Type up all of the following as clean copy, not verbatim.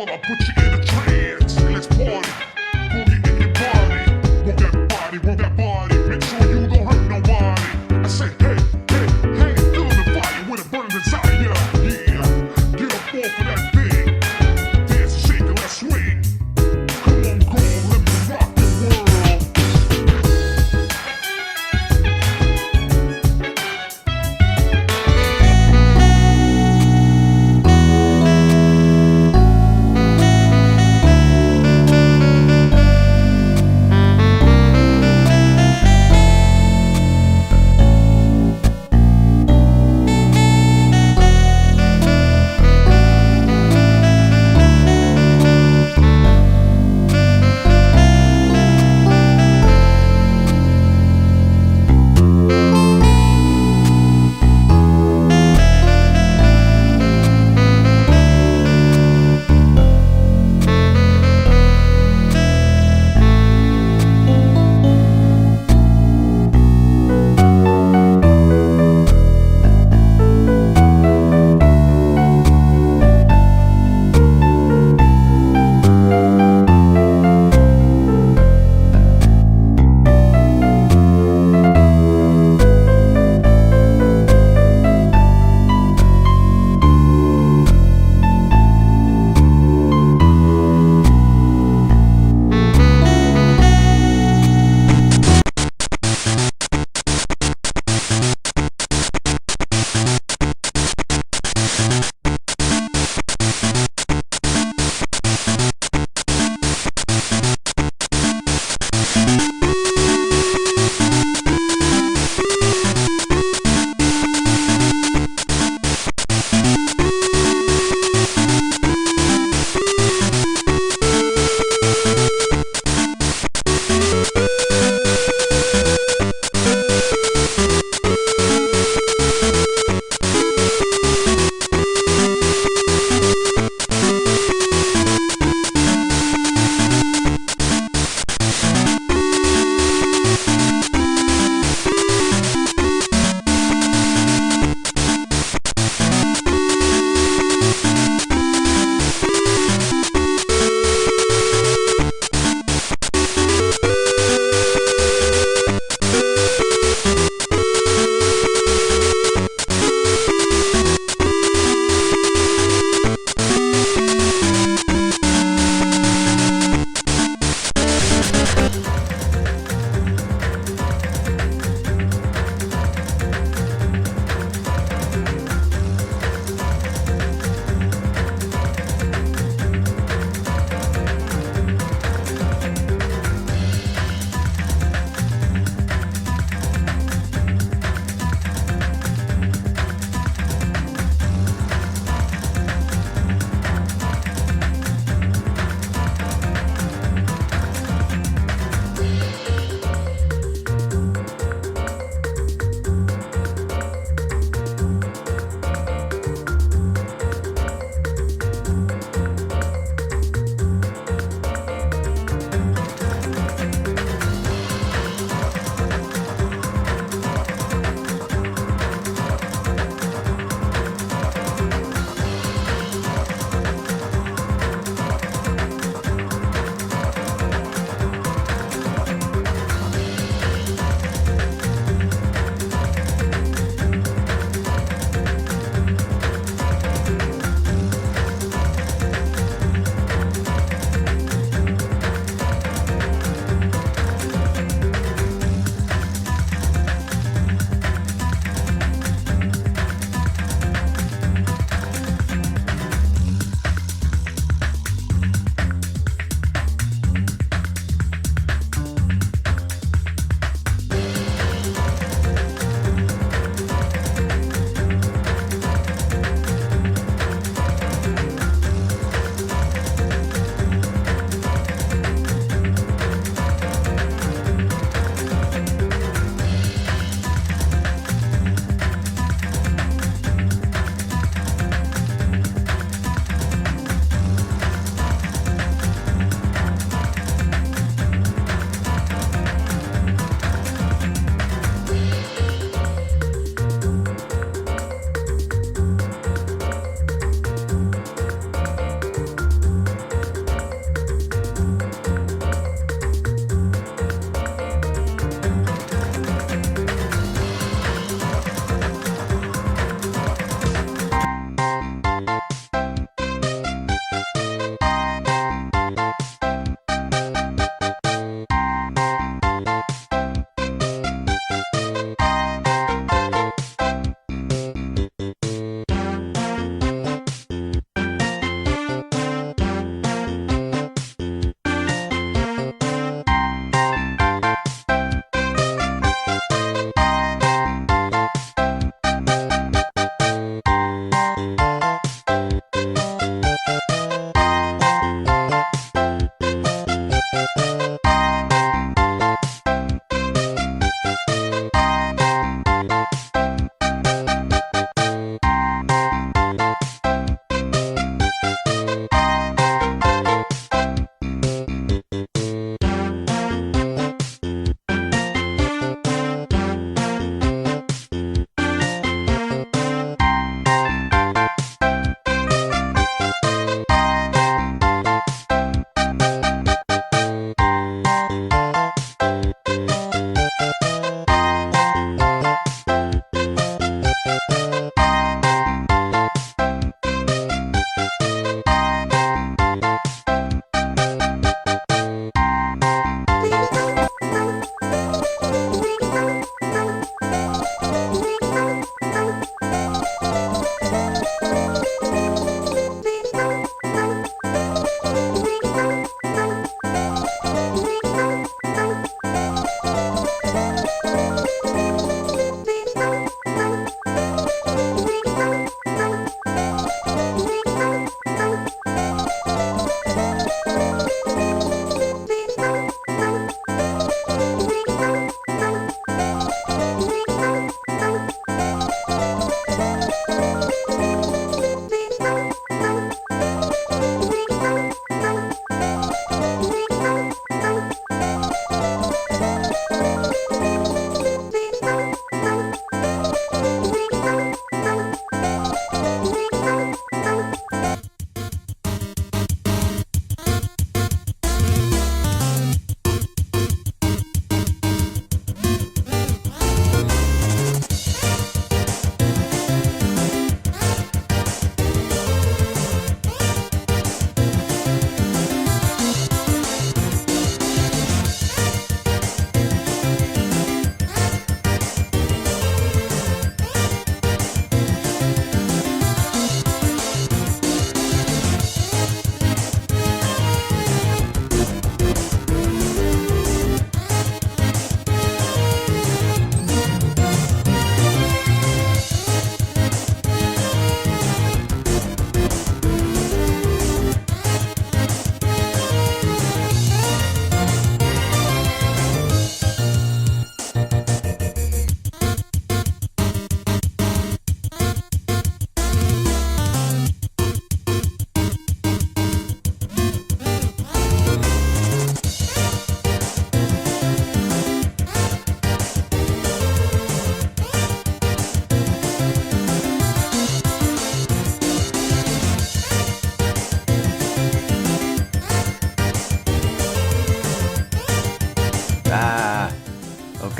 while I put you in a trance. And let's party, boogie in your body. Work that body, make sure you don't hurt nobody. I say, hey, hey, hey, feel the fire with a burning desire. Yeah, get up off of that thing. Dance and shake and let's swing. Come on, girl, let me rock the world.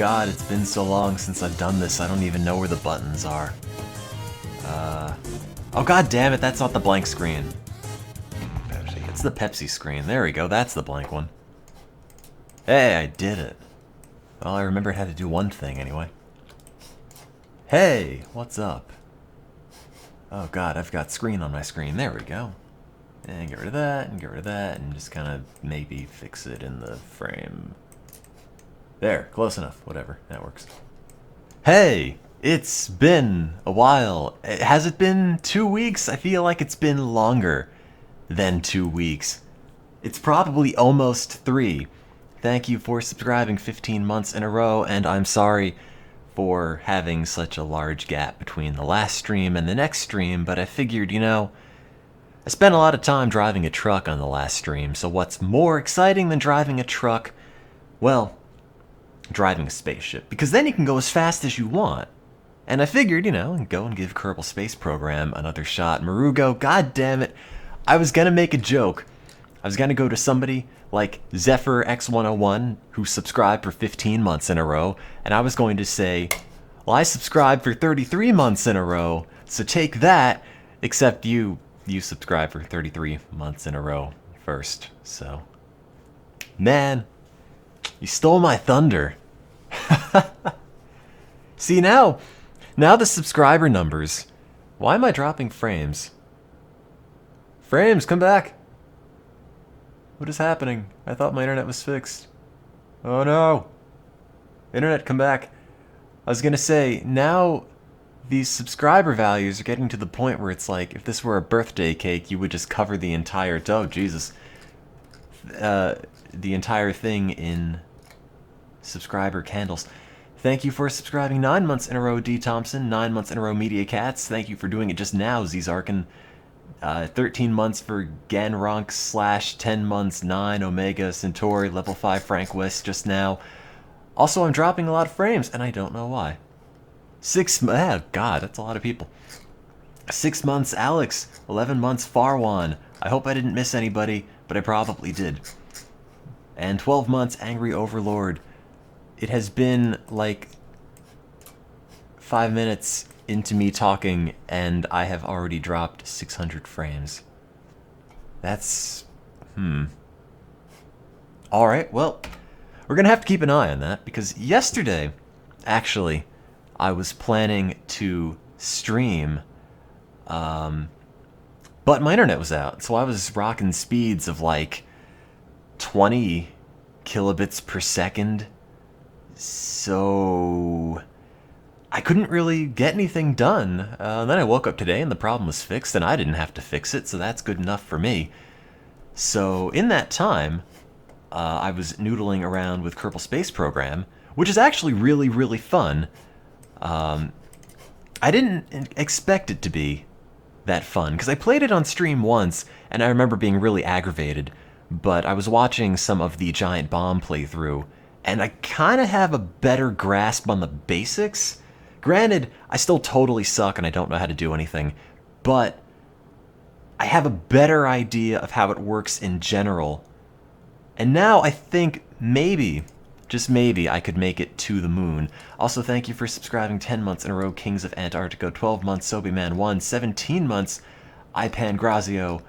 god, it's been so long since I've done this, I don't even know where the buttons are. Oh god damn it, that's not the blank screen. Pepsi. It's the Pepsi screen. There we go, that's the blank one. Hey, I did it. Well, I remembered how to do one thing anyway. Hey, what's up? Oh god, I've got screen on my screen. There we go. And get rid of that, and get rid of that, and just kind of maybe fix it in the frame. There, close enough. Whatever, that works. Hey, it's been a while. Has it been 2 weeks? I feel like it's been longer than 2 weeks. It's probably almost 3. Thank you for subscribing 15 months in a row, and I'm sorry for having such a large gap between the last stream and the next stream, but I figured, you know, I spent a lot of time driving a truck on the last stream, so what's more exciting than driving a truck? Well, driving a spaceship, because then you can go as fast as you want. And I figured, you know, go and give Kerbal Space Program another shot. Marugo, god damn it, I was gonna make a joke. I was gonna go to somebody like Zephyr X101, who subscribed for 15 months in a row, and I was going to say, well, I subscribed for 33 months in a row, so take that, except you subscribed for 33 months in a row first, so. Man, you stole my thunder. See, now the subscriber numbers. Why am I dropping frames? Frames, come back. What is happening? I thought my internet was fixed. Oh no. Internet, come back. I was gonna say, now these subscriber values are getting to the point where it's like, if this were a birthday cake, you would just cover the entire, oh Jesus, the entire thing in subscriber candles. Thank you for subscribing 9 months in a row, D. Thompson. 9 months in a row, Media Cats. Thank you for doing it just now, Zzarkin. 13 months for Ganronk / 10 months, 9, Omega, Centauri, level 5, Frank West just now. Also, I'm dropping a lot of frames, and I don't know why. 6, oh god, that's a lot of people. 6 months, Alex. 11 months, Farwan. I hope I didn't miss anybody, but I probably did. And 12 months, Angry Overlord. It has been like 5 minutes into me talking, and I have already dropped 600 frames. That's... Alright, well, we're gonna have to keep an eye on that, because yesterday, actually, I was planning to stream, but my internet was out, so I was rocking speeds of like 20 kilobits per second, so I couldn't really get anything done. Then I woke up today and the problem was fixed, and I didn't have to fix it, so that's good enough for me. So in that time, I was noodling around with Kerbal Space Program, which is actually really, really fun. I didn't expect it to be that fun, because I played it on stream once, and I remember being really aggravated, but I was watching some of the Giant Bomb playthrough, and I kind of have a better grasp on the basics. Granted, I still totally suck and I don't know how to do anything, but I have a better idea of how it works in general. And now I think maybe, just maybe, I could make it to the moon. Also, thank you for subscribing 10 months in a row, Kings of Antarctica, 12 months, Sobeman1, 17 months, Ipan Grazio.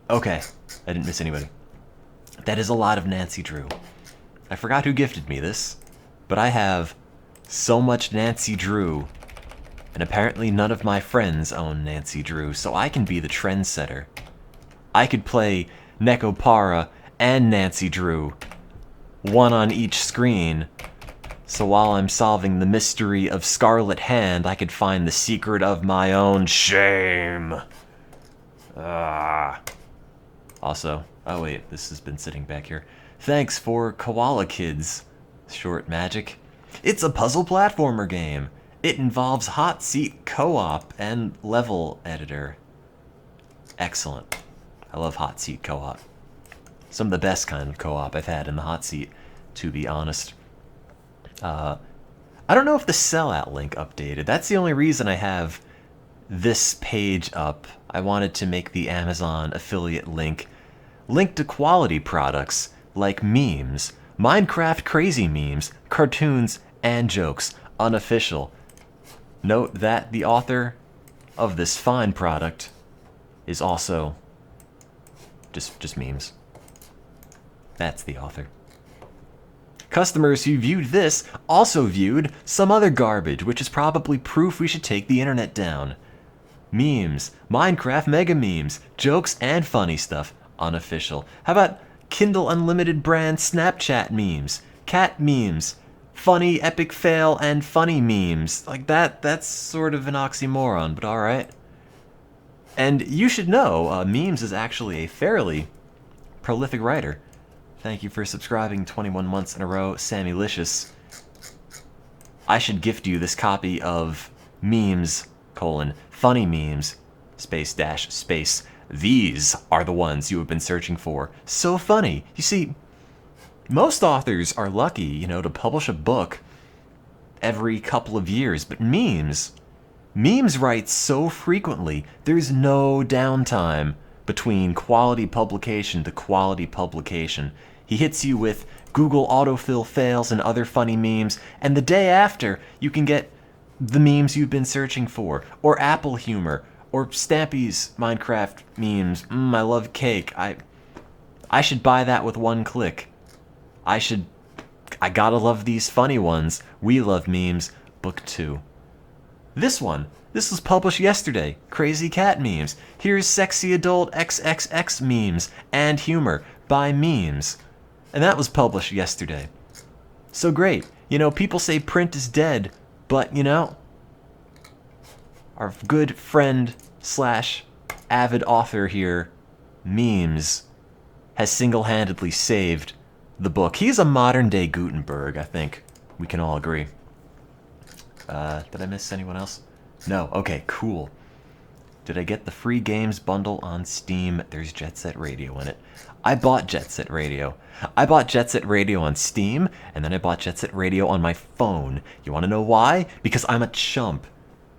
Okay, I didn't miss anybody. That is a lot of Nancy Drew. I forgot who gifted me this, but I have so much Nancy Drew, and apparently none of my friends own Nancy Drew, so I can be the trendsetter. I could play Nekopara and Nancy Drew, one on each screen, so while I'm solving the mystery of Scarlet Hand, I could find the secret of my own shame. Also, oh wait, this has been sitting back here. Thanks for Koala Kids, Short Magic. It's a puzzle platformer game. It involves hot seat co-op and level editor. Excellent. I love hot seat co-op. Some of the best kind of co-op I've had in the hot seat, to be honest. I don't know if the sellout link updated. That's the only reason I have this page up. I wanted to make the Amazon affiliate link to quality products like memes, Minecraft crazy memes, cartoons, and jokes. Unofficial. Note that the author of this fine product is also just memes. That's the author. Customers who viewed this also viewed some other garbage, which is probably proof we should take the internet down. Memes, Minecraft mega memes, jokes and funny stuff. Unofficial. How about Kindle Unlimited brand Snapchat memes, cat memes, funny epic fail and funny memes? Like that's sort of an oxymoron, but alright. And you should know, Memes is actually a fairly prolific writer. Thank you for subscribing 21 months in a row, Sammylicious. I should gift you this copy of Memes, funny memes, space. These are the ones you have been searching for. So funny. You see, most authors are lucky, to publish a book every couple of years, but Memes write so frequently, there's no downtime between quality publication to quality publication. He hits you with Google autofill fails and other funny memes, and the day after, you can get the memes you've been searching for, or Apple humor, or Stampy's Minecraft memes. I love cake. I should buy that with one click. I gotta love these funny ones. We Love Memes, Book 2. This was published yesterday. Crazy cat memes. Here's sexy adult XXX memes and humor by Memes. And that was published yesterday. So great. People say print is dead, but our good friend / avid author here, Memes, has single-handedly saved the book. He's a modern-day Gutenberg, I think. We can all agree. Did I miss anyone else? No. Okay, cool. Did I get the free games bundle on Steam? There's Jet Set Radio in it. I bought Jet Set Radio. I bought Jet Set Radio on Steam, and then I bought Jet Set Radio on my phone. You want to know why? Because I'm a chump.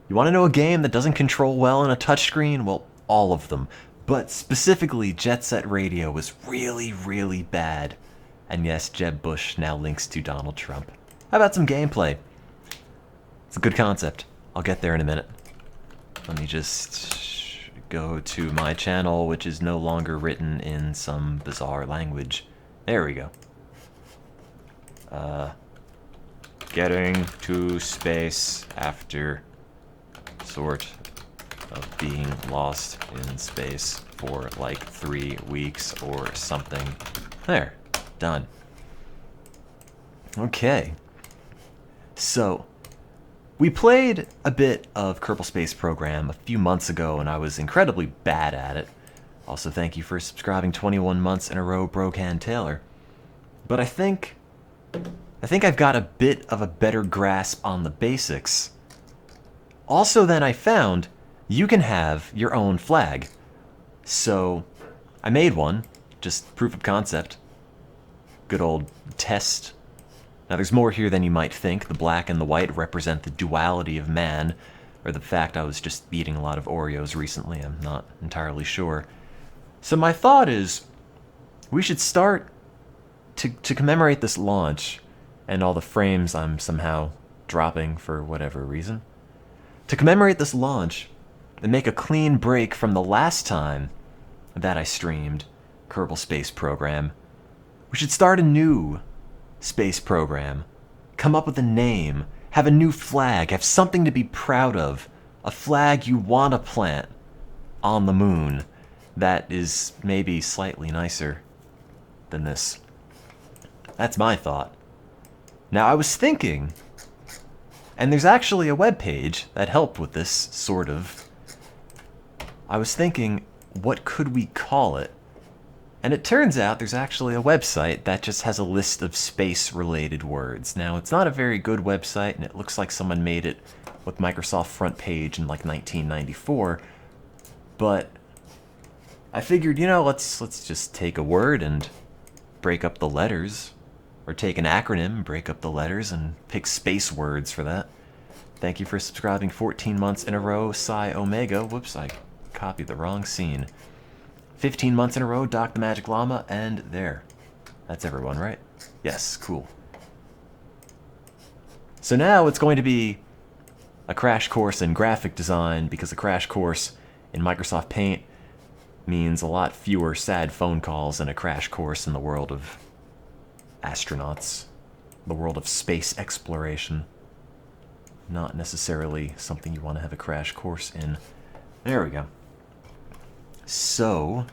You want to know a game that doesn't control well on a touchscreen? Well, all of them. But specifically, Jet Set Radio was really, really bad. And yes, Jeb Bush now links to Donald Trump. How about some gameplay? It's a good concept. I'll get there in a minute. Let me just go to my channel, which is no longer written in some bizarre language. There we go. Getting to space after sort of being lost in space for like 3 weeks or something. There. Done. Okay. So, we played a bit of Kerbal Space Program a few months ago, and I was incredibly bad at it. Also, thank you for subscribing 21 months in a row, Brocan Taylor. But I think I've got a bit of a better grasp on the basics. Also, then I found you can have your own flag. So, I made one, just proof of concept. Good old test. Now there's more here than you might think. The black and the white represent the duality of man, or the fact I was just eating a lot of Oreos recently. I'm not entirely sure. So my thought is, we should start to commemorate this launch and all the frames I'm somehow dropping for whatever reason. To commemorate this launch and make a clean break from the last time that I streamed Kerbal Space Program, we should start a new space program, come up with a name, have a new flag, have something to be proud of, a flag you want to plant on the moon that is maybe slightly nicer than this. That's my thought. Now I was thinking, and there's actually a webpage that helped with this, sort of. I was thinking, what could we call it? And it turns out there's actually a website that just has a list of space-related words. Now, it's not a very good website, and it looks like someone made it with Microsoft Front Page in like 1994. But I figured, let's just take a word and break up the letters. Or take an acronym and break up the letters and pick space words for that. Thank you for subscribing 14 months in a row, Psi Omega. Whoops, I copied the wrong scene. 15 months in a row, Doc the Magic Llama, and there. That's everyone, right? Yes, cool. So now it's going to be a crash course in graphic design, because a crash course in Microsoft Paint means a lot fewer sad phone calls than a crash course in the world of astronauts, the world of space exploration. Not necessarily something you want to have a crash course in. There we go. So,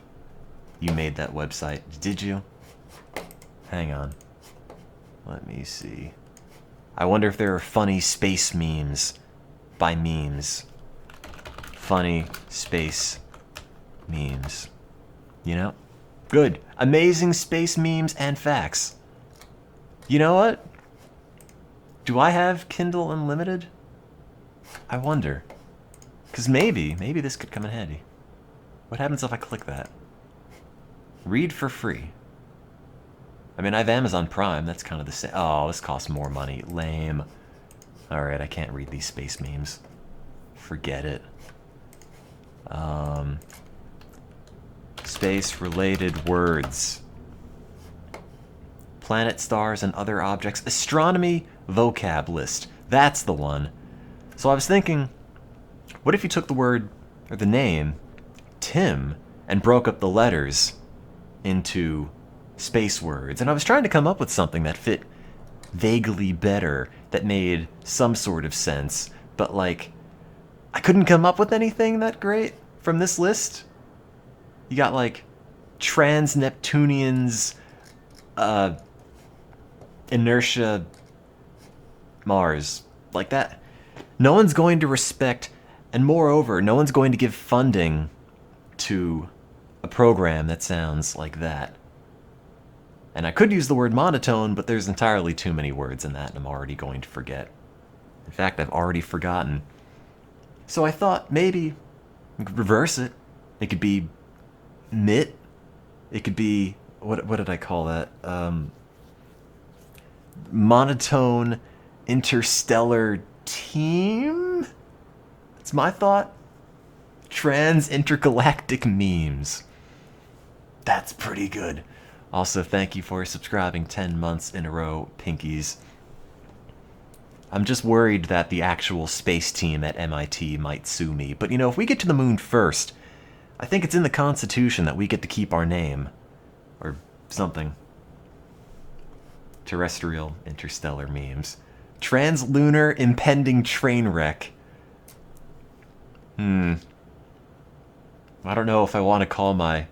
you made that website, did you? Hang on. Let me see. I wonder if there are funny space memes. By memes. Funny space memes. You know? Good. Amazing space memes and facts. You know what? Do I have Kindle Unlimited? I wonder. Because maybe this could come in handy. What happens if I click that? Read for free. I mean, I have Amazon Prime. That's kind of the same. Oh, this costs more money. Lame. Alright, I can't read these space memes. Forget it. Space-related words. Planet, stars, and other objects. Astronomy vocab list. That's the one. So I was thinking, what if you took the word, or the name, Tim, and broke up the letters into space words? And I was trying to come up with something that fit vaguely better, that made some sort of sense, but like, I couldn't come up with anything that great from this list. You got like trans-Neptunians, inertia Mars, like that. No one's going to respect, and moreover, no one's going to give funding to a program that sounds like that. And I could use the word monotone, but there's entirely too many words in that, and I'm already going to forget. In fact, I've already forgotten. So I thought maybe we could reverse it. It could be MIT. It could be, what did I call that? Monotone Interstellar Team? That's my thought. Trans intergalactic memes. That's pretty good. Also, thank you for subscribing 10 months in a row, Pinkies. I'm just worried that the actual space team at MIT might sue me. But you know, if we get to the moon first, I think it's in the Constitution that we get to keep our name. Or something. Terrestrial interstellar memes. Translunar impending train wreck. I don't know if I want to call my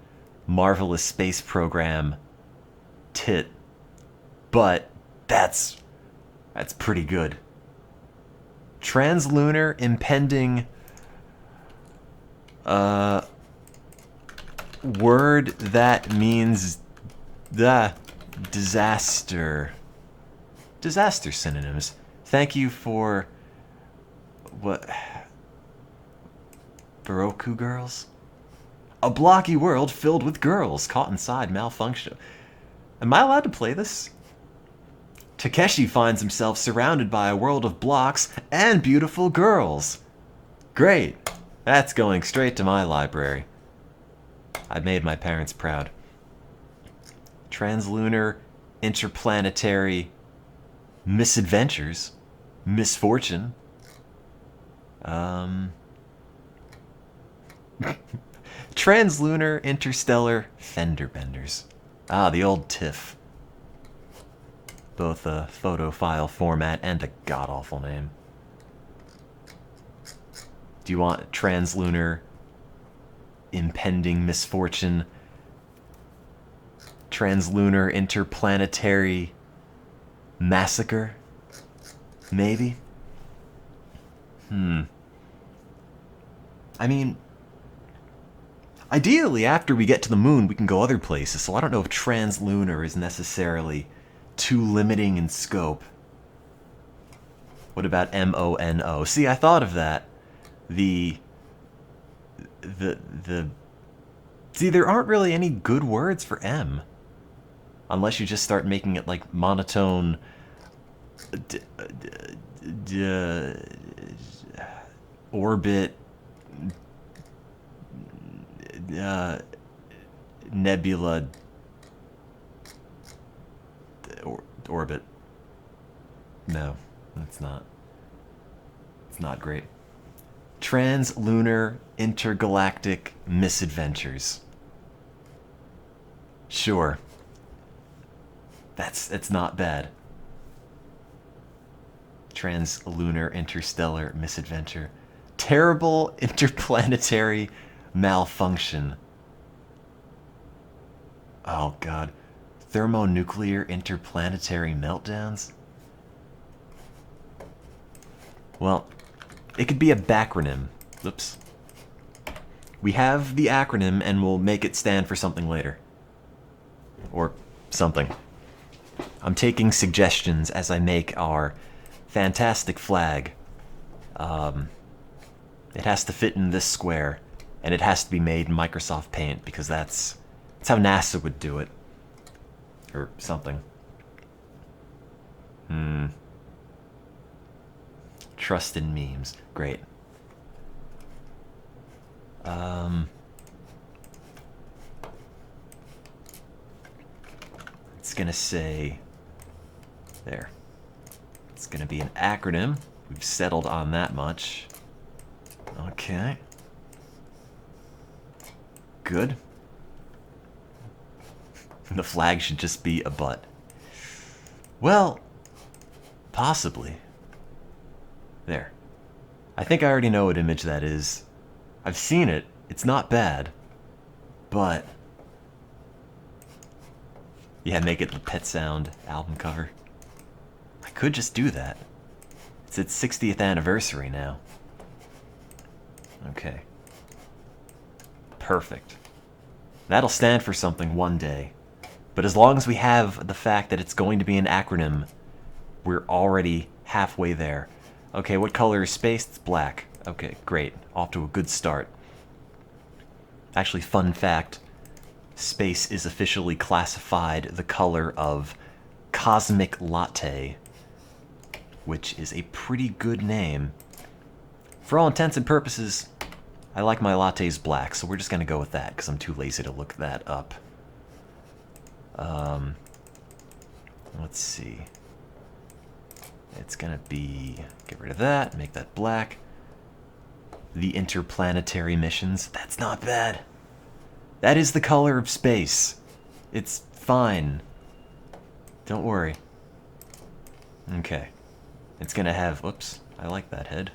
marvelous space program tit, but that's pretty good. Translunar impending word that means the disaster. Disaster synonyms. Thank you for what? Baroku girls? A blocky world filled with girls caught inside malfunction. Am I allowed to play this? Takeshi finds himself surrounded by a world of blocks and beautiful girls. Great. That's going straight to my library. I made my parents proud. Translunar, interplanetary, misadventures, misfortune. Translunar, interstellar, fender benders. Ah, the old TIFF. Both a photo file format and a god-awful name. Do you want translunar, impending misfortune, translunar, interplanetary massacre? Maybe? I mean, ideally, after we get to the moon, we can go other places, so I don't know if translunar is necessarily too limiting in scope. What about MONO? See, I thought of that. See, there aren't really any good words for M. Unless you just start making it like monotone... orbit... nebula orbit. No, it's not. It's not great. Translunar intergalactic misadventures. Sure. It's not bad. Translunar interstellar misadventure. Terrible interplanetary malfunction. Oh god. Thermonuclear interplanetary meltdowns? Well, it could be a backronym. Oops. We have the acronym and we'll make it stand for something later. Or something. I'm taking suggestions as I make our fantastic flag. It has to fit in this square, and it has to be made in Microsoft Paint because that's how NASA would do it. Or something. Trust in memes. Great. It's gonna say... There. It's gonna be an acronym. We've settled on that much. Okay. Good. The flag should just be a butt. Well, possibly. There. I think I already know what image that is. I've seen it. It's not bad. But... yeah, make it the Pet Sound album cover. I could just do that. It's its 60th anniversary now. Okay. Perfect. That'll stand for something one day. But as long as we have the fact that it's going to be an acronym, we're already halfway there. Okay, what color is space? It's black. Okay, great. Off to a good start. Actually, fun fact. Space is officially classified the color of Cosmic Latte, which is a pretty good name. For all intents and purposes, I like my lattes black, so we're just gonna go with that, because I'm too lazy to look that up. Let's see. It's gonna be... get rid of that, make that black. The interplanetary missions. That's not bad. That is the color of space. It's fine. Don't worry. Okay. It's gonna have... whoops. I like that head.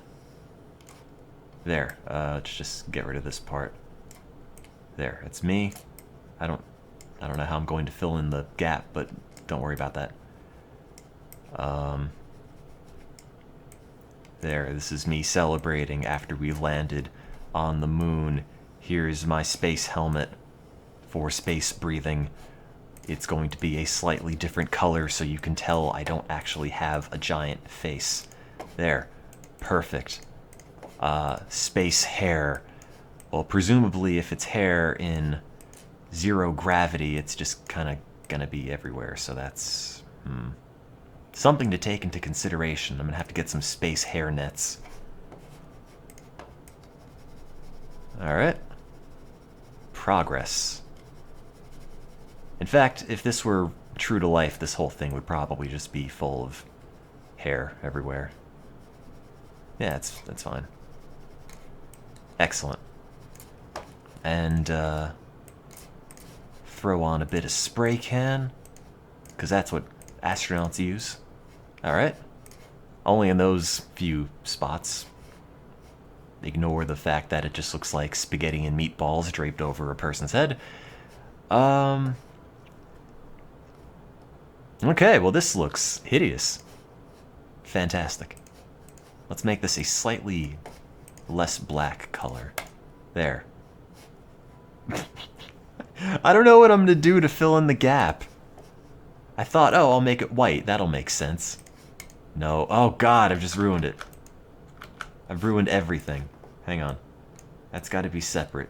There. Let's just get rid of this part. There. It's me. I don't know how I'm going to fill in the gap, but don't worry about that. There. This is me celebrating after we landed on the moon. Here's my space helmet for space breathing. It's going to be a slightly different color so you can tell I don't actually have a giant face. There. Perfect. Space hair. Well, presumably if it's hair in zero gravity, it's just kind of gonna be everywhere, so that's something to take into consideration. I'm gonna have to get some space hair nets. Alright. Progress. In fact, if this were true to life, this whole thing would probably just be full of hair everywhere. Yeah, that's fine. Excellent. And, throw on a bit of spray can, because that's what astronauts use. Alright. Only in those few spots. Ignore the fact that it just looks like spaghetti and meatballs draped over a person's head. Okay, well this looks hideous. Fantastic. Let's make this a slightly less black color. There. I don't know what I'm gonna do to fill in the gap. I thought, oh, I'll make it white. That'll make sense. No. Oh god, I've just ruined it. I've ruined everything. Hang on. That's gotta be separate.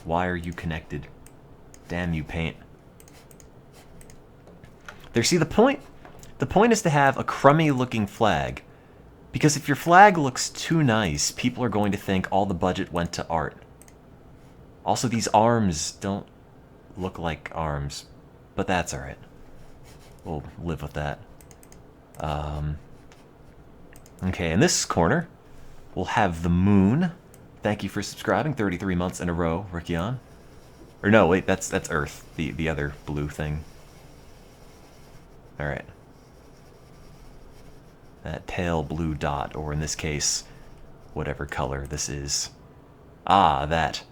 Why are you connected? Damn you, paint. There, see, the point is to have a crummy looking flag. Because if your flag looks too nice, people are going to think all the budget went to art. Also, these arms don't look like arms, but that's alright. We'll live with that. Okay, in this corner, we'll have the moon. Thank you for subscribing 33 months in a row, Rickion. Or no, wait, that's Earth, the other blue thing. Alright. That pale blue dot, or in this case, whatever color this is. Ah, that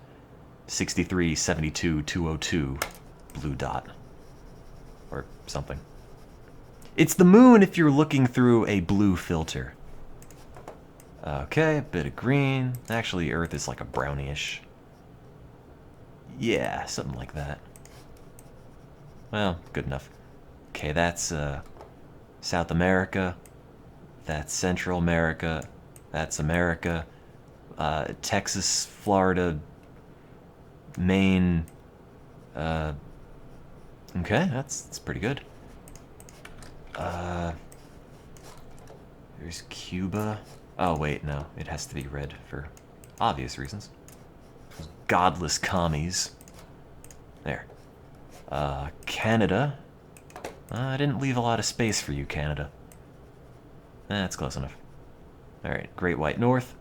6372202 blue dot. Or something. It's the moon if you're looking through a blue filter. Okay, a bit of green. Actually, Earth is like a brownish. Yeah, something like that. Well, good enough. Okay, that's South America. That's Central America. That's America. Texas, Florida, Maine. Okay, that's pretty good. There's Cuba. Oh, wait, no. It has to be red for obvious reasons. Those godless commies. There. Canada. I didn't leave a lot of space for you, Canada. That's close enough. Alright, Great White North.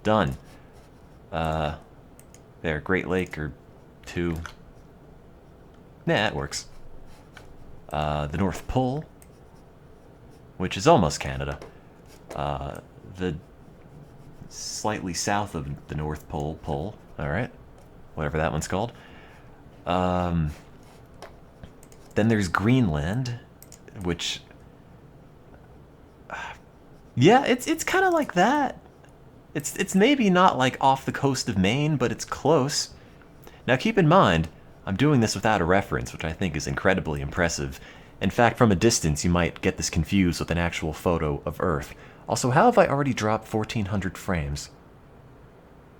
Done. There, Great Lake or 2. Nah, it works. The North Pole, which is almost Canada. The slightly south of the North Pole, alright. Whatever that one's called. Then there's Greenland, which... yeah, it's kind of like that. It's maybe not like off the coast of Maine, but it's close. Now keep in mind, I'm doing this without a reference, which I think is incredibly impressive. In fact, from a distance, you might get this confused with an actual photo of Earth. Also, how have I already dropped 1,400 frames?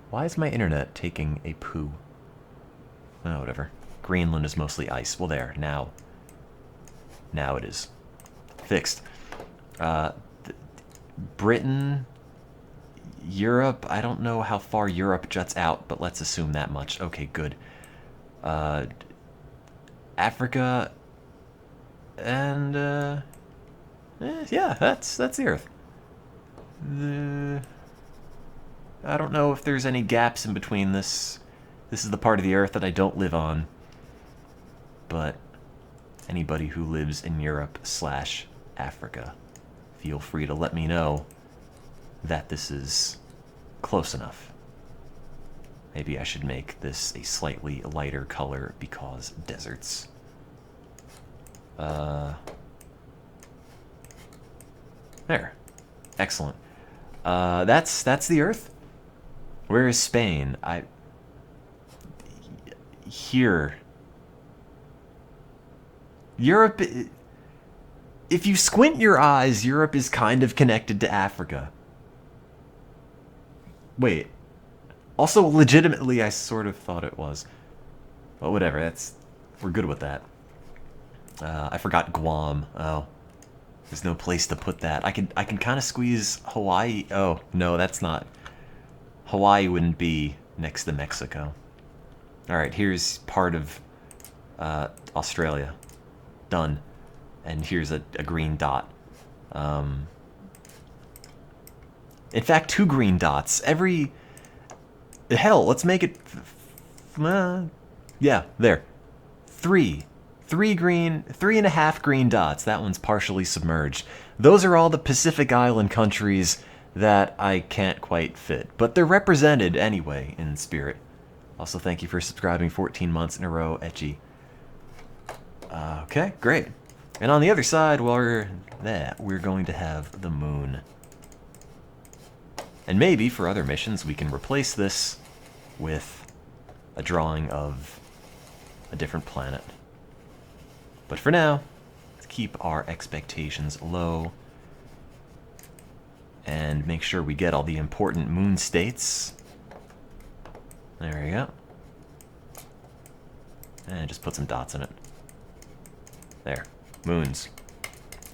Why is my internet taking a poo? Oh, whatever. Greenland is mostly ice. Well, there. Now it is. Fixed. Britain, Europe. I don't know how far Europe juts out, but let's assume that much. Okay, good. Africa, and yeah, that's the Earth. I don't know if there's any gaps in between this. This is the part of the Earth that I don't live on, but anybody who lives in Europe / Africa, feel free to let me know that this is close enough. Maybe I should make this a slightly lighter color because deserts. There. Excellent. That's the Earth. Where is Spain? Here. Europe... If you squint your eyes, Europe is kind of connected to Africa. Wait. Also, legitimately, I sort of thought it was. But whatever, we're good with that. I forgot Guam. Oh. There's no place to put that. I can kind of squeeze Hawaii. Oh, no, that's not. Hawaii wouldn't be next to Mexico. Alright, here's part of Australia. Done. And here's a green dot. In fact, 2 green dots. Hell, let's make it... yeah, there. 3 green, 3.5 green dots. That one's partially submerged. Those are all the Pacific Island countries that I can't quite fit. But they're represented anyway, in spirit. Also, thank you for subscribing 14 months in a row, Etchy. Okay, great. And on the other side, we're going to have the moon. And maybe, for other missions, we can replace this with a drawing of a different planet. But for now, let's keep our expectations low and make sure we get all the important moon states. There we go. And just put some dots in it. There. Moons.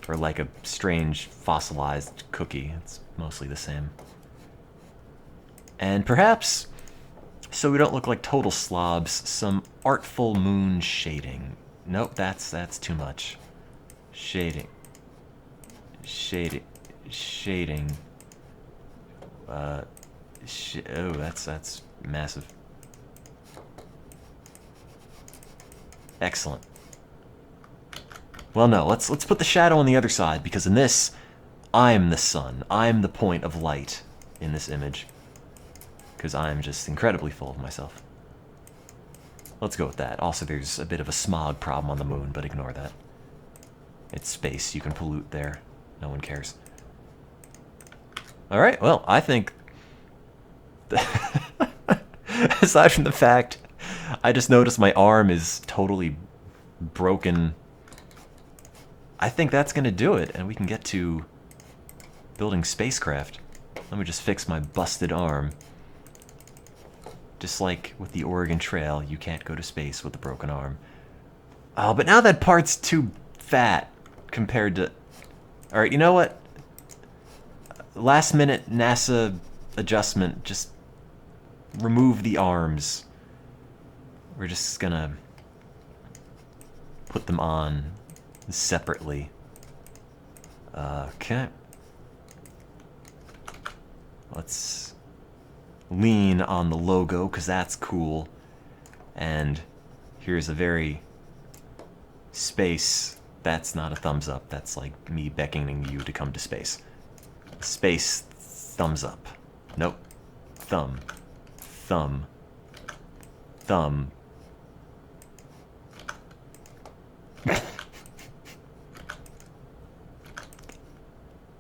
Or like a strange fossilized cookie. It's mostly the same. And perhaps, so we don't look like total slobs, some artful moon shading. Nope, that's too much. Shading. Shading. Shading. Oh, that's massive. Excellent. Well, no, let's put the shadow on the other side, because in this, I'm the sun. I'm the point of light in this image. Because I'm just incredibly full of myself. Let's go with that. Also, there's a bit of a smog problem on the moon, but ignore that. It's space. You can pollute there. No one cares. Alright, well, I think... aside from the fact I just noticed my arm is totally broken, I think that's going to do it, and we can get to building spacecraft. Let me just fix my busted arm. Just like with the Oregon Trail, you can't go to space with a broken arm. Oh, but now that part's too fat compared to... Alright, you know what? Last minute NASA adjustment, just remove the arms. We're just gonna put them on separately. Okay. Let's lean on the logo, because that's cool. And here's a very space. That's not a thumbs up. That's like me beckoning you to come to space. Space, thumbs up. Nope. Thumb. Thumb. Thumb.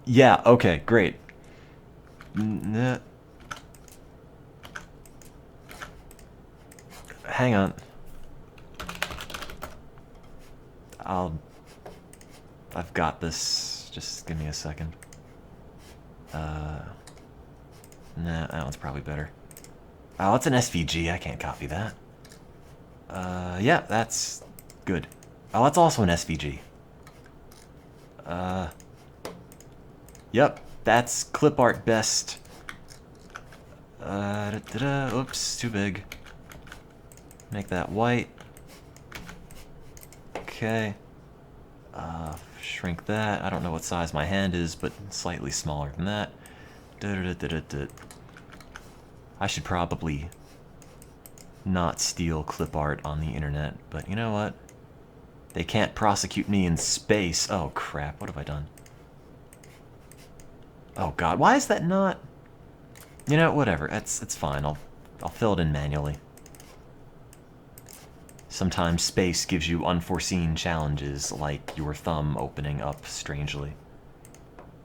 Yeah, okay, great. Hang on. I've got this. Just give me a second. Nah, that one's probably better. Oh, it's an SVG. I can't copy that. Yeah, that's good. Oh, that's also an SVG. Yep, that's clip art best. Oops, too big. Make that white. Okay. Shrink that. I don't know what size my hand is, but slightly smaller than that. I should probably not steal clip art on the internet, but you know what? They can't prosecute me in space. Oh crap, what have I done? Oh god, why is that not... You know, whatever, it's fine. I'll fill it in manually. Sometimes space gives you unforeseen challenges, like your thumb opening up strangely.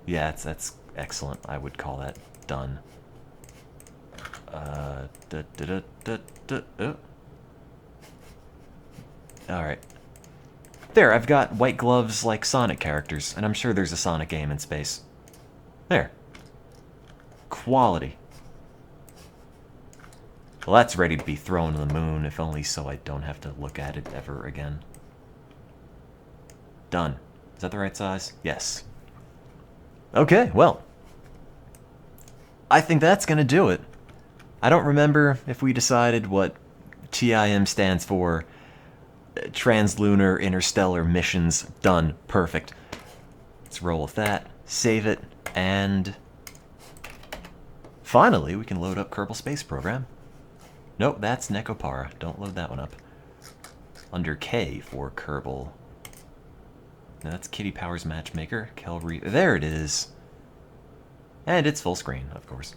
Yeah, that's excellent. I would call that done. Alright. There, I've got white gloves like Sonic characters, and I'm sure there's a Sonic game in space. There. Quality. Well, that's ready to be thrown to the moon, if only so I don't have to look at it ever again. Done. Is that the right size? Yes. Okay, well. I think that's gonna do it. I don't remember if we decided what TIM stands for. Translunar Interstellar Missions. Done. Perfect. Let's roll with that. Save it. And... finally, we can load up Kerbal Space Program. Nope, that's Necopara. Don't load that one up. Under K for Kerbal. No, that's Kitty Powers Matchmaker. Kelry. There it is. And it's full screen, of course.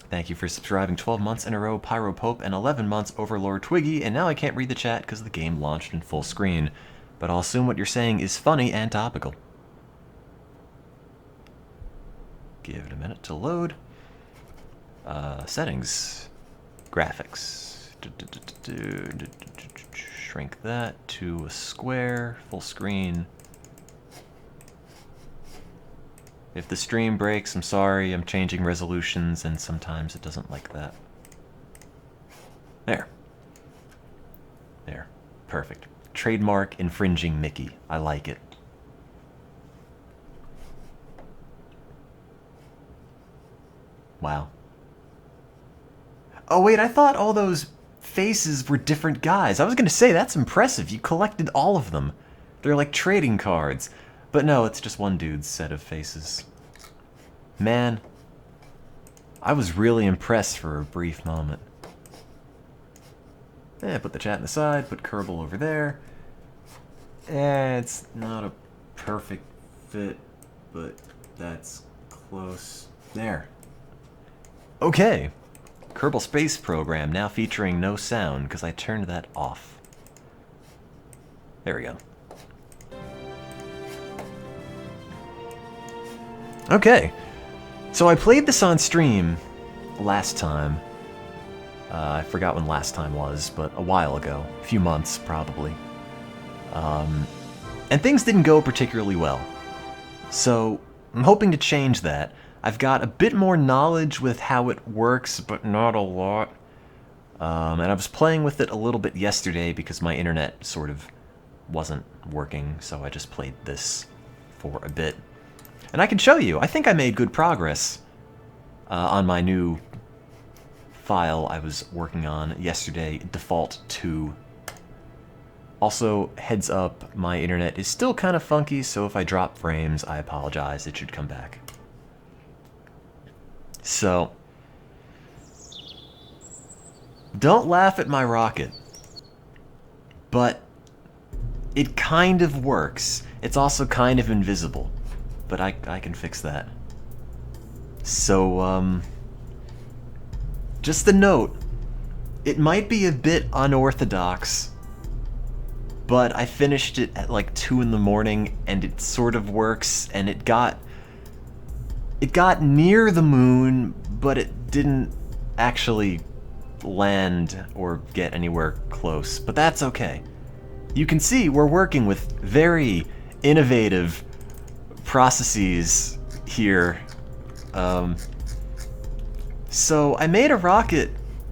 Thank you for subscribing 12 months in a row, Pyro Pope, and 11 months, Overlord Twiggy, and now I can't read the chat because the game launched in full screen. But I'll assume what you're saying is funny and topical. Give it a minute to load. Settings. Graphics. Shrink that to a square, full screen. If the stream breaks, I'm sorry, I'm changing resolutions and sometimes it doesn't like that. There. There. Perfect. Trademark infringing Mickey. I like it. Wow. Oh wait, I thought all those faces were different guys. I was gonna say, that's impressive. You collected all of them. They're like trading cards. But no, it's just one dude's set of faces. Man, I was really impressed for a brief moment. Put the chat on the side, put Kerbal over there. It's not a perfect fit, but that's close. There. Okay. Kerbal Space Program now featuring no sound because I turned that off. There we go. Okay. So I played this on stream last time. I forgot when last time was, but a while ago. A few months, probably. And things didn't go particularly well. So I'm hoping to change that. I've got a bit more knowledge with how it works, but not a lot. And I was playing with it a little bit yesterday because my internet sort of wasn't working, so I just played this for a bit. And I can show you, I think I made good progress on my new file I was working on yesterday, default 2. Also, heads up, my internet is still kind of funky, so if I drop frames, I apologize, it should come back. So, don't laugh at my rocket, but it kind of works. It's also kind of invisible, but I can fix that. So, just a note, it might be a bit unorthodox, but I finished it at like 2 in the morning, and it sort of works, and it got near the moon, but it didn't actually land or get anywhere close, but that's okay. You can see we're working with very innovative processes here. So I made a rocket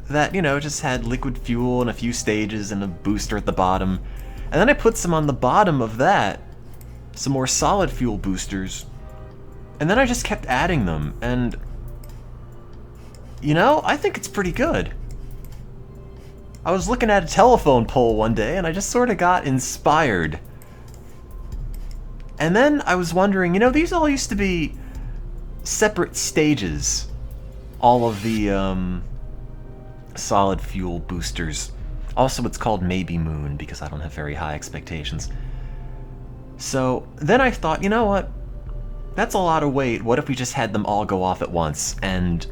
that, you know, just had liquid fuel and a few stages and a booster at the bottom. And then I put some on the bottom of that, some more solid fuel boosters. And then I just kept adding them, and you know, I think it's pretty good. I was looking at a telephone pole one day and I just sort of got inspired. And then I was wondering, you know, these all used to be separate stages. All of the solid fuel boosters. Also, it's called Maybe Moon because I don't have very high expectations. So then I thought, you know what? That's a lot of weight. What if we just had them all go off at once? And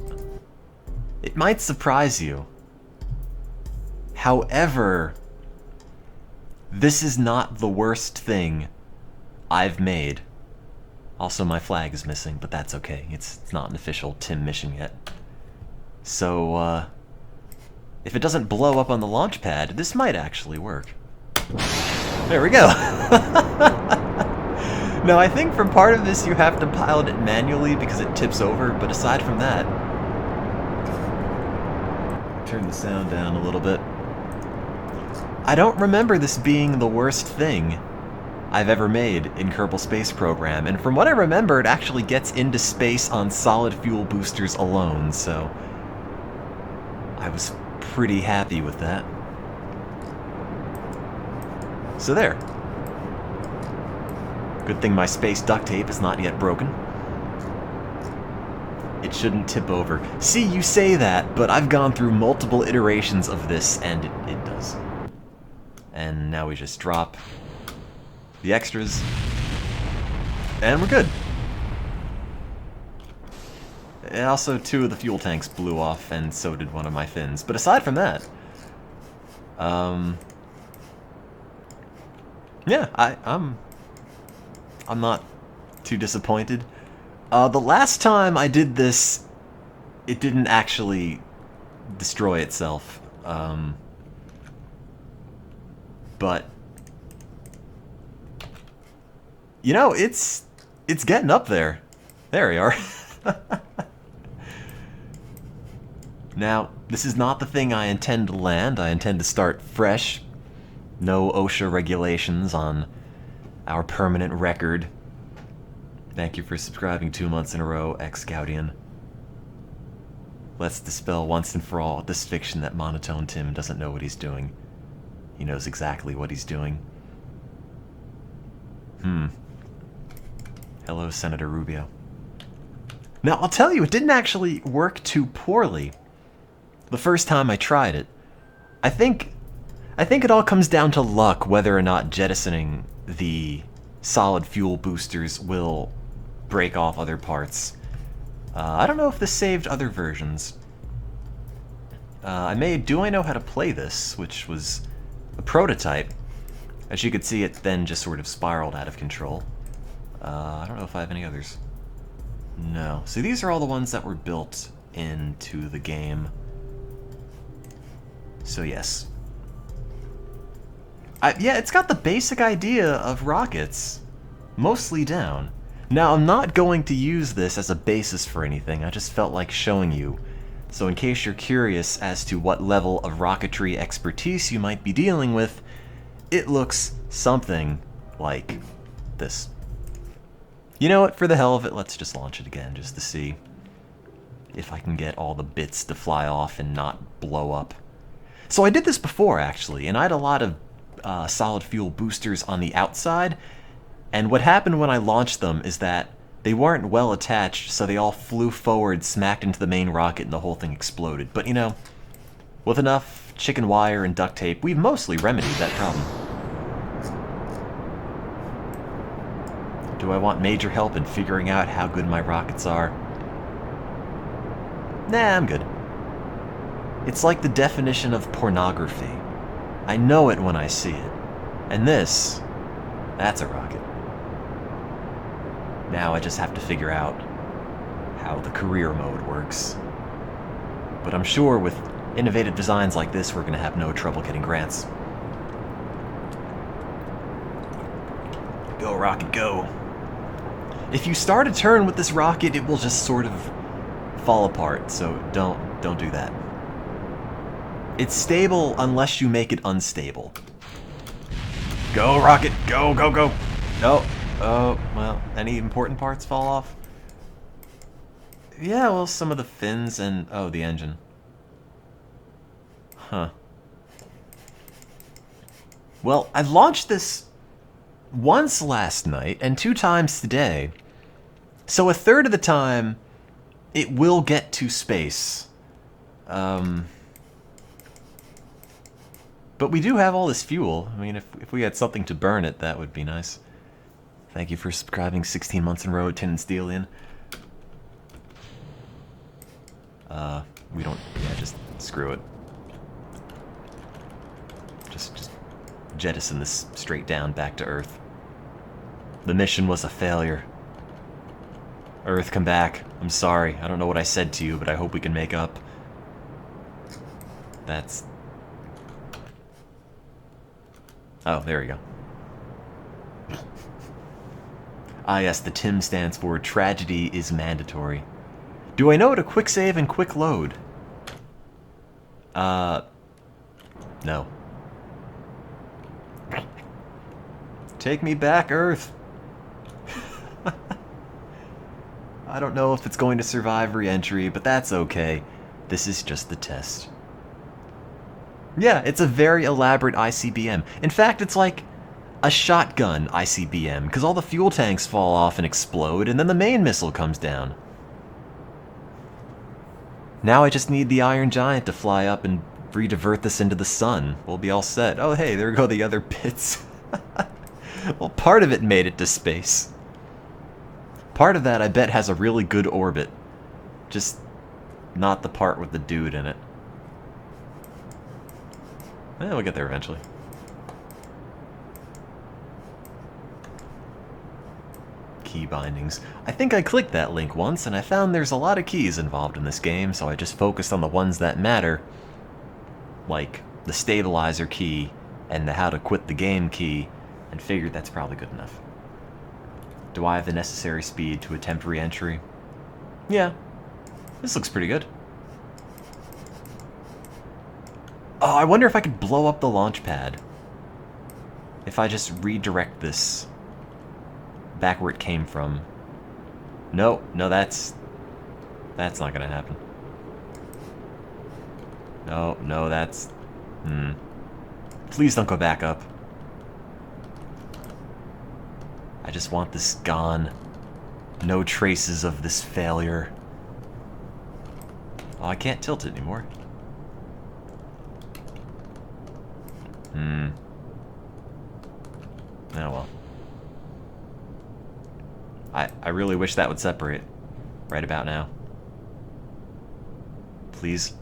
it might surprise you. However, this is not the worst thing I've made. Also, my flag is missing, but that's okay. It's not an official Tim mission yet. So, if it doesn't blow up on the launch pad, this might actually work. There we go. Now, I think for part of this you have to pilot it manually because it tips over, but aside from that... Turn the sound down a little bit. I don't remember this being the worst thing I've ever made in Kerbal Space Program, and from what I remember, it actually gets into space on solid fuel boosters alone, so I was pretty happy with that. So there. Good thing my space duct tape is not yet broken. It shouldn't tip over. See, you say that, but I've gone through multiple iterations of this, and it does. And now we just drop the extras, and we're good. And also, 2 of the fuel tanks blew off, and so did one of my fins. But aside from that, yeah, I'm not too disappointed. The last time I did this, it didn't actually destroy itself. But you know, it's getting up there. There we are. Now, this is not the thing I intend to land. I intend to start fresh. No OSHA regulations on our permanent record. Thank you for subscribing 2 months in a row, ex-Gaudian. Let's dispel once and for all this fiction that Monotone Tim doesn't know what he's doing. He knows exactly what he's doing. Hello, Senator Rubio. Now, I'll tell you, it didn't actually work too poorly the first time I tried it. I think it all comes down to luck whether or not jettisoning the solid fuel boosters will break off other parts. I don't know if this saved other versions. I made Do I Know How to Play This, which was a prototype. As you could see, it then just sort of spiraled out of control. I don't know if I have any others. No. So these are all the ones that were built into the game. So yes. Yeah, it's got the basic idea of rockets mostly down. Now, I'm not going to use this as a basis for anything. I just felt like showing you. So in case you're curious as to what level of rocketry expertise you might be dealing with, it looks something like this. You know what, for the hell of it, let's just launch it again just to see if I can get all the bits to fly off and not blow up. So I did this before, actually, and I had a lot of solid fuel boosters on the outside, and what happened when I launched them is that they weren't well attached, so they all flew forward, smacked into the main rocket, and the whole thing exploded. But you know, with enough chicken wire and duct tape, we've mostly remedied that problem. Do I want major help in figuring out how good my rockets are? Nah, I'm good. It's like the definition of pornography. I know it when I see it. And this, that's a rocket. Now I just have to figure out how the career mode works. But I'm sure with innovative designs like this, we're going to have no trouble getting grants. Go, rocket, go. If you start a turn with this rocket, it will just sort of fall apart, so don't do that. It's stable unless you make it unstable. Go, rocket, go, go, go. No. Oh, well, any important parts fall off? Yeah, well, some of the fins and, oh, the engine. Huh. Well, I launched this once last night and 2 times today. So a third of the time, it will get to space. But we do have all this fuel. I mean, if we had something to burn it, that would be nice. Thank you for subscribing 16 months in a row, Tin and Steelian. We don't, yeah, just screw it. Just jettison this straight down back to Earth. The mission was a failure. Earth, come back. I'm sorry. I don't know what I said to you, but I hope we can make up. That's... Oh, there we go. Ah yes, the TIM stands for Tragedy is Mandatory. Do I know what a quick save and quick load? No. Take me back, Earth. I don't know if it's going to survive re-entry, but that's okay. This is just the test. Yeah, it's a very elaborate ICBM. In fact, it's like a shotgun ICBM, because all the fuel tanks fall off and explode, and then the main missile comes down. Now I just need the Iron Giant to fly up and re-divert this into the sun. We'll be all set. Oh hey, there go the other bits. Well, part of it made it to space. Part of that, I bet, has a really good orbit. Just not the part with the dude in it. Eh, we'll get there eventually. Key bindings. I think I clicked that link once, and I found there's a lot of keys involved in this game, so I just focused on the ones that matter, like the stabilizer key and the how to quit the game key, and figured that's probably good enough. Do I have the necessary speed to attempt re-entry? Yeah. This looks pretty good. Oh, I wonder if I could blow up the launch pad. If I just redirect this back where it came from. No, that's not gonna happen. No, that's... Please don't go back up. I just want this gone. No traces of this failure. Oh, I can't tilt it anymore. Oh well. I really wish that would separate right about now. Please.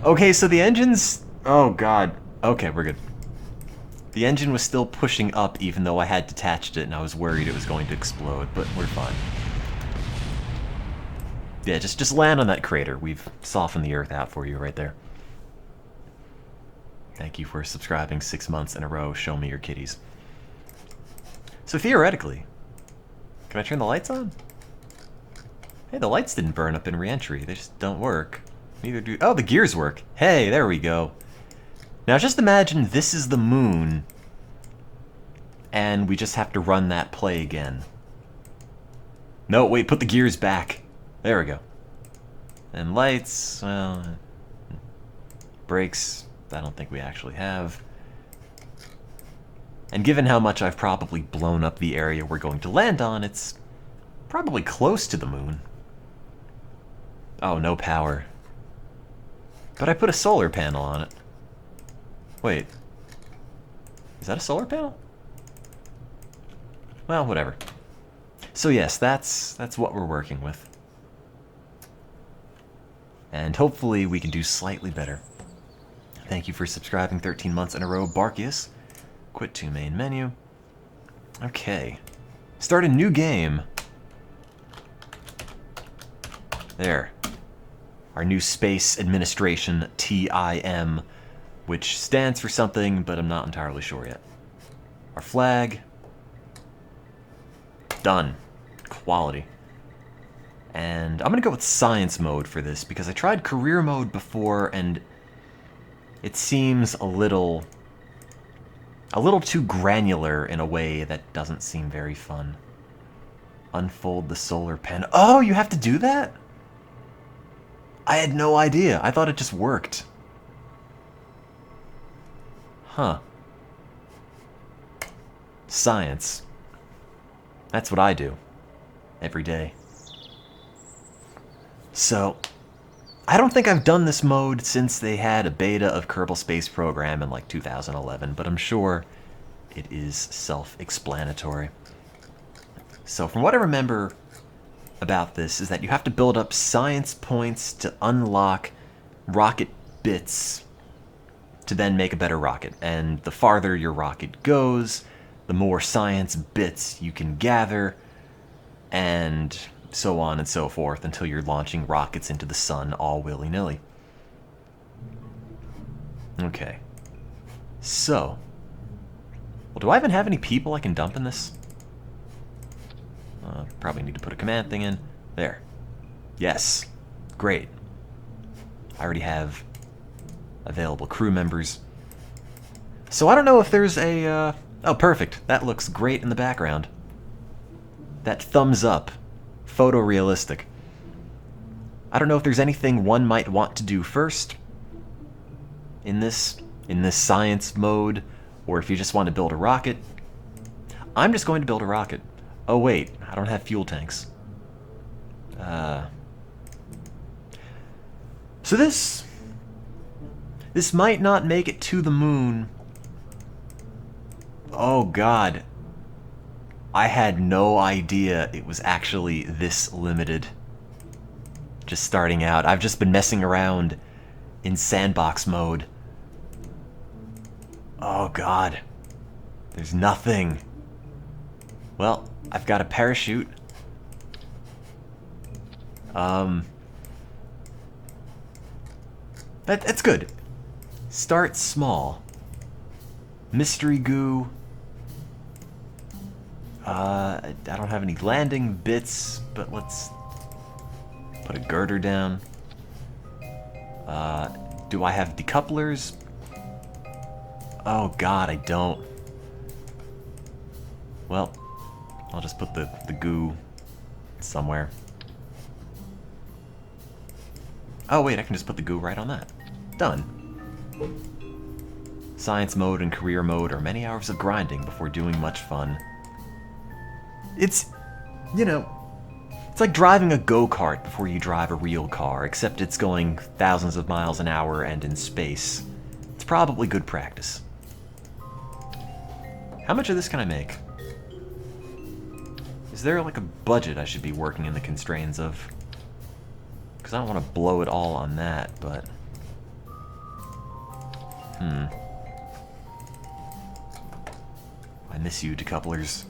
Okay, so the engine's... Oh god. Okay, we're good. The engine was still pushing up even though I had detached it and I was worried it was going to explode, but we're fine. Yeah, just land on that crater. We've softened the earth out for you right there. Thank you for subscribing 6 months in a row. Show me your kitties. So theoretically, can I turn the lights on? Hey, the lights didn't burn up in re-entry. They just don't work. Neither do... Oh, the gears work. Hey, there we go. Now just imagine this is the moon, and we just have to run that play again. No, wait, put the gears back. There we go. And lights, well... Brakes, I don't think we actually have. And given how much I've probably blown up the area we're going to land on, it's probably close to the moon. Oh, no power. But I put a solar panel on it. Wait. Is that a solar panel? Well, whatever. So yes, that's what we're working with. And hopefully we can do slightly better. Thank you for subscribing 13 months in a row, Barkius. Quit to main menu. Okay. Start a new game. There. Our new Space Administration, TIM, which stands for something, but I'm not entirely sure yet. Our flag. Done. Quality. And I'm gonna go with science mode for this, because I tried career mode before, and it seems a little too granular in a way that doesn't seem very fun. Unfold the solar panel. Oh, you have to do that? I had no idea. I thought it just worked. Huh. Science. That's what I do. Every day. So, I don't think I've done this mode since they had a beta of Kerbal Space Program in like 2011, but I'm sure it is self-explanatory. So from what I remember about this is that you have to build up science points to unlock rocket bits to then make a better rocket. And the farther your rocket goes, the more science bits you can gather, and so on and so forth until you're launching rockets into the sun all willy-nilly. Okay. So. Well, do I even have any people I can dump in this? Probably need to put a command thing in. There. Yes. Great. I already have available crew members. So I don't know if there's a... Oh, perfect. That looks great in the background. That thumbs up. Photorealistic. I don't know if there's anything one might want to do first in this science mode, or if you just want to build a rocket. I'm just going to build a rocket. Oh wait, I don't have fuel tanks. So this might not make it to the moon. Oh god. I had no idea it was actually this limited. Just starting out. I've just been messing around in sandbox mode. Oh god. There's nothing. Well, I've got a parachute. That's good. Start small. Mystery goo. I don't have any landing bits, but let's put a girder down. Do I have decouplers? Oh god, I don't. Well, I'll just put the goo somewhere. Oh wait, I can just put the goo right on that. Done. Science mode and career mode are many hours of grinding before doing much fun. It's, you know, it's like driving a go-kart before you drive a real car, except it's going thousands of miles an hour and in space. It's probably good practice. How much of this can I make? Is there like a budget I should be working in the constraints of? Because I don't want to blow it all on that, but... I miss you, decouplers.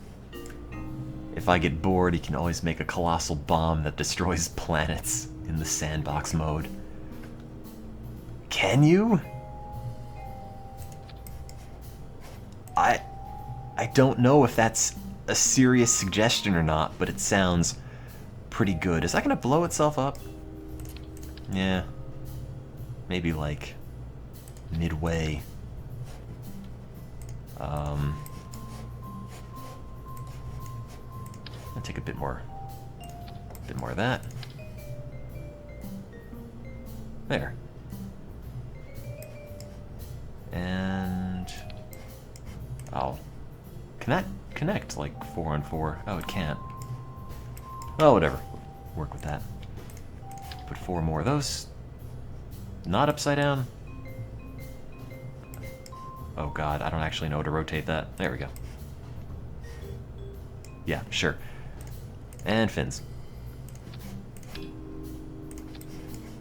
If I get bored, you can always make a colossal bomb that destroys planets in the sandbox mode. Can you? I don't know if that's a serious suggestion or not, but it sounds pretty good. Is that gonna blow itself up? Yeah. Maybe like midway. I'll take a bit more of that. There. And oh, can that connect like 4 on 4? Oh, it can't. Well, whatever. Work with that. Put 4 more of those. Not upside down. Oh god, I don't actually know how to rotate that. There we go. Yeah, sure. And fins.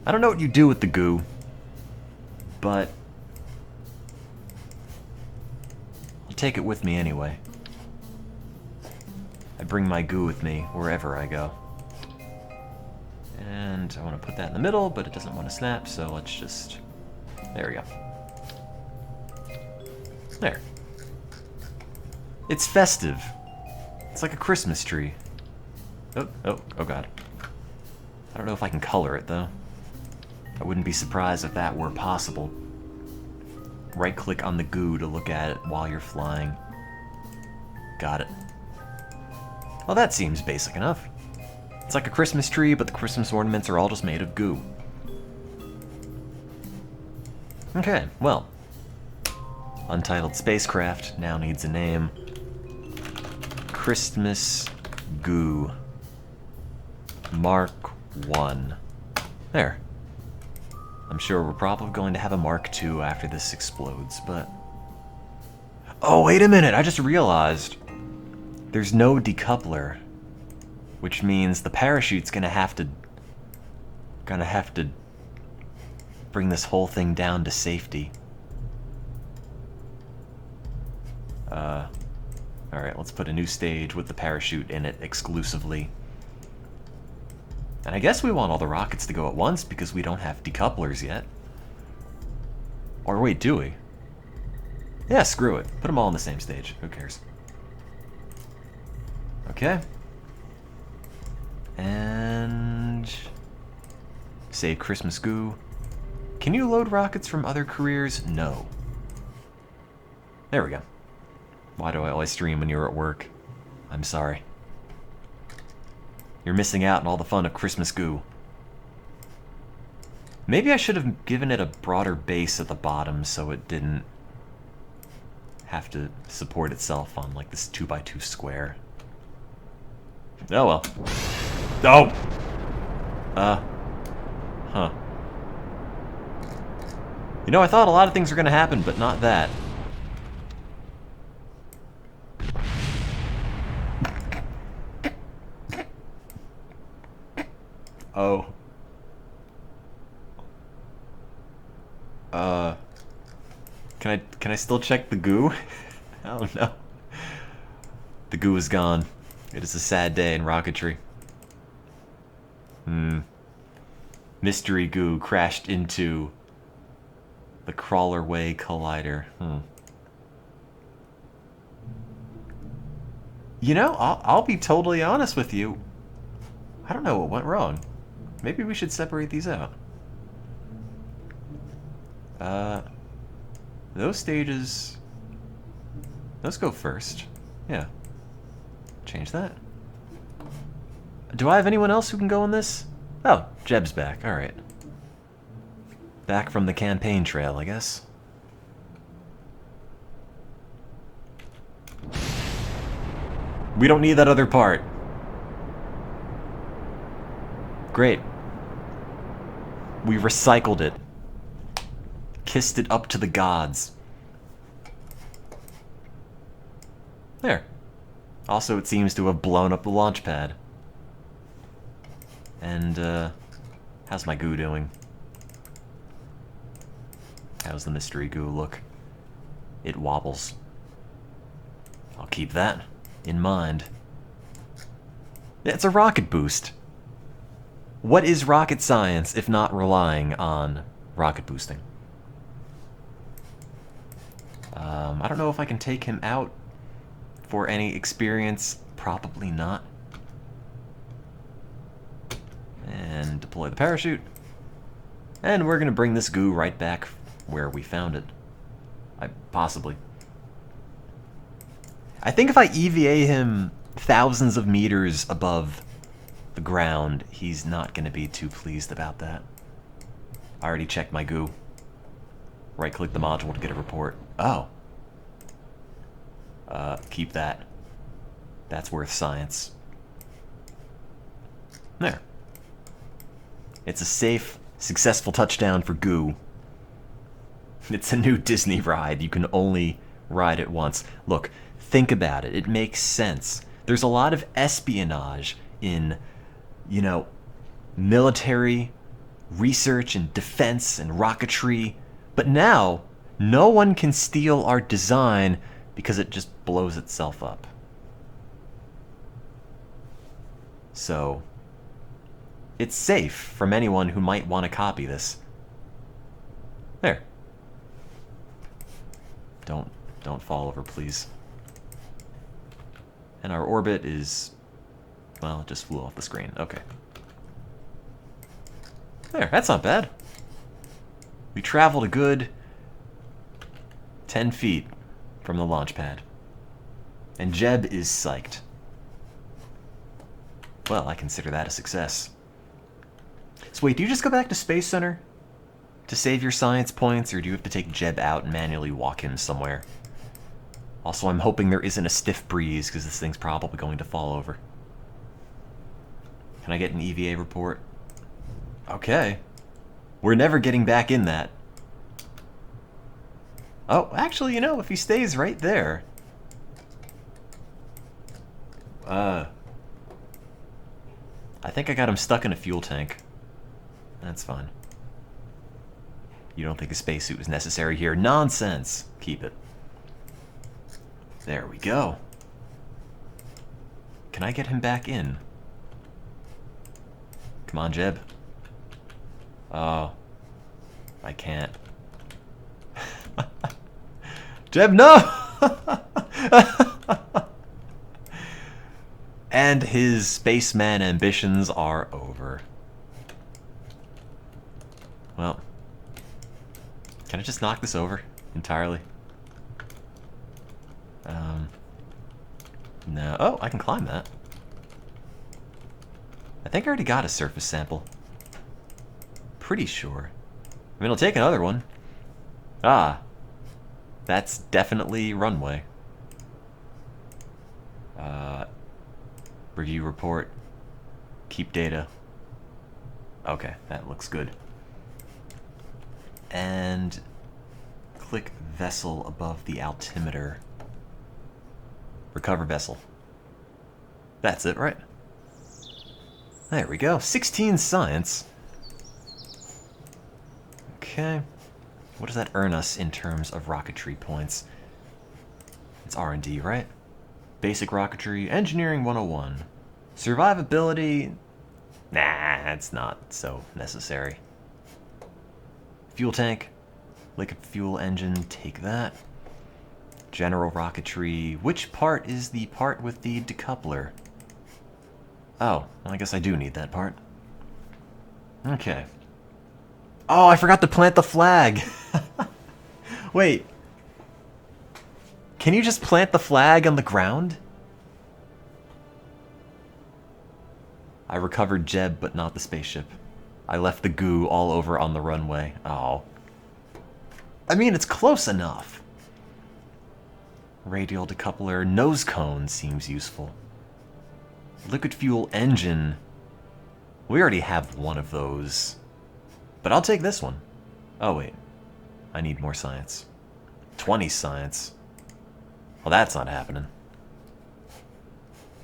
I don't know what you do with the goo, but I'll take it with me anyway. I bring my goo with me wherever I go. And I want to put that in the middle, but it doesn't want to snap, so let's just... There we go. There. It's festive. It's like a Christmas tree. Oh god. I don't know if I can color it, though. I wouldn't be surprised if that were possible. Right-click on the goo to look at it while you're flying. Got it. Well, that seems basic enough. It's like a Christmas tree, but the Christmas ornaments are all just made of goo. Okay, well. Untitled spacecraft now needs a name. Christmas Goo. Mark 1. There. I'm sure we're probably going to have a Mark 2 after this explodes, but... Oh, wait a minute! I just realized there's no decoupler, which means the parachute's gonna have to bring this whole thing down to safety. Alright, let's put a new stage with the parachute in it exclusively. And I guess we want all the rockets to go at once because we don't have decouplers yet. Or wait, do we? Yeah, screw it. Put them all on the same stage. Who cares? Okay. And... save Christmas Goo. Can you load rockets from other careers? No. There we go. Why do I always stream when you're at work? I'm sorry. You're missing out on all the fun of Christmas Goo. Maybe I should have given it a broader base at the bottom so it didn't have to support itself on like this 2x2 square. Oh well. Oh! Huh. You know, I thought a lot of things were gonna happen, but not that. Oh. Can I still check the goo? Oh no. The goo is gone. It is a sad day in rocketry. Mystery goo crashed into the Crawlerway Collider. You know, I'll be totally honest with you. I don't know what went wrong. Maybe we should separate these out. Those stages... Those go first. Yeah. Change that. Do I have anyone else who can go on this? Oh, Jeb's back. Alright. Back from the campaign trail, I guess. We don't need that other part. Great. We recycled it. Kissed it up to the gods. There. Also, it seems to have blown up the launch pad. And, how's my goo doing? How's the mystery goo look? It wobbles. I'll keep that in mind. It's a rocket boost. What is rocket science if not relying on rocket boosting? I don't know if I can take him out for any experience. Probably not. And deploy the parachute. And we're going to bring this goo right back where we found it. Possibly. I think if I EVA him thousands of meters above the ground, he's not going to be too pleased about that. I already checked my goo. Right-click the module to get a report. Oh. Keep that. That's worth science. There. It's a safe, successful touchdown for goo. It's a new Disney ride. You can only ride it once. Look, think about it. It makes sense. There's a lot of espionage in, you know, military research and defense and rocketry. But now, no one can steal our design because it just blows itself up. So, it's safe from anyone who might want to copy this. There. Don't fall over, please. And our orbit is, well, it just flew off the screen. Okay. There, that's not bad. We traveled a good 10 feet from the launch pad. And Jeb is psyched. Well, I consider that a success. So wait, do you just go back to Space Center to save your science points, or do you have to take Jeb out and manually walk him somewhere? Also, I'm hoping there isn't a stiff breeze, because this thing's probably going to fall over. Can I get an EVA report? Okay. We're never getting back in that. Oh, actually, you know, if he stays right there... I think I got him stuck in a fuel tank. That's fine. You don't think a spacesuit is necessary here? Nonsense! Keep it. There we go. Can I get him back in? Come on, Jeb. Oh. I can't. Jeb, no! And his spaceman ambitions are over. Well, can I just knock this over entirely? No. Oh, I can climb that. I think I already got a surface sample. Pretty sure. I mean, I'll take another one. Ah. That's definitely runway. Review report. Keep data. Okay, that looks good. And click vessel above the altimeter. Recover vessel. That's it, right? There we go. 16 science. Okay. What does that earn us in terms of rocketry points? It's R&D, right? Basic rocketry, engineering 101. Survivability, nah, it's not so necessary. Fuel tank, liquid fuel engine, take that. General rocketry, which part is the part with the decoupler? Oh, well, I guess I do need that part. Okay. Oh, I forgot to plant the flag! Wait. Can you just plant the flag on the ground? I recovered Jeb, but not the spaceship. I left the goo all over on the runway. Oh. I mean, it's close enough. Radial decoupler, nose cone seems useful. Liquid fuel engine. We already have one of those. But I'll take this one. Oh, wait. I need more science. 20 science. Well, that's not happening.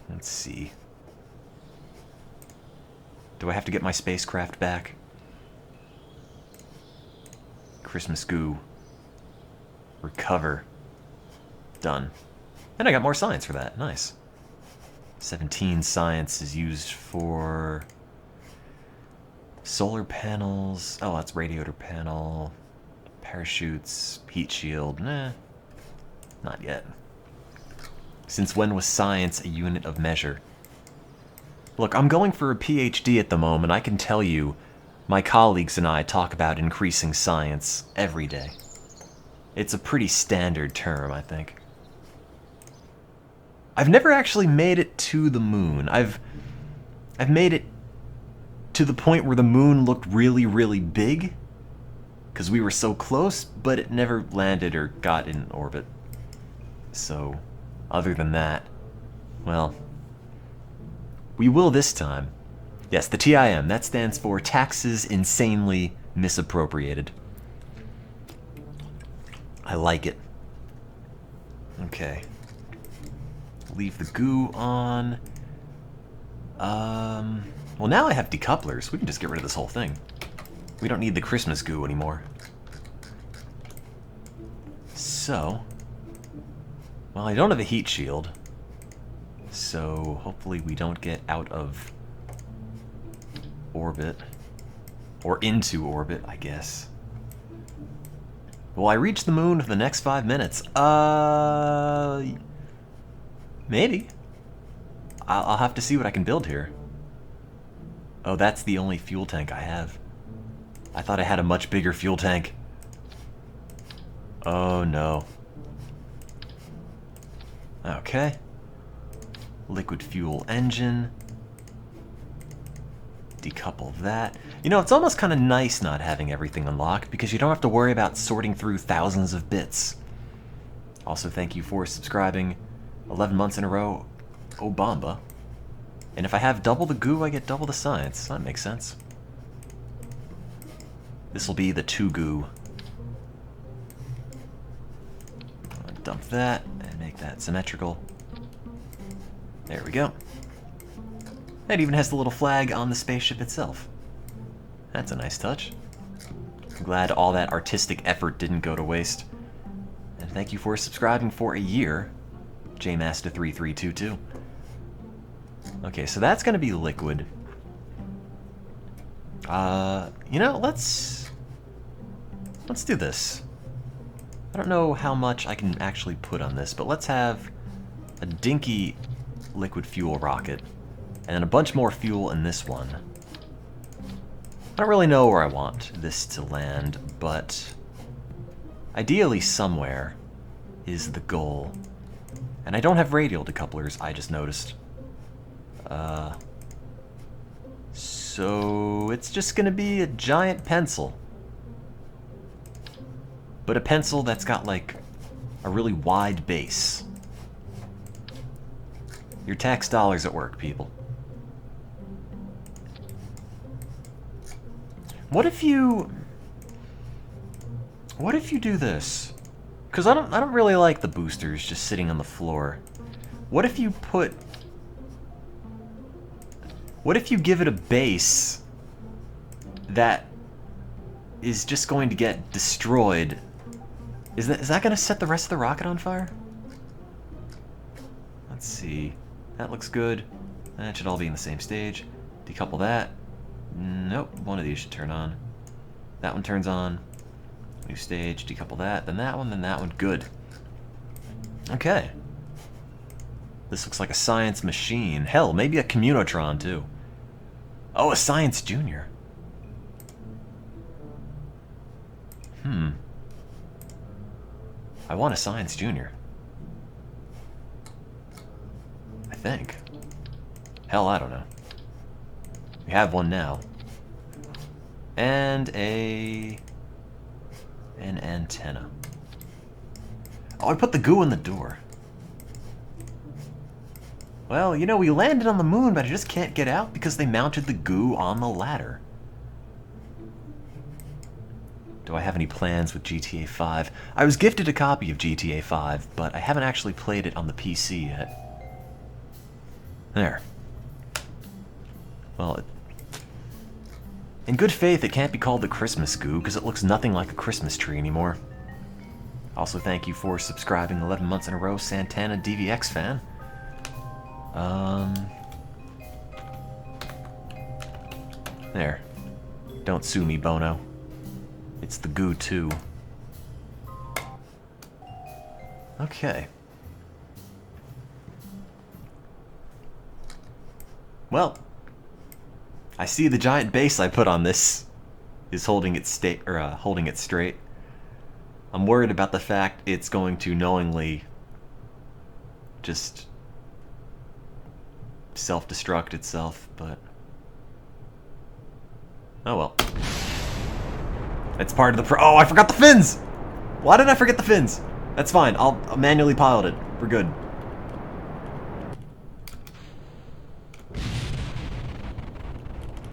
Let's see. Do I have to get my spacecraft back? Christmas goo. Recover. Done. And I got more science for that. Nice. 17 science is used for solar panels. Oh, that's radiator panel. Parachutes. Heat shield. Nah. Not yet. Since when was science a unit of measure? Look, I'm going for a PhD at the moment. I can tell you, my colleagues and I talk about increasing science every day. It's a pretty standard term, I think. I've never actually made it to the moon. I've made it to the point where the moon looked really, really big, because we were so close, but it never landed or got in orbit. So, other than that, well, we will this time. Yes, the TIM, that stands for Taxes Insanely Misappropriated. I like it. Okay. Leave the goo on. Well, now I have decouplers. We can just get rid of this whole thing. We don't need the Christmas goo anymore. So, well, I don't have a heat shield. So, hopefully we don't get out of orbit. Or into orbit, I guess. Will I reach the moon for the next 5 minutes? Maybe. I'll have to see what I can build here. Oh, that's the only fuel tank I have. I thought I had a much bigger fuel tank. Oh, no. Okay. Liquid fuel engine. Decouple that. You know, it's almost kind of nice not having everything unlocked because you don't have to worry about sorting through thousands of bits. Also, thank you for subscribing 11 months in a row, Obamba. And if I have double the goo, I get double the science. That makes sense. This will be the 2 goo. Dump that and make that symmetrical. There we go. That even has the little flag on the spaceship itself. That's a nice touch. I'm glad all that artistic effort didn't go to waste. And thank you for subscribing for a year, JMaster3322. Okay, so that's gonna be liquid. You know, let's do this. I don't know how much I can actually put on this, but let's have a dinky liquid fuel rocket and a bunch more fuel in this one. I don't really know where I want this to land, but ideally somewhere is the goal. And I don't have radial decouplers, I just noticed. So it's just gonna be a giant pencil. But a pencil that's got like a really wide base. Your tax dollars at work, people. What if you do this? Because I don't really like the boosters just sitting on the floor. What if you give it a base that is just going to get destroyed? Is that going to set the rest of the rocket on fire? Let's see. That looks good. That should all be in the same stage. Decouple that. Nope, one of these should turn on. That one turns on. New stage, decouple that, then that one. Good. Okay. This looks like a science machine. Hell, maybe a Communotron, too. Oh, a Science Junior. I want a Science Junior. I think. Hell, I don't know. We have one now. And an antenna. Oh, I put the goo in the door. Well, you know, we landed on the moon, but I just can't get out because they mounted the goo on the ladder. Do I have any plans with GTA 5? I was gifted a copy of GTA 5, but I haven't actually played it on the PC yet. There. Well, in good faith, it can't be called the Christmas goo because it looks nothing like a Christmas tree anymore. Also, thank you for subscribing 11 months in a row, Santana DVX fan. There. Don't sue me, Bono. It's the goo, too. Okay. Well, I see the giant base I put on this is holding it holding it straight. I'm worried about the fact it's going to knowingly just self-destruct itself, but oh well. It's part of the oh, I forgot the fins! Why did I forget the fins? That's fine. I'll manually pilot it. We're good.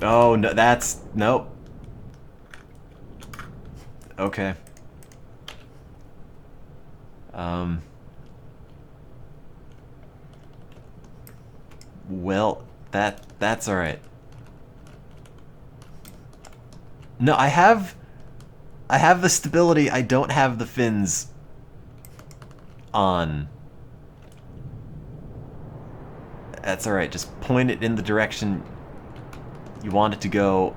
Oh, no, that's... Nope. Okay. Well, that's alright. No, I have the stability, I don't have the fins on. That's alright, just point it in the direction you want it to go.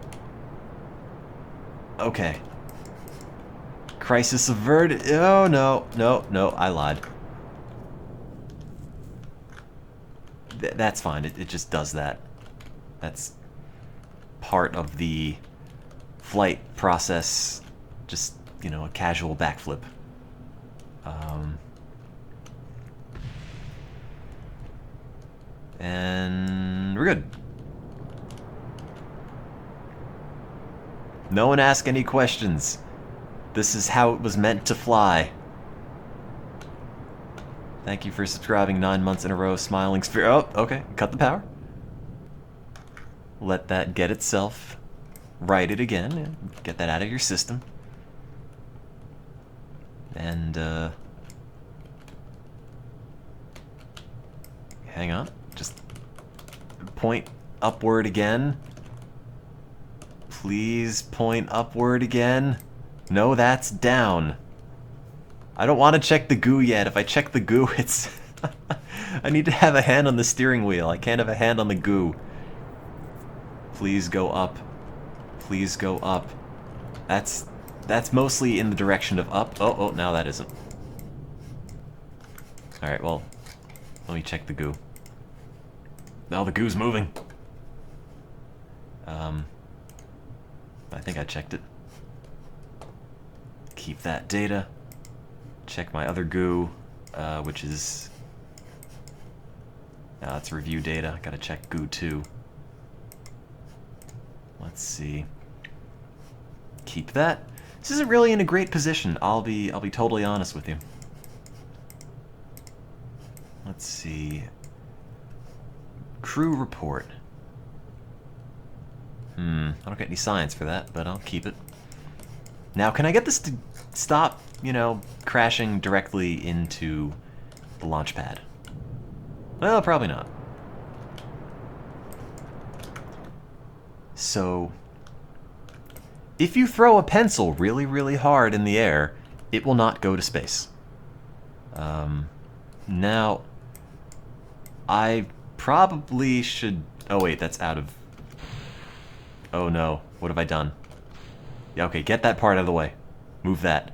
Okay. Crisis averted. Oh, no, I lied. That's fine, it just does that. That's part of the flight process. Just, you know, a casual backflip. And we're good. No one ask any questions. This is how it was meant to fly. Thank you for subscribing 9 months in a row, Smiling Sphere. Oh, okay. Cut the power. Let that get itself righted again. Get that out of your system. And, hang on. Just point upward again. Please point upward again. No, that's down. I don't want to check the goo yet. If I check the goo, it's... I need to have a hand on the steering wheel. I can't have a hand on the goo. Please go up. Please go up. That's mostly in the direction of up. Oh, now that isn't. Alright, well, let me check the goo. No, the goo's moving. I think I checked it. Keep that data. Check my other goo, which is... it's review data. Gotta check goo 2. Let's see. Keep that. This isn't really in a great position. I'll be totally honest with you. Let's see. Crew report. I don't get any science for that, but I'll keep it. Now, can I get this to stop, you know, crashing directly into the launch pad? Well, probably not. So, if you throw a pencil really, really hard in the air, it will not go to space. Now, I probably should... Oh wait, that's out of... Oh no, what have I done? Yeah, okay, get that part out of the way. Move that.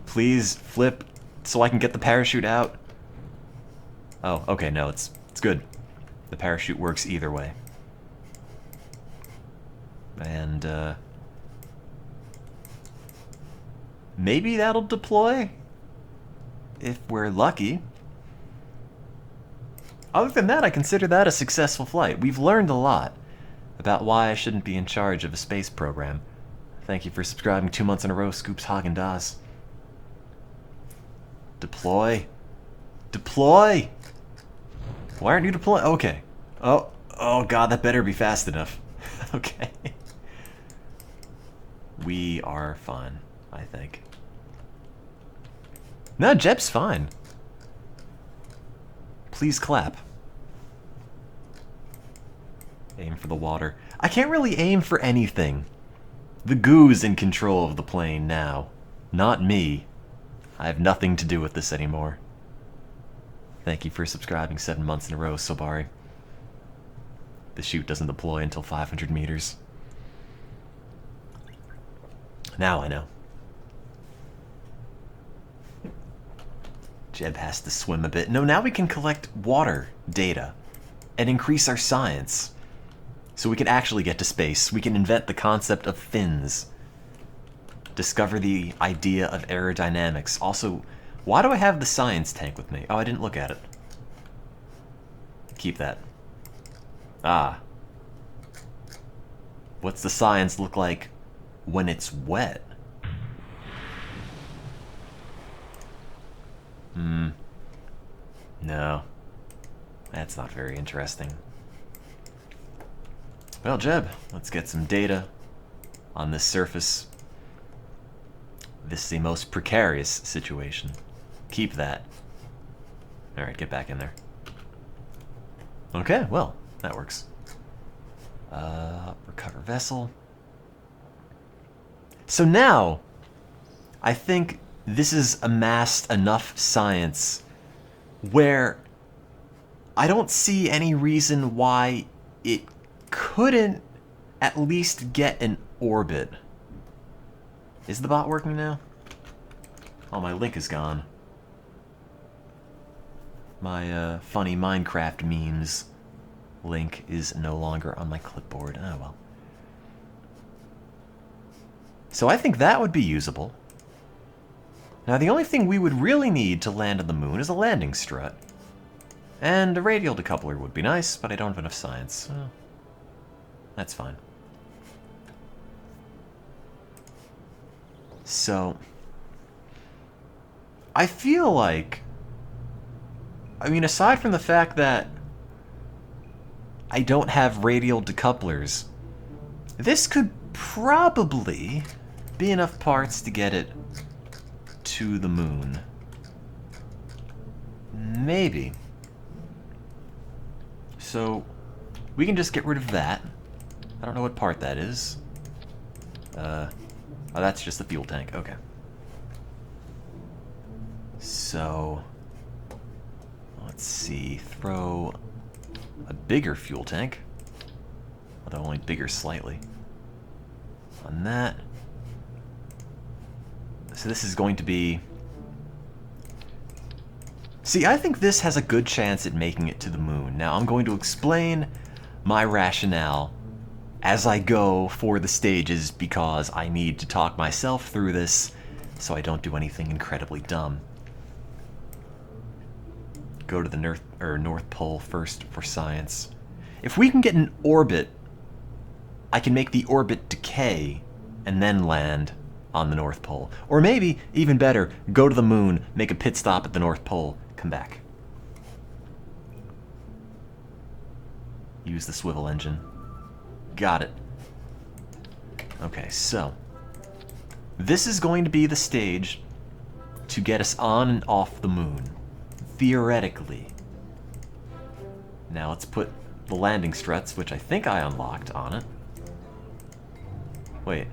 Please flip so I can get the parachute out. Oh, okay, no, it's good. The parachute works either way. And, maybe that'll deploy? If we're lucky. Other than that, I consider that a successful flight. We've learned a lot about why I shouldn't be in charge of a space program. Thank you for subscribing 2 months in a row, Scoops Hagen Dazs. Deploy. Deploy! Why aren't you deploying? Okay. Oh god, that better be fast enough. Okay. We are fine, I think. No, Jeb's fine. Please clap. Aim for the water. I can't really aim for anything. The goo's in control of the plane now. Not me. I have nothing to do with this anymore. Thank you for subscribing 7 months in a row, Sobari. The chute doesn't deploy until 500 meters. Now I know. Jeb has to swim a bit. No, now we can collect water data and increase our science. So we can actually get to space. We can invent the concept of fins. Discover the idea of aerodynamics. Also, why do I have the science tank with me? Oh, I didn't look at it. Keep that. Ah. What's the science look like when it's wet? No. That's not very interesting. Well, Jeb, let's get some data on this surface. This is the most precarious situation. Keep that. Alright, get back in there. Okay, well, that works. Recover vessel. So now, I think this has amassed enough science where I don't see any reason why it couldn't at least get an orbit. Is the bot working now? Oh, my link is gone. My funny Minecraft memes link is no longer on my clipboard. Oh well. So I think that would be usable. Now the only thing we would really need to land on the moon is a landing strut. And a radial decoupler would be nice, but I don't have enough science. So that's fine. So I feel like, I mean, aside from the fact that I don't have radial decouplers, this could probably be enough parts to get it to the moon. Maybe. So we can just get rid of that. I don't know what part that is. Oh, that's just the fuel tank. Okay. So let's see. Throw a bigger fuel tank, although only bigger slightly, on that. So this is going to be... See, I think this has a good chance at making it to the moon. Now, I'm going to explain my rationale as I go for the stages because I need to talk myself through this so I don't do anything incredibly dumb. Go to the North Pole first for science. If we can get an orbit, I can make the orbit decay and then land on the North Pole. Or maybe, even better, go to the moon, make a pit stop at the North Pole, come back. Use the swivel engine. Got it. Okay, so this is going to be the stage to get us on and off the moon, theoretically. Now let's put the landing struts, which I think I unlocked, on it. Wait.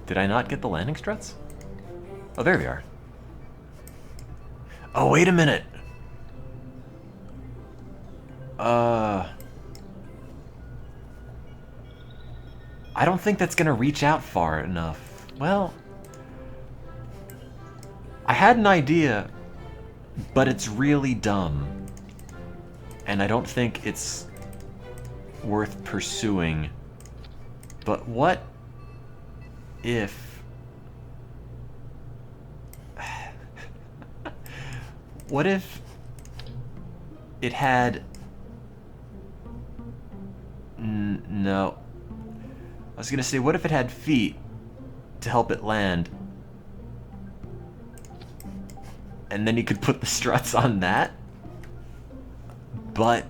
Did I not get the landing struts? Oh, there we are. Oh, wait a minute. I don't think that's gonna reach out far enough. Well, I had an idea, but it's really dumb. And I don't think it's worth pursuing. But what if... what if it had... No. I was gonna say, what if it had feet to help it land? and then you could put the struts on that. But,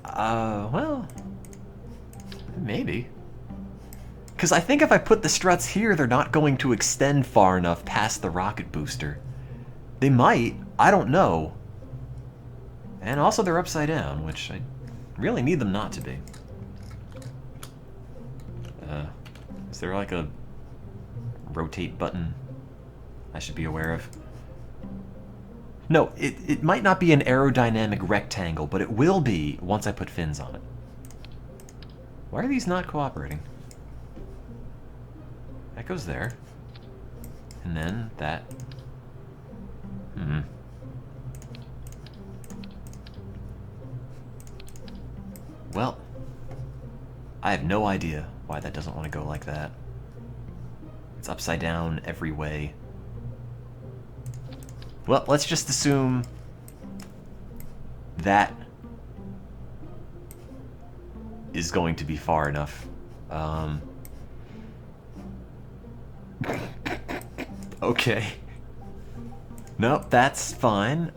well, maybe. Because I think if I put the struts here, they're not going to extend far enough past the rocket booster. They might, I don't know. And also they're upside down, which I really need them not to be. Is there like a rotate button I should be aware of? No, it might not be an aerodynamic rectangle, but it will be once I put fins on it. Why are these not cooperating? That goes there. And then that. Well, I have no idea why that doesn't want to go like that. It's upside down every way. Well, let's just assume that is going to be far enough. Okay. Nope, that's fine.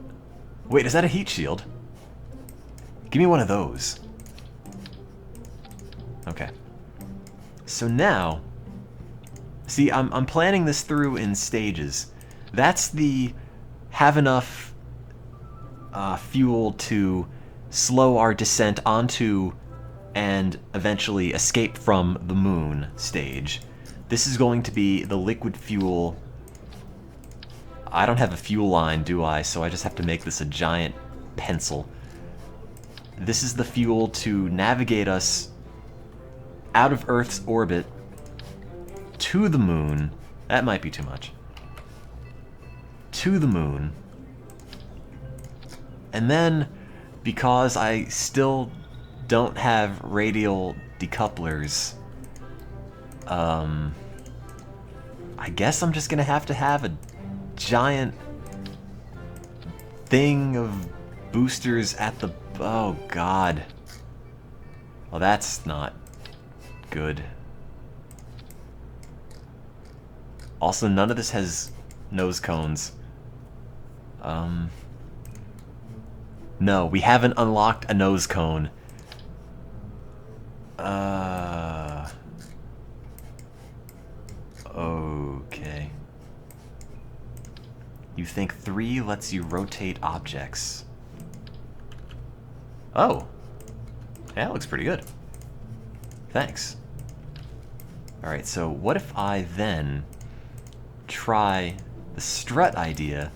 Wait, is that a heat shield? Give me one of those. Okay. So now, see, I'm planning this through in stages. That's the have enough fuel to slow our descent onto and eventually escape from the moon stage. This is going to be the liquid fuel. I don't have a fuel line, do I? So I just have to make this a giant pencil. This is the fuel to navigate us out of Earth's orbit to the moon. That might be too much. To the moon. And then, because I still don't have radial decouplers, I guess I'm just gonna have to have a giant thing of boosters at the... Oh, God. Well, that's not good. Also, none of this has nose cones. No, we haven't unlocked a nose cone. Okay. You think 3 lets you rotate objects. Oh. Yeah, that looks pretty good. Thanks. Alright, so what if I then try the strut idea,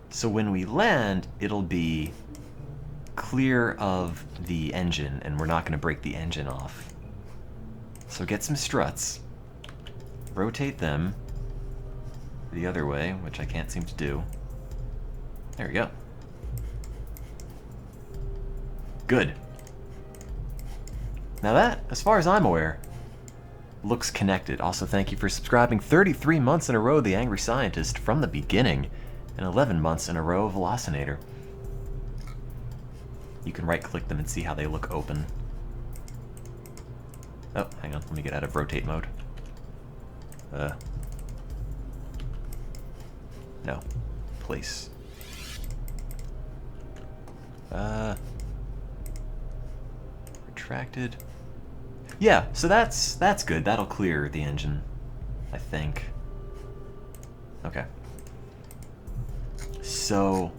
so when we land, it'll be clear of the engine, and we're not going to break the engine off. So get some struts, rotate them the other way, which I can't seem to do. There we go. Good. Now that, as far as I'm aware, looks connected. Also, thank you for subscribing 33 months in a row, The Angry Scientist, from the beginning, and 11 months in a row, Velocinator. You can right-click them and see how they look open. Oh, hang on, let me get out of rotate mode. No. Place. Retracted. Yeah, so that's good. That'll clear the engine, I think. Okay. So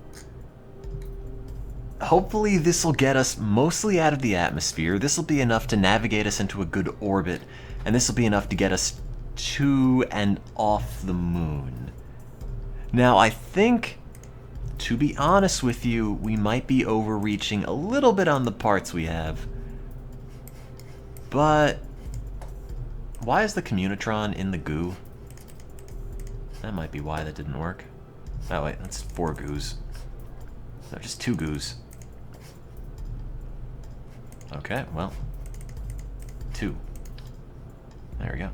hopefully this will get us mostly out of the atmosphere. This will be enough to navigate us into a good orbit, and this will be enough to get us to and off the moon. Now, I think, to be honest with you, we might be overreaching a little bit on the parts we have. But why is the Communotron in the goo? That might be why that didn't work. Oh wait, that's 4 goos. No, just 2 goos. Okay, well, 2. There we go.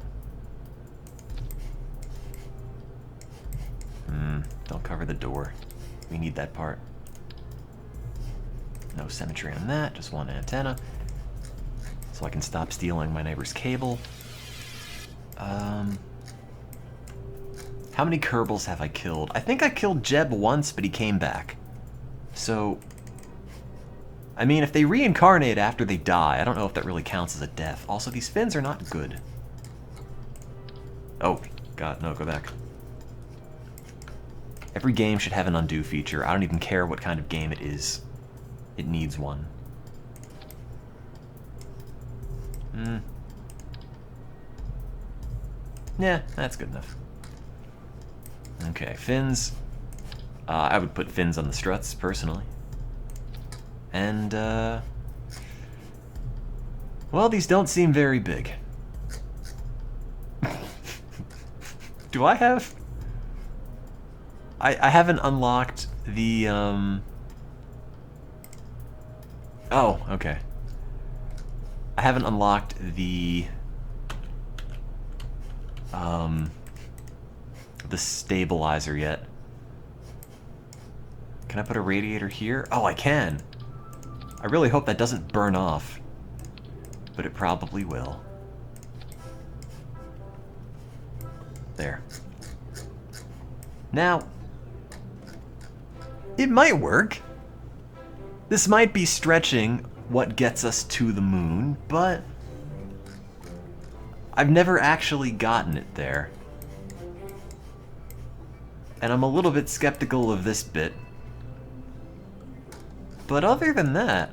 Don't cover the door. We need that part. No symmetry on that, just 1 antenna. So I can stop stealing my neighbor's cable. How How many Kerbals have I killed? I think I killed Jeb once, but he came back. So, I mean, if they reincarnate after they die, I don't know if that really counts as a death. Also, these fins are not good. Oh, God, no, go back. Every game should have an undo feature. I don't even care what kind of game it is. It needs one. Yeah, that's good enough. Okay, fins. I would put fins on the struts, personally. And, well, these don't seem very big. Do I have... I haven't unlocked the, Oh, okay. I haven't unlocked the stabilizer yet. Can I put a radiator here? Oh, I can! I really hope that doesn't burn off. But it probably will. There. Now, it might work. This might be stretching what gets us to the moon, but I've never actually gotten it there. And I'm a little bit skeptical of this bit. But other than that,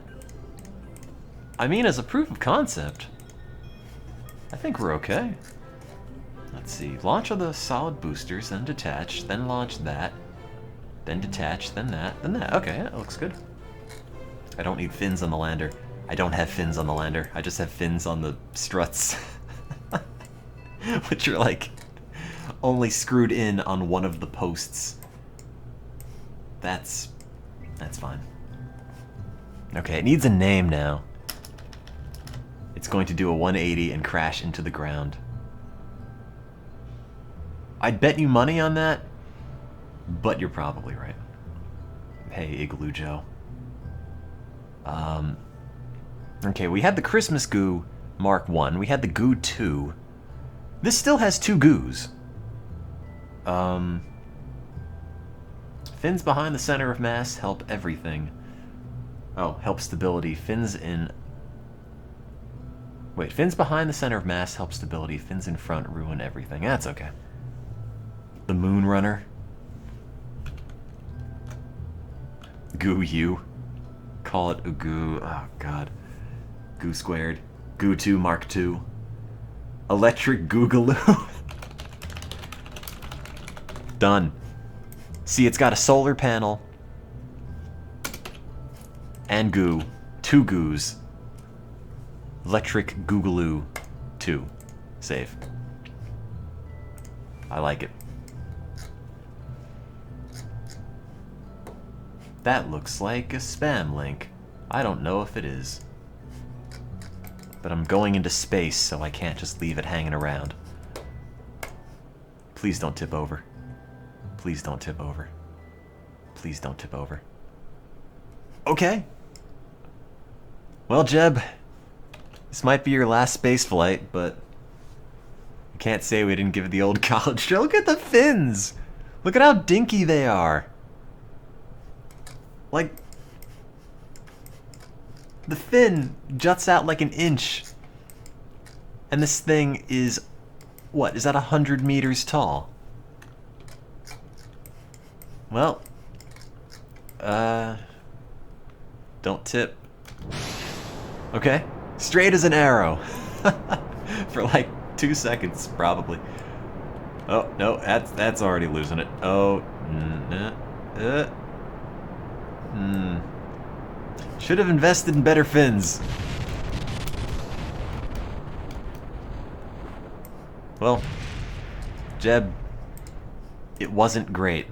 I mean, as a proof of concept, I think we're okay. Let's see, launch of the solid boosters, then detach, then launch that, then detach, then that, then that. Okay, that looks good. I don't need fins on the lander. I don't have fins on the lander. I just have fins on the struts. Which are like only screwed in on one of the posts. That's fine. Okay, it needs a name now. It's going to do a 180 and crash into the ground. I'd bet you money on that, but you're probably right. Hey, Igloo Joe. Okay, we had the Christmas Goo Mark 1. We had the Goo 2. This still has 2 goos. Fins behind the center of mass help everything. Oh, help stability. Fins in... Wait, fins behind the center of mass help stability. Fins in front ruin everything. That's okay. The Moon Runner. Goo U. Call it a goo. Oh, God. Goo squared. Goo 2 Mark 2. Electric Googaloo. Done. See, it's got a solar panel. And goo. 2 goos. Electric Googaloo 2. Save. I like it. That looks like a spam link. I don't know if it is. But I'm going into space, so I can't just leave it hanging around. Please don't tip over. Please don't tip over. Please don't tip over. Okay. Well, Jeb, this might be your last space flight, but I can't say we didn't give it the old college try. Look at the fins! Look at how dinky they are. Like, the fin juts out like an inch. And this thing is, what, is that 100 meters tall? Well, don't tip. Okay, straight as an arrow. For like 2 seconds, probably. Oh, no, that's already losing it. Oh, should have invested in better fins. Well, Jeb, it wasn't great.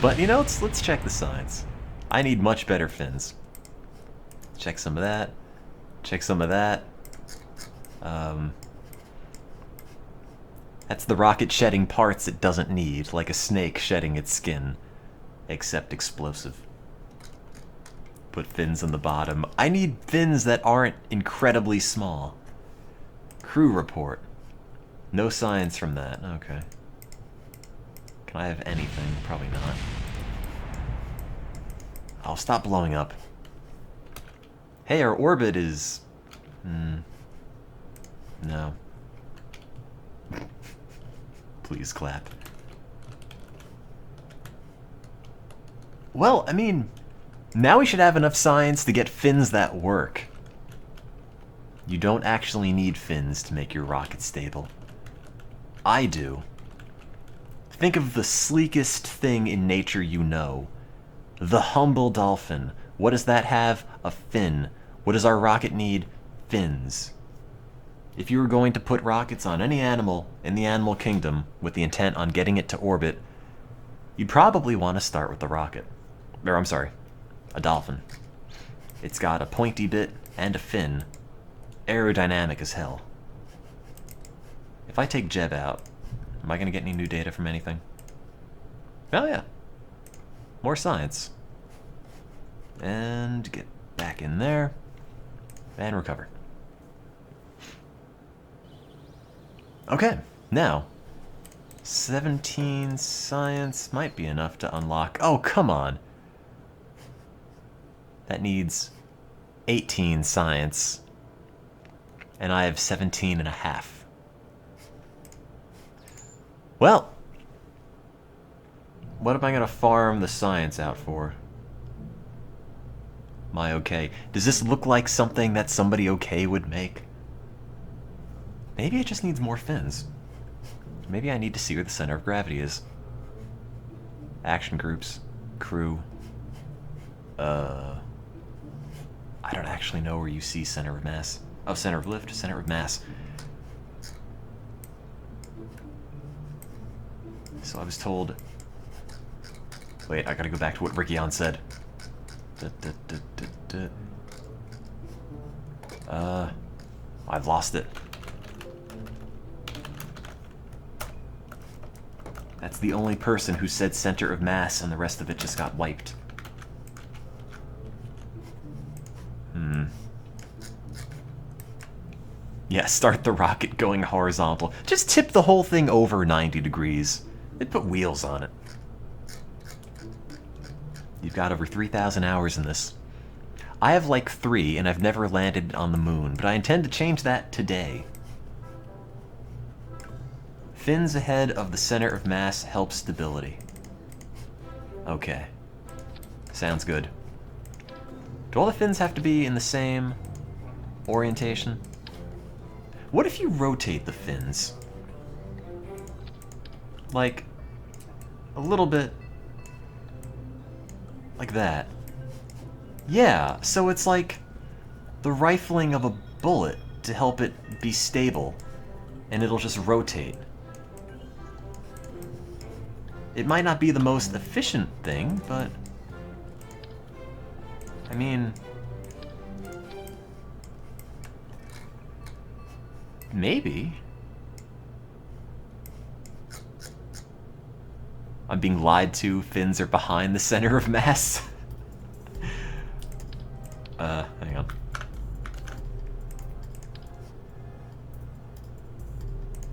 But, you know, let's check the signs. I need much better fins. Check some of that. Check some of that. That's the rocket shedding parts it doesn't need, like a snake shedding its skin. Except explosive. Put fins on the bottom. I need fins that aren't incredibly small. Crew report. No science from that. Okay. Can I have anything? Probably not. I'll stop blowing up. Hey, our orbit is... No. Please clap. Well, I mean, now we should have enough science to get fins that work. You don't actually need fins to make your rocket stable. I do. Think of the sleekest thing in nature you know. The humble dolphin. What does that have? A fin. What does our rocket need? Fins. If you were going to put rockets on any animal in the animal kingdom with the intent on getting it to orbit, you'd probably want to start with the rocket. Or, I'm sorry, a dolphin. It's got a pointy bit and a fin. Aerodynamic as hell. If I take Jeb out, am I going to get any new data from anything? Oh yeah. More science. And get back in there. And recover. Okay, now. 17 science might be enough to unlock... Oh, come on. That needs 18 science. And I have 17 and a half. Well, what am I going to farm the science out for? Am I okay? Does this look like something that somebody okay would make? Maybe it just needs more fins. Maybe I need to see where the center of gravity is. Action groups. Crew. I don't actually know where you see center of mass. Oh, center of lift, center of mass. So I was told... Wait, I gotta go back to what Rickion said. I've lost it. That's the only person who said center of mass and the rest of it just got wiped. Yeah, start the rocket going horizontal. Just tip the whole thing over 90 degrees. It put wheels on it. You've got over 3,000 hours in this. I have like 3, and I've never landed on the moon, but I intend to change that today. Fins ahead of the center of mass help stability. Okay. Sounds good. Do all the fins have to be in the same orientation? What if you rotate the fins? Like, a little bit like that. Yeah, so it's like the rifling of a bullet to help it be stable, and it'll just rotate. It might not be the most efficient thing, but I mean, maybe. I'm being lied to. Fins are behind the center of mass. Hang on.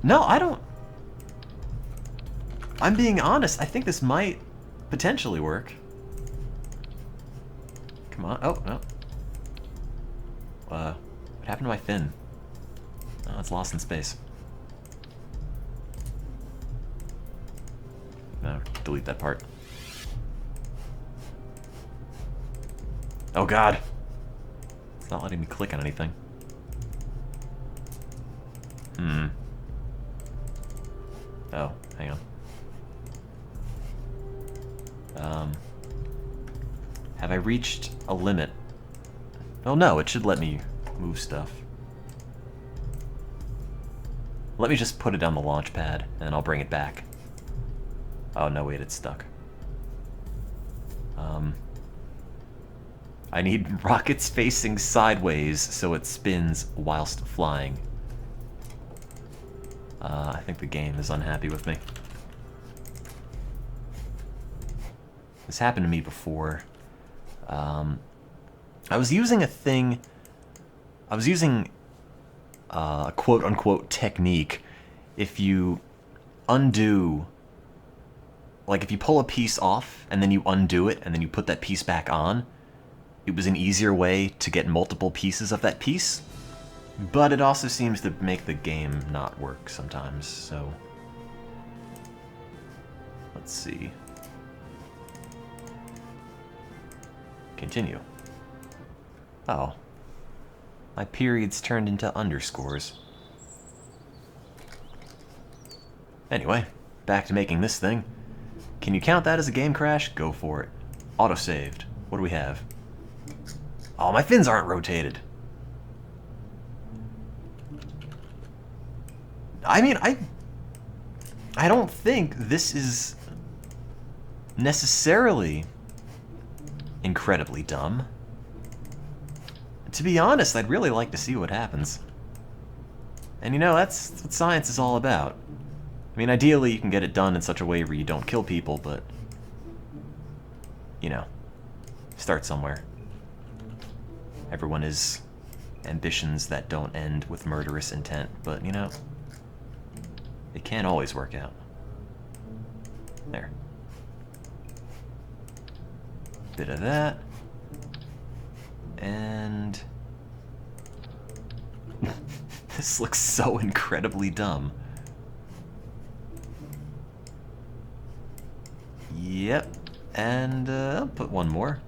No, I don't... I'm being honest. I think this might potentially work. Come on. Oh, no. What happened to my fin? Oh, it's lost in space. No, delete that part. Oh god! It's not letting me click on anything. Oh, hang on. Have I reached a limit? Oh no, it should let me move stuff. Let me just put it on the launch pad, and then I'll bring it back. Oh no, wait, it's stuck. I need rockets facing sideways so it spins whilst flying. I think the game is unhappy with me. This happened to me before. I was using a thing... I was using a quote-unquote technique, if you undo, like if you pull a piece off and then you undo it and then you put that piece back on, it was an easier way to get multiple pieces of that piece, but it also seems to make the game not work sometimes, so let's see. Continue. Oh. My periods turned into underscores. Anyway, back to making this thing. Can you count that as a game crash? Go for it. Autosaved. What do we have? Oh, my fins aren't rotated. I mean, I don't think this is necessarily incredibly dumb. To be honest, I'd really like to see what happens. And you know, that's what science is all about. I mean, ideally you can get it done in such a way where you don't kill people, but, you know, start somewhere. Everyone has ambitions that don't end with murderous intent, but, you know, it can't always work out. There. Bit of that. And this looks so incredibly dumb. Yep, and I'll put one more.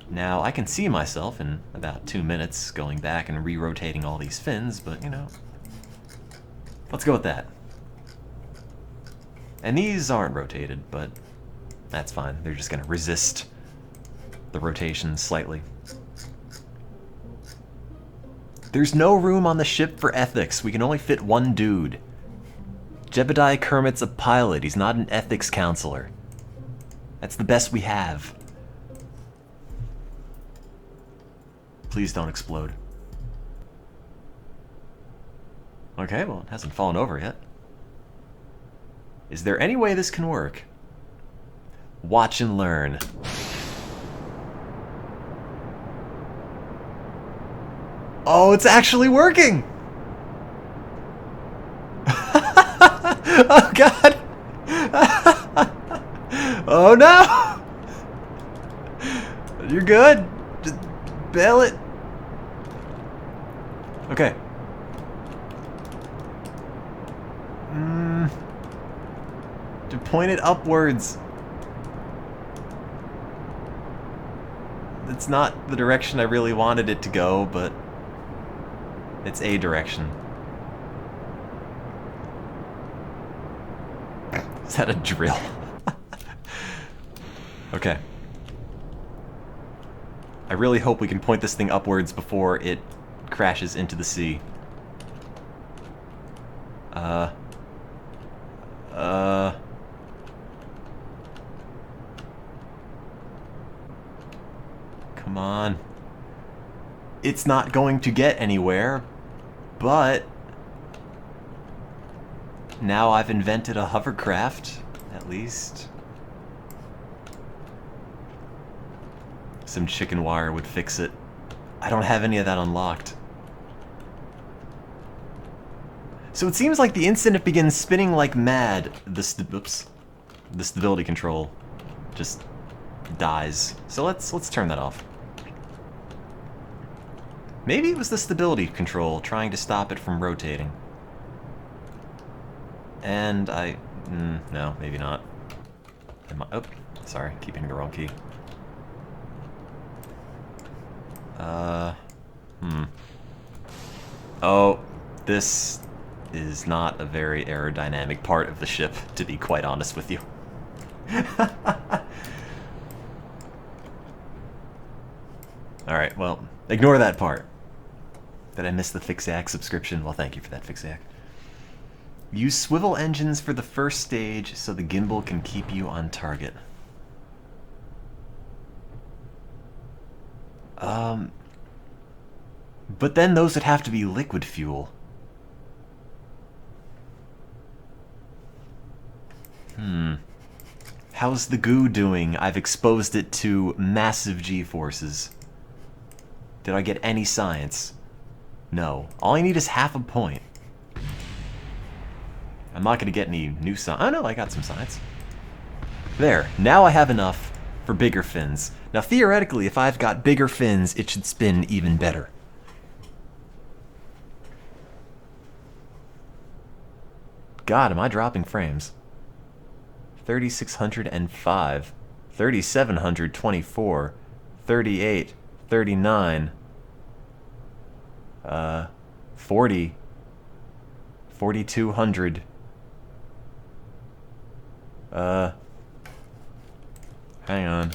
Now, I can see myself in about 2 minutes going back and re-rotating all these fins, but, you know, let's go with that. And these aren't rotated, but that's fine. They're just going to resist the rotation slightly. There's no room on the ship for ethics. We can only fit one dude. Jebediah Kermit's a pilot. He's not an ethics counselor. That's the best we have. Please don't explode. Okay, well, it hasn't fallen over yet. Is there any way this can work? Watch and learn. Oh, it's actually working! Oh, God! Oh, no! You're good. Just bail it. Okay. To point it upwards. It's not the direction I really wanted it to go, but it's a direction. Is that a drill? Okay. I really hope we can point this thing upwards before it crashes into the sea. Come on. It's not going to get anywhere, but now I've invented a hovercraft, at least. Some chicken wire would fix it. I don't have any of that unlocked. So it seems like the instant it begins spinning like mad, the stability control just dies. So let's turn that off. Maybe it was the stability control trying to stop it from rotating. And no, maybe not. Oh, sorry, keeping the wrong key. Oh, this is not a very aerodynamic part of the ship, to be quite honest with you. Alright, well, ignore that part. Did I miss the Fixac subscription? Well, thank you for that, Fixac. Use swivel engines for the first stage so the gimbal can keep you on target. But then those would have to be liquid fuel. How's the goo doing? I've exposed it to massive G-forces. Did I get any science? No. All I need is half a point. I'm not going to get any new signs. Oh no, I got some signs. There, now I have enough for bigger fins. Now theoretically, if I've got bigger fins, it should spin even better. God, am I dropping frames? 3,605, 3,724, 38, 39, 40, 4,200. Hang on.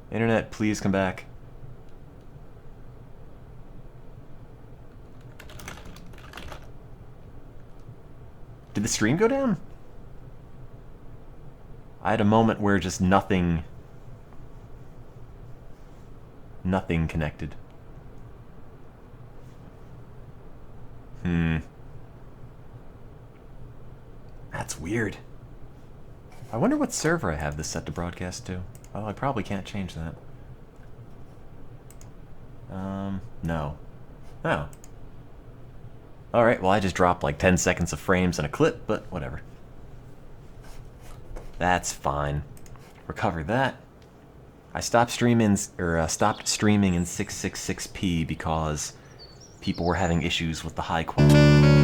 Internet, please come back. Did the stream go down? I had a moment where just nothing connected. That's weird. I wonder what server I have this set to broadcast to. Oh, I probably can't change that. No. Oh. Alright, well I just dropped like 10 seconds of frames in a clip, but whatever. That's fine. Recover that. I stopped streaming in 666p because people were having issues with the high quality.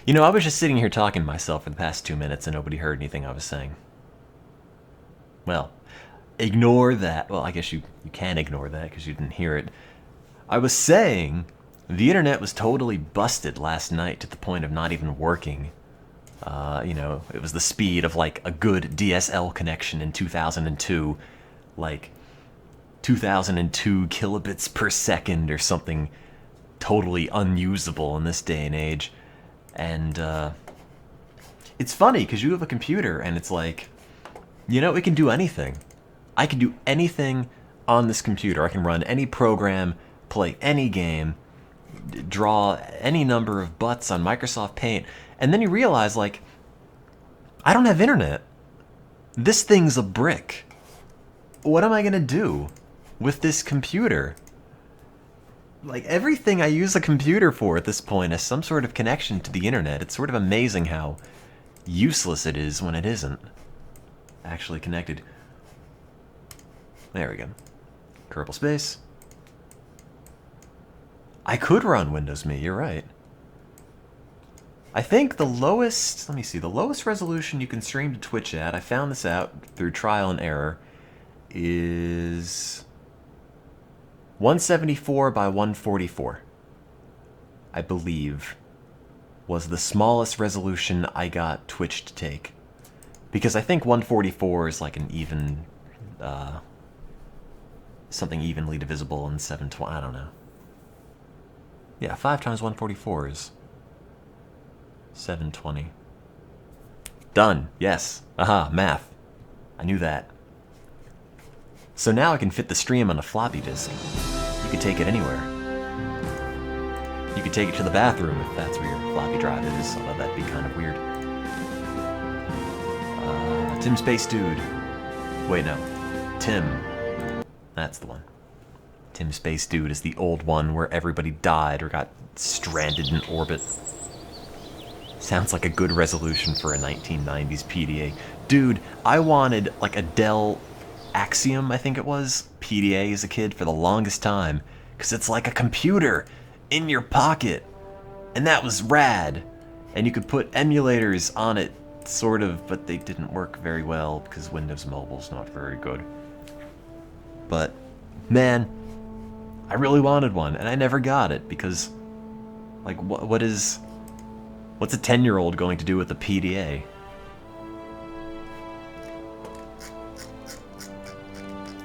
You know, I was just sitting here talking to myself for the past 2 minutes and nobody heard anything I was saying. Well, ignore that. Well, I guess you can ignore that because you didn't hear it. I was saying the internet was totally busted last night to the point of not even working. You know, it was the speed of like a good DSL connection in 2002, like 2002 kilobits per second or something totally unusable in this day and age. And it's funny because you have a computer and it's like, you know, it can do anything. I can do anything on this computer. I can run any program, play any game, draw any number of butts on Microsoft Paint, and then you realize, like, I don't have internet. This thing's a brick. What am I gonna do with this computer? Like, everything I use a computer for at this point has some sort of connection to the internet. It's sort of amazing how useless it is when it isn't actually connected. There we go. Kerbal Space. I could run Windows Me, you're right. I think the lowest, let me see, the lowest resolution you can stream to Twitch at, I found this out through trial and error, is 174 by 144, I believe, was the smallest resolution I got Twitch to take. Because I think 144 is like an even, something evenly divisible in 720, I don't know. Yeah, 5 times 144 is 720. Done. Yes. Aha, math. I knew that. So now I can fit the stream on a floppy disk. You could take it anywhere. You could take it to the bathroom if that's where your floppy drive is, although that'd be kind of weird. Tim Space Dude. Wait, no. Tim. That's the one. Tim Space Dude is the old one where everybody died or got stranded in orbit. Sounds like a good resolution for a 1990s PDA. Dude, I wanted like a Dell Axiom, I think it was, PDA as a kid for the longest time, because it's like a computer in your pocket, and that was rad. And you could put emulators on it, sort of, but they didn't work very well because Windows Mobile's not very good. But, man, I really wanted one, and I never got it because, like, what's a 10-year-old going to do with a PDA?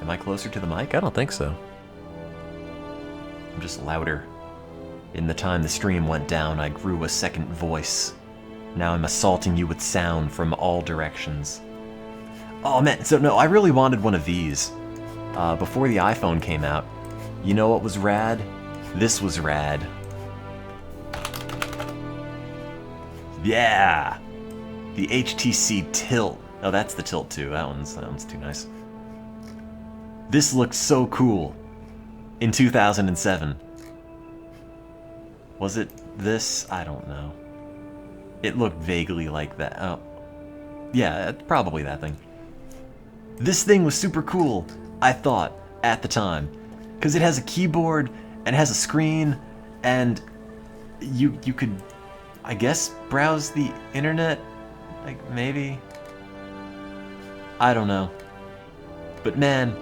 Am I closer to the mic? I don't think so. I'm just louder. In the time the stream went down, I grew a second voice. Now I'm assaulting you with sound from all directions. Oh man, so no, I really wanted one of these. Before the iPhone came out, you know what was rad? This was rad. Yeah! The HTC Tilt. Oh, that's the Tilt 2. That one's too nice. This looked so cool in 2007. Was it this? I don't know. It looked vaguely like that. Oh. Yeah, probably that thing. This thing was super cool, I thought, at the time. Because it has a keyboard, and has a screen, and you could, I guess, browse the internet? Like, maybe? I don't know. But man,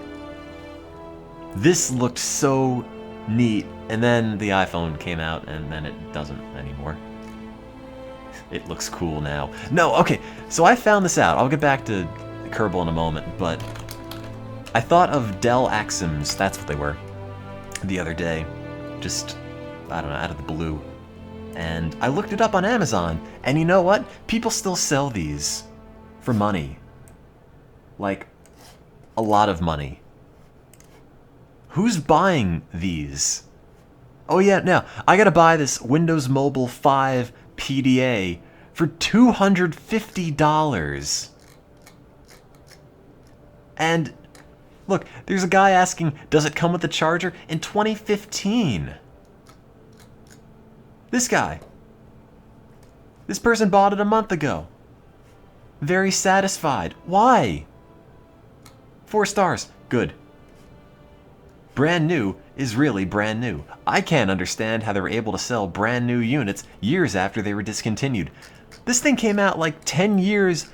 this looked so neat, and then the iPhone came out, and then it doesn't anymore. It looks cool now. No, okay, so I found this out. I'll get back to Kerbal in a moment, but I thought of Dell Axioms, that's what they were, the other day. Just, I don't know, out of the blue. And I looked it up on Amazon, and you know what? People still sell these for money. Like, a lot of money. Who's buying these? Oh yeah, now, I gotta buy this Windows Mobile 5 PDA for $250. And, look, there's a guy asking, does it come with a charger? In 2015. This guy. This person bought it a month ago. Very satisfied. Why? 4 stars. Good. Brand new is really brand new. I can't understand how they were able to sell brand new units years after they were discontinued. This thing came out like 10 years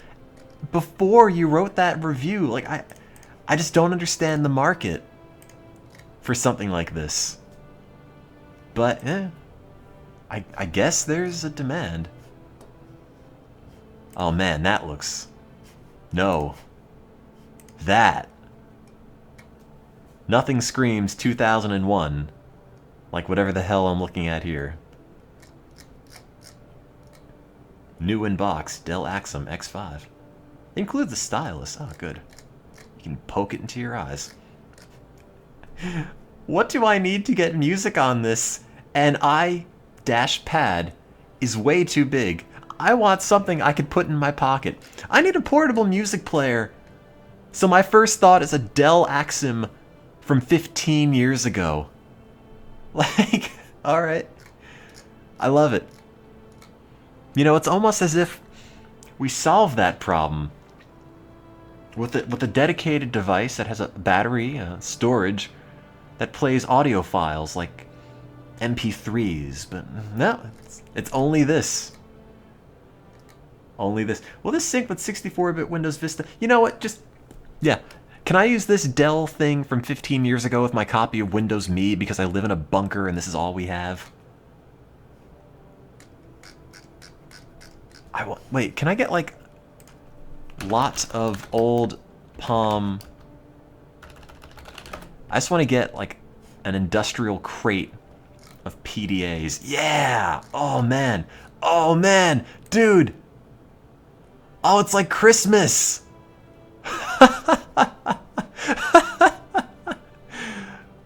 before you wrote that review. Like, I just don't understand the market for something like this. But, I guess there's a demand. Oh man, that looks... No. That. Nothing screams 2001 like whatever the hell I'm looking at here. New in box, Dell Axiom X5. Includes the stylus. Oh, good. You can poke it into your eyes. What do I need to get music on this and I-pad is way too big. I want something I could put in my pocket. I need a portable music player. So my first thought is a Dell Axim from 15 years ago. Like, alright. I love it. You know, it's almost as if we solved that problem with a dedicated device that has a battery, storage, that plays audio files like MP3s. But no, it's only this. Only this. Will this sync with 64-bit Windows Vista? You know what? Just, yeah. Can I use this Dell thing from 15 years ago with my copy of Windows Me because I live in a bunker and this is all we have? Wait, can I get like lot of old Palm? I just want to get like an industrial crate of PDAs. Yeah! Oh man! Oh man! Dude! Oh, it's like Christmas!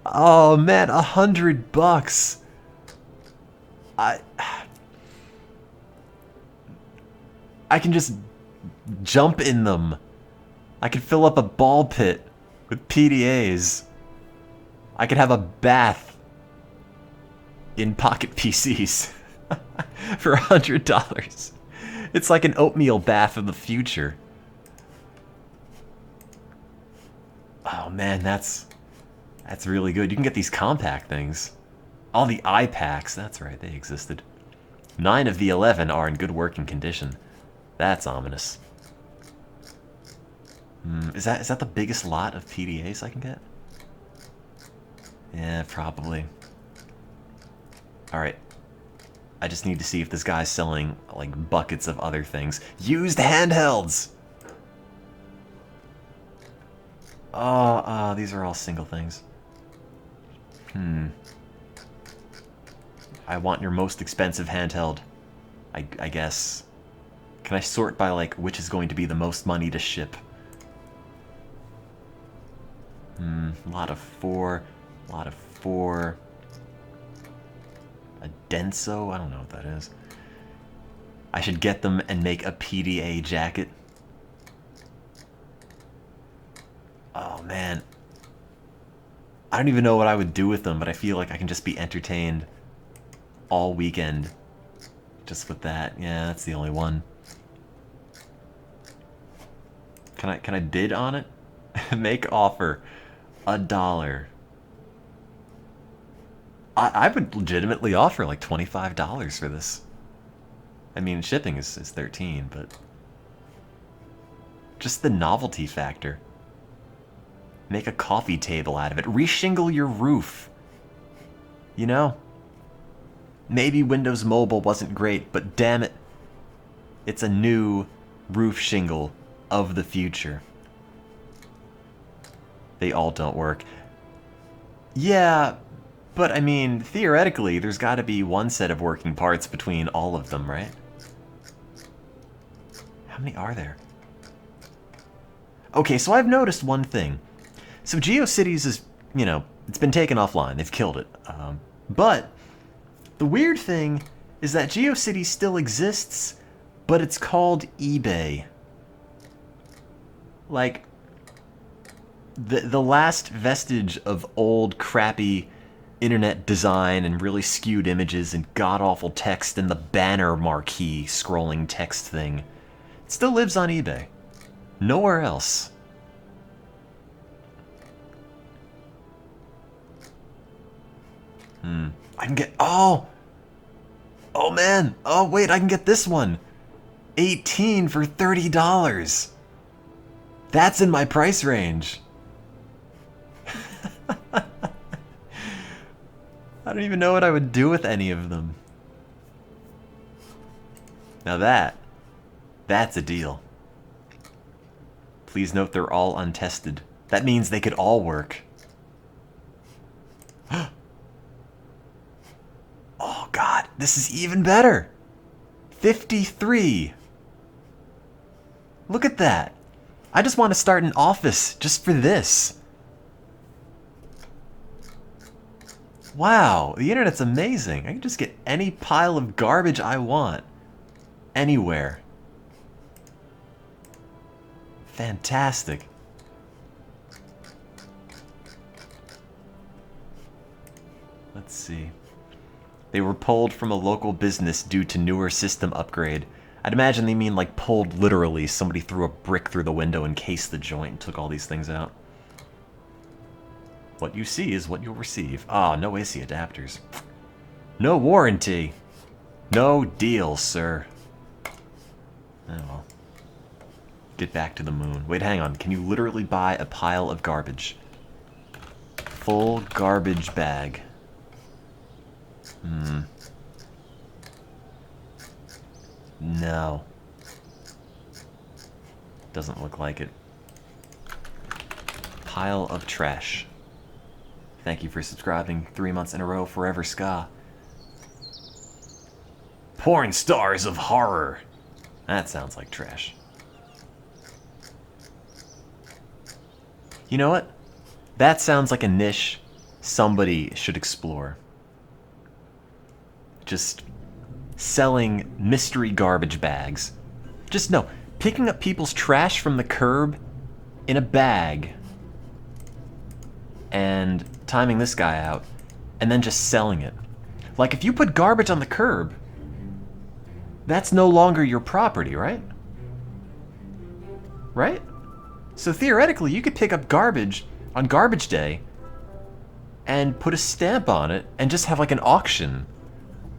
Oh man, $100. I can just jump in them. I can fill up a ball pit with PDAs. I could have a bath in pocket PCs for $100. It's like an oatmeal bath of the future. Oh man, that's really good. You can get these compact things. All the iPacks, that's right, they existed. 9 of the 11 are in good working condition. That's ominous. Is that the biggest lot of PDAs I can get? Yeah, probably. Alright. I just need to see if this guy's selling, like, buckets of other things. Used handhelds! Oh, these are all single things. I want your most expensive handheld. I guess. Can I sort by, like, which is going to be the most money to ship? A lot of 4. A lot of 4. A Denso? I don't know what that is. I should get them and make a PDA jacket. Oh, man. I don't even know what I would do with them, but I feel like I can just be entertained all weekend just with that. Yeah, that's the only one. Can I bid on it? Make offer. $1. I would legitimately offer like $25 for this. I mean, shipping is $13, but just the novelty factor. Make a coffee table out of it. Reshingle your roof. You know? Maybe Windows Mobile wasn't great, but damn it, it's a new roof shingle of the future. They all don't work. Yeah, but I mean, theoretically, there's got to be one set of working parts between all of them, right? How many are there? Okay, so I've noticed one thing. So GeoCities is, you know, it's been taken offline. They've killed it. But the weird thing is that GeoCities still exists, but it's called eBay. Like, the last vestige of old, crappy internet design and really skewed images and god-awful text and the banner marquee scrolling text thing, it still lives on eBay. Nowhere else. I can get... Oh! Oh, man! Oh, wait, I can get this one! 18 for $30! That's in my price range! I don't even know what I would do with any of them. Now that's a deal. Please note they're all untested. That means they could all work. Oh god, this is even better. 53. Look at that. I just want to start an office just for this. Wow, the internet's amazing. I can just get any pile of garbage I want. Anywhere. Fantastic. Let's see. They were pulled from a local business due to newer system upgrade. I'd imagine they mean like pulled literally. Somebody threw a brick through the window, encased the joint, and took all these things out. What you see is what you'll receive. Ah, no AC adapters. No warranty. No deal, sir. Oh well. Get back to the moon. Wait, hang on. Can you literally buy a pile of garbage? Full garbage bag. No. Doesn't look like it. Pile of trash. Thank you for subscribing 3 months in a row, Forever Ska. Porn stars of horror. That sounds like trash. You know what? That sounds like a niche somebody should explore. Just selling mystery garbage bags. Just no, picking up people's trash from the curb in a bag and timing this guy out and then just selling it. Like if you put garbage on the curb, that's no longer your property, right? Right? So theoretically, you could pick up garbage on garbage day and put a stamp on it and just have like an auction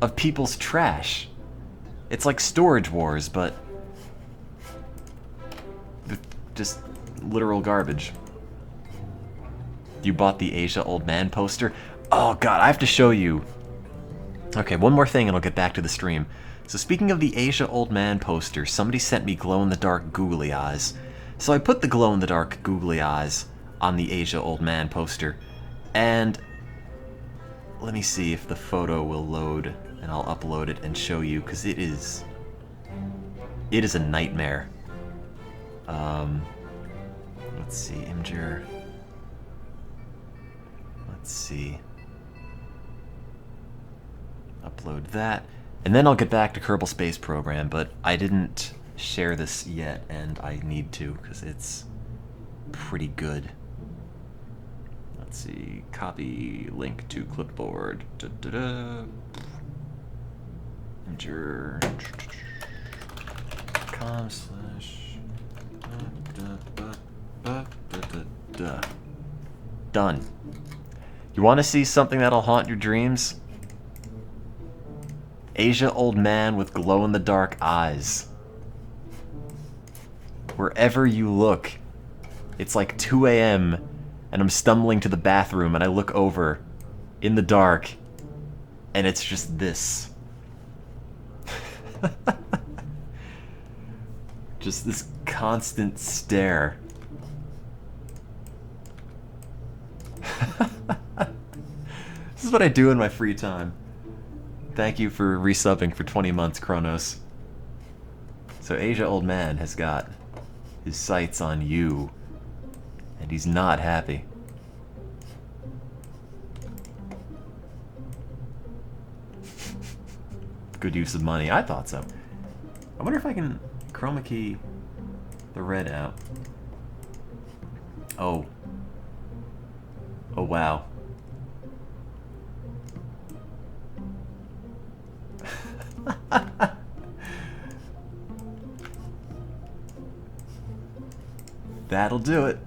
of people's trash. It's like Storage Wars, but just literal garbage. You bought the Asia Old Man poster? Oh god, I have to show you. Okay, one more thing and I'll get back to the stream. So speaking of the Asia Old Man poster, somebody sent me glow-in-the-dark googly eyes. So I put the glow-in-the-dark googly eyes on the Asia Old Man poster. And let me see if the photo will load and I'll upload it and show you, because it is a nightmare. Let's see, Imgur. Let's see. Upload that. And then I'll get back to Kerbal Space Program, but I didn't share this yet, and I need to, because it's pretty good. Let's see. Copy link to clipboard. com/. Done. You want to see something that'll haunt your dreams? Asia Old Man with glow-in-the-dark eyes. Wherever you look, it's like 2 a.m. and I'm stumbling to the bathroom and I look over in the dark and it's just this. Just this constant stare. This is what I do in my free time. Thank you for resubbing for 20 months, Kronos. So Asia Old Man has got his sights on you, and he's not happy. Good use of money. I thought so. I wonder if I can chroma key the red out. Oh. Oh, wow. That'll do it.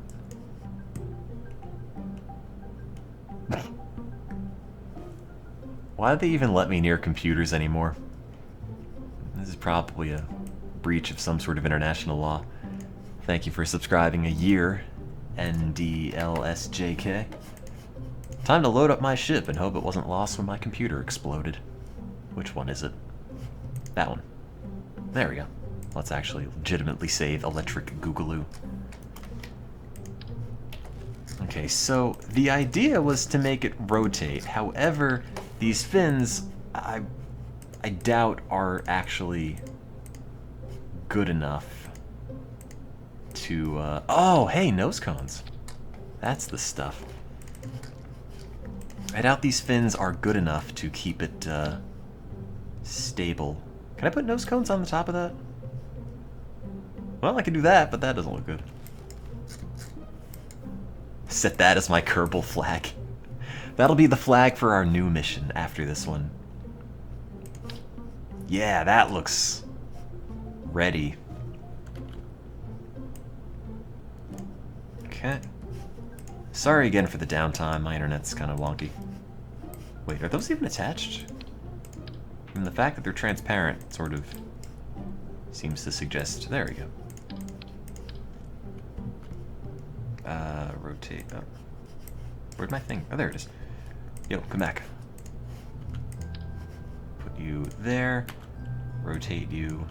Why do they even let me near computers anymore? This is probably a breach of some sort of international law. Thank you for subscribing a year, NDLSJK. Time to load up my ship and hope it wasn't lost when my computer exploded. Which one is it? That one. There we go. Let's actually legitimately save Electric Googaloo. Okay, so the idea was to make it rotate. However, these fins, I doubt are actually good enough to, oh, hey, nose cones. That's the stuff. I doubt these fins are good enough to keep it stable. Can I put nose cones on the top of that? Well, I can do that, but that doesn't look good. Set that as my Kerbal flag. That'll be the flag for our new mission after this one. Yeah, that looks ready. Okay. Sorry again for the downtime, my internet's kind of wonky. Wait, are those even attached? I mean, the fact that they're transparent sort of seems to suggest... There we go. Rotate up. Where'd my thing? Oh, there it is. Yo, come back. Put you there. Rotate you.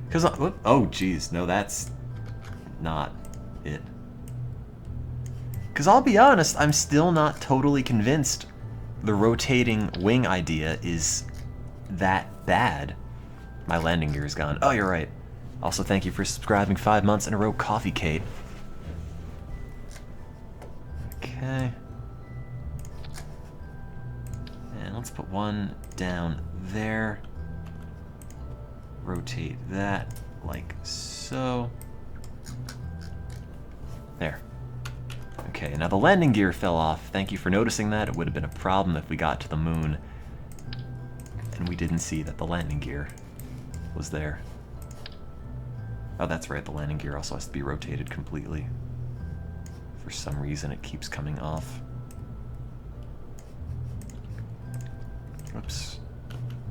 Because... Oh, jeez. No, that's not it. Because I'll be honest, I'm still not totally convinced the rotating wing idea is that bad. My landing gear is gone. Oh, you're right. Also, thank you for subscribing 5 months in a row, Coffee Kate. Okay. And let's put one down there. Rotate that like so. There. Okay, now the landing gear fell off. Thank you for noticing that. It would have been a problem if we got to the moon and we didn't see that the landing gear was there. Oh, that's right, the landing gear also has to be rotated completely. For some reason it keeps coming off. Oops.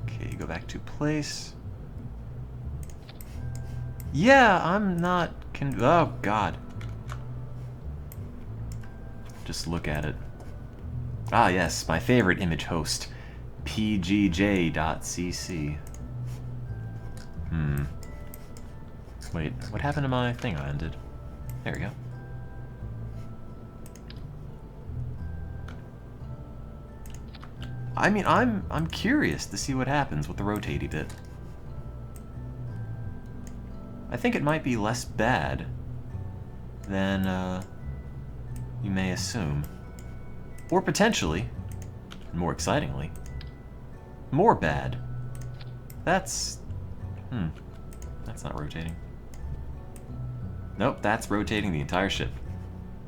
Okay, go back to place. Yeah, I'm not oh god. Just look at it. Ah yes, my favorite image host, pgj.cc. Wait, what happened to my thing I undid? There we go. I mean, I'm curious to see what happens with the rotatey bit. I think it might be less bad than you may assume. Or potentially, more excitingly, more bad. That's not rotating. Nope, that's rotating the entire ship.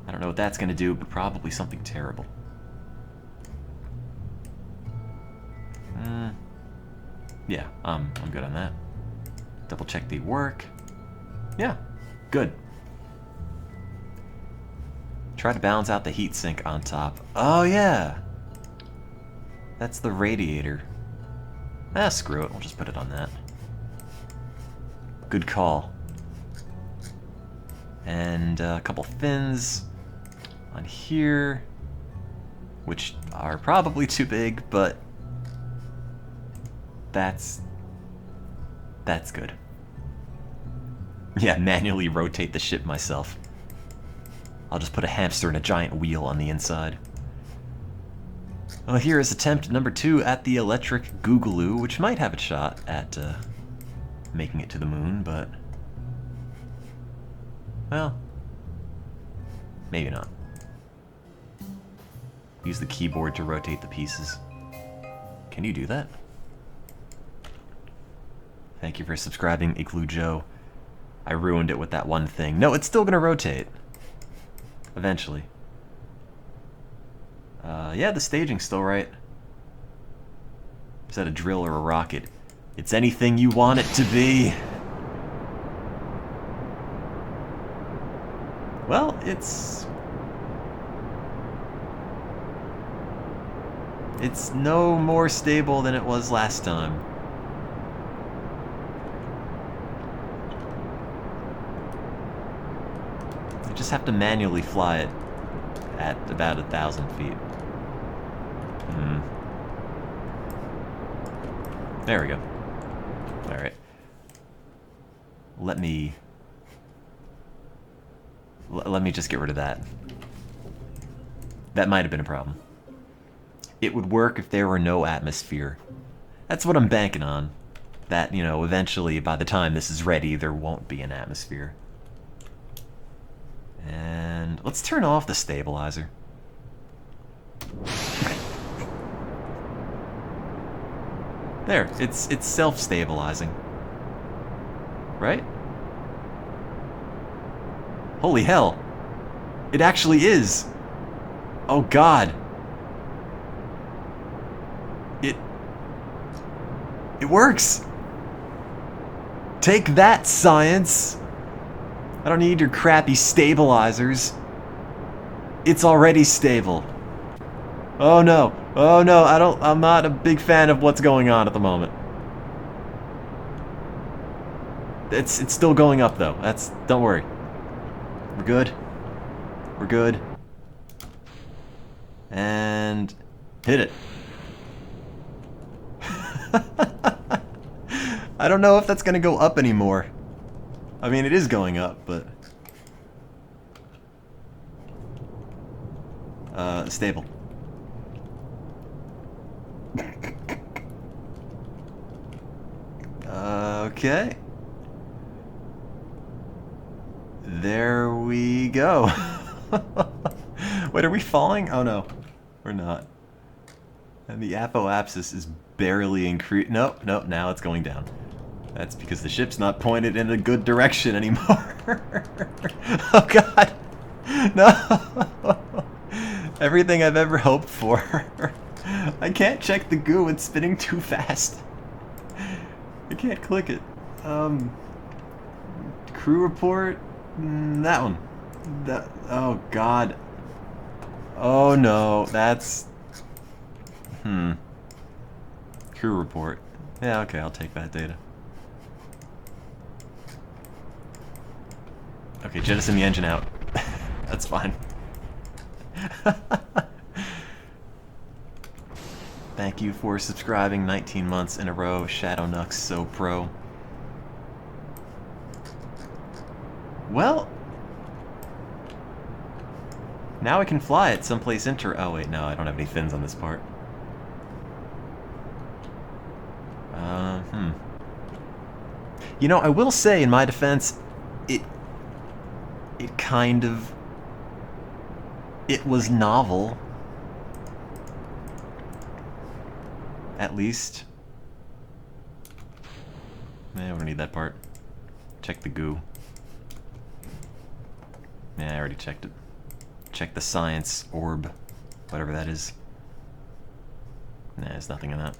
I don't know what that's gonna do, but probably something terrible. Yeah, I'm good on that. Double check the work. Yeah, good. Try to balance out the heat sink on top. Oh yeah! That's the radiator. Ah, screw it, we'll just put it on that. Good call. And a couple fins on here, which are probably too big, but that's good. Yeah, manually rotate the ship myself. I'll just put a hamster in a giant wheel on the inside. Well, here is attempt number 2 at the electric Googaloo, which might have a shot at making it to the moon, but... well, maybe not. Use the keyboard to rotate the pieces. Can you do that? Thank you for subscribing, Igloo Joe. I ruined it with that one thing. No, it's still gonna rotate. Eventually. Yeah, the staging's still right. Is that a drill or a rocket? It's anything you want it to be. Well, it's no more stable than it was last time. You just have to manually fly it at about 1,000 feet. There we go. Alright. Let me just get rid of that. That might have been a problem. It would work if there were no atmosphere. That's what I'm banking on. That, you know, eventually, by the time this is ready, there won't be an atmosphere. And let's turn off the stabilizer. There, it's self-stabilizing. Right? Holy hell. It actually is. Oh god. It works. Take that, science. I don't need your crappy stabilizers. It's already stable. Oh no. Oh no, I'm not a big fan of what's going on at the moment. It's still going up though. Don't worry. We're good. We're good. And hit it. I don't know if that's gonna go up anymore. I mean, it is going up, but stable. Okay. There we go. Wait, are we falling? Oh no, we're not. And the apoapsis is barely increased. Nope, nope, now it's going down. That's because the ship's not pointed in a good direction anymore. Oh god. No. Everything I've ever hoped for. I can't check the goo, it's spinning too fast. I can't click it. Crew report? That one. Oh god. Oh no, that's... Crew report. Yeah, okay, I'll take that data. Okay, jettison the engine out. That's fine. Thank you for subscribing 19 months in a row, Shadow Nux So Pro. Well, now I can fly it someplace oh wait, no, I don't have any fins on this part. You know, I will say, in my defense, it was novel. At least. I don't need that part. Check the goo. Yeah, I already checked it. Check the science orb. Whatever that is. Nah, there's nothing in that.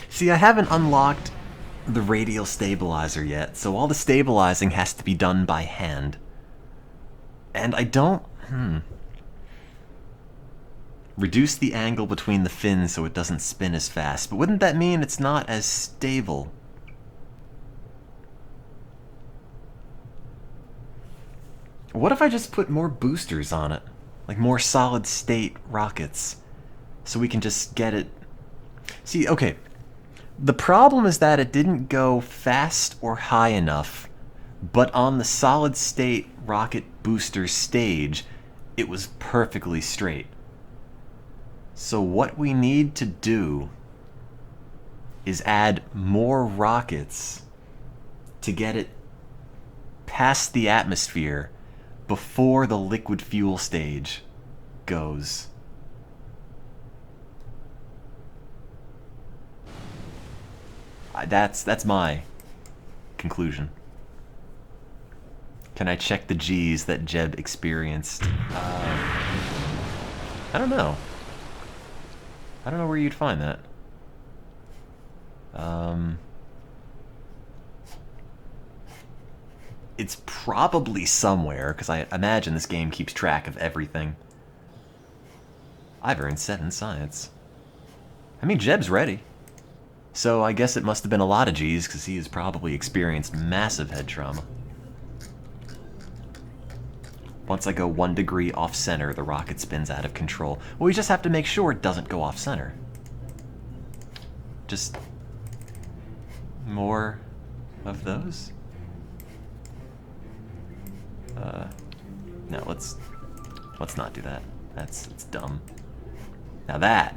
See, I haven't unlocked the radial stabilizer yet, so all the stabilizing has to be done by hand. And I don't... Reduce the angle between the fins so it doesn't spin as fast, but wouldn't that mean it's not as stable? What if I just put more boosters on it? Like more solid state rockets, so we can just get it... See, okay, the problem is that it didn't go fast or high enough, but on the solid state rocket booster stage, it was perfectly straight. So what we need to do is add more rockets to get it past the atmosphere before the liquid fuel stage goes. That's my conclusion. Can I check the G's that Jeb experienced? I don't know. I don't know where you'd find that. It's probably somewhere, because I imagine this game keeps track of everything. I've earned 7 science. I mean, Jeb's ready. So I guess it must have been a lot of G's, because he has probably experienced massive head trauma. Once I go 1 degree off-center, the rocket spins out of control. Well, we just have to make sure it doesn't go off-center. Just... more of those? No, let's not do that. It's dumb. Now that...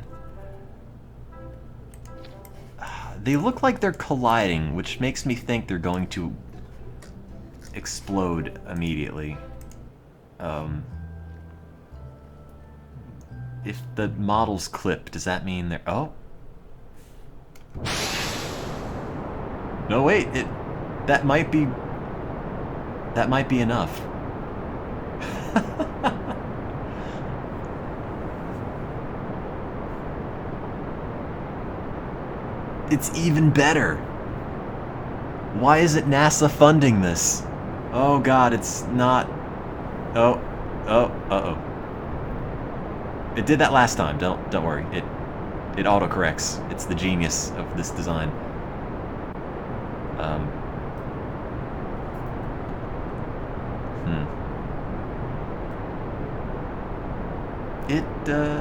they look like they're colliding, which makes me think they're going to explode immediately. If the models clip, does that mean they're... Oh! No, wait, that might be enough. It's even better. Why isn't NASA funding this? Oh god, it's not... Oh, uh-oh. It did that last time, don't worry. It autocorrects. It's the genius of this design.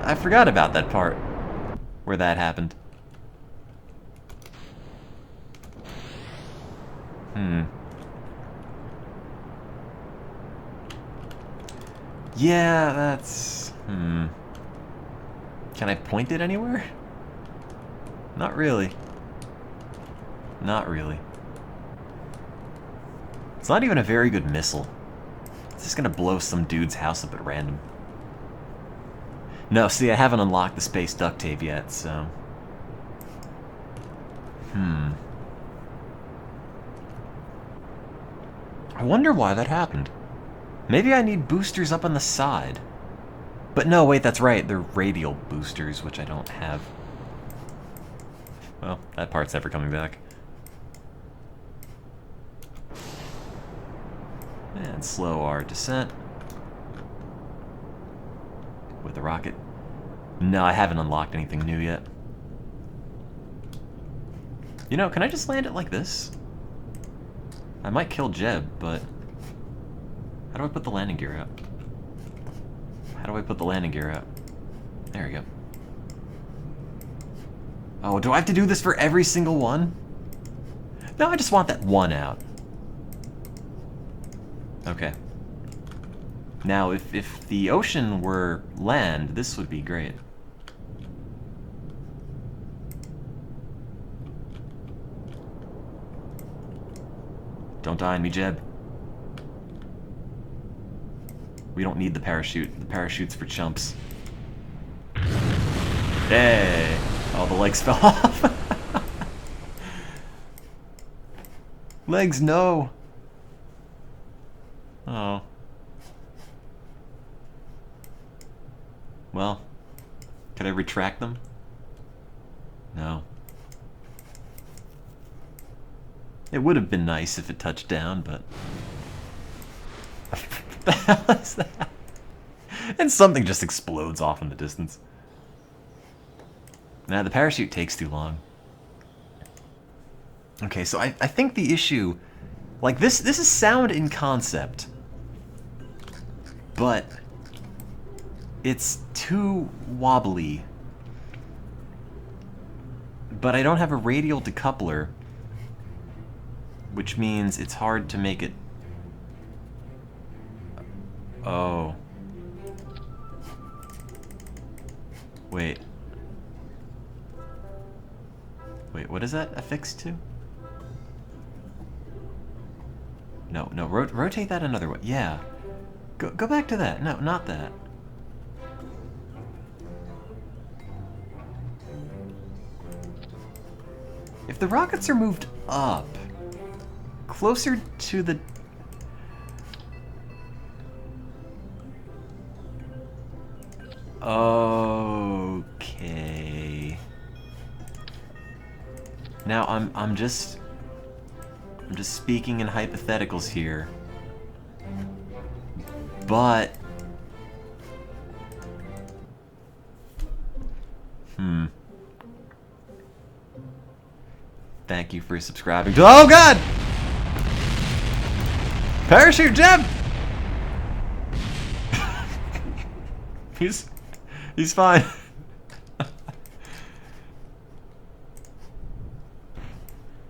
I forgot about that part where that happened. Yeah, that's... Can I point it anywhere? Not really. Not really. It's not even a very good missile. It's just gonna blow some dude's house up at random. No, see, I haven't unlocked the space duct tape yet, so... I wonder why that happened. Maybe I need boosters up on the side. But no, wait, that's right. They're radial boosters, which I don't have. Well, that part's never coming back. And slow our descent. With the rocket. No, I haven't unlocked anything new yet. You know, can I just land it like this? I might kill Jeb, but... How do I put the landing gear up? How do I put the landing gear up? There we go. Oh, do I have to do this for every single one? No, I just want that one out. Okay. Now, if the ocean were land, this would be great. Don't die on me, Jeb. We don't need the parachute. The parachute's for chumps. Hey! All the legs fell off. Legs, no! Oh. Well, can I retract them? No. It would have been nice if it touched down, but... What the hell is that? And something just explodes off in the distance. Nah, the parachute takes too long. Okay, so I think the issue... Like, this is sound in concept. But... it's too wobbly. But I don't have a radial decoupler, which means it's hard to make it... Oh. Wait. Wait, what is that affixed to? No, rotate that another way. Yeah. Go back to that. No, not that. If the rockets are moved up, closer to the... Okay. Now I'm just speaking in hypotheticals here. But thank you for subscribing to... Oh god! Parachute Jeb! He's fine.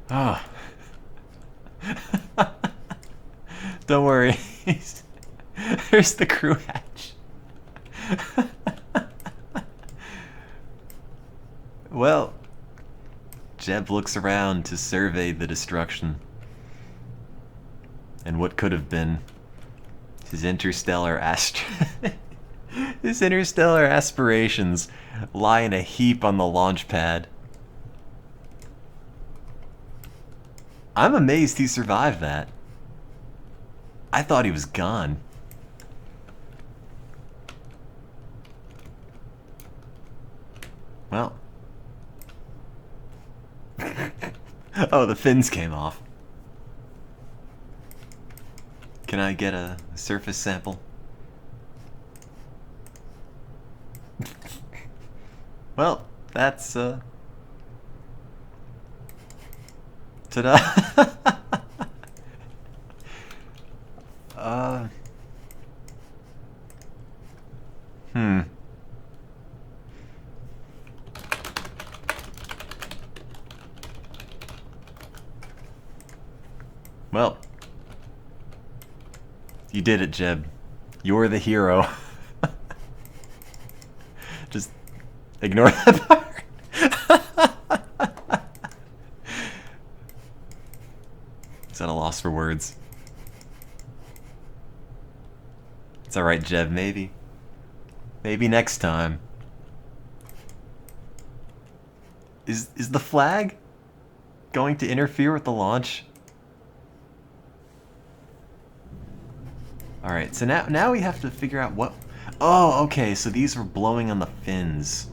Oh. Don't worry. There's the crew hatch. Well, Jeb looks around to survey the destruction. and what could have been his interstellar his interstellar aspirations lie in a heap on the launch pad. I'm amazed he survived that. I thought he was gone. Well. Oh, the fins came off. Can I get a surface sample? Well, that's, ta-da! Well, you did it, Jeb. You're the hero. Just ignore that part. Is at a loss for words? It's alright, Jeb, maybe. Maybe next time. Is the flag going to interfere with the launch? Alright, so now we have to figure out what... Oh, okay, so these were blowing on the fins.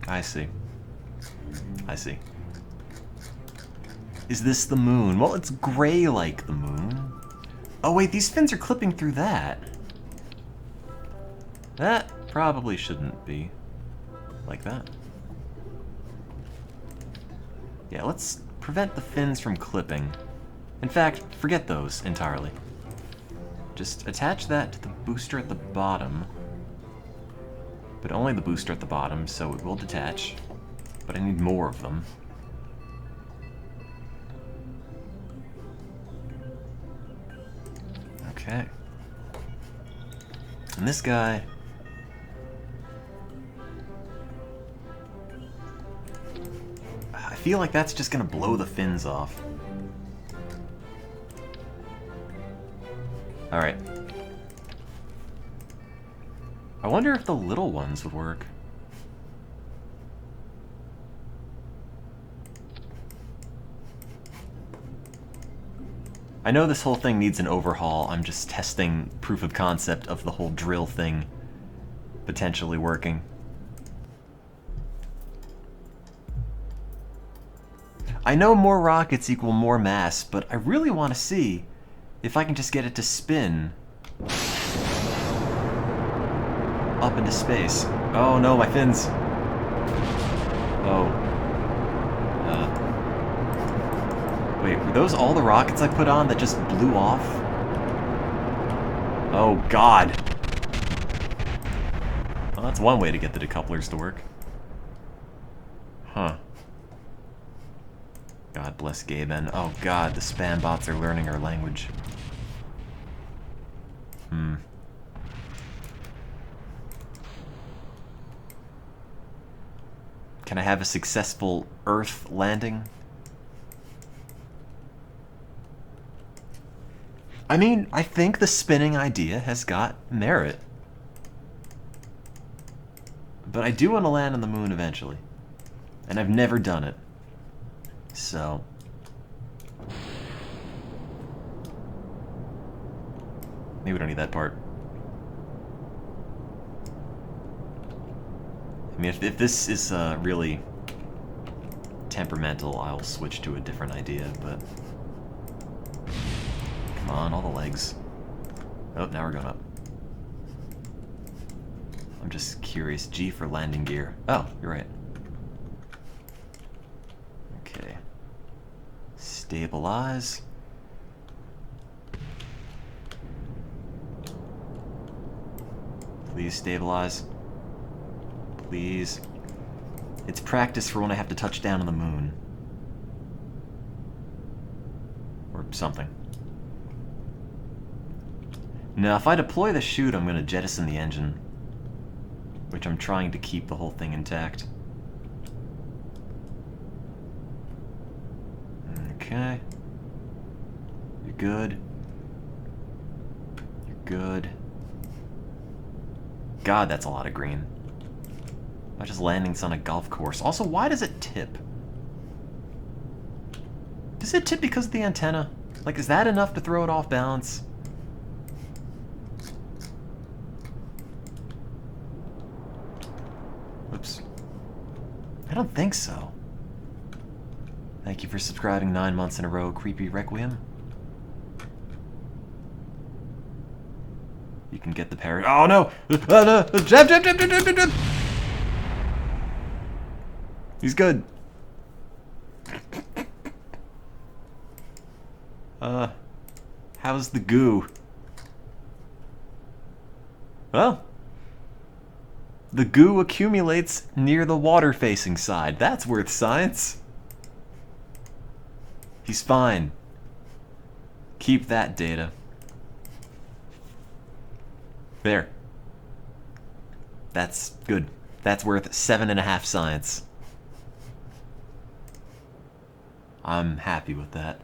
I see. I see. Is this the moon? Well, it's gray like the moon. Oh wait, these fins are clipping through that. That probably shouldn't be like that. Yeah, let's prevent the fins from clipping. In fact, forget those entirely. Just attach that to the booster at the bottom. But only the booster at the bottom, so it will detach. But I need more of them. Okay. And this guy... I feel like that's just gonna blow the fins off. Alright. I wonder if the little ones would work. I know this whole thing needs an overhaul. I'm just testing proof of concept of the whole drill thing potentially working. I know more rockets equal more mass, but I really want to see if I can just get it to spin up into space. Oh no, my fins. Oh. Wait, were those all the rockets I put on that just blew off? Oh god. Well, that's one way to get the decouplers to work. Huh. God bless gay men. Oh god, the spam bots are learning our language. Can I have a successful Earth landing? I mean, I think the spinning idea has got merit. But I do want to land on the moon eventually. And I've never done it. So... maybe we don't need that part. I mean, if this is really temperamental, I'll switch to a different idea, but... come on, all the legs. Oh, now we're going up. I'm just curious. G for landing gear. Oh, you're right. Okay. Stabilize. Please stabilize. Please. It's practice for when I have to touch down on the moon. Or something. Now, if I deploy the chute, I'm going to jettison the engine. Which I'm trying to keep the whole thing intact. Okay. You're good. You're good. God, that's a lot of green. Not just landing this on a golf course. Also, why does it tip? Does it tip because of the antenna? Like, is that enough to throw it off balance? Oops. I don't think so. Thank you for subscribing 9 months in a row, Creepy Requiem. You can get the parry. Oh no! Oh no! Jab, jab, jab, jab, jab, jab, jab. He's good. How's the goo? Well, the goo accumulates near the water-facing side. That's worth science. He's fine. Keep that data. There. That's good. That's worth 7.5 science. I'm happy with that.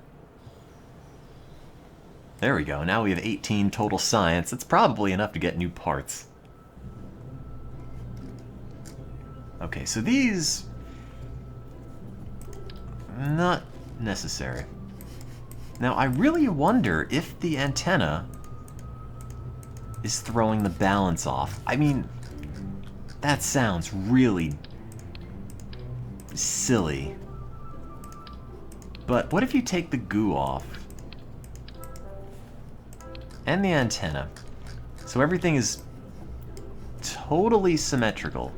There we go. Now we have 18 total science. That's probably enough to get new parts. Okay, so these... not necessary. Now, I really wonder if the antenna is throwing the balance off. I mean, that sounds really silly. But what if you take the goo off? And the antenna. So everything is totally symmetrical.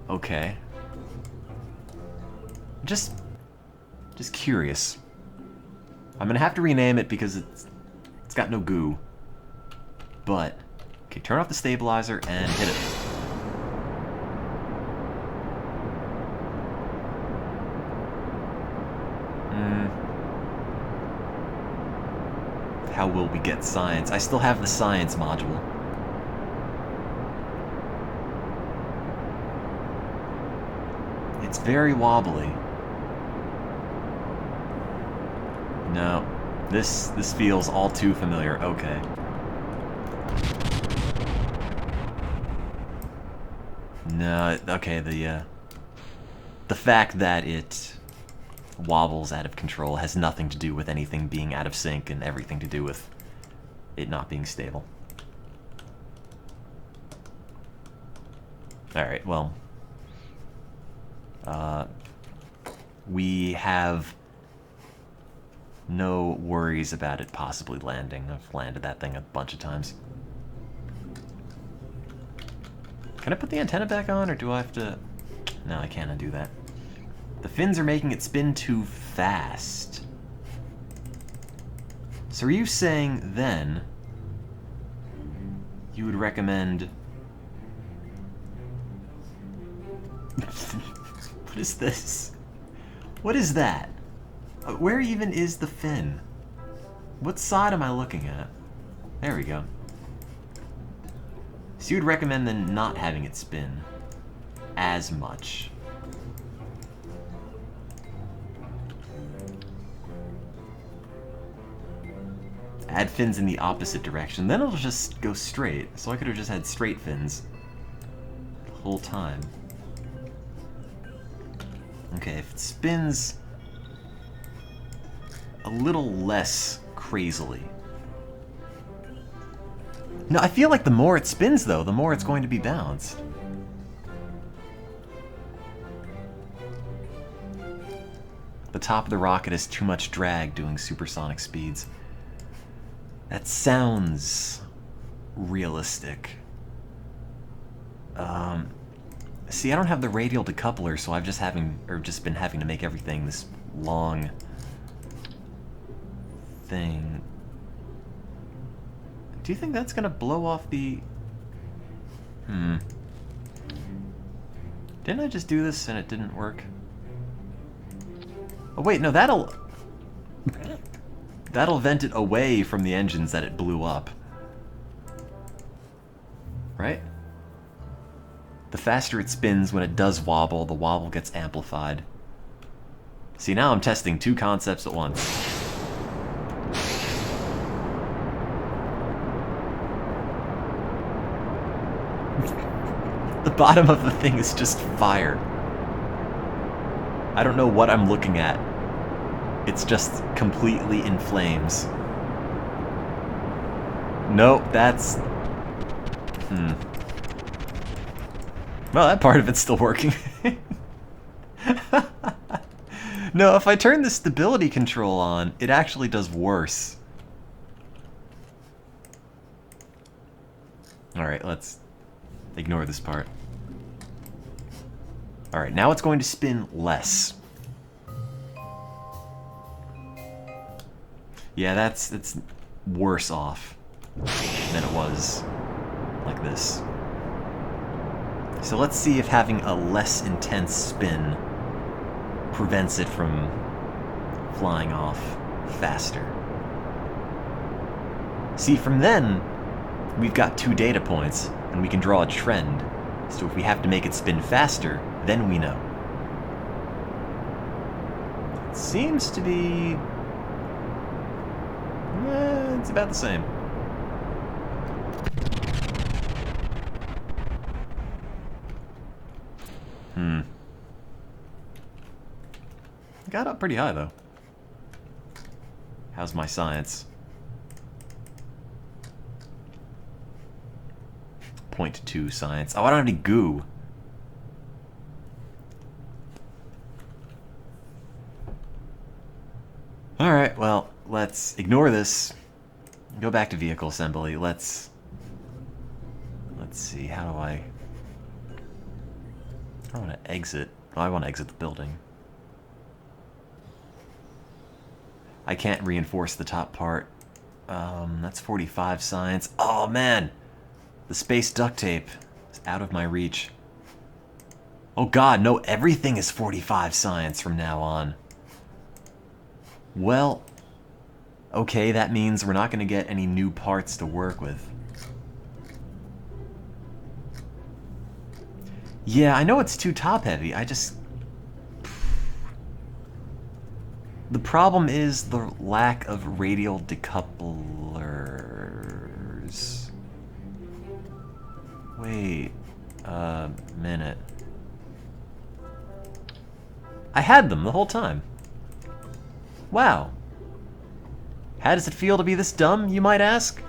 Okay. Just curious. I'm gonna have to rename it because it's got no goo. But, okay, turn off the stabilizer and hit it. How will we get science? I still have the science module. It's very wobbly. No, this feels all too familiar. Okay. No, okay, the fact that it wobbles out of control has nothing to do with anything being out of sync and everything to do with it not being stable. Alright, well, we have no worries about it possibly landing. I've landed that thing a bunch of times. Can I put the antenna back on, or do I have to... No, I can't undo that. The fins are making it spin too fast. So are you saying, then, you would recommend... What is this? What is that? Where even is the fin? What side am I looking at? There we go. So you would recommend then not having it spin as much. Add fins in the opposite direction, then it'll just go straight. So I could have just had straight fins the whole time. Okay, if it spins a little less crazily. No, I feel like the more it spins, though, the more it's going to be balanced. The top of the rocket has too much drag doing supersonic speeds. That sounds realistic. See, I don't have the radial decoupler, so I've just been having to make everything this long thing. Do you think that's gonna blow off the... Didn't I just do this and it didn't work? Oh wait, no, that'll vent it away from the engines that it blew up. Right? The faster it spins when it does wobble, the wobble gets amplified. See, now I'm testing two concepts at once. The bottom of the thing is just fire. I don't know what I'm looking at. It's just completely in flames. Nope, that's... Well, that part of it's still working. No, if I turn the stability control on, it actually does worse. Alright, let's ignore this part. Alright, now it's going to spin less. Yeah, it's worse off than it was like this. So let's see if having a less intense spin prevents it from flying off faster. See, from then, we've got 2 data points, and we can draw a trend. So if we have to make it spin faster, then we know. It seems to be... it's about the same. Got up pretty high, though. How's my science? 0.2 science. Oh, I don't have any goo. Alright, well, let's ignore this. Go back to vehicle assembly. Let's see, how do I want to exit. Oh, I want to exit the building. I can't reinforce the top part. That's 45 science. Oh, man! The space duct tape is out of my reach. Oh, God, no, everything is 45 science from now on. Well, okay, that means we're not going to get any new parts to work with. Yeah, I know it's too top-heavy. I just... The problem is the lack of radial decouplers. Wait a minute. I had them the whole time. Wow. How does it feel to be this dumb, you might ask?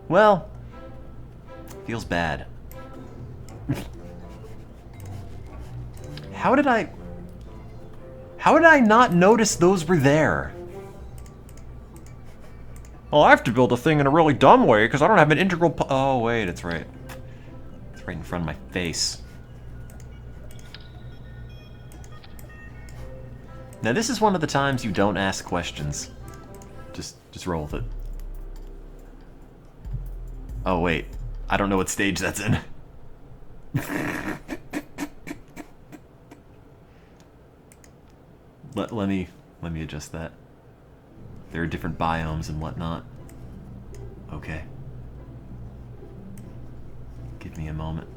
Well, feels bad. How did I not notice those were there? Well, I have to build a thing in a really dumb way because I don't have an integral oh, wait, it's right. It's right in front of my face. Now, this is one of the times you don't ask questions. Just roll with it. Oh, wait. I don't know what stage that's in. Let me adjust that. There are different biomes and whatnot. Okay. Give me a moment.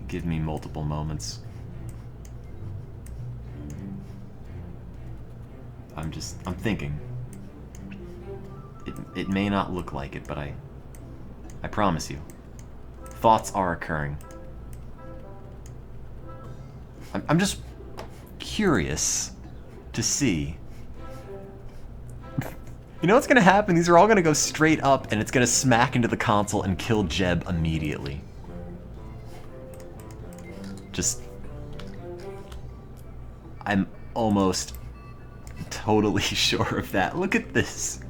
Give me multiple moments. I'm thinking. It may not look like it, but I promise you. Thoughts are occurring. I'm just curious to see. You know what's gonna happen? These are all gonna go straight up and it's gonna smack into the console and kill Jeb immediately. I'm almost totally sure of that. Look at this.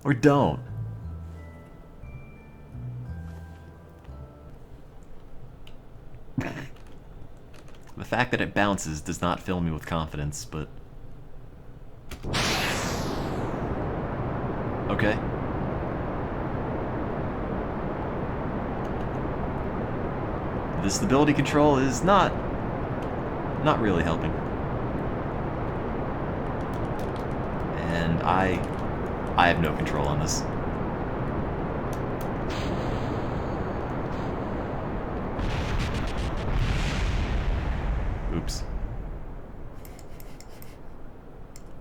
Or don't. The fact that it bounces does not fill me with confidence, but... Okay. The stability control is not really helping. And I have no control on this. Oops.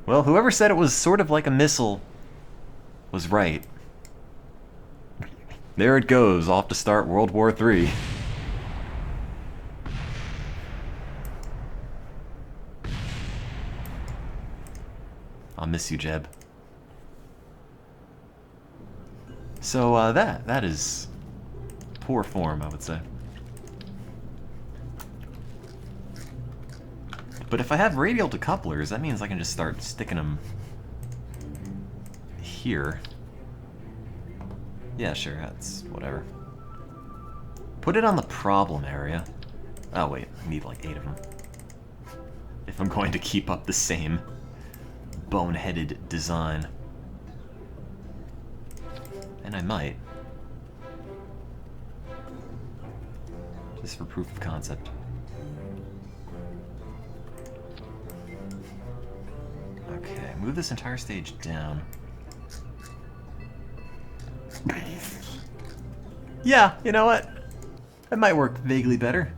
Well, whoever said it was sort of like a missile was right. There it goes, off to start World War III. I'll miss you, Jeb. So, that is poor form, I would say. But if I have radial decouplers, that means I can just start sticking them here. Yeah, sure, that's whatever. Put it on the problem area. Oh wait, I need like 8 of them. If I'm going to keep up the same boneheaded design. And I might. Just for proof of concept. Okay, move this entire stage down. Yeah, you know what? That might work vaguely better.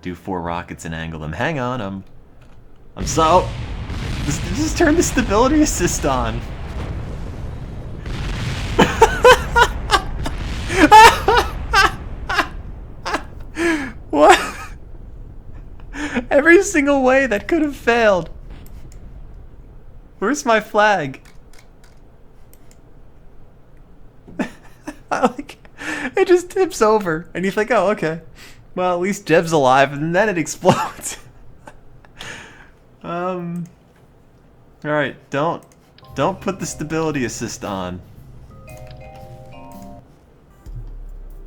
Do 4 rockets and angle them. Hang on, I'm so... Just turn the stability assist on. What? Every single way that could have failed. Where's my flag? Like, it just tips over, and you think, oh, okay. Well, at least Jeb's alive, and then it explodes. Alright, don't put the stability assist on.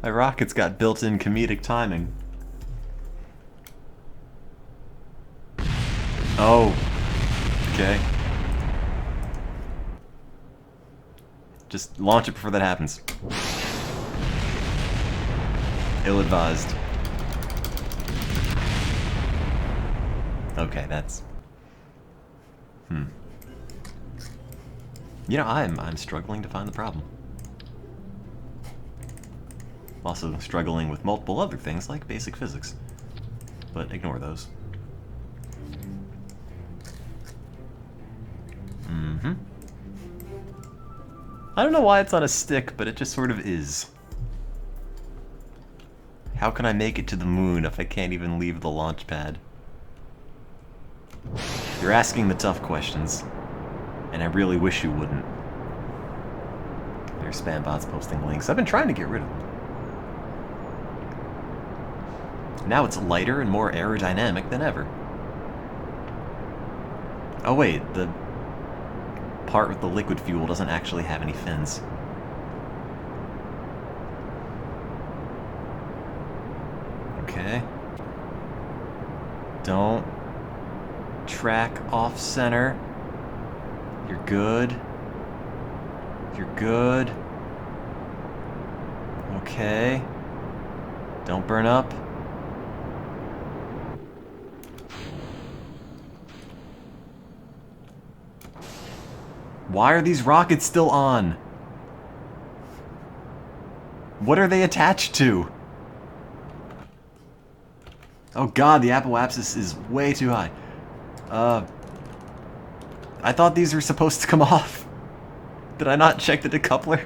My rocket's got built-in comedic timing. Oh. Okay. Just launch it before that happens. Ill-advised. Okay, that's... You know, I'm struggling to find the problem. Also struggling with multiple other things like basic physics. But ignore those. I don't know why it's on a stick, but it just sort of is. How can I make it to the moon if I can't even leave the launch pad? You're asking the tough questions, and I really wish you wouldn't. There's spam bots posting links. I've been trying to get rid of them. Now it's lighter and more aerodynamic than ever. Oh wait, the part with the liquid fuel doesn't actually have any fins. Okay. Don't track off center. You're good. You're good. Okay. Don't burn up. Why are these rockets still on? What are they attached to? Oh god, the apoapsis is way too high. I thought these were supposed to come off. Did I not check the decoupler?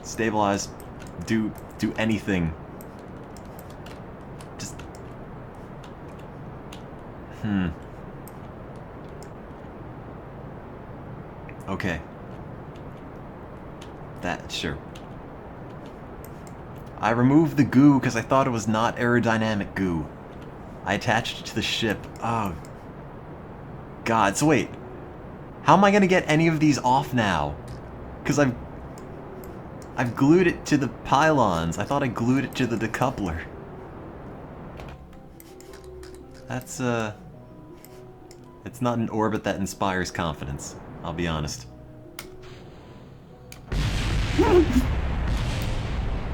Stabilize. Do anything. Just... Okay. Sure. I removed the goo because I thought it was not aerodynamic goo. I attached it to the ship. Oh. God, so wait. How am I gonna get any of these off now? Because I've glued it to the pylons. I thought I glued it to the decoupler. That's, it's not an orbit that inspires confidence. I'll be honest.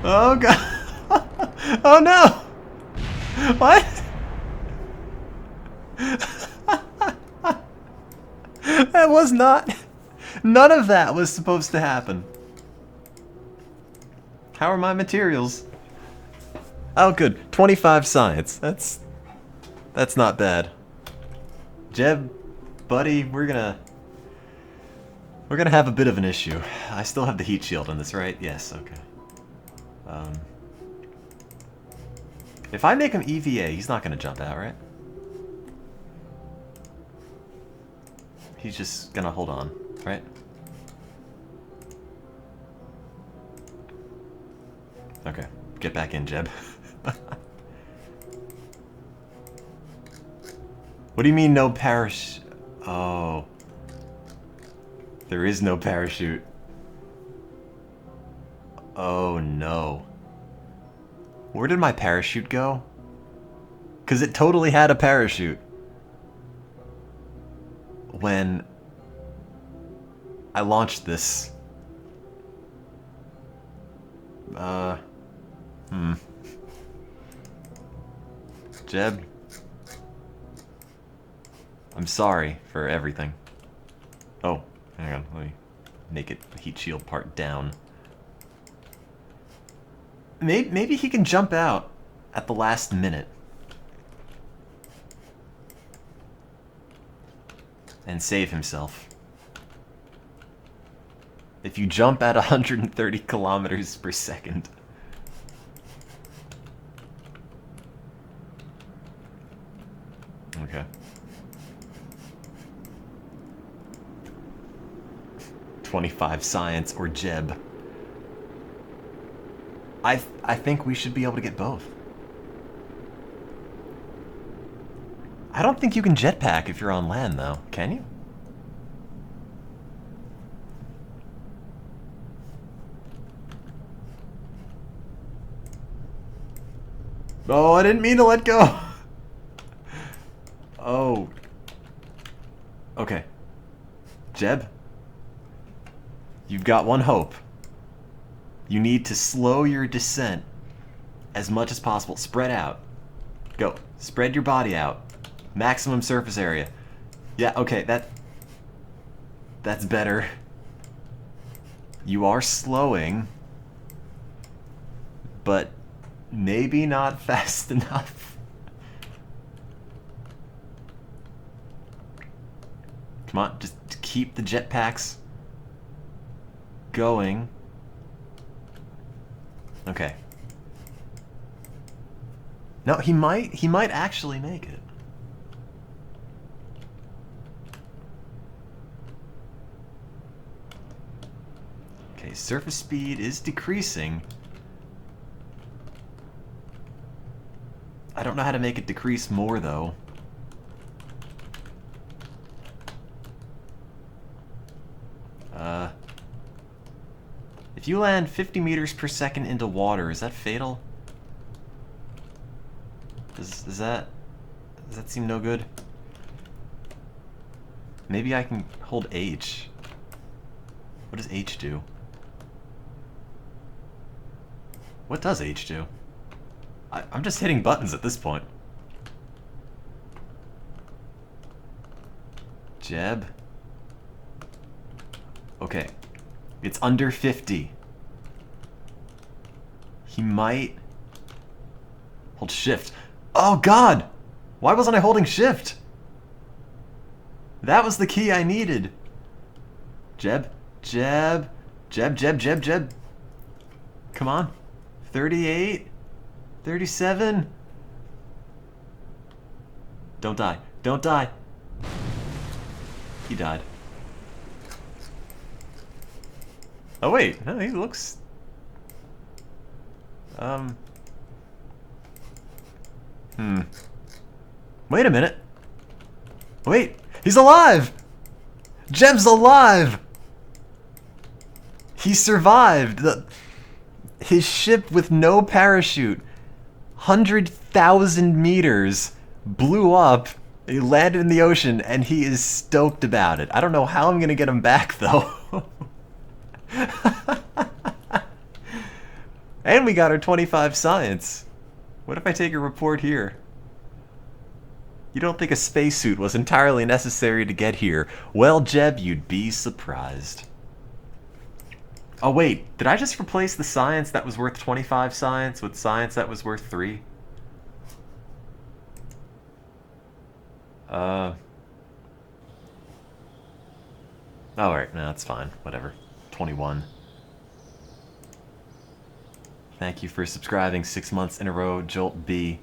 Oh god. Oh no! What? That was not... None of that was supposed to happen. How are my materials? Oh good, 25 science. That's not bad. Jeb, buddy, we're gonna have a bit of an issue. I still have the heat shield on this, right? Yes, okay. If I make him EVA, he's not gonna jump out, right? He's just gonna hold on, right? Okay, get back in, Jeb. What do you mean no parachute? Oh. There is no parachute. Oh no. Where did my parachute go? Because it totally had a parachute. When I launched this. Jeb. I'm sorry for everything. Oh, hang on. Let me make it heat shield part down. Maybe he can jump out at the last minute. And save himself. If you jump at 130 kilometers per second. Okay. 25 science or Jeb. I think we should be able to get both. I don't think you can jetpack if you're on land, though. Can you? Oh, I didn't mean to let go. Oh. Okay. Jeb, you've got one hope. You need to slow your descent as much as possible. Spread out. Go. Spread your body out. Maximum surface area. Yeah, okay, that's better. You are slowing, but maybe not fast enough. Come on, just keep the jetpacks going. Okay. No, he might actually make it. Okay, surface speed is decreasing. I don't know how to make it decrease more, though. If you land 50 meters per second into water, is that fatal? Does that seem no good? Maybe I can hold H. What does H do? What does H do? I'm just hitting buttons at this point. Jeb. Okay. It's under 50. He might... Hold shift. Oh god! Why wasn't I holding shift? That was the key I needed. Jeb. Jeb. Jeb, Jeb, Jeb, Jeb. Come on. 38. 37. Don't die. Don't die. He died. Oh wait, no, he looks... Wait a minute. Wait, he's alive! Jeb's alive! He survived. His ship with no parachute, 100,000 meters, blew up. He landed in the ocean, and he is stoked about it. I don't know how I'm gonna get him back, though. And we got our 25 science. What if I take a report here? You don't think a spacesuit was entirely necessary to get here? Well, Jeb, you'd be surprised. Oh wait, did I just replace the science that was worth 25 science with science that was worth 3? Alright, no, that's fine. Whatever. 21. Thank you for subscribing 6 months in a row, Jolt B.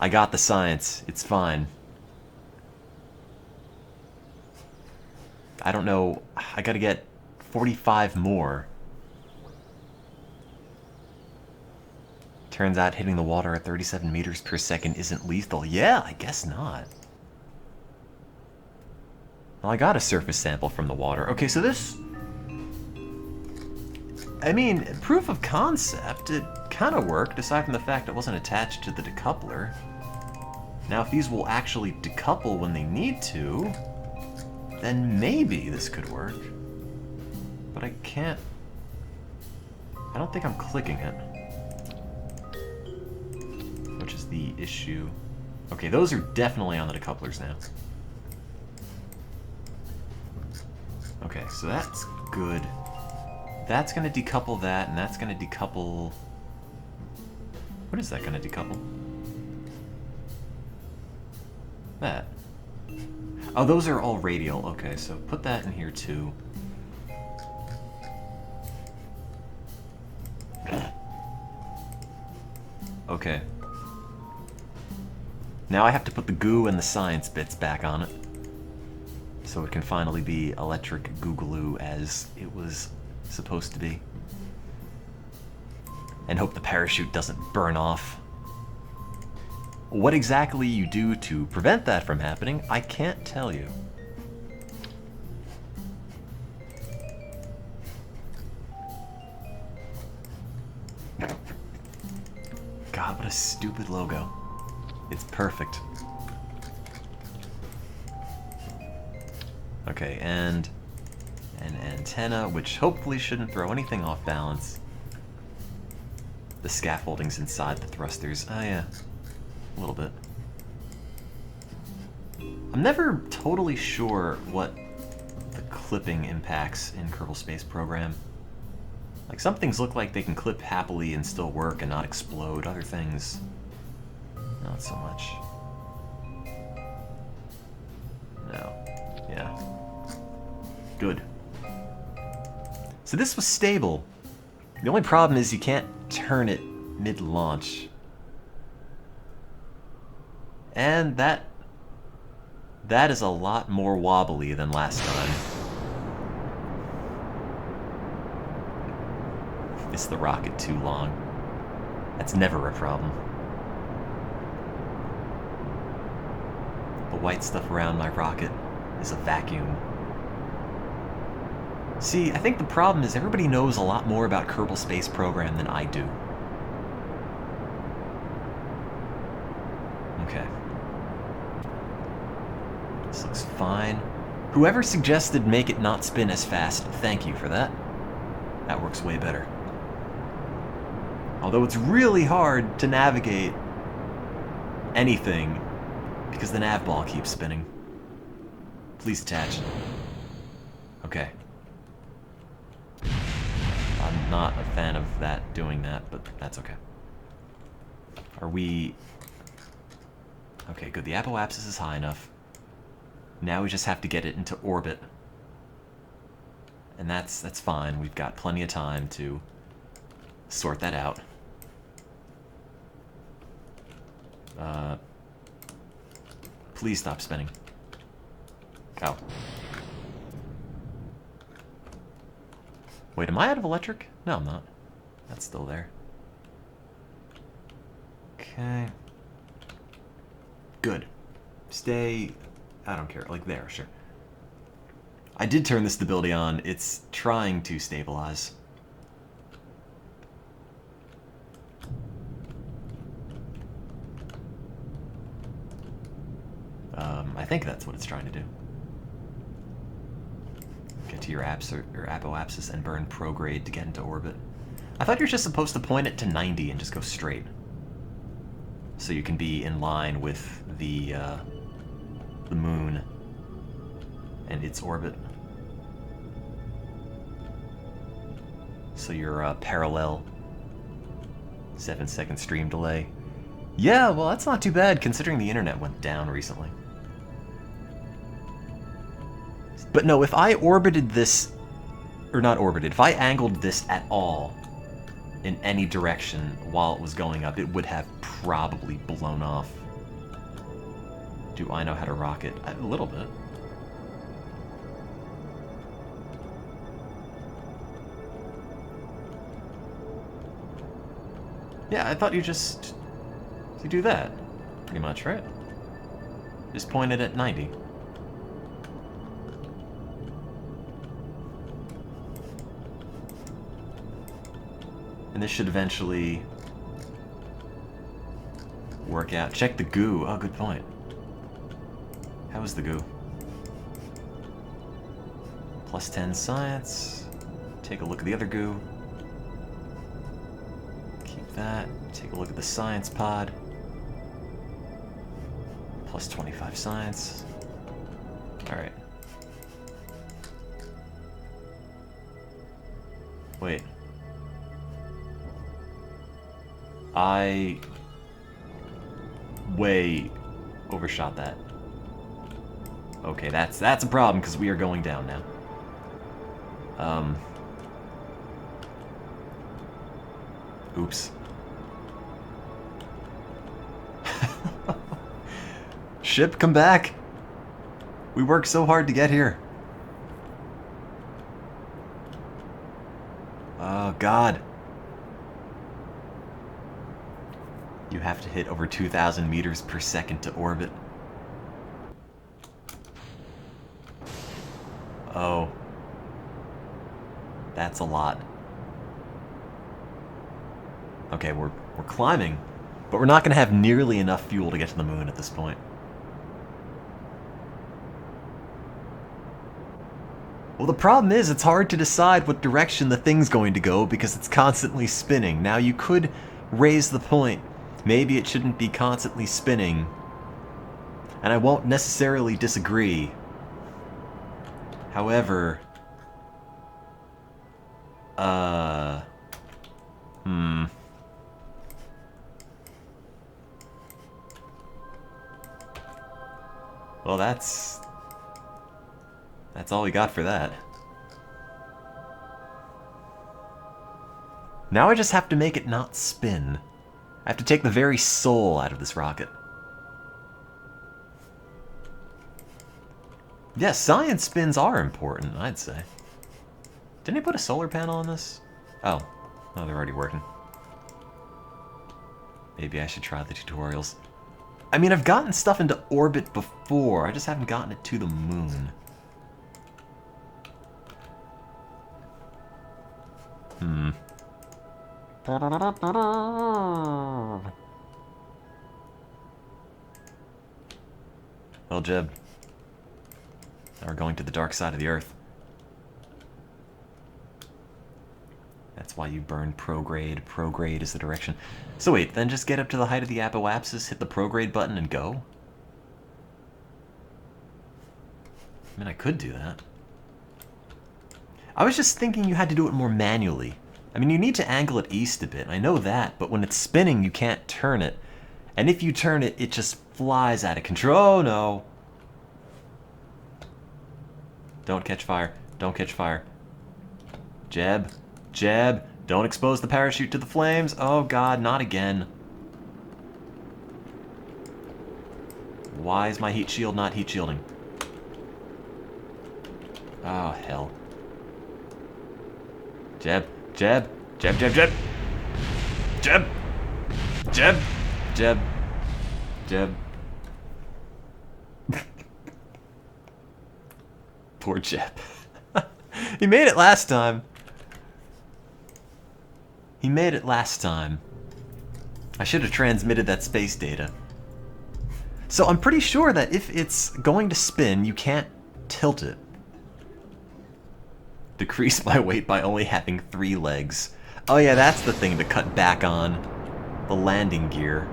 I got the science. It's fine. I don't know. I gotta get 45 more. Turns out hitting the water at 37 meters per second isn't lethal. Yeah, I guess not. Well, I got a surface sample from the water. Okay, so this... I mean, proof of concept, it kind of worked, aside from the fact it wasn't attached to the decoupler. Now, if these will actually decouple when they need to, then maybe this could work. But I can't... I don't think I'm clicking it. Which is the issue. Okay, those are definitely on the decouplers now. Okay, so that's good. That's going to decouple that, and that's going to decouple... What is that going to decouple? That. Oh, those are all radial. Okay, so put that in here too. Okay. Now I have to put the goo and the science bits back on it, so it can finally be electric googaloo as it was supposed to be. And hope the parachute doesn't burn off. What exactly you do to prevent that from happening, I can't tell you. God, what a stupid logo. It's perfect. Okay, and an antenna, which hopefully shouldn't throw anything off balance. The scaffolding's inside the thrusters. Oh yeah, a little bit. I'm never totally sure what the clipping impacts in Kerbal Space Program. Like, some things look like they can clip happily and still work and not explode. Other things, not so much. No. Yeah. Good. So this was stable. The only problem is you can't turn it mid-launch. And that is a lot more wobbly than last time. Is the rocket too long? That's never a problem. The white stuff around my rocket is a vacuum. See, I think the problem is everybody knows a lot more about Kerbal Space Program than I do. Okay. This looks fine. Whoever suggested make it not spin as fast, thank you for that. That works way better. Although it's really hard to navigate anything because the nav ball keeps spinning. Please attach. Okay. I'm not a fan of that doing that, but that's okay. Are we... Okay, good. The apoapsis is high enough. Now we just have to get it into orbit. And that's fine. We've got plenty of time to sort that out. Please stop spinning. Oh. Wait, am I out of electric? No, I'm not. That's still there. Okay. Good. Stay... I don't care. Like there, sure. I did turn the stability on. It's trying to stabilize. I think that's what it's trying to do. Get to your apoapsis and burn prograde to get into orbit. I thought you're just supposed to point it to 90 and just go straight, so you can be in line with the moon and its orbit. So you're parallel. 7-second stream delay. Yeah, well, that's not too bad considering the internet went down recently. But no, if I orbited this, or not orbited, if I angled this at all in any direction while it was going up, it would have probably blown off. Do I know how to rocket? A little bit. Yeah, I thought you do that, pretty much, right? Just point it at 90. And this should eventually work out. Check the goo. Oh, good point. How was the goo? Plus 10 science. Take a look at the other goo. Keep that. Take a look at the science pod. Plus 25 science. Alright. Wait. I way overshot that. Okay, that's a problem because we are going down now. Oops. Ship, come back! We worked so hard to get here. Oh, God. You have to hit over 2,000 meters per second to orbit. Oh. That's a lot. Okay, we're climbing, but we're not going to have nearly enough fuel to get to the moon at this point. Well, the problem is it's hard to decide what direction the thing's going to go because it's constantly spinning. Now, you could raise the point. Maybe it shouldn't be constantly spinning. And I won't necessarily disagree. However... Well, that's all we got for that. Now I just have to make it not spin. I have to take the very soul out of this rocket. Yeah, science spins are important, I'd say. Didn't he put a solar panel on this? Oh, they're already working. Maybe I should try the tutorials. I mean, I've gotten stuff into orbit before, I just haven't gotten it to the moon. Well, Jeb. Now we're going to the dark side of the Earth. That's why you burn prograde. Prograde is the direction. So wait, then just get up to the height of the apoapsis, hit the prograde button, and go? I mean, I could do that. I was just thinking you had to do it more manually. I mean, you need to angle it east a bit, I know that, but when it's spinning, you can't turn it. And if you turn it, it just flies out of control. Oh, no. Don't catch fire. Don't catch fire. Jeb. Jeb. Don't expose the parachute to the flames. Oh, God, not again. Why is my heat shield not heat shielding? Oh, hell. Jeb. Jeb. Jeb, Jeb, Jeb. Jeb. Jeb. Jeb. Jeb. Poor Jeb. He made it last time. He made it last time. I should have transmitted that space data. So I'm pretty sure that if it's going to spin, you can't tilt it. Decrease my weight by only having 3 legs. Oh yeah, that's the thing to cut back on. The landing gear.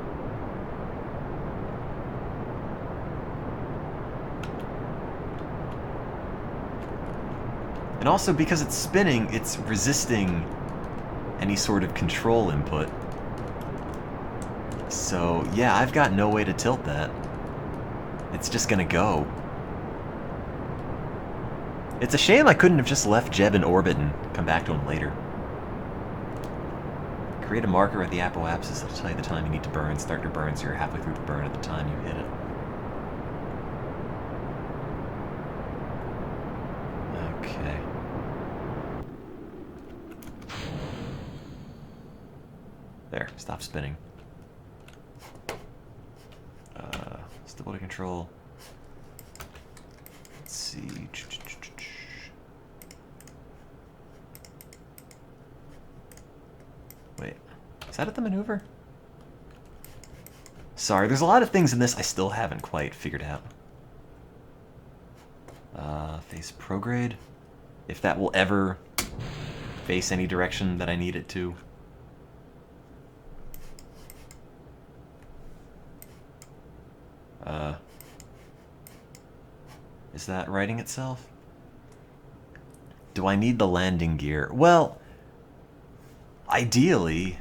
And also, because it's spinning, it's resisting any sort of control input. So, yeah, I've got no way to tilt that. It's just gonna go. It's a shame I couldn't have just left Jeb in orbit and come back to him later. Create a marker at the apoapsis that'll tell you the time you need to burn. Start your burn so you're halfway through the burn at the time you hit it. Okay. There, stop spinning. Stability control. Let's see. Wait, is that at the maneuver? Sorry, there's a lot of things in this I still haven't quite figured out. Face prograde. If that will ever face any direction that I need it to. Is that righting itself? Do I need the landing gear? Well, ideally...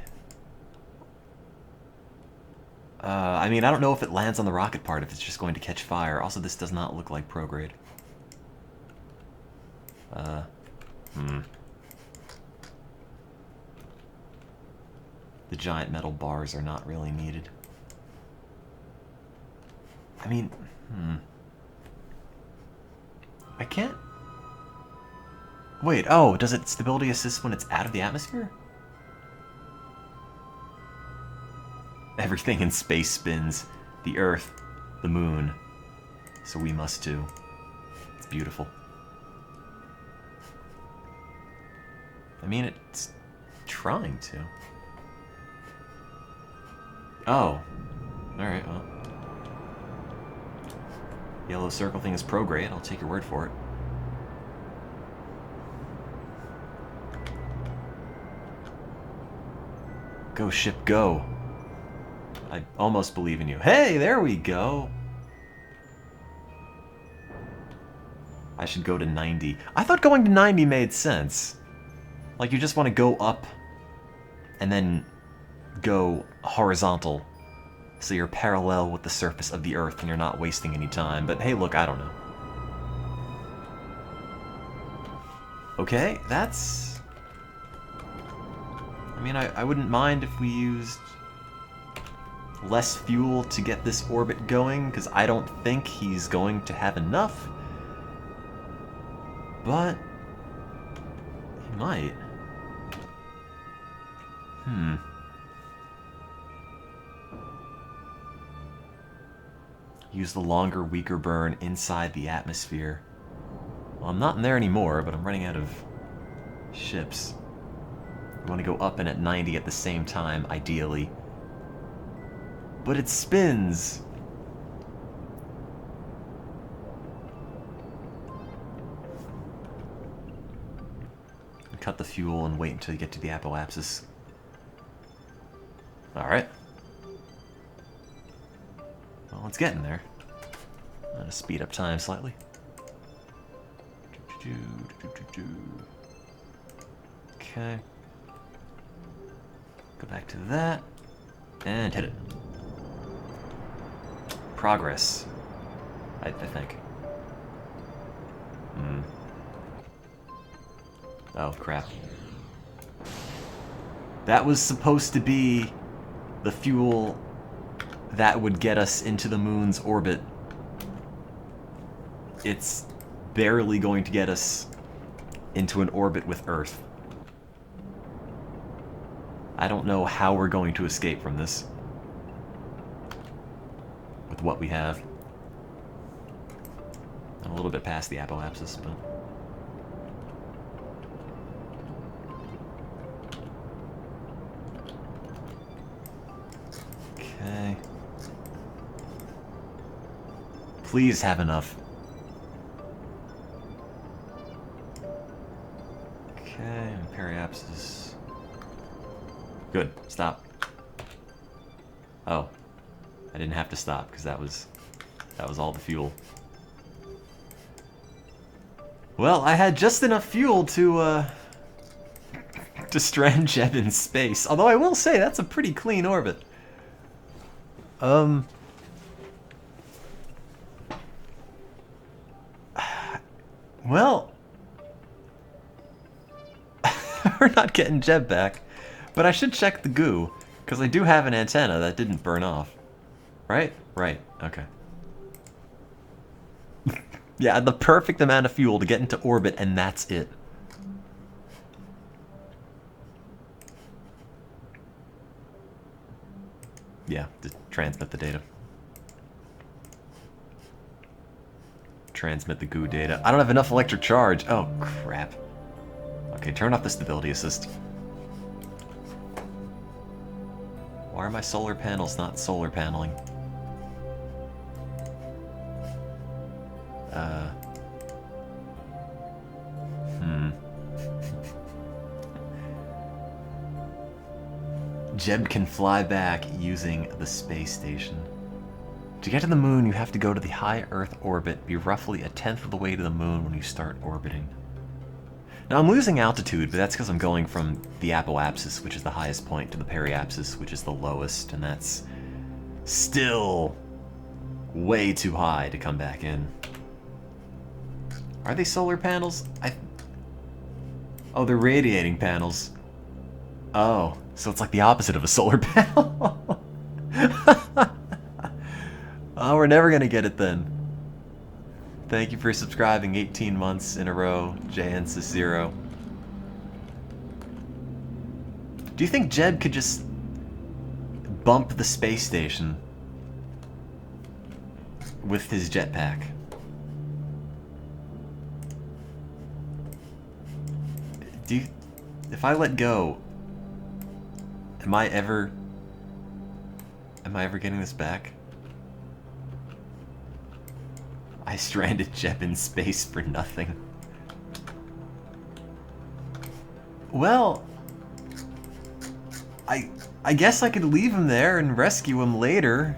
I mean, I don't know if it lands on the rocket part, if it's just going to catch fire. Also, this does not look like prograde. The giant metal bars are not really needed. I mean, I can't... Wait, oh, does it stability assist when it's out of the atmosphere? Everything in space spins. The Earth, the Moon. So we must too. It's beautiful. I mean, it's trying to. Oh. Alright, well. Yellow circle thing is prograde. I'll take your word for it. Go, ship, go. I almost believe in you. Hey, there we go. I should go to 90. I thought going to 90 made sense. Like, you just want to go up and then go horizontal. So you're parallel with the surface of the Earth and you're not wasting any time. But hey, look, I don't know. Okay, that's... I mean, I wouldn't mind if we used less fuel to get this orbit going, because I don't think he's going to have enough. But he might. Use the longer, weaker burn inside the atmosphere. Well, I'm not in there anymore, but I'm running out of ships. I want to go up and at 90 at the same time, ideally. But it spins! Cut the fuel and wait until you get to the apoapsis. Alright. Well, it's getting there. I'm gonna speed up time slightly. Okay. Go back to that. And hit it. Progress. I think. Oh, crap. That was supposed to be the fuel that would get us into the moon's orbit. It's barely going to get us into an orbit with Earth. I don't know how we're going to escape from this with what we have. I'm a little bit past the apoapsis, but... Okay. Please have enough. Okay, periapsis. Good, stop. Oh. I didn't have to stop, because that was all the fuel. Well, I had just enough fuel to strand Jeb in space. Although I will say, that's a pretty clean orbit. Well, We're not getting Jeb back. But I should check the goo, because I do have an antenna that didn't burn off. Right? Right. Okay. Yeah, the perfect amount of fuel to get into orbit, and that's it. Yeah, to transmit the data. Transmit the goo data. I don't have enough electric charge. Oh, crap. Okay, turn off the stability assist. Why are my solar panels not solar paneling? Jeb can fly back using the space station. To get to the moon, you have to go to the high Earth orbit, be roughly 1/10 of the way to the moon when you start orbiting. Now I'm losing altitude, but that's because I'm going from the apoapsis, which is the highest point, to the periapsis, which is the lowest, and that's still way too high to come back in. Are they solar panels? Oh, they're radiating panels. Oh, so it's like the opposite of a solar panel. Oh, we're never gonna get it then. Thank you for subscribing 18 months in a row, JNSys0. Do you think Jeb could just bump the space station with his jetpack? If I let go, am I ever getting this back? I stranded Jeb in space for nothing. Well, I guess I could leave him there and rescue him later.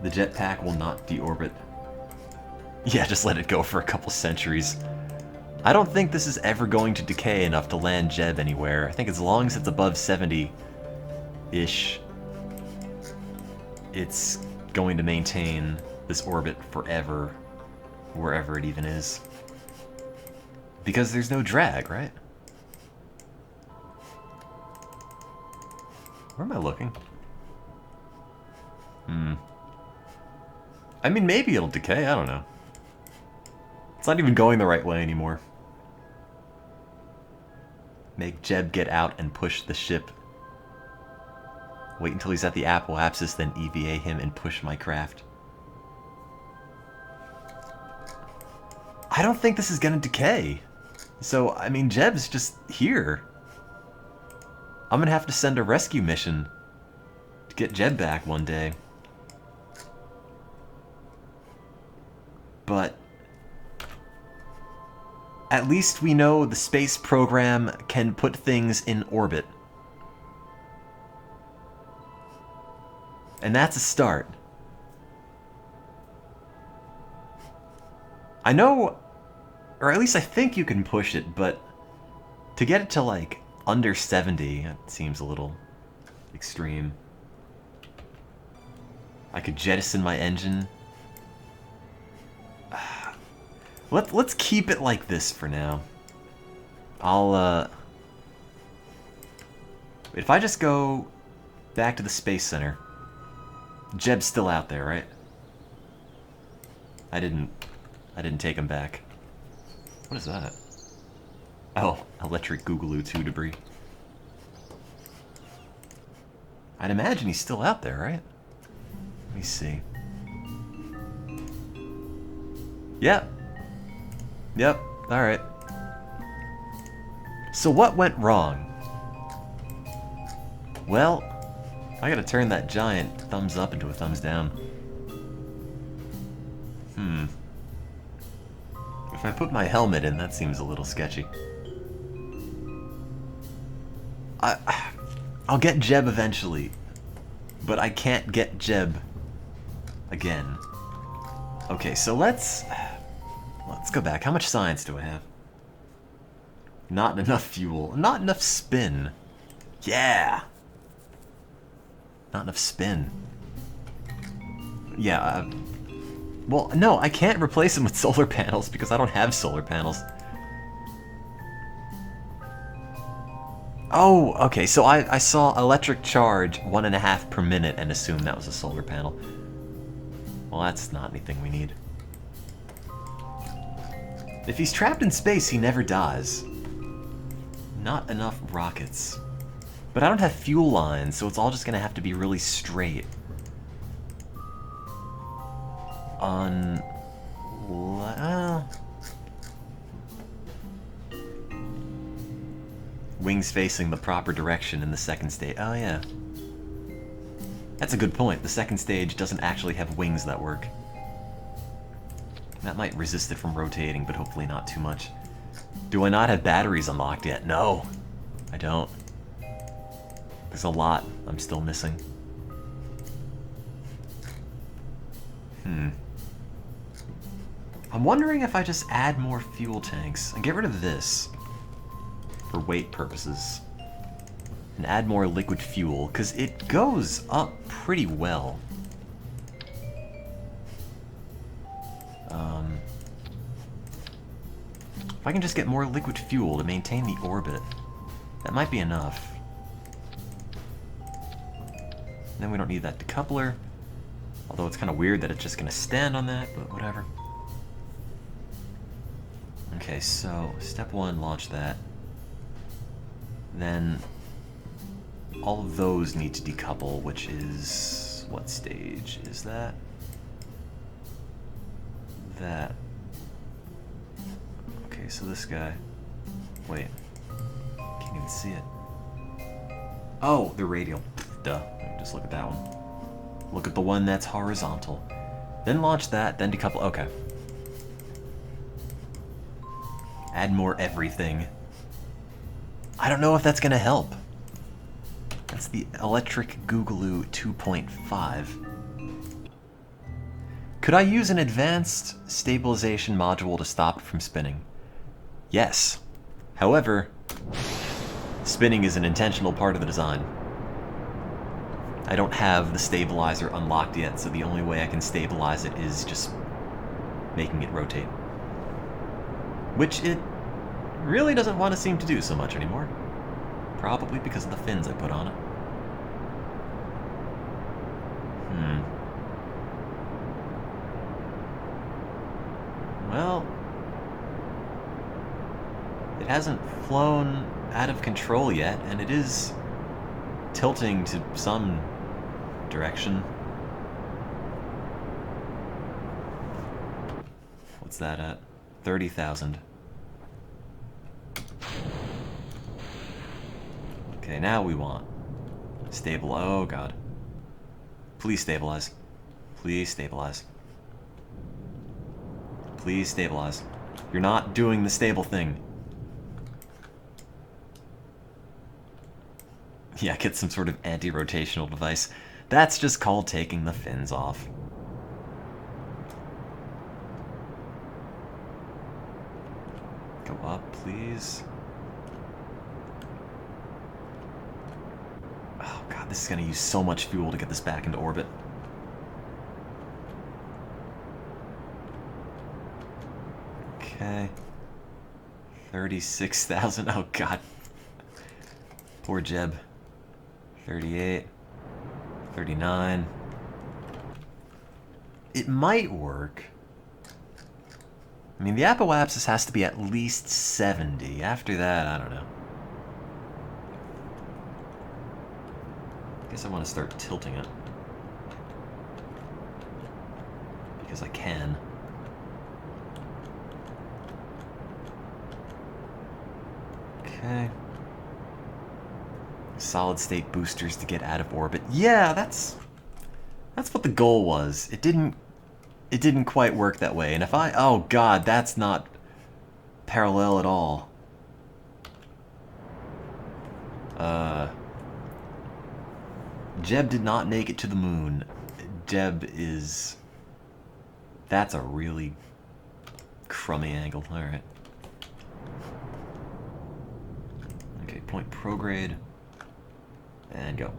The jetpack will not deorbit. Yeah, just let it go for a couple centuries. I don't think this is ever going to decay enough to land Jeb anywhere. I think as long as it's above 70-ish, it's going to maintain this orbit forever, wherever it even is. Because there's no drag, right? Where am I looking? I mean, maybe it'll decay, I don't know. It's not even going the right way anymore. Make Jeb get out and push the ship. Wait until he's at the apoapsis, then EVA him and push my craft. I don't think this is gonna decay. So, I mean, Jeb's just here. I'm gonna have to send a rescue mission to get Jeb back one day. But at least we know the space program can put things in orbit. And that's a start. I know, or at least I think you can push it, but to get it to like under 70, it seems a little extreme. I could jettison my engine. Let's keep it like this for now. If I just go back to the Space Center. Jeb's still out there, right? I didn't take him back. What is that? Oh, electric Googaloo 2 debris. I'd imagine he's still out there, right? Let me see. Yep. Yep, alright. So what went wrong? Well, I gotta turn that giant thumbs up into a thumbs down. If I put my helmet in, that seems a little sketchy. I'll get Jeb eventually, but I can't get Jeb again. Okay, so let's go back. How much science do I have? Not enough fuel. Not enough spin. Yeah! Not enough spin. Yeah, Well, no, I can't replace them with solar panels because I don't have solar panels. Oh, okay, so I saw electric charge 1.5 per minute and assumed that was a solar panel. Well, that's not anything we need. If he's trapped in space, he never dies. Not enough rockets. But I don't have fuel lines, so it's all just gonna have to be really straight. Wings facing the proper direction in the second stage. Oh yeah. That's a good point. The second stage doesn't actually have wings that work. That might resist it from rotating, but hopefully not too much. Do I not have batteries unlocked yet? No, I don't. There's a lot I'm still missing. I'm wondering if I just add more fuel tanks and get rid of this for weight purposes and add more liquid fuel, because it goes up pretty well. If I can just get more liquid fuel to maintain the orbit, that might be enough. Then we don't need that decoupler, although it's kind of weird that it's just going to stand on that, but whatever. Okay, so step 1, launch that. Then all of those need to decouple, which is... what stage is that? That. Okay, so this guy... wait. Can't even see it. Oh, the radial. Duh. Just look at that one. Look at the one that's horizontal. Then launch that, then decouple. Okay. Add more everything. I don't know if that's gonna help. That's the Electric Googaloo 2.5. Could I use an advanced stabilization module to stop it from spinning? Yes. However, spinning is an intentional part of the design. I don't have the stabilizer unlocked yet, so the only way I can stabilize it is just making it rotate. Which it really doesn't want to seem to do so much anymore. Probably because of the fins I put on it. Well, it hasn't flown out of control yet, and it is tilting to some direction. What's that at? 30,000. Okay, now we want stable. Oh god. Please stabilize. Please stabilize. Please stabilize. You're not doing the stable thing. Yeah, get some sort of anti-rotational device. That's just called taking the fins off. Go up, please. Oh god, this is gonna use so much fuel to get this back into orbit. Okay. 36,000. Oh god. Poor Jeb. 38. 39. It might work. I mean, the apoapsis has to be at least 70. After that, I don't know. I guess I want to start tilting it. Because I can. Okay. Solid state boosters to get out of orbit. Yeah, that's what the goal was. It didn't quite work that way. And if oh god, that's not parallel at all. Jeb did not make it to the moon. That's a really crummy angle. Alright. Okay, point prograde. And go.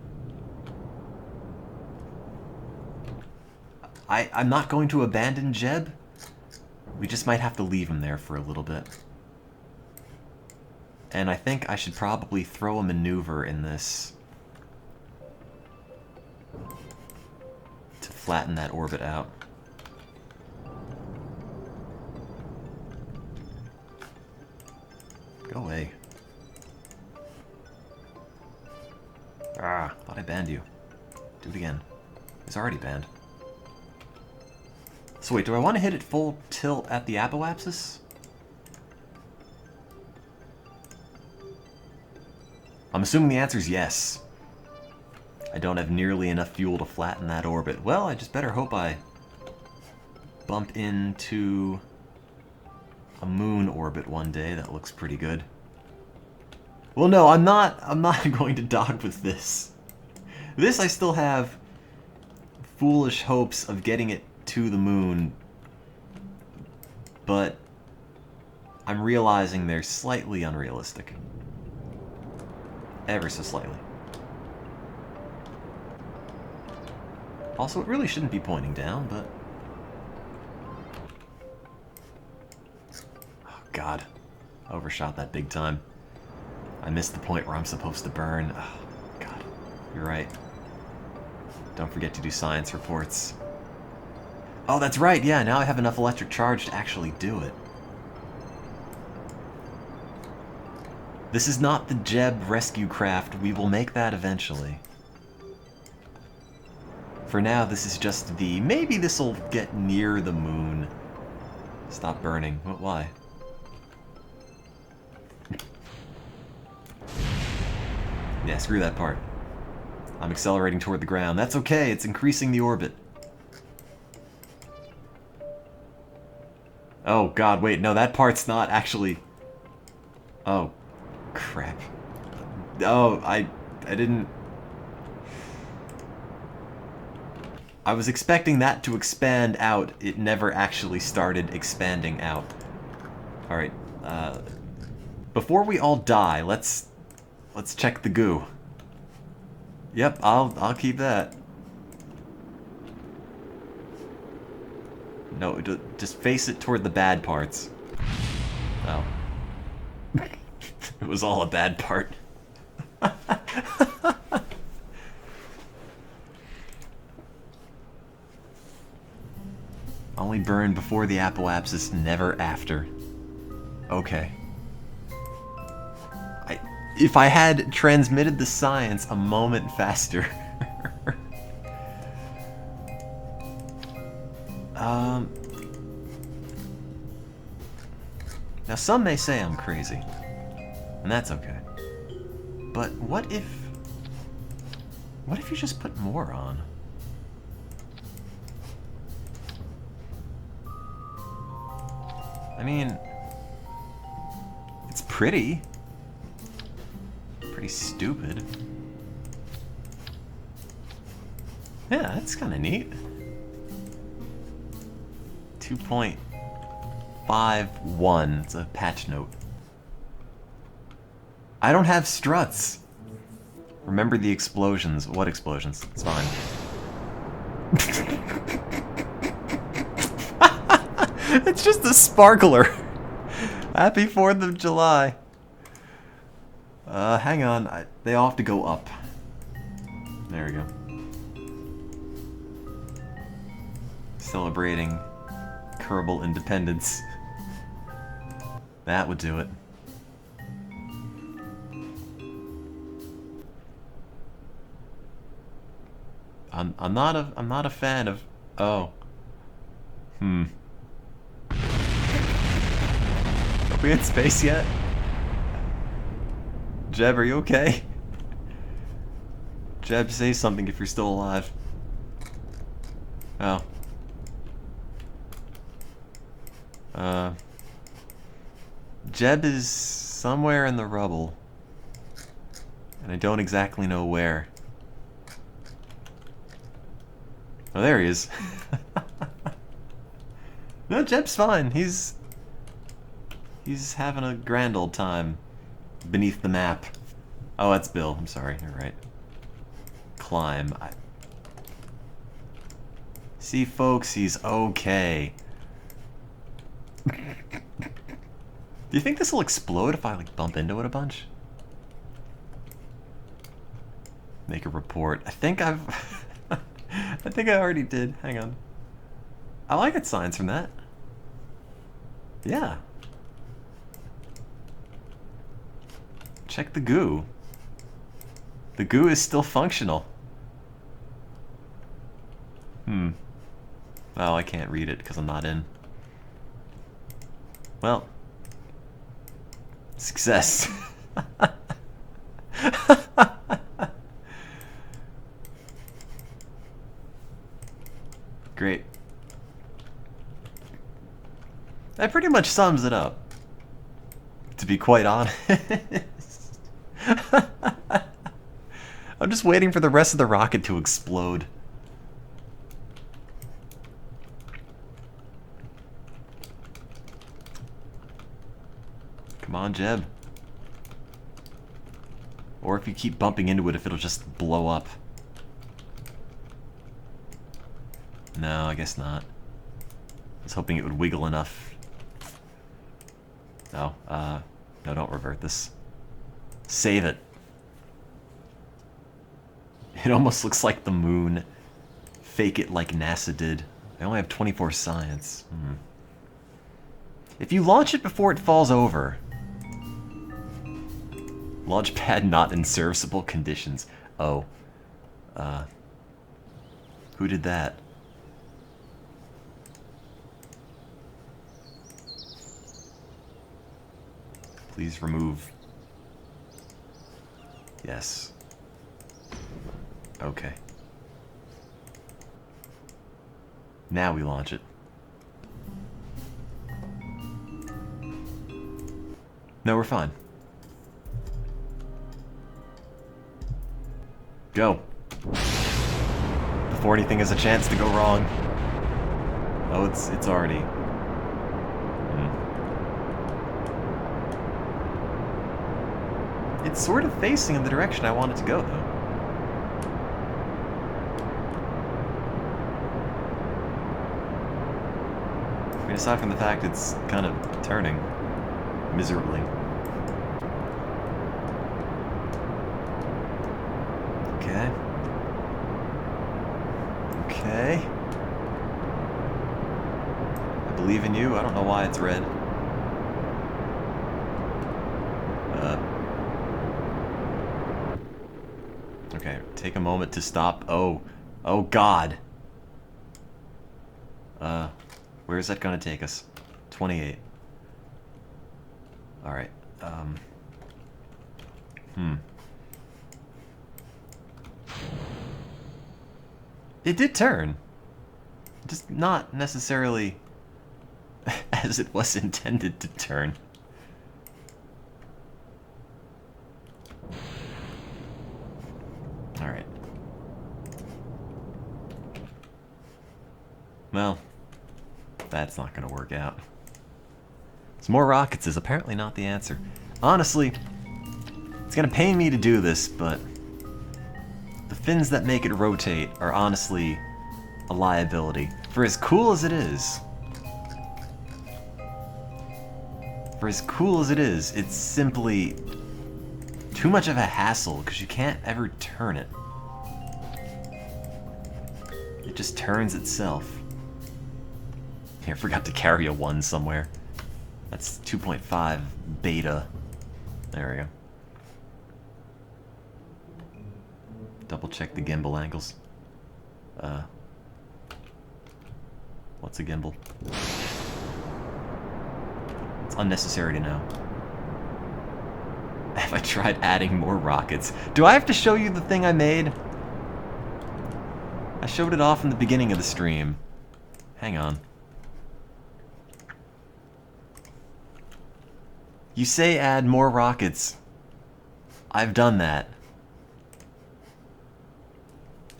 I'm not going to abandon Jeb. We just might have to leave him there for a little bit. And I think I should probably throw a maneuver in this to flatten that orbit out. Go away. Ah, thought I banned you. Do it again. It's already banned. So wait, do I want to hit it full tilt at the apoapsis? I'm assuming the answer is yes. I don't have nearly enough fuel to flatten that orbit. Well, I just better hope I bump into a moon orbit one day. That looks pretty good. Well, no, I'm not going to dog with this. This I still have foolish hopes of getting it to the moon, but I'm realizing they're slightly unrealistic. Ever so slightly. Also, it really shouldn't be pointing down, but... Oh, God. Overshot that big time. I missed the point where I'm supposed to burn. Oh, God. You're right. Don't forget to do science reports. Oh, that's right, yeah, now I have enough electric charge to actually do it. This is not the Jeb rescue craft. We will make that eventually. For now, this is just the... Maybe this'll get near the moon. Stop burning. Why? Yeah, screw that part. I'm accelerating toward the ground. That's okay, it's increasing the orbit. Oh God, wait, no, that part's not actually... Oh, crap. Oh, I didn't... I was expecting that to expand out. It never actually started expanding out. Alright, before we all die, let's check the goo. Yep, I'll keep that. No, just face it toward the bad parts. Oh. It was all a bad part. Only burn before the apoapsis, never after. Okay. If I had transmitted the science a moment faster... Now some may say I'm crazy, and that's okay. But what if you just put more on? I mean, it's pretty stupid. Yeah, that's kind of neat. 2.51. It's a patch note. I don't have struts. Remember the explosions. What explosions? It's fine. It's just a sparkler. Happy 4th of July. Hang on. They all have to go up. There we go. Celebrating Kerbal independence. That would do it. I'm not a fan of... Oh. Are we in space yet? Jeb, are you okay? Jeb, say something if you're still alive. Oh. Jeb is somewhere in the rubble. And I don't exactly know where. Oh, there he is. No, Jeb's fine. He's having a grand old time beneath the map. Oh, that's Bill. I'm sorry. You're right. Climb. See, folks, he's okay. Do you think this will explode if I, like, bump into it a bunch? Make a report. I think I've... I think I already did. Hang on. Oh, I get signs from that. Yeah. Check the goo. The goo is still functional. Oh, I can't read it because I'm not in. Well. Success. Great. That pretty much sums it up. To be quite honest. I'm just waiting for the rest of the rocket to explode. Come on, Jeb. Or if you keep bumping into it, if it'll just blow up. No, I guess not. I was hoping it would wiggle enough. No, no, don't revert this. Save it. It almost looks like the moon. Fake it like NASA did. I only have 24 science. If you launch it before it falls over. Launchpad not in serviceable conditions. Oh. Who did that? Please remove. Yes. Okay. Now we launch it. No, we're fine. Go. Before anything has a chance to go wrong. Oh, it's already. It's sort of facing in the direction I want it to go, though. I mean, aside from the fact it's kind of turning miserably. Okay. Okay. I believe in you. I don't know why it's red. Okay, take a moment to stop. Oh. Oh, God. Where is that gonna take us? 28. Alright, It did turn. Just not necessarily as it was intended to turn. Alright. Well, that's not gonna work out. So more rockets is apparently not the answer. Honestly, it's gonna pain me to do this, but the fins that make it rotate are honestly a liability. For as cool as it is, it's simply too much of a hassle because you can't ever turn it. It just turns itself. Here, I forgot to carry a 1 somewhere. That's 2.5 beta. There we go. Double check the gimbal angles. What's a gimbal? It's unnecessary to know. Have I tried adding more rockets? Do I have to show you the thing I made? I showed it off in the beginning of the stream. Hang on. You say add more rockets. I've done that.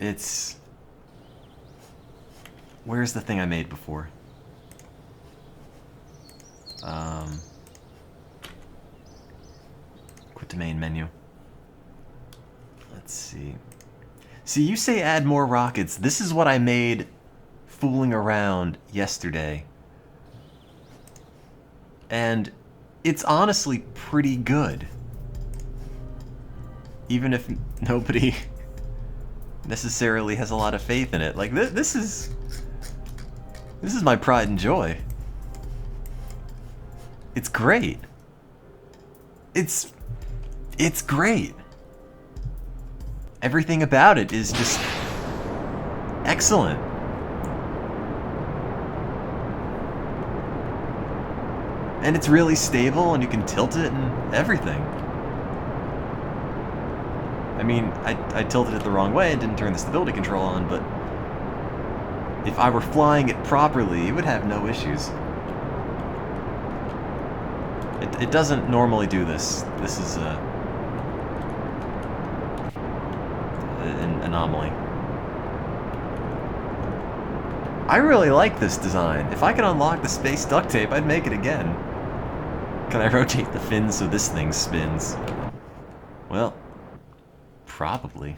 It's... Where's the thing I made before? Quit to main menu. Let's see. See, you say add more rockets. This is what I made fooling around yesterday. And it's honestly pretty good. Even if nobody necessarily has a lot of faith in it. Like, this is my pride and joy. It's great. It's great. Everything about it is just excellent. And it's really stable, and you can tilt it and everything. I mean, I tilted it the wrong way and didn't turn the stability control on, but if I were flying it properly, it would have no issues. It doesn't normally do this. This is an anomaly. I really like this design. If I could unlock the space duct tape, I'd make it again. Can I rotate the fins so this thing spins? Well, probably.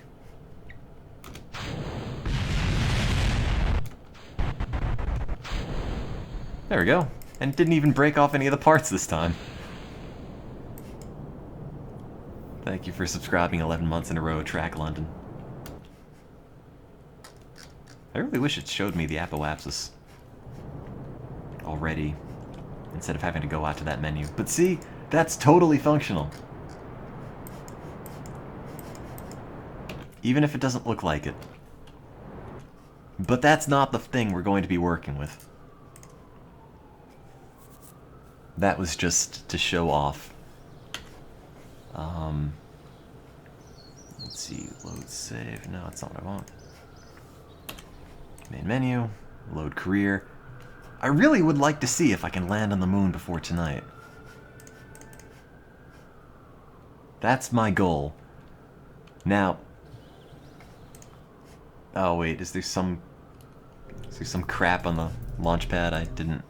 There we go. And it didn't even break off any of the parts this time. Thank you for subscribing 11 months in a row, Track London. I really wish it showed me the apoapsis already, instead of having to go out to that menu. But see, that's totally functional. Even if it doesn't look like it. But that's not the thing we're going to be working with. That was just to show off. Let's see, load save. No, that's not what I want. Main menu, load career. I really would like to see if I can land on the moon before tonight. That's my goal. Now, oh wait, is there some crap on the launch pad I didn't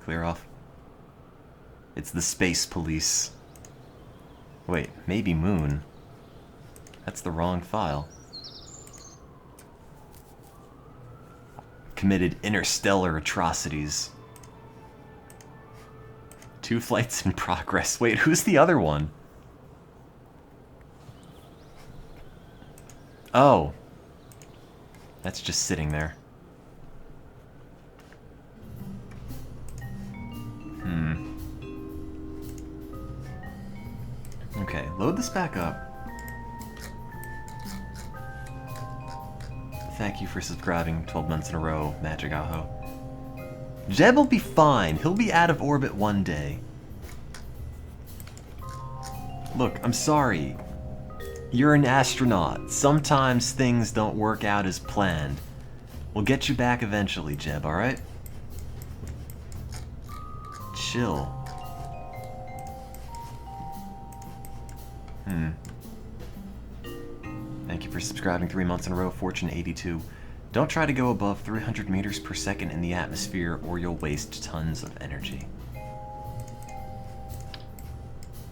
clear off? It's the space police. Wait, maybe moon. That's the wrong file. Committed interstellar atrocities. 2 flights in progress. Wait, who's the other one? Oh. That's just sitting there. Okay, load this back up. Thank you for subscribing 12 months in a row, Magic Aho. Jeb will be fine. He'll be out of orbit one day. Look, I'm sorry. You're an astronaut. Sometimes things don't work out as planned. We'll get you back eventually, Jeb, alright? Chill. Thank you for subscribing 3 months in a row, Fortune82. Don't try to go above 300 meters per second in the atmosphere or you'll waste tons of energy.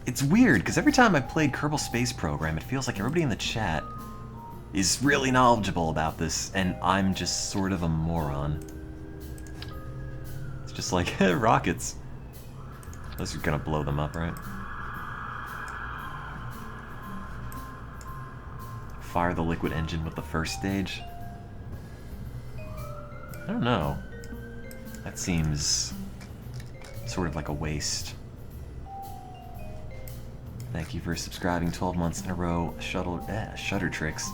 It's weird, because every time I've played Kerbal Space Program, it feels like everybody in the chat is really knowledgeable about this, and I'm just sort of a moron. It's just like, rockets. Those are gonna blow them up, right? Fire the liquid engine with the first stage? I don't know. That seems sort of like a waste. Thank you for subscribing 12 months in a row, Shutter Tricks.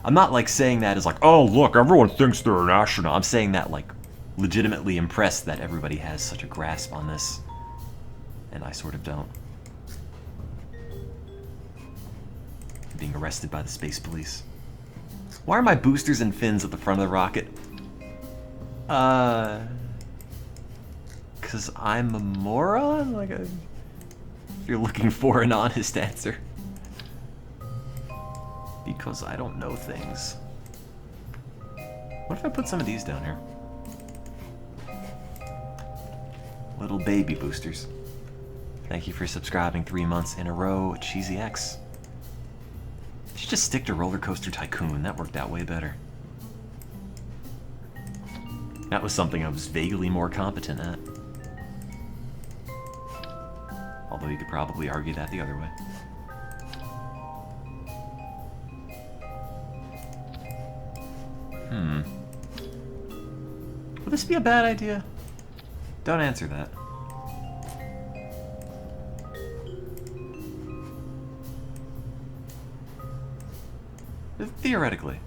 I'm not like saying that as like, oh look, everyone thinks they're an astronaut. I'm saying that like legitimately impressed that everybody has such a grasp on this. And I sort of don't. Being arrested by the space police. Why are my boosters and fins at the front of the rocket? Cause I'm a moron? Like, if you're looking for an honest answer. Because I don't know things. What if I put some of these down here? Little baby boosters. Thank you for subscribing 3 months in a row, Cheesy X. You should just stick to Roller Coaster Tycoon. That worked out way better. That was something I was vaguely more competent at. Although you could probably argue that the other way. Would this be a bad idea? Don't answer that. Theoretically.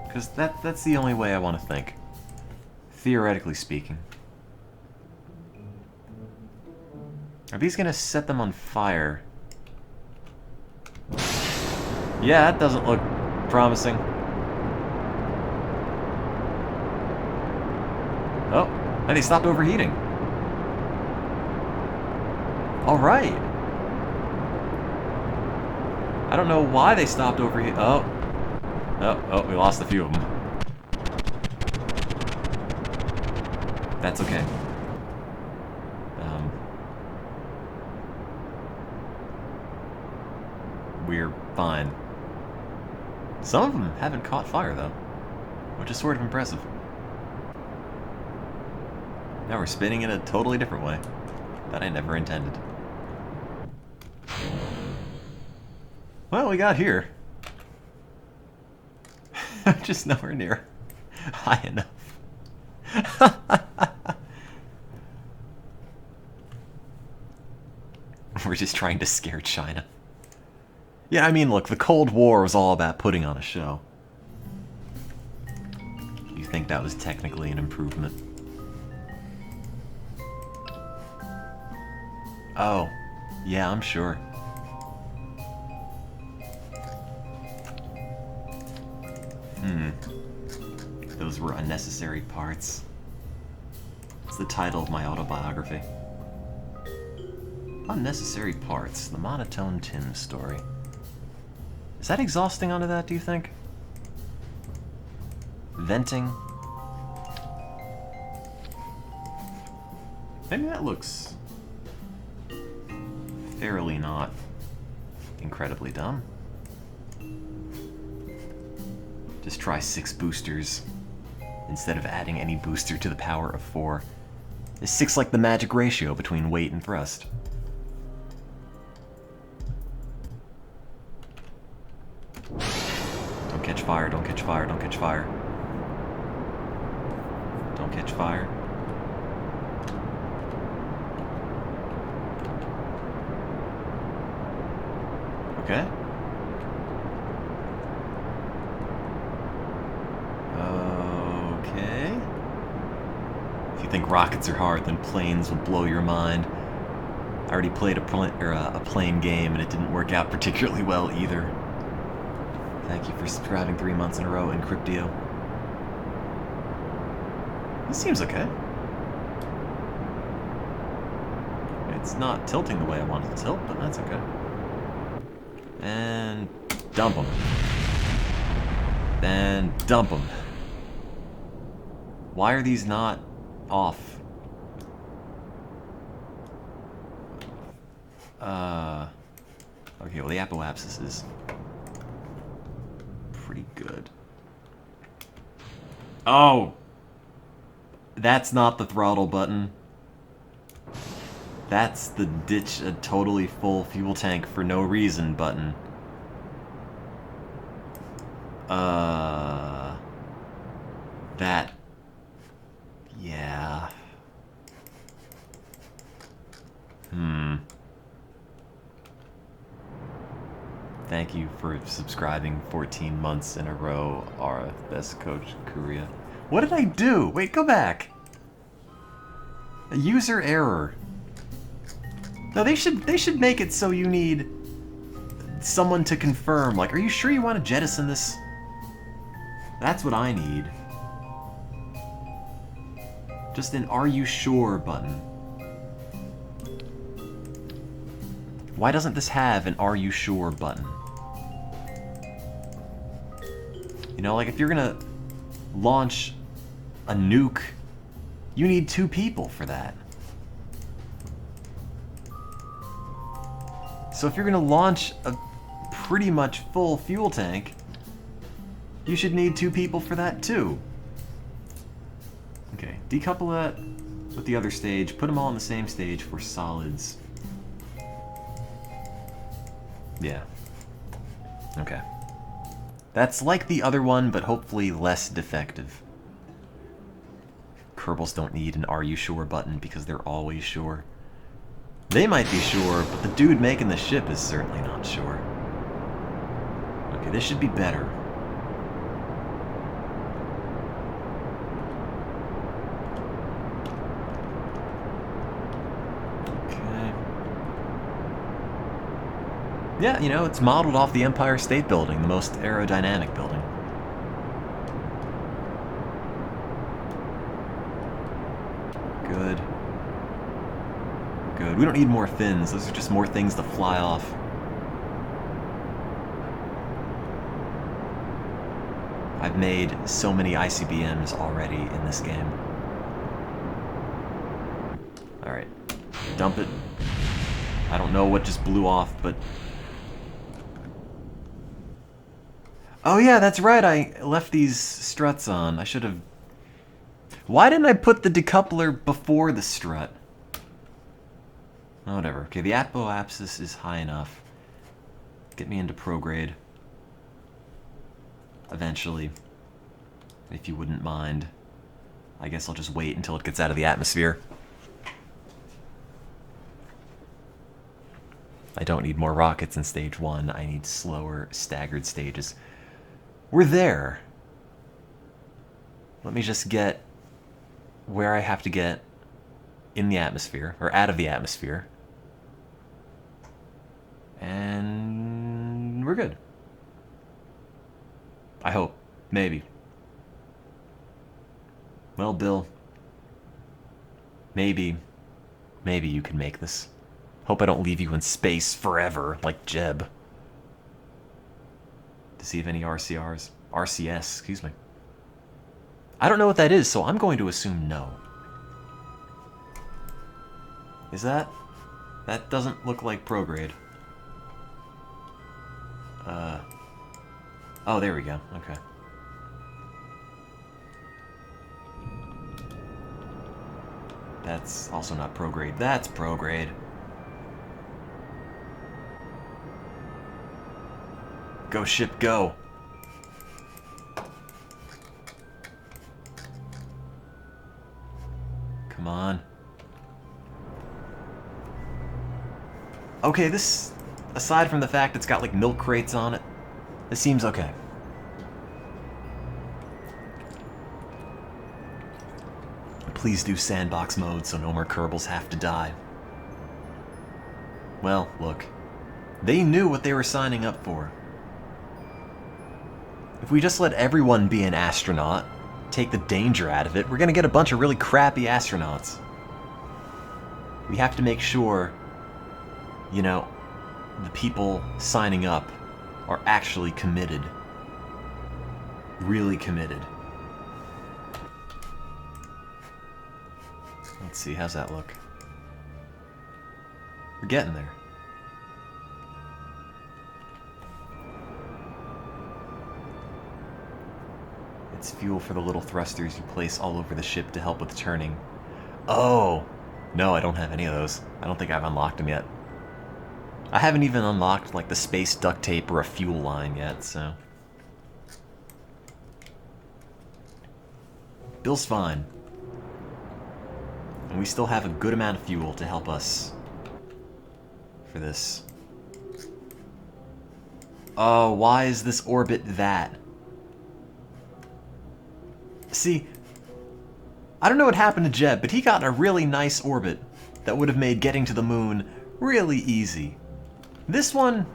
Because that's the only way I want to think. Theoretically speaking. Are these gonna set them on fire? Yeah, that doesn't look promising. Oh, and they stopped overheating. Alright. I don't know why they stopped overheating. Oh, we lost a few of them. That's okay. We're fine. Some of them haven't caught fire, though, which is sort of impressive. Now we're spinning in a totally different way that I never intended. Well, we got here. Just nowhere near high enough. We're just trying to scare China. Yeah, I mean, look, the Cold War was all about putting on a show. You think that was technically an improvement? Oh, yeah, I'm sure. Those were unnecessary parts. It's the title of my autobiography. Unnecessary Parts, the Monotone Tim story. Is that exhausting onto that, do you think? Venting? Maybe that looks fairly not incredibly dumb. Just try 6 boosters instead of adding any booster to the power of 4. Is 6 like the magic ratio between weight and thrust? Don't catch fire, don't catch fire, don't catch fire. Don't catch fire. Okay. Okay. If you think rockets are hard, then planes will blow your mind. I already played a plane game and it didn't work out particularly well either. Thank you for subscribing 3 months in a row, Encryptio. This seems okay. It's not tilting the way I want it to tilt, but that's okay. And dump them. And dump them. Why are these not off? Okay, well the apoapsis is pretty good. Oh! That's not the throttle button. That's the ditch a totally full fuel tank for no reason button. That... yeah. Thank you for subscribing 14 months in a row, our best coach, Korea. What did I do? Wait, go back. A user error. No, they should make it so you need someone to confirm. Like, are you sure you want to jettison this? That's what I need. Just an "Are you sure" button. Why doesn't this have an "Are you sure" button? You know, like if you're gonna launch a nuke, you need 2 people for that. So if you're gonna launch a pretty much full fuel tank, You should need 2 people for that too. Okay, decouple that with the other stage. Put them all on the same stage for solids. Yeah. Okay. That's like the other one, but hopefully less defective. Kerbals don't need an "Are you sure" button because they're always sure. They might be sure, but the dude making the ship is certainly not sure. Okay, this should be better. Okay. Yeah, you know, it's modeled off the Empire State Building, the most aerodynamic building. Good. Good. We don't need more fins. Those are just more things to fly off. I've made so many ICBMs already in this game. Alright. Dump it. I don't know what just blew off, but... Oh yeah, that's right, I left these struts on. I should have... Why didn't I put the decoupler before the strut? Oh, whatever. Okay, the apoapsis is high enough. Get me into prograde. Eventually. If you wouldn't mind. I guess I'll just wait until it gets out of the atmosphere. I don't need more rockets in stage 1. I need slower, staggered stages. We're there. Let me just get where I have to get in the atmosphere, or out of the atmosphere. And we're good. I hope. Maybe. Well, Bill. Maybe you can make this. Hope I don't leave you in space forever, like Jeb. To see if any RCRs... RCS, excuse me. I don't know what that is, so I'm going to assume no. Is that? That doesn't look like prograde. Oh, there we go. Okay. That's also not prograde. That's prograde. Go ship, go. Come on. Okay, this, aside from the fact it's got like milk crates on it, this seems okay. Please do sandbox mode so no more Kerbals have to die. Well, look. They knew what they were signing up for. If we just let everyone be an astronaut, take the danger out of it, we're gonna get a bunch of really crappy astronauts. We have to make sure, you know, the people signing up are actually committed. Really committed. Let's see, how's that look? We're getting there. It's fuel for the little thrusters you place all over the ship to help with turning. Oh! No, I don't have any of those. I don't think I've unlocked them yet. I haven't even unlocked, like, the space duct tape or a fuel line yet, so... Bill's fine. And we still have a good amount of fuel to help us for this. Oh, why is this orbit that? See, I don't know what happened to Jeb, but he got a really nice orbit that would have made getting to the moon really easy. This one,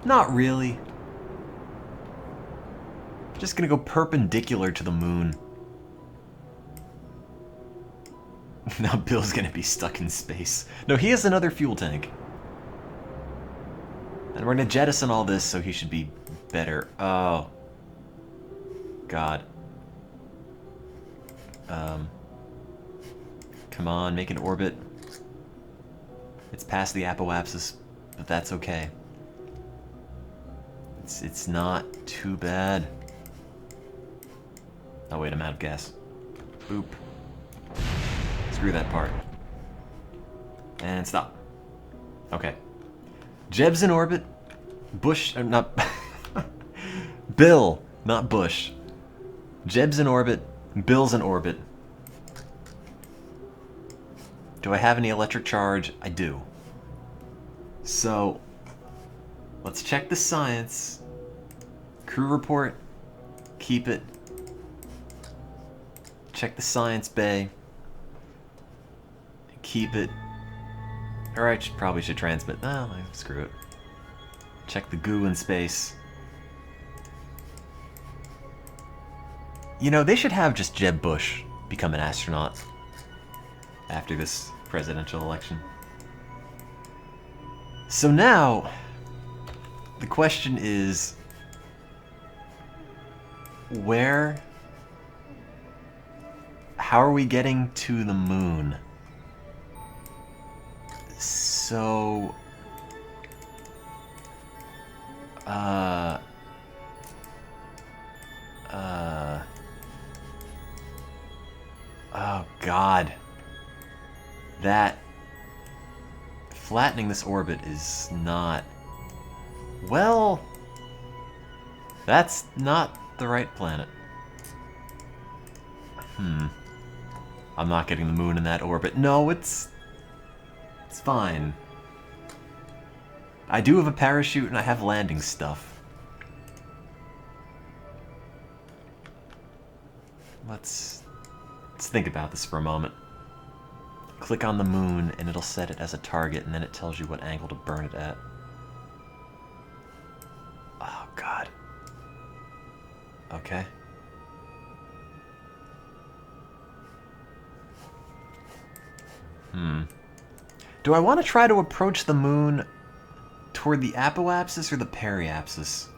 not really. Just gonna go perpendicular to the moon. Now Bill's gonna be stuck in space. No, he has another fuel tank. And we're gonna jettison all this, so he should be better. Oh. God. Come on, make an orbit. It's past the apoapsis, but that's okay. It's not too bad. Oh wait, I'm out of gas. Boop. Screw that part. And stop. Okay. Jeb's in orbit. Bush, not... Bill, not Bush. Jeb's in orbit. Bill's in orbit. Do I have any electric charge? I do. So, let's check the science. Crew report. Keep it. Check the science bay. Keep it. Or I probably should transmit. Oh, screw it. Check the goo in space. You know, they should have just Jeb Bush become an astronaut after this presidential election. So now, the question is, how are we getting to the moon? So, oh God. That flattening this orbit is not, well, that's not the right planet. I'm not getting the moon in that orbit. No, it's fine. I do have a parachute and I have landing stuff. Let's think about this for a moment. Click on the moon and it'll set it as a target, and then it tells you what angle to burn it at. Oh God. Okay. Do I want to try to approach the moon toward the apoapsis or the periapsis?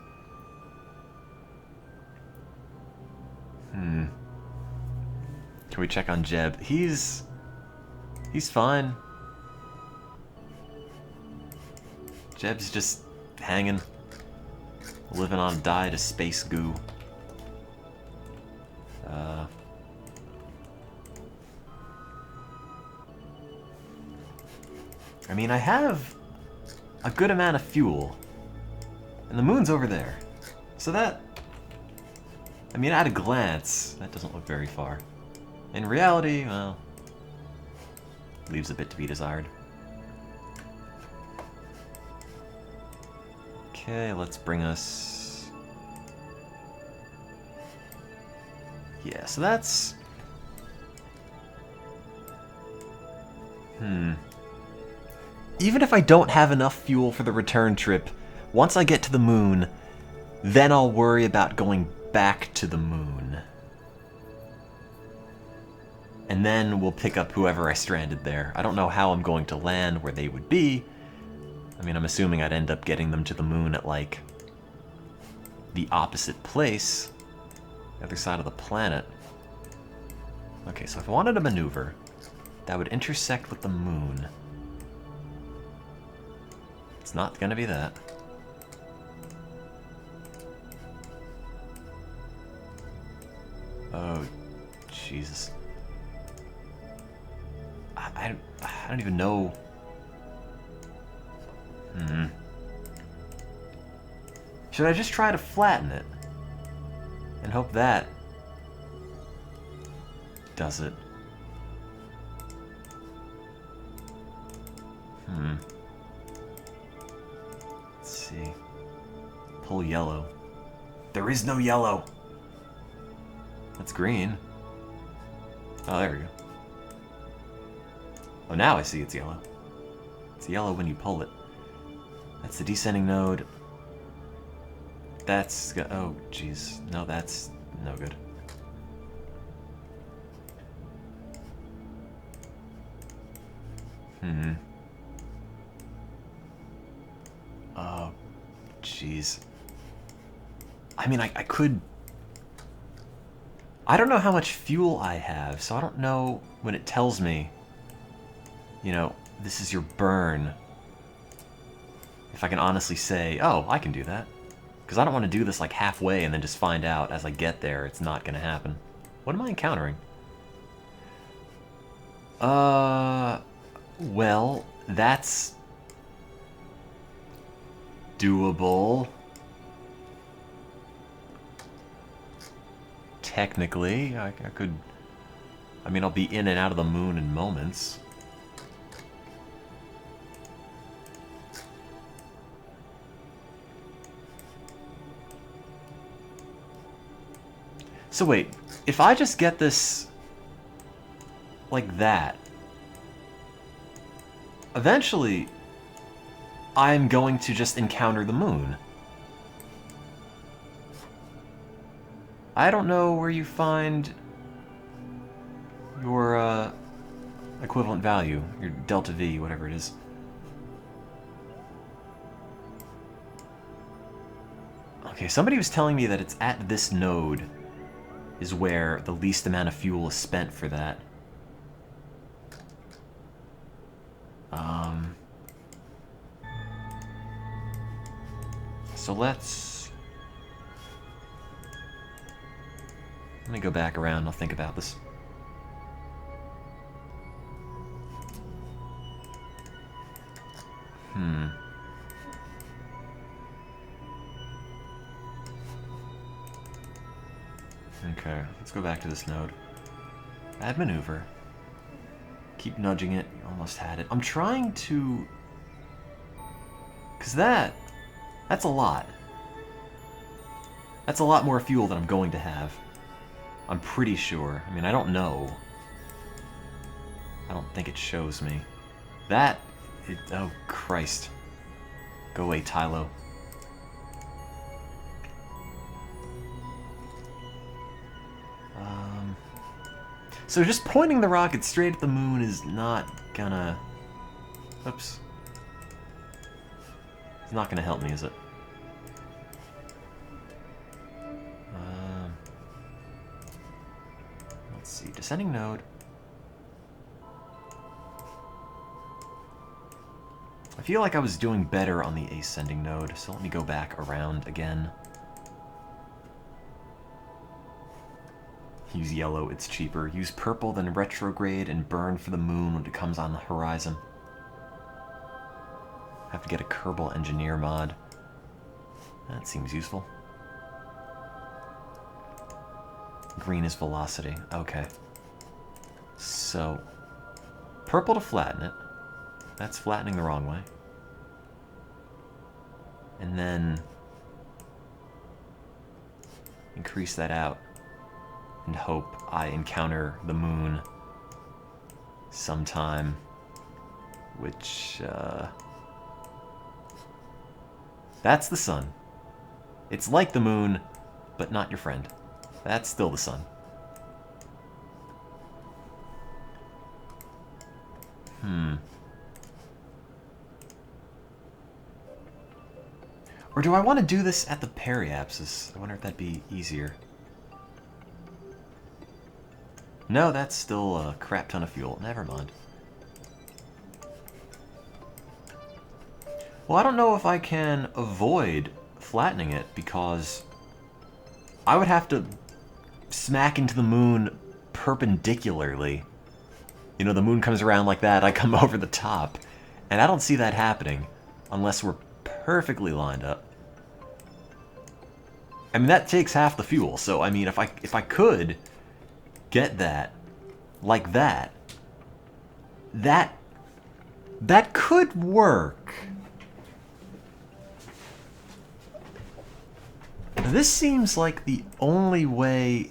Can we check on Jeb? He's fine. Jeb's just hanging, living on a diet of space goo. I mean, I have a good amount of fuel, and the moon's over there. So that, I mean, at a glance, that doesn't look very far. In reality, well, leaves a bit to be desired. Okay, let's bring us... Yeah, so that's... Even if I don't have enough fuel for the return trip, once I get to the moon, then I'll worry about going back to the moon. And then we'll pick up whoever I stranded there. I don't know how I'm going to land where they would be. I mean, I'm assuming I'd end up getting them to the moon at, like, the opposite place, the other side of the planet. Okay, so if I wanted a maneuver that would intersect with the moon, it's not gonna be that. Oh, Jesus. I don't even know. Should I just try to flatten it and hope that does it? Let's see. Pull yellow. There is no yellow. That's green. Oh, there we go. Oh, now I see it's yellow. It's yellow when you pull it. That's the descending node. That's... oh, jeez. No, that's no good. Oh, jeez. I mean, I could... I don't know how much fuel I have, so I don't know when it tells me, you know, this is your burn. If I can honestly say, oh, I can do that. Because I don't want to do this like halfway and then just find out as I get there it's not going to happen. What am I encountering? Well, that's doable. Technically, I could... I mean, I'll be in and out of the moon in moments. So wait, if I just get this like that, eventually I'm going to just encounter the moon. I don't know where you find your equivalent value, your delta V, whatever it is. Okay, somebody was telling me that it's at this node is where the least amount of fuel is spent for that. So let me go back around and I'll think about this. Okay, let's go back to this node. Add maneuver. Keep nudging it. You almost had it. I'm trying to... Because that's a lot. That's a lot more fuel than I'm going to have. I'm pretty sure. I mean, I don't know. I don't think it shows me. Oh, Christ. Go away, Tylo. So just pointing the rocket straight at the moon is not gonna... Oops. It's not gonna help me, is it? Let's see. Descending node. I feel like I was doing better on the ascending node, so let me go back around again. Use yellow, it's cheaper. Use purple, then retrograde and burn for the moon when it comes on the horizon. Have to get a Kerbal Engineer mod. That seems useful. Green is velocity. Okay. So, purple to flatten it. That's flattening the wrong way. And then increase that out. And hope I encounter the moon sometime, which, that's the sun. It's like the moon, but not your friend. That's still the sun. Or do I want to do this at the periapsis? I wonder if that'd be easier. No, that's still a crap ton of fuel. Never mind. Well, I don't know if I can avoid flattening it, because I would have to smack into the moon perpendicularly. You know, the moon comes around like that, I come over the top. And I don't see that happening unless we're perfectly lined up. I mean, that takes half the fuel, so I mean, if I could get that like that could work. This seems like the only way,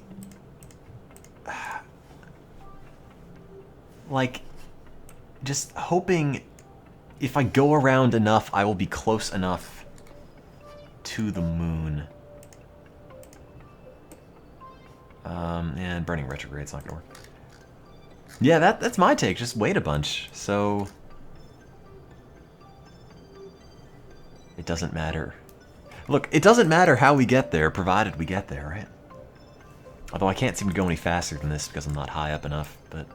like, just hoping if I go around enough I will be close enough to the moon. And burning retrograde's not gonna work. Yeah, that's my take. Just wait a bunch. So it doesn't matter. Look, it doesn't matter how we get there, provided we get there, right? Although I can't seem to go any faster than this because I'm not high up enough, but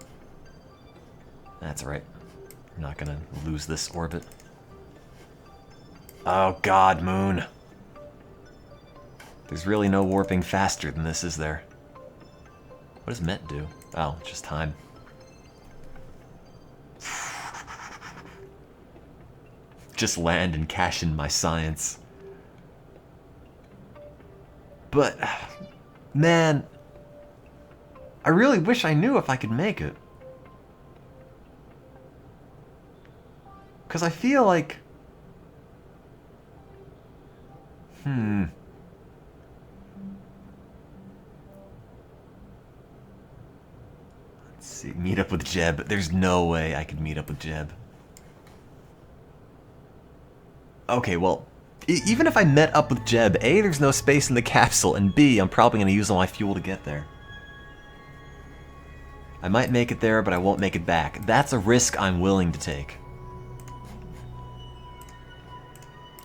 that's alright. I'm not gonna lose this orbit. Oh god, moon. There's really no warping faster than this, is there? What does Met do? Oh, just time. Just land and cash in my science. But, man, I really wish I knew if I could make it. Because I feel like... Let's see, meet up with Jeb. There's no way I could meet up with Jeb. Okay, well, even if I met up with Jeb, A, there's no space in the capsule, and B, I'm probably going to use all my fuel to get there. I might make it there, but I won't make it back. That's a risk I'm willing to take.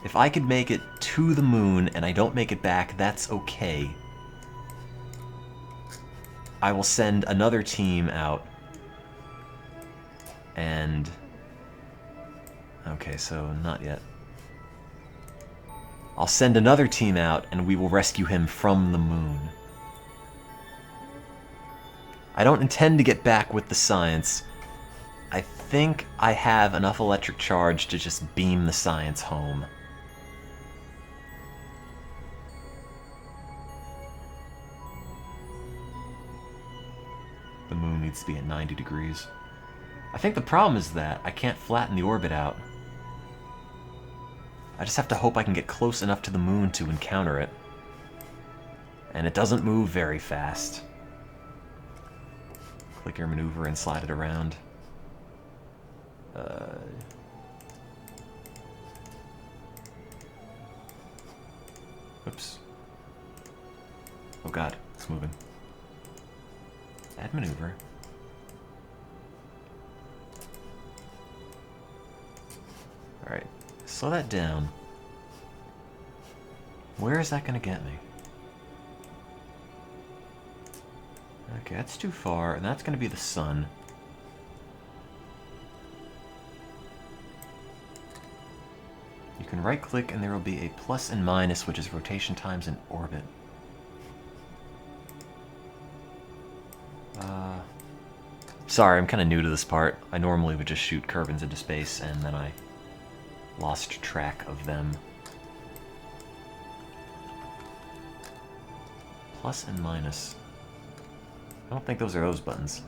If I could make it to the moon and I don't make it back, that's okay. I will send another team out. And... okay, so not yet. I'll send another team out and we will rescue him from the moon. I don't intend to get back with the science. I think I have enough electric charge to just beam the science home. The moon needs to be at 90 degrees. I think the problem is that I can't flatten the orbit out. I just have to hope I can get close enough to the moon to encounter it. And it doesn't move very fast. Click your maneuver and slide it around. Oops. Oh god, it's moving. Add maneuver. Alright, slow that down. Where is that gonna get me? Okay, that's too far, and that's gonna be the sun. You can right click and there will be a plus and minus, which is rotation times and orbit. Sorry, I'm kind of new to this part. I normally would just shoot Kerbins into space, and then I lost track of them. Plus and minus. I don't think those are those buttons.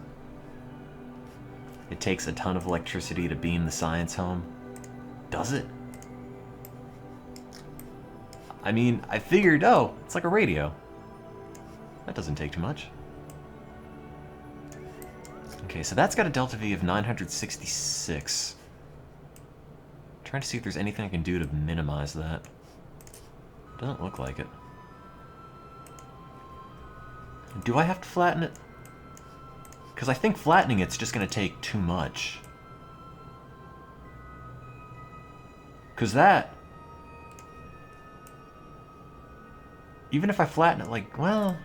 It takes a ton of electricity to beam the science home. Does it? I mean, I figured, oh, it's like a radio. That doesn't take too much. Okay, so that's got a delta V of 966. Trying to see if there's anything I can do to minimize that. Doesn't look like it. Do I have to flatten it? Because I think flattening it's just going to take too much. Because that... even if I flatten it, like, well...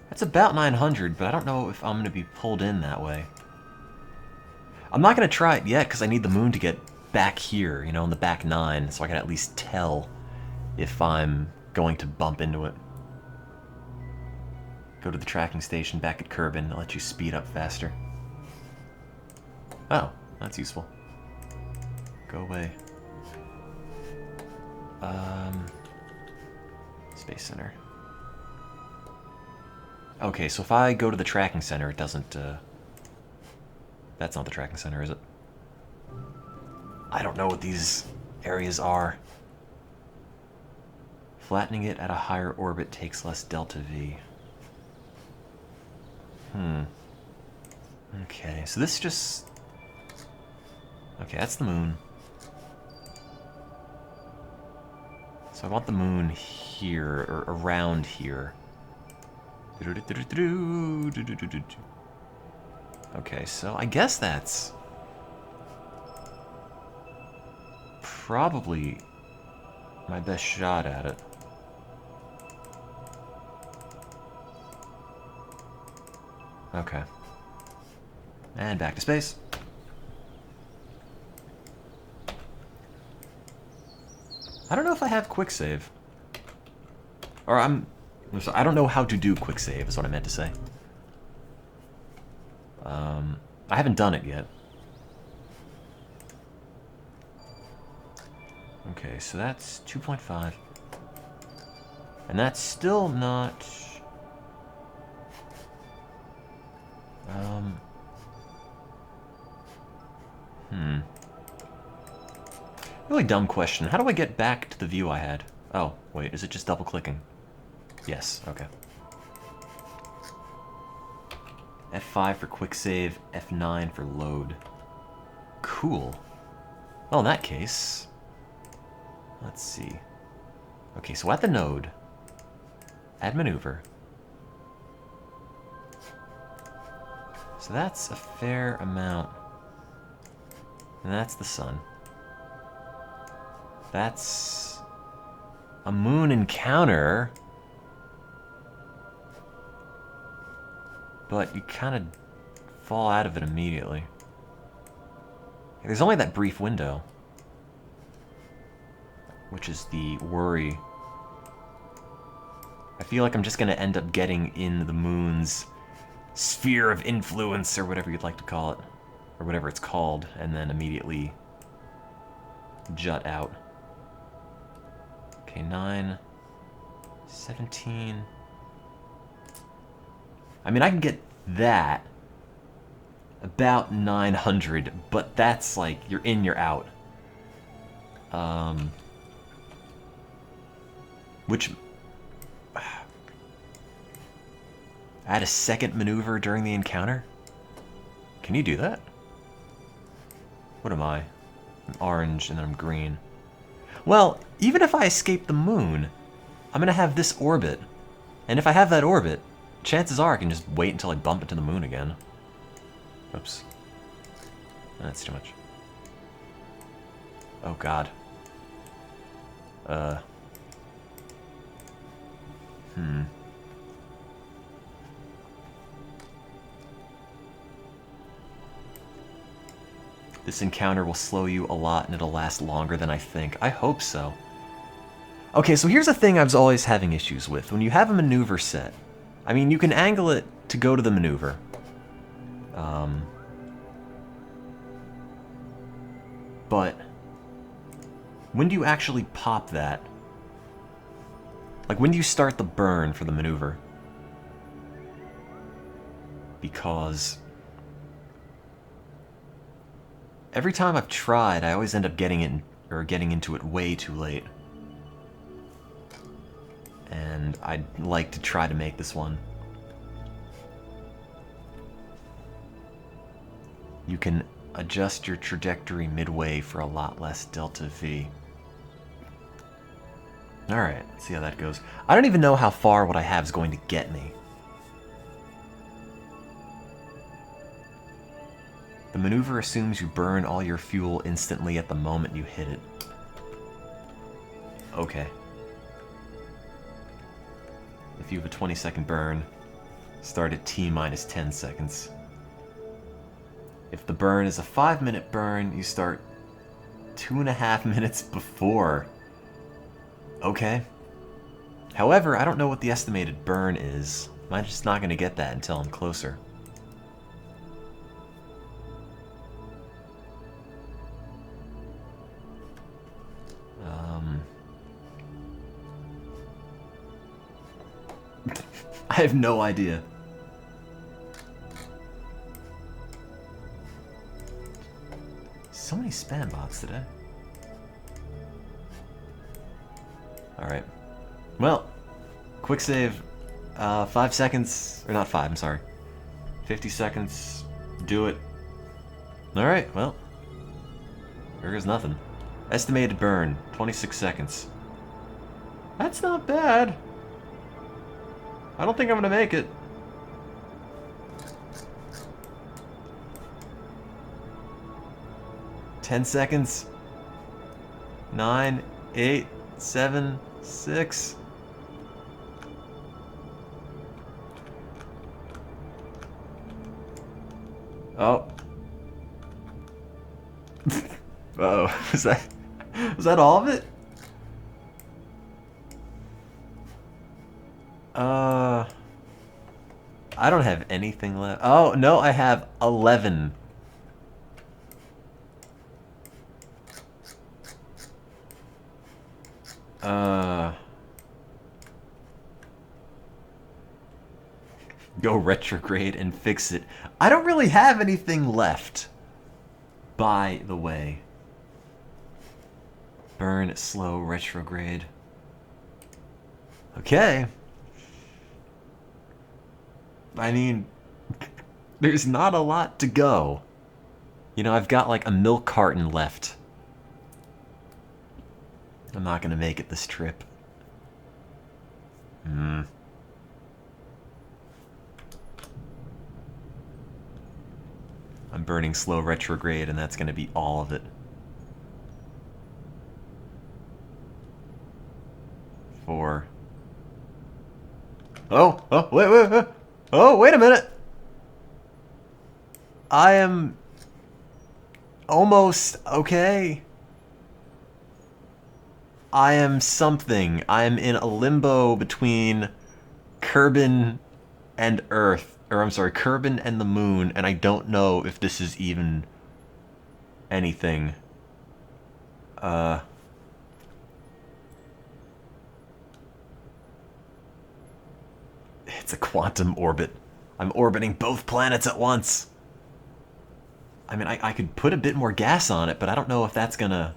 that's about 900, but I don't know if I'm going to be pulled in that way. I'm not going to try it yet, because I need the moon to get back here, you know, in the back 9, so I can at least tell if I'm going to bump into it. Go to the tracking station back at Kerbin. I'll let you speed up faster. Oh, that's useful. Go away. Space Center. Okay, so if I go to the tracking center, it doesn't, that's not the tracking center, is it? I don't know what these areas are. Flattening it at a higher orbit takes less delta V. Okay, so this just... okay, that's the moon. So I want the moon here, or around here. Okay, so I guess that's probably my best shot at it. Okay. And back to space. I don't know if I have quick save. Or I don't know how to do quick save, is what I meant to say. I haven't done it yet. Okay, so that's 2.5. And that's still not... Really dumb question. How do I get back to the view I had? Oh, wait, is it just double-clicking? Yes, okay. F5 for quick save, F9 for load. Cool. Well, in that case... Let's see. Okay, so at the node, add maneuver. So that's a fair amount. And that's the sun. That's a moon encounter. But you kind of fall out of it immediately. There's only that brief window, which is the worry. I feel like I'm just going to end up getting in the moon's sphere of influence, or whatever you'd like to call it, or whatever it's called, and then immediately jut out. Okay, 9, 17. I mean, I can get that about 900, but that's like, you're in, you're out. Which... Add a second maneuver during the encounter? Can you do that? What am I? I'm orange and then I'm green. Well, even if I escape the moon, I'm gonna have this orbit. And if I have that orbit, chances are I can just wait until I bump into the moon again. Oops. That's too much. Oh god. This encounter will slow you a lot and it'll last longer than I think. I hope so. Okay, so here's a thing I was always having issues with. When you have a maneuver set, I mean, you can angle it to go to the maneuver. But when do you actually pop that? Like, when do you start the burn for the maneuver? Because every time I've tried, I always end up getting into it way too late. And I'd like to try to make this one. You can adjust your trajectory midway for a lot less delta V. Alright, let's see how that goes. I don't even know how far what I have is going to get me. The maneuver assumes you burn all your fuel instantly at the moment you hit it. Okay. If you have a 20-second burn, start at T-minus 10 seconds. If the burn is a 5-minute burn, you start 2.5 minutes before. Okay. However, I don't know what the estimated burn is. I'm just not going to get that until I'm closer. I have no idea. So many spam bots today. Alright. Well, quick save. 5 seconds. Or not 5, I'm sorry. 50 seconds. Do it. Alright, well. There goes nothing. Estimated burn. 26 seconds. That's not bad. I don't think I'm gonna make it. Ten seconds. 9, 8, 7, 6. Oh. Uh-oh. Was that all of it? I don't have anything left. Oh, no, I have 11. Go retrograde and fix it. I don't really have anything left, by the way. Burn, slow, retrograde. Okay. I mean, there's not a lot to go. You know, I've got like a milk carton left. I'm not gonna make it this trip. I'm burning slow retrograde, and that's gonna be all of it. 4. Oh, wait. Oh, wait a minute. I am almost okay. I am something. I am in a limbo between Kerbin and Earth. Or I'm sorry, Kerbin and the Moon, and I don't know if this is even anything. It's a quantum orbit. I'm orbiting both planets at once. I mean, I could put a bit more gas on it, but I don't know if that's gonna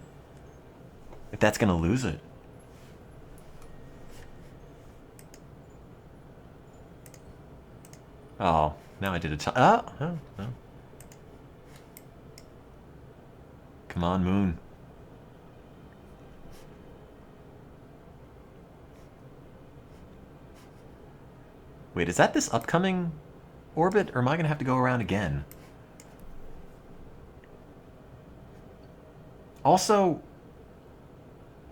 lose it. Oh, now I did a ton. Oh. Come on, Moon. Wait, is that this upcoming orbit, or am I gonna have to go around again? Also,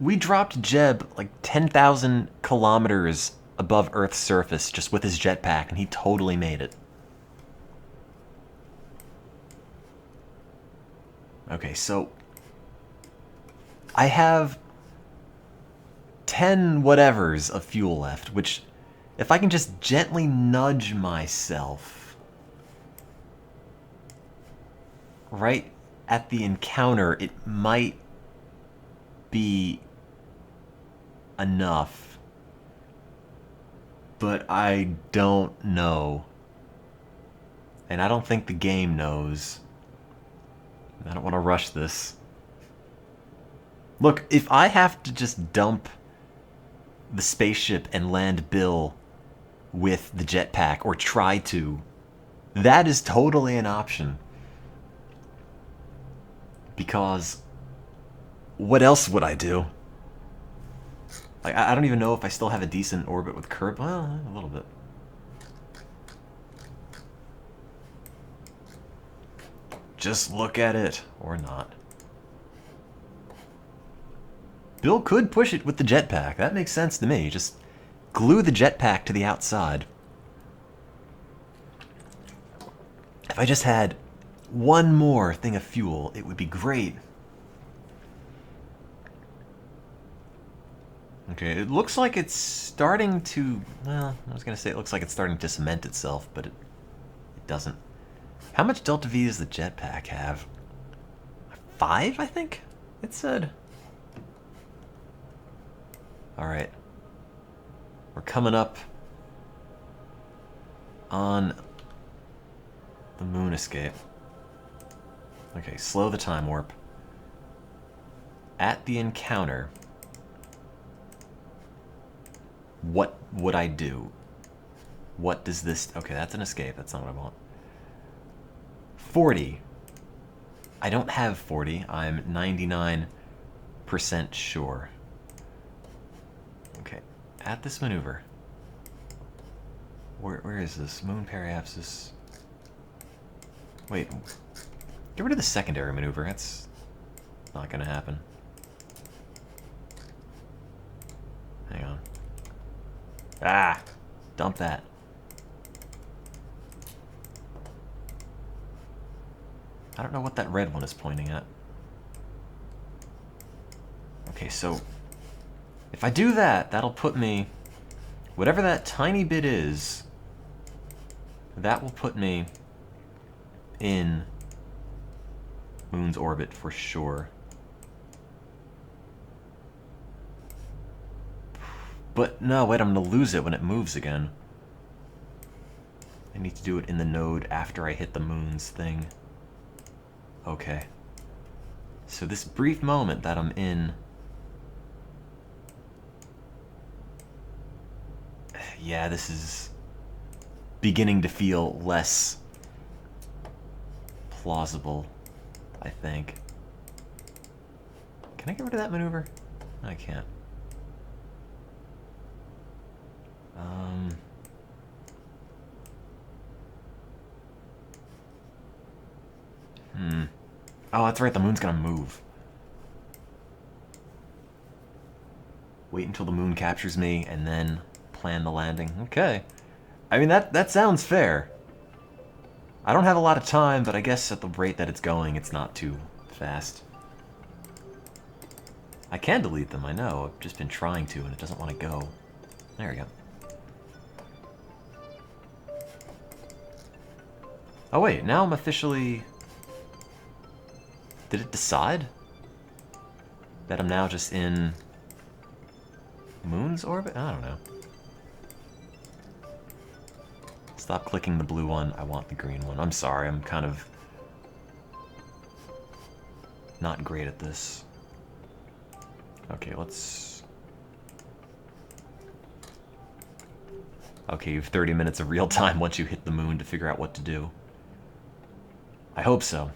we dropped Jeb like 10,000 kilometers above Earth's surface just with his jetpack, and he totally made it. Okay, so I have 10 whatevers of fuel left, which if I can just gently nudge myself right at the encounter, it might be enough. But I don't know. And I don't think the game knows. I don't want to rush this. Look, if I have to just dump the spaceship and land Bill with the jetpack, or try to, that is totally an option. Because what else would I do? Like, I don't even know if I still have a decent orbit with Curb. Well, a little bit. Just look at it, or not. Bill could push it with the jetpack. That makes sense to me. Just glue the jetpack to the outside. If I just had one more thing of fuel, it would be great. Okay, it looks like it's starting to... Well, I was going to say it looks like it's starting to cement itself, but it doesn't. How much Delta V does the jetpack have? 5, I think? It said. Alright. We're coming up on the moon escape. Okay, slow the time warp. At the encounter, what would I do? What does this... Okay, that's an escape. That's not what I want. 40. I don't have 40. I'm 99% sure. Okay, at this maneuver. Where is this? Moon periapsis. Wait. Get rid of the secondary maneuver. That's not gonna happen. Hang on. Ah! Dump that. I don't know what that red one is pointing at. Okay, so if I do that, that'll put me, whatever that tiny bit is, That will put me in Moon's orbit for sure. But no, wait, I'm gonna lose it when it moves again. I need to do it in the node after I hit the Moon's thing. Okay. So this brief moment that I'm in... Yeah, this is beginning to feel less plausible, I think. Can I get rid of that maneuver? I can't. Oh, that's right, the Moon's gonna move. Wait until the Moon captures me, and then plan the landing. Okay. I mean, that sounds fair. I don't have a lot of time, but I guess at the rate that it's going, it's not too fast. I can delete them, I know. I've just been trying to, and it doesn't want to go. There we go. Oh wait, now I'm officially... Did it decide that I'm now just in Moon's orbit? I don't know. Stop clicking the blue one. I want the green one. I'm sorry, I'm kind of not great at this. Okay, let's... Okay, you have 30 minutes of real time once you hit the Moon to figure out what to do. I hope so.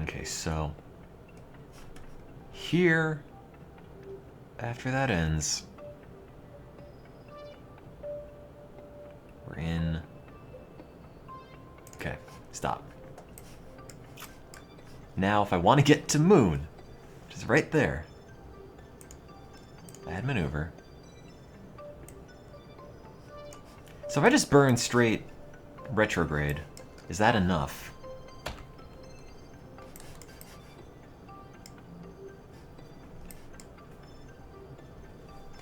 Okay, so here, after that ends, we're in... Okay, stop. Now, if I want to get to Moon, which is right there, add maneuver. So if I just burn straight retrograde, is that enough?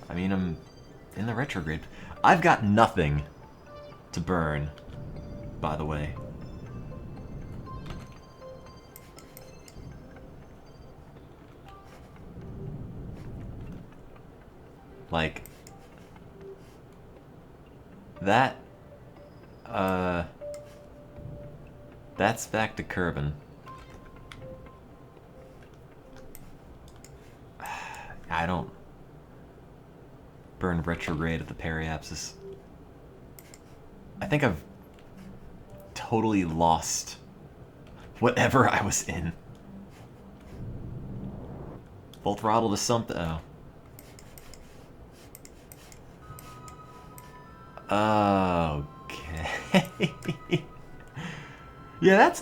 I mean, I'm in the retrograde. I've got nothing to burn, by the way. Like, that, that's back to Kerbin. I don't burn retrograde at the periapsis. I think I've totally lost whatever I was in. Full throttle to something. Oh. Okay. Yeah, that's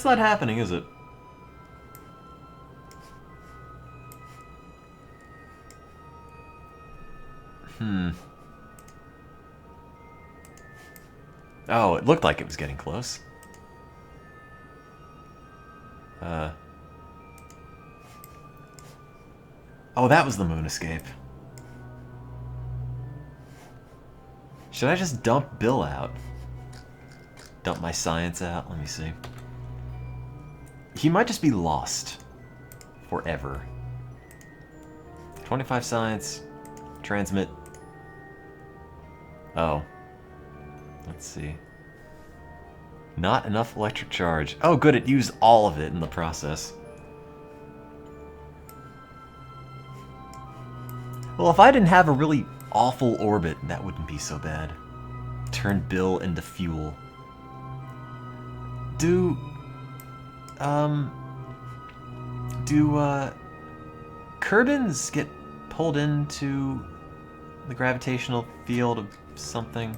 not happening, is it? Oh, it looked like it was getting close. Oh, that was the Moon escape. Should I just dump Bill out? Dump my science out? Let me see. He might just be lost. Forever. 25 science. Transmit. Oh. Let's see. Not enough electric charge. Oh good, it used all of it in the process. Well, if I didn't have a really awful orbit, that wouldn't be so bad. Turn Bill into fuel. Do Kerbins get pulled into the gravitational field of something?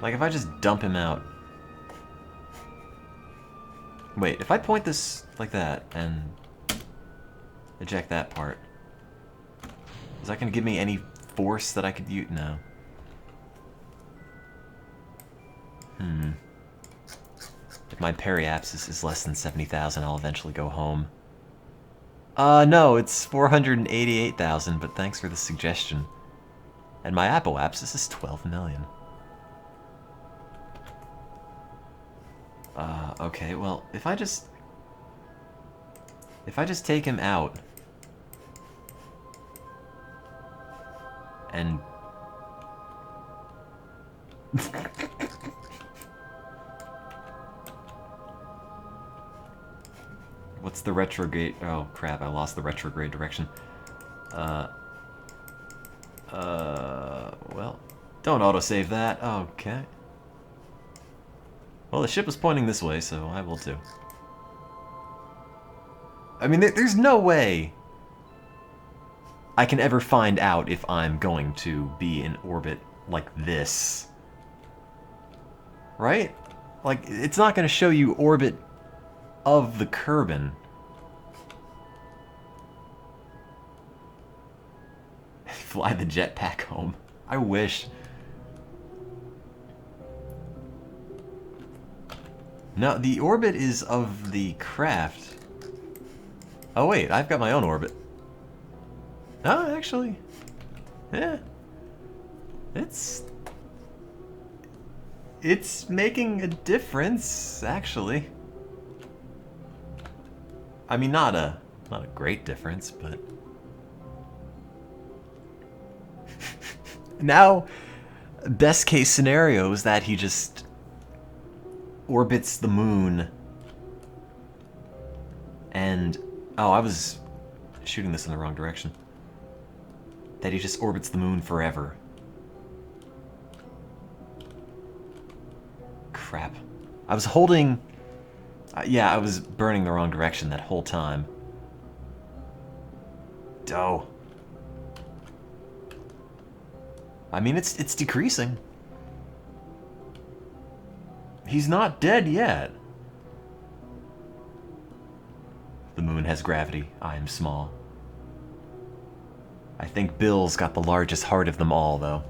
Like, if I just dump him out... Wait, if I point this like that and eject that part, is that going to give me any force that I could use? No. If my periapsis is less than 70,000, I'll eventually go home. No, it's 488,000, but thanks for the suggestion. And my apoapsis is 12 million. Okay, well, if I just take him out and what's the retrograde? Oh crap, I lost the retrograde direction. Well, don't autosave that. Okay. Well, the ship was pointing this way, so I will too. I mean, there's no way I can ever find out if I'm going to be in orbit like this. Right? Like, it's not going to show you orbit of the Kerbin. Fly the jetpack home. I wish. No, the orbit is of the craft. Oh wait, I've got my own orbit. Oh, actually, yeah. It's making a difference, actually. I mean, not a great difference, but now, best case scenario is that he just orbits the moon and... Oh, I was shooting this in the wrong direction. That he just orbits the moon forever. Crap. I was holding... yeah, I was burning the wrong direction that whole time. Doh. I mean, it's decreasing. He's not dead yet. The moon has gravity. I am small. I think Bill's got the largest heart of them all, though.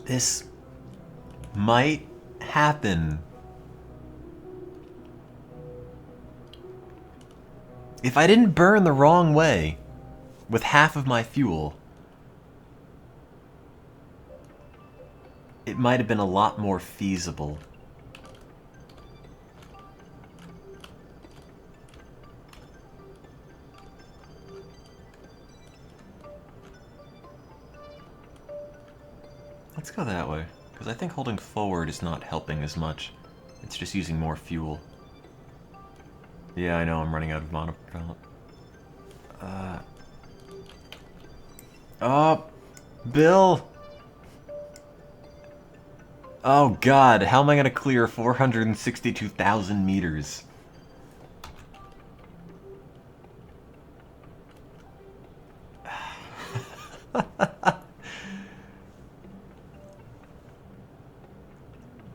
This might happen. If I didn't burn the wrong way with half of my fuel, it might have been a lot more feasible. Let's go that way, because I think holding forward is not helping as much. It's just using more fuel. Yeah, I know, I'm running out of monopropellant. Oh, Bill! Oh god, how am I gonna clear 462,000 meters?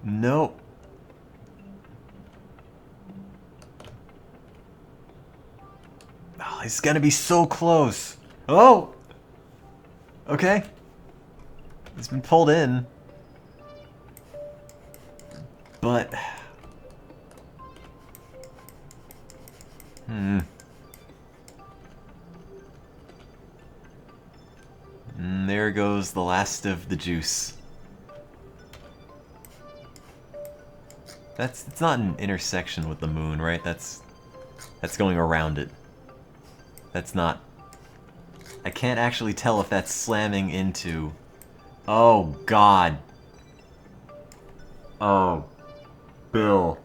Nope. Oh, it's gonna be so close. Oh! Okay. It's been pulled in. But... And there goes the last of the juice. It's not an intersection with the moon, right? That's going around it. That's not... I can't actually tell if that's slamming into... Oh, God. Oh, Bill.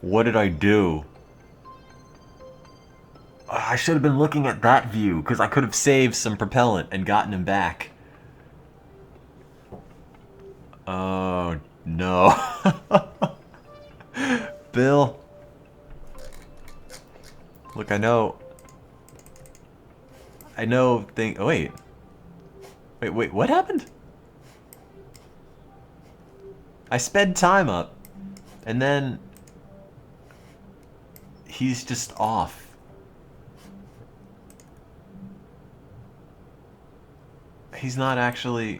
What did I do? I should have been looking at that view, because I could have saved some propellant and gotten him back. Oh, no. Bill. Look, I know... Oh, wait. Wait, what happened? I sped time up, and then... He's just off. He's not actually...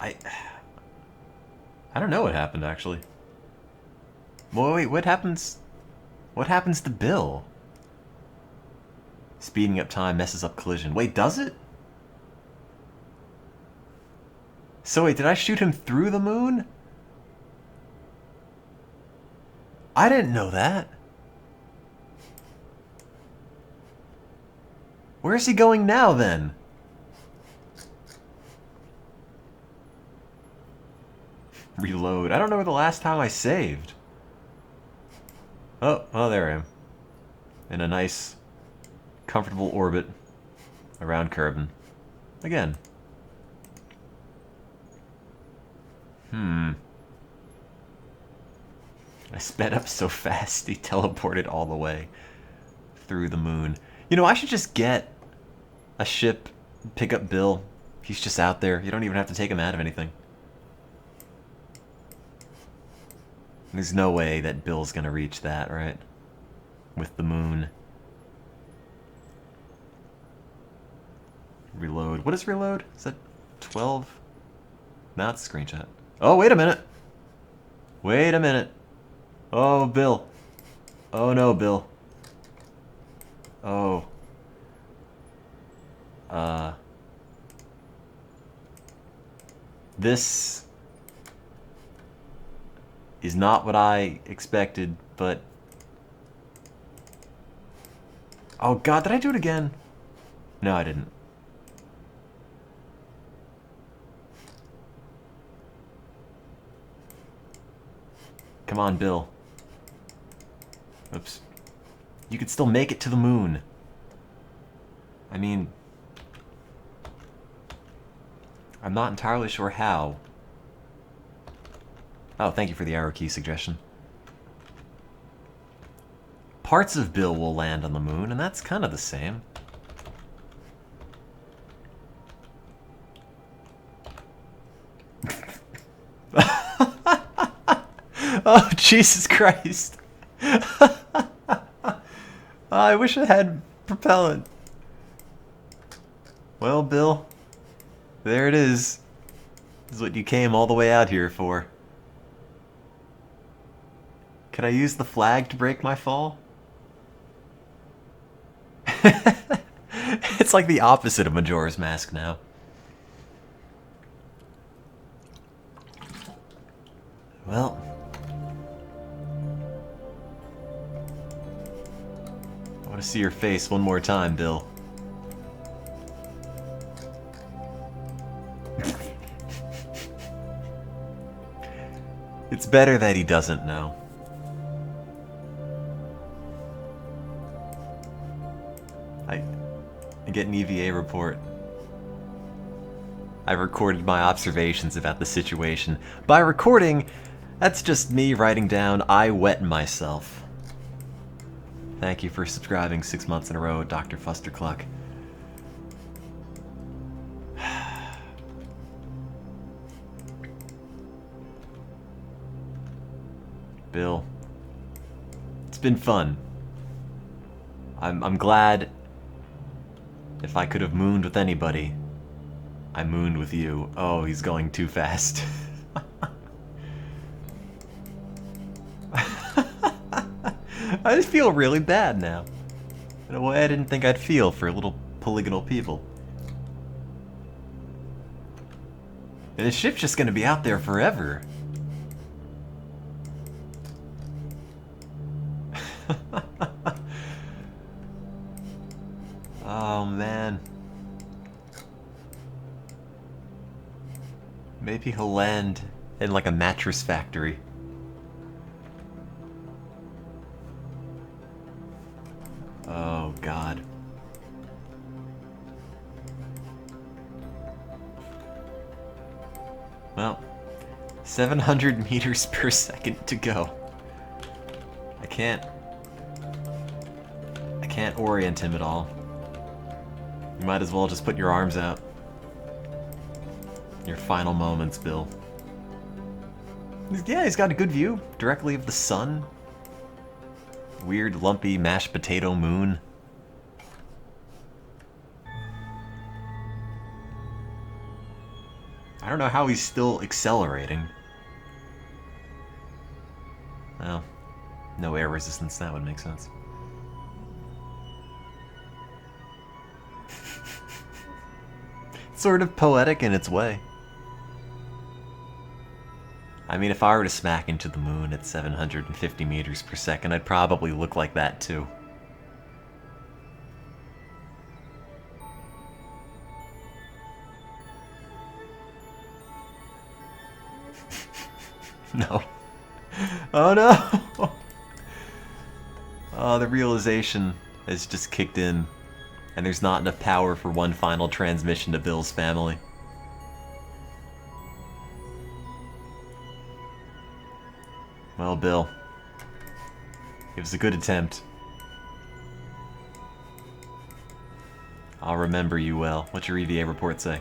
I don't know what happened, actually. Well, wait, what happens? What happens to Bill? Speeding up time messes up collision. Wait, does it? So wait, did I shoot him through the moon? I didn't know that. Where's he going now, then? Reload. I don't know where the last time I saved. Oh, there I am. In a nice, comfortable orbit around Kerbin. Again. I sped up so fast, he teleported all the way through the moon. You know, I should just get a ship, pick up Bill. He's just out there. You don't even have to take him out of anything. There's no way that Bill's gonna reach that, right? With the moon. Reload. What is reload? Is that 12? No, it's a screenshot. Oh, wait a minute. Wait a minute. Oh, Bill. Oh, no, Bill. Oh. This is not what I expected, but... Oh, God, did I do it again? No, I didn't. Come on, Bill. Oops. You could still make it to the moon. I mean... I'm not entirely sure how. Oh, thank you for the arrow key suggestion. Parts of Bill will land on the moon, and that's kind of the same. Oh, Jesus Christ. I wish I had propellant. Well, Bill, there it is. This is what you came all the way out here for. Can I use the flag to break my fall? It's like the opposite of Majora's Mask now. Well... I want to see your face one more time, Bill. It's better that he doesn't know. I get an EVA report. I recorded my observations about the situation. By recording, that's just me writing down, I wet myself. Thank you for subscribing 6 months in a row, Dr. Fustercluck. Bill, it's been fun. I'm glad if I could have mooned with anybody, I mooned with you. Oh, he's going too fast. I just feel really bad now. In a way I didn't think I'd feel for little polygonal people. And the ship's just gonna be out there forever. Oh man. Maybe he'll land in like a mattress factory. Oh God. Well, 700 meters per second to go. I can't orient him at all. You might as well just put your arms out. Your final moments, Bill. Yeah, he's got a good view directly of the sun. Weird, lumpy, mashed potato moon. I don't know how he's still accelerating. Well, no air resistance, that would make sense. Sort of poetic in its way. I mean, if I were to smack into the moon at 750 meters per second, I'd probably look like that too. No. Oh no! Oh, the realization has just kicked in, and there's not enough power for one final transmission to Bill's family. Well, Bill, it was a good attempt. I'll remember you well. What's your EVA report say?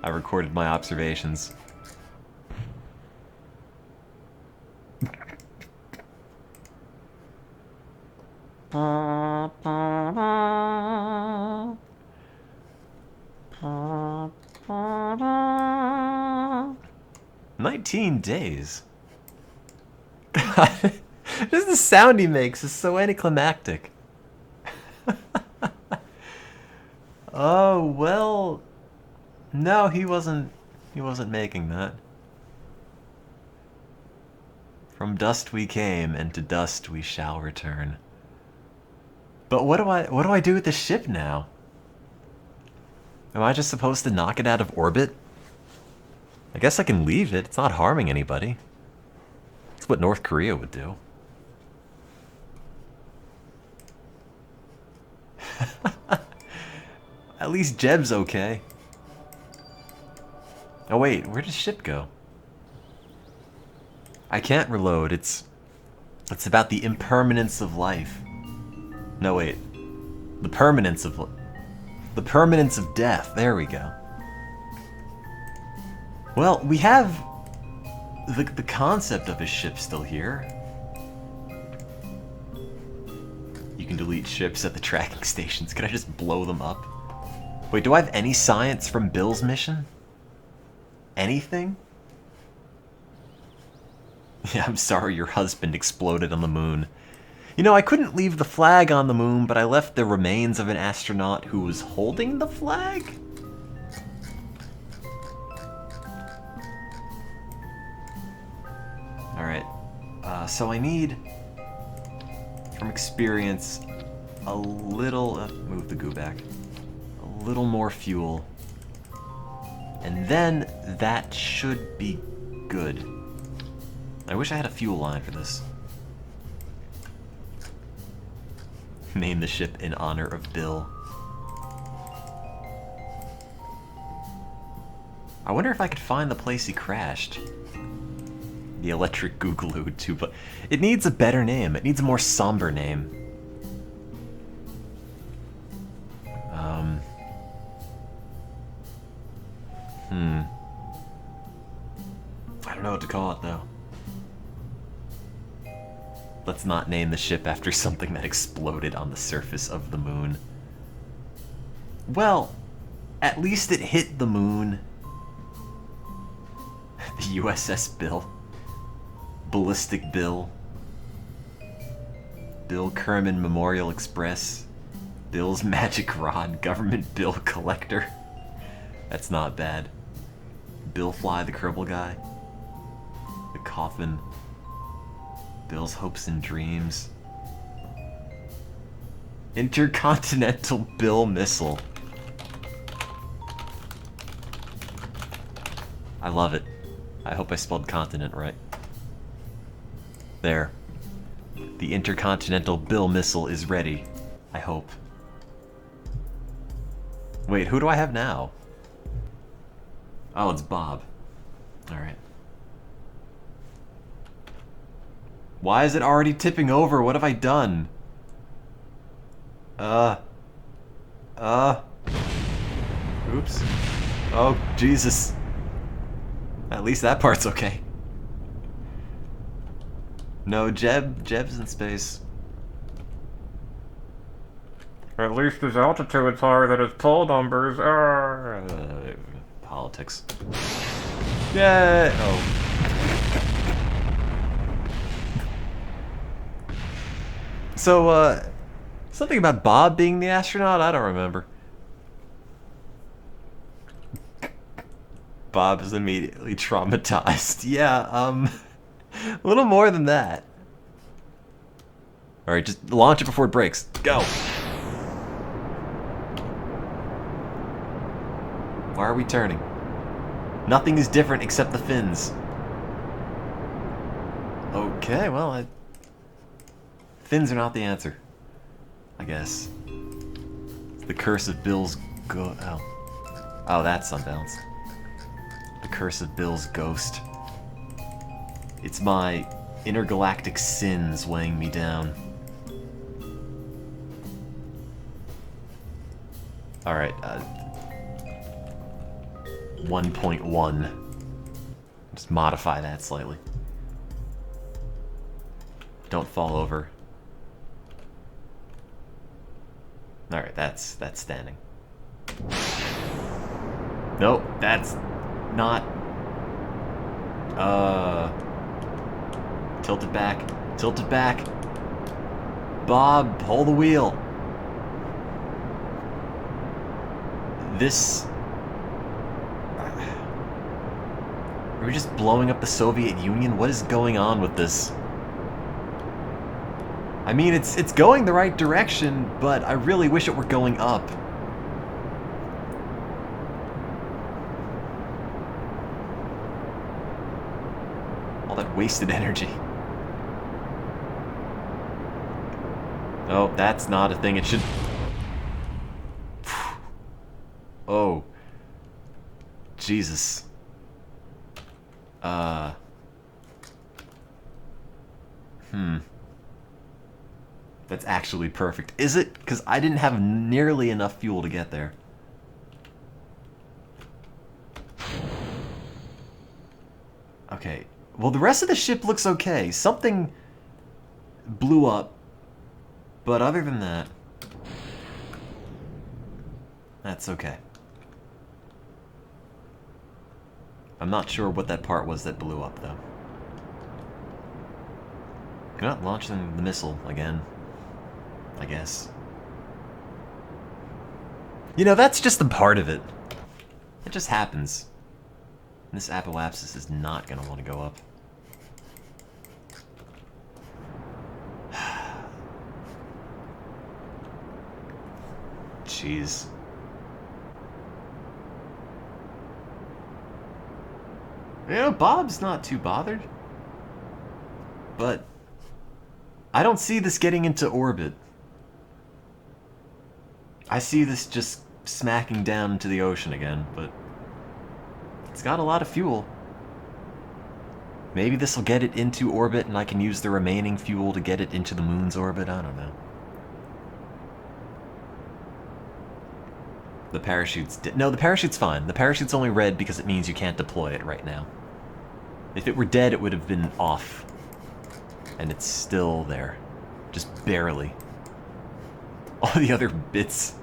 I recorded my observations. 19 days. God, just the sound he makes is so anticlimactic. Oh, well, no, he wasn't making that. From dust we came, and to dust we shall return. But what do I do with the ship now? Am I just supposed to knock it out of orbit? I guess I can leave it. It's not harming anybody. It's what North Korea would do. At least Jeb's okay. Oh wait, where does ship go? I can't reload. It's about the impermanence of life. No wait. The permanence of death. There we go. Well, we have the concept of a ship still here. You can delete ships at the tracking stations. Can I just blow them up? Wait, do I have any science from Bill's mission? Anything? Yeah, I'm sorry your husband exploded on the moon. You know, I couldn't leave the flag on the moon, but I left the remains of an astronaut who was holding the flag? Alright, so I need, from experience, a little, move the goo back, a little more fuel, and then that should be good. I wish I had a fuel line for this. Name the ship in honor of Bill. I wonder if I could find the place he crashed. The Electric Googaloo too, but it needs a better name. It needs a more somber name. I don't know what to call it though. Let's not name the ship after something that exploded on the surface of the moon. Well, at least it hit the moon. The USS Bill. Ballistic Bill. Bill Kerman Memorial Express. Bill's Magic Rod. Government Bill Collector. That's not bad. Bill Fly the Kerbal Guy. The Coffin. Bill's Hopes and Dreams. Intercontinental Bill Missile. I love it. I hope I spelled continent right. There. The Intercontinental Bill Missile is ready. I hope. Wait, who do I have now? Oh, it's Bob. Alright. Why is it already tipping over? What have I done? Oops. Oh, Jesus. At least that part's okay. No, Jeb's in space. At least his altitude's higher than his pull numbers are. politics. Yeah. Oh. So, something about Bob being the astronaut? I don't remember. Bob is immediately traumatized. Yeah, a little more than that. Alright, just launch it before it breaks. Go! Why are we turning? Nothing is different except the fins. Okay, well, fins are not the answer. I guess. It's the curse of Bill's Oh, that's unbalanced. The curse of Bill's ghost. It's my intergalactic sins weighing me down. Alright, 1.1. Just modify that slightly. Don't fall over. Alright, that's standing. Nope, that's not... Tilt it back. Tilt it back. Bob, hold the wheel. This... Are we just blowing up the Soviet Union? What is going on with this? I mean, it's going the right direction, but I really wish it were going up. All that wasted energy. Oh, that's not a thing it should... Oh. Jesus. That's actually perfect. Is it? Because I didn't have nearly enough fuel to get there. Okay. Well, the rest of the ship looks okay. Something blew up. But other than that, that's okay. I'm not sure what that part was that blew up, though. You're not launching the missile again, I guess. You know, that's just the part of it. It just happens. This apoapsis is not going to want to go up. Jeez. You know, Bob's not too bothered. But I don't see this getting into orbit. I see this just smacking down into the ocean again, but it's got a lot of fuel. Maybe this will get it into orbit and I can use the remaining fuel to get it into the moon's orbit. I don't know. The parachute's... No, the parachute's fine. The parachute's only red because it means you can't deploy it right now. If it were dead, it would have been off. And it's still there. Just barely. All the other bits,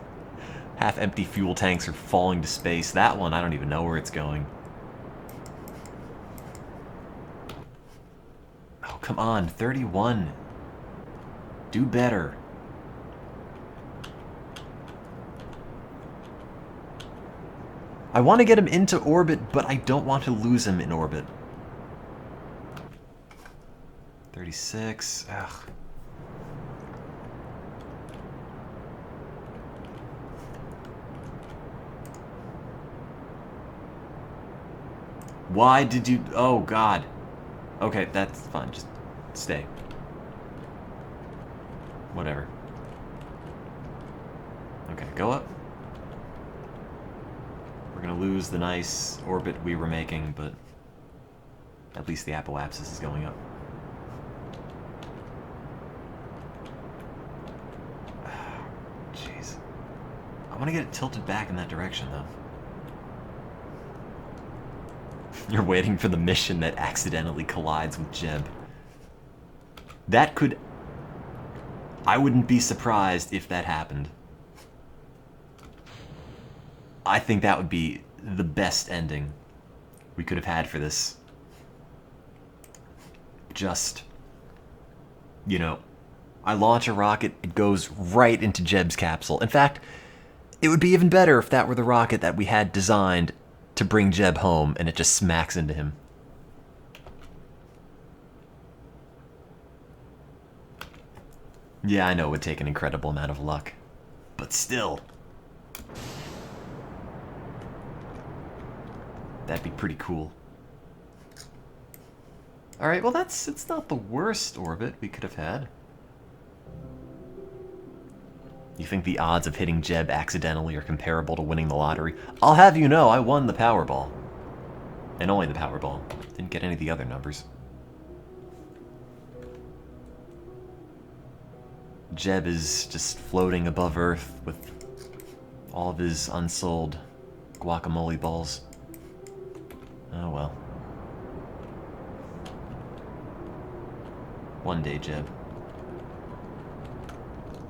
half-empty fuel tanks are falling to space. That one, I don't even know where it's going. Oh, come on, 31. Do better. I want to get him into orbit, but I don't want to lose him in orbit. 36. Ugh. Why did you... Oh, God. Okay, that's fine. Just stay. Whatever. Okay, go up. We're gonna lose the nice orbit we were making, but at least the apoapsis is going up. Jeez. I want to get it tilted back in that direction, though. You're waiting for the mission that accidentally collides with Jeb. That could... I wouldn't be surprised if that happened. I think that would be the best ending we could have had for this. Just, you know, I launch a rocket, it goes right into Jeb's capsule. In fact, it would be even better if that were the rocket that we had designed to bring Jeb home and it just smacks into him. Yeah, I know it would take an incredible amount of luck, but still. That'd be pretty cool. Alright, well it's not the worst orbit we could have had. You think the odds of hitting Jeb accidentally are comparable to winning the lottery? I'll have you know, I won the Powerball. And only the Powerball. Didn't get any of the other numbers. Jeb is just floating above Earth with all of his unsold guacamole balls. Oh well. One day, Jeb.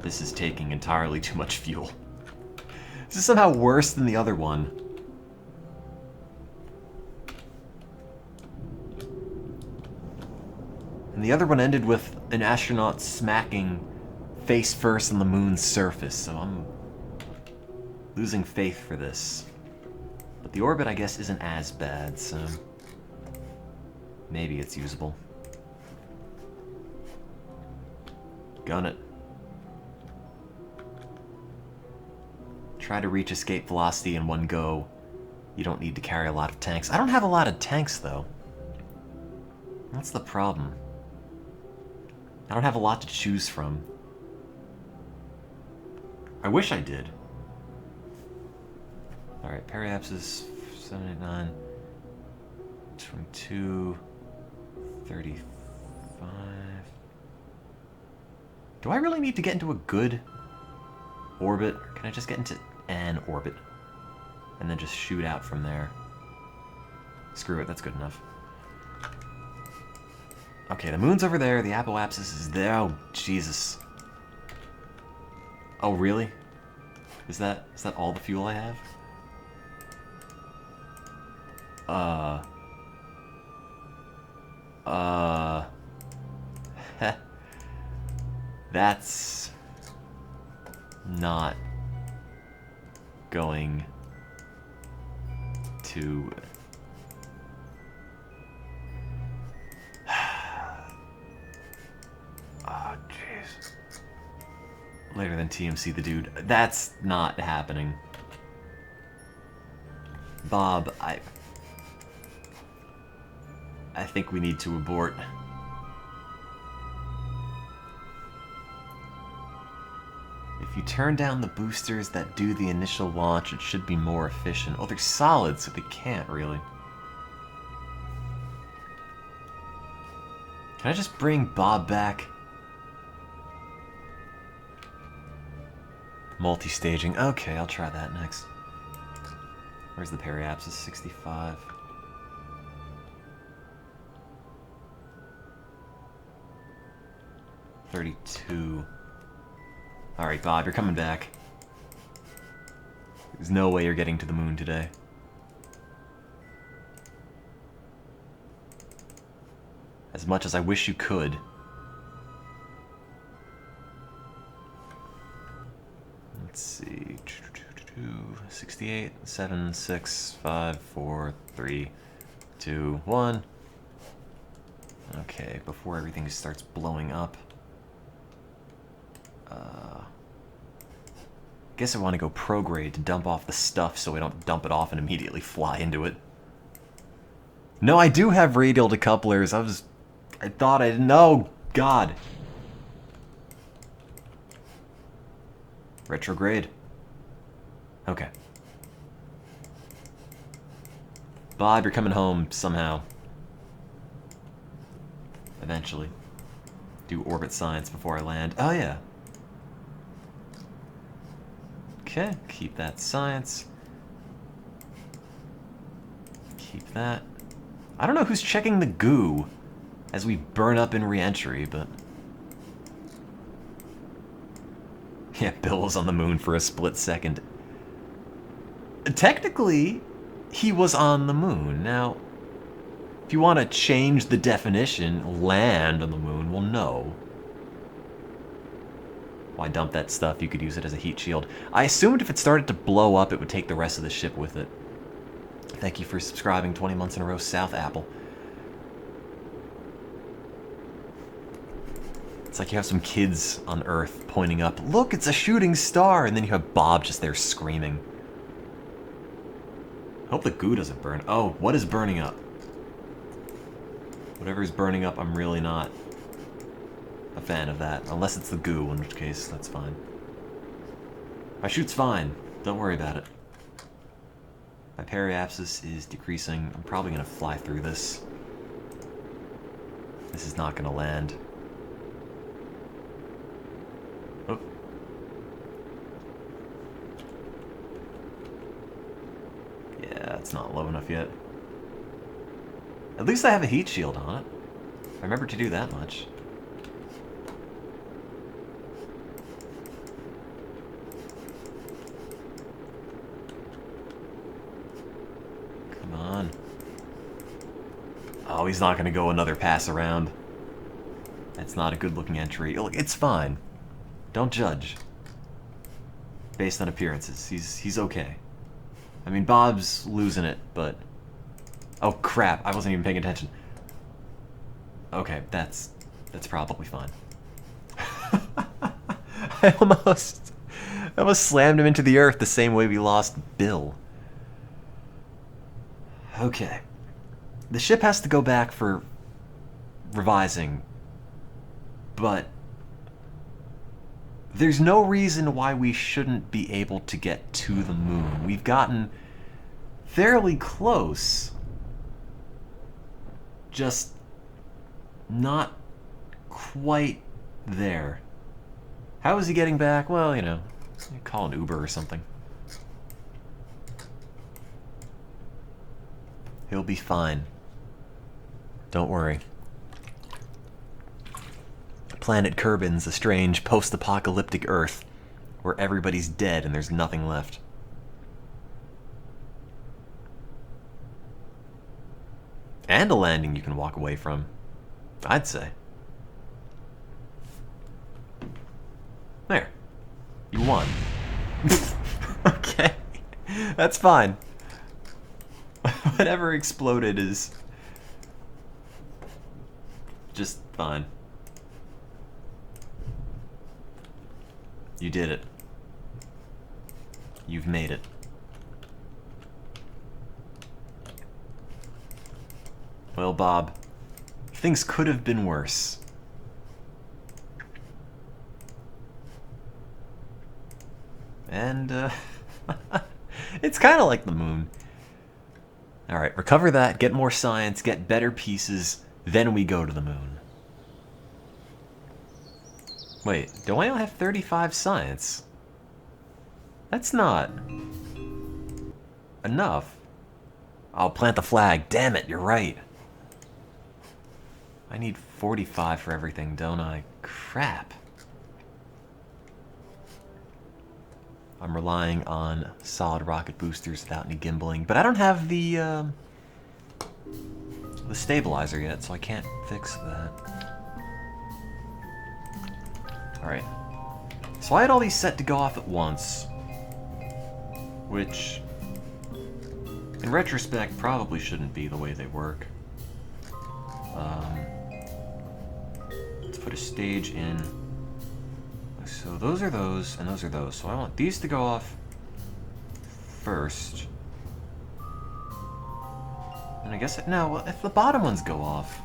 This is taking entirely too much fuel. This is somehow worse than the other one. And the other one ended with an astronaut smacking face first on the moon's surface, so I'm losing faith for this. But the orbit, I guess, isn't as bad, so maybe it's usable. Gun it. Try to reach escape velocity in one go. You don't need to carry a lot of tanks. I don't have a lot of tanks, though. That's the problem. I don't have a lot to choose from. I wish I did. Alright, periapsis 789, 22, 35. Do I really need to get into a good orbit? Or can I just get into an orbit and then just shoot out from there? Screw it, that's good enough. Okay, the moon's over there, the apoapsis is there. Oh, Jesus. Oh, really? Is that all the fuel I have? That's not going to... Oh, jeez. Later than TMC the dude. That's not happening. Bob, I think we need to abort. If you turn down the boosters that do the initial launch, it should be more efficient. Oh, they're solid, so they can't really. Can I just bring Bob back? Multi-staging. Okay, I'll try that next. Where's the periapsis? 65. $32. Alright, Bob, you're coming back. There's no way you're getting to the moon today. As much as I wish you could. Let's see. 68, 7, 6, 5, 4, 3, 2, 1. Okay, before everything starts blowing up. Guess I want to go prograde to dump off the stuff so I don't dump it off and immediately fly into it. No, I do have radial decouplers. I thought I didn't know. God. Retrograde. Okay. Bob, you're coming home somehow. Eventually. Do orbit science before I land. Oh, yeah. Okay, keep that science. Keep that. I don't know who's checking the goo as we burn up in re-entry, but... Yeah, Bill was on the moon for a split second. Technically, he was on the moon. Now, if you want to change the definition, land on the moon, well, no. Why dump that stuff? You could use it as a heat shield. I assumed if it started to blow up, it would take the rest of the ship with it. Thank you for subscribing 20 months in a row, South Apple. It's like you have some kids on Earth pointing up. Look, it's a shooting star! And then you have Bob just there screaming. Hope the goo doesn't burn. Oh, what is burning up? Whatever is burning up, I'm really not a fan of that. Unless it's the goo, in which case, that's fine. My shoot's fine. Don't worry about it. My periapsis is decreasing. I'm probably going to fly through this. This is not going to land. Oh. Yeah, it's not low enough yet. At least I have a heat shield on it. I remember to do that much. Come on. Oh, he's not going to go another pass around. That's not a good looking entry. Look, it's fine. Don't judge. Based on appearances. He's okay. I mean, Bob's losing it, but... Oh, crap. I wasn't even paying attention. Okay, that's probably fine. I almost slammed him into the earth the same way we lost Bill. Okay. The ship has to go back for revising, but there's no reason why we shouldn't be able to get to the moon. We've gotten fairly close, just not quite there. How is he getting back? Well, you know, call an Uber or something. He'll be fine. Don't worry. Planet Kerbin's a strange post-apocalyptic Earth where everybody's dead and there's nothing left. And a landing you can walk away from, I'd say. There. You won. Okay. That's fine. Whatever exploded is just fine. You did it. You've made it. Well, Bob, things could have been worse. And, it's kind of like the moon. Alright, recover that, get more science, get better pieces, then we go to the moon. Wait, do I only have 35 science? That's not enough. I'll plant the flag. Damn it, you're right. I need 45 for everything, don't I? Crap. I'm relying on solid rocket boosters without any gimbaling, but I don't have the stabilizer yet, so I can't fix that. Alright. So I had all these set to go off at once, which, in retrospect, probably shouldn't be the way they work. Let's put a stage in. So those are those, and those are those. So I want these to go off first. And I guess, no, if the bottom ones go off,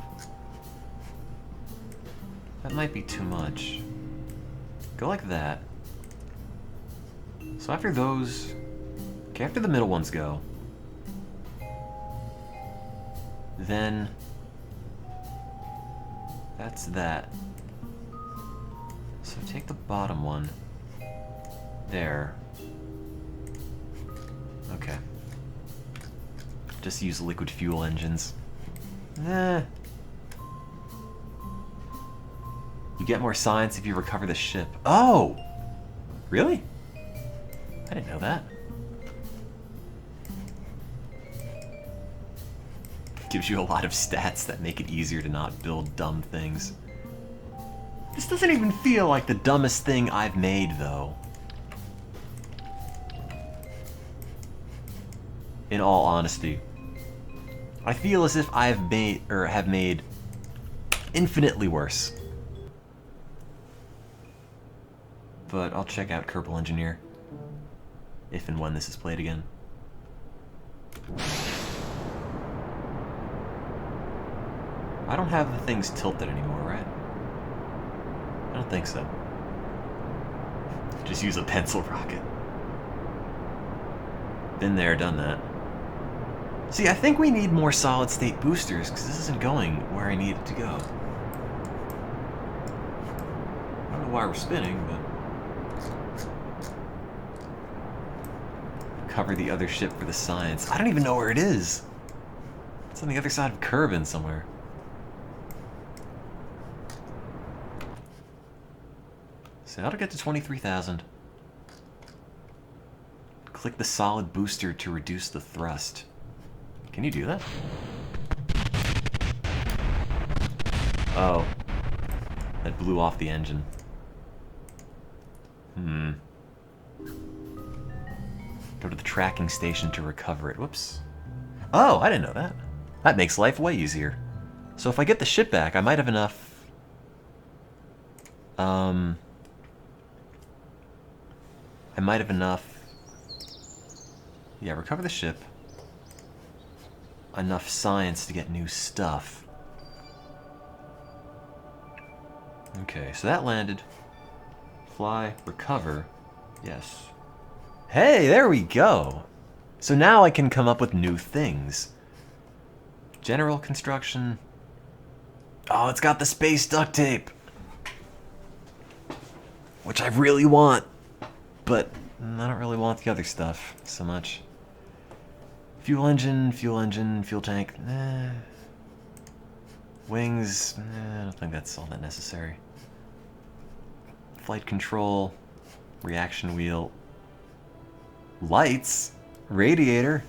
that might be too much. Go like that. So after those, okay, after the middle ones go, then that's that. So take the bottom one. There. Okay. Just use liquid fuel engines. Eh. You get more science if you recover the ship. Oh! Really? I didn't know that. Gives you a lot of stats that make it easier to not build dumb things. This doesn't even feel like the dumbest thing I've made, though. In all honesty. I feel as if I've made, or have made, infinitely worse. But I'll check out Kerbal Engineer. If and when this is played again. I don't have the things tilted anymore, right? I don't think so. Just use a pencil rocket. Been there, done that. See, I think we need more solid-state boosters, because this isn't going where I need it to go. I don't know why we're spinning, but... Cover the other ship for the science. I don't even know where it is! It's on the other side of Kerbin somewhere. So how to get to 23,000. Click the solid booster to reduce the thrust. Can you do that? Oh. That blew off the engine. Go to the tracking station to recover it. Whoops. Oh, I didn't know that. That makes life way easier. So if I get the ship back, I might have enough... I might have enough... Yeah, recover the ship. Enough science to get new stuff. Okay, so that landed. Fly, recover. Yes. Hey, there we go! So now I can come up with new things. General construction. Oh, it's got the space duct tape! Which I really want. But I don't really want the other stuff so much. Fuel engine, fuel tank. Wings, I don't think that's all that necessary. Flight control, reaction wheel. Lights, radiator.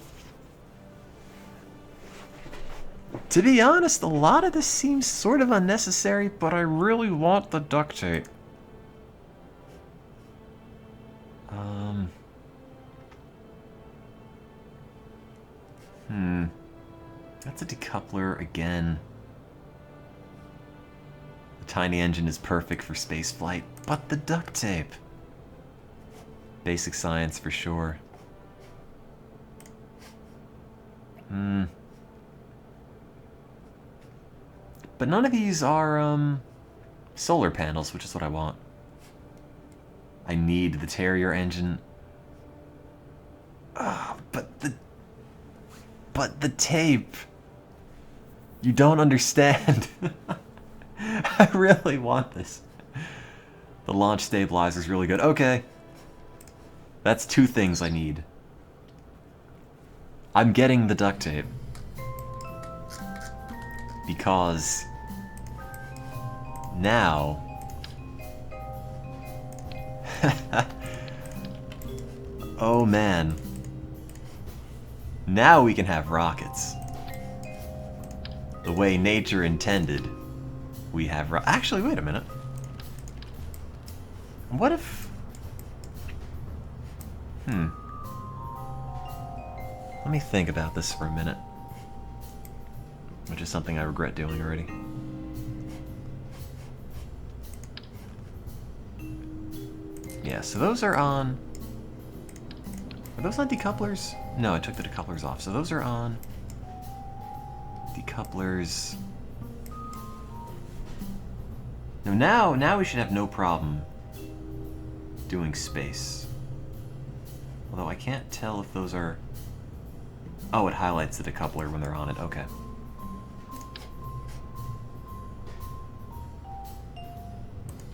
To be honest, a lot of this seems sort of unnecessary, but I really want the duct tape. That's a decoupler again. The tiny engine is perfect for space flight, but the duct tape. Basic science for sure. But none of these are, solar panels, which is what I want. I need the Terrier engine. But the tape. You don't understand. I really want this. The launch stabilizer is really good. Okay. That's two things I need. I'm getting the duct tape. Because now oh man. Now we can have rockets. The way nature intended. We have actually, wait a minute. What if... Let me think about this for a minute. Which is something I regret doing already. Yeah, so those are on... Are those on decouplers? No, I took the decouplers off. So those are on... Decouplers... Now we should have no problem doing space. Although I can't tell if those are... Oh, it highlights the decoupler when they're on it. Okay.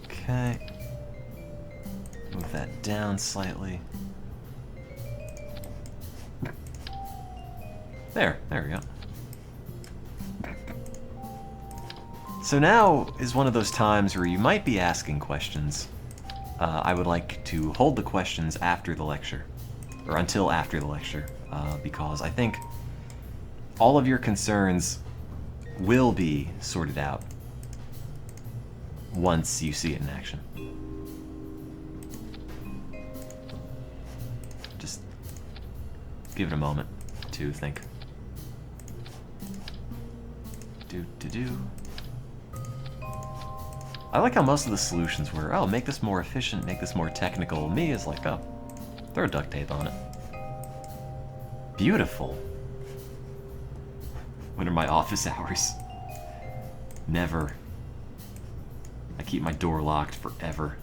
Okay. Move that down slightly. There we go. So now is one of those times where you might be asking questions. I would like to hold the questions after the lecture, or until after the lecture, because I think all of your concerns will be sorted out once you see it in action. Just give it a moment to think. Do. I like how most of the solutions were, oh, make this more efficient, make this more technical. Me is like, oh, throw duct tape on it. Beautiful. When are my office hours? Never. I keep my door locked forever.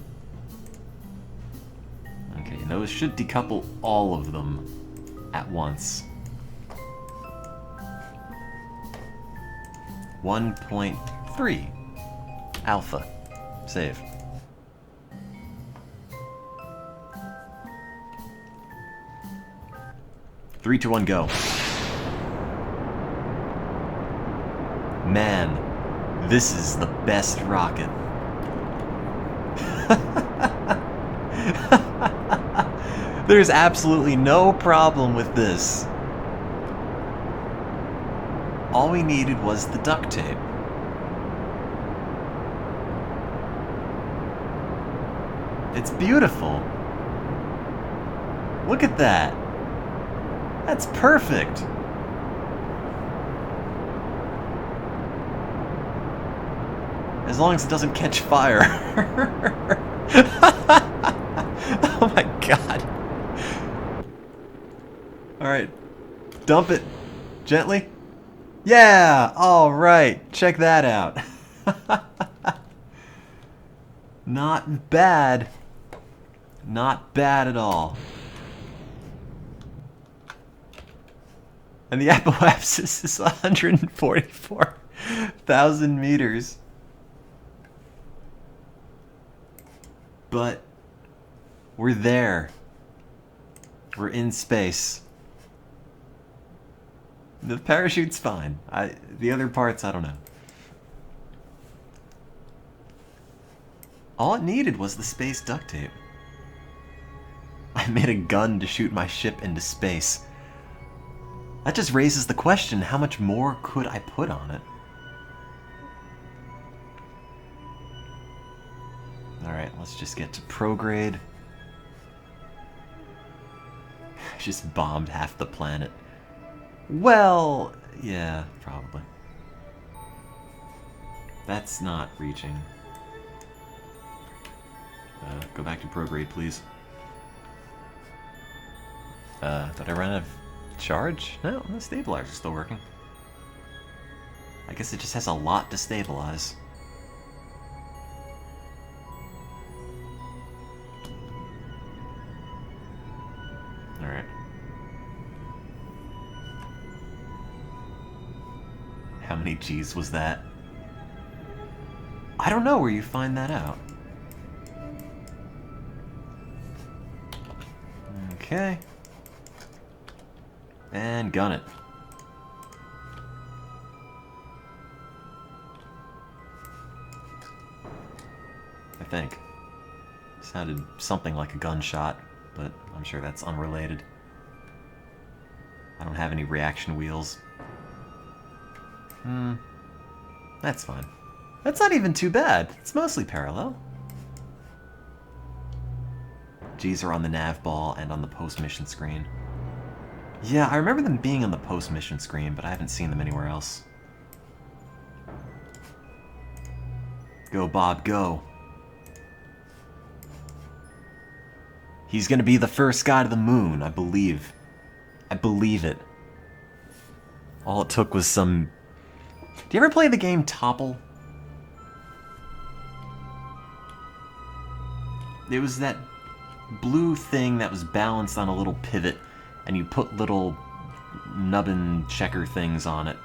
Okay, and those should decouple all of them at once. 1.3 alpha. Save. Three, two, one, go. Man, this is the best rocket. There's absolutely no problem with this. All we needed was the duct tape. It's beautiful. Look at that. That's perfect. As long as it doesn't catch fire. Oh my god. Alright. Dump it. Gently. Yeah! Alright. Check that out. Not bad. Not bad at all. And the apoapsis is 144,000 meters. But we're there. We're in space. The parachute's fine. The other parts, I don't know. All it needed was the space duct tape. I made a gun to shoot my ship into space. That just raises the question, how much more could I put on it? Alright, let's just get to prograde. Just bombed half the planet. Well, yeah, probably. That's not reaching. Go back to prograde, please. Did I run out of charge? No, the stabilizer's still working. I guess it just has a lot to stabilize. Alright. How many G's was that? I don't know where you find that out. Okay. And gun it. I think. Sounded something like a gunshot, but I'm sure that's unrelated. I don't have any reaction wheels. That's fine. That's not even too bad. It's mostly parallel. G's are on the nav ball and on the post-mission screen. Yeah, I remember them being on the post-mission screen, but I haven't seen them anywhere else. Go, Bob, go. He's gonna be the first guy to the moon, I believe. I believe it. All it took was some... Do you ever play the game Topple? It was that blue thing that was balanced on a little pivot, and you put little nubbin checker things on it,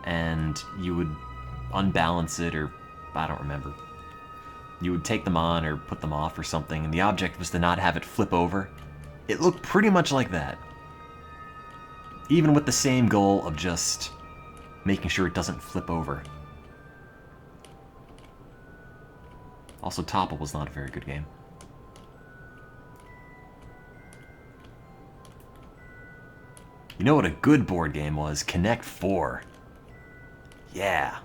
and you would unbalance it, or I don't remember. You would take them on or put them off or something, and the object was to not have it flip over. It looked pretty much like that. Even with the same goal of just making sure it doesn't flip over. Also, Topple was not a very good game. You know what a good board game was? Connect 4. Yeah.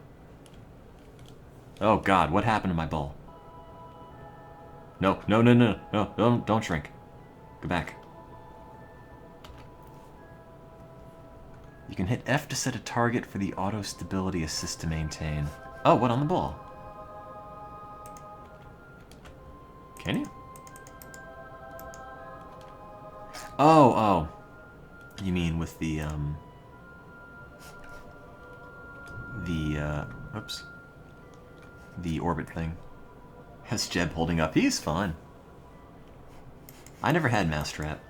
Oh god, what happened to my ball? No, no, no, no, no, don't shrink. Go back. You can hit F to set a target for the auto stability assist to maintain. Oh, what on the ball? Can you? Oh. You mean with the, oops. The orbit thing. How's Jeb holding up? He's fine. I never had Mousetrap.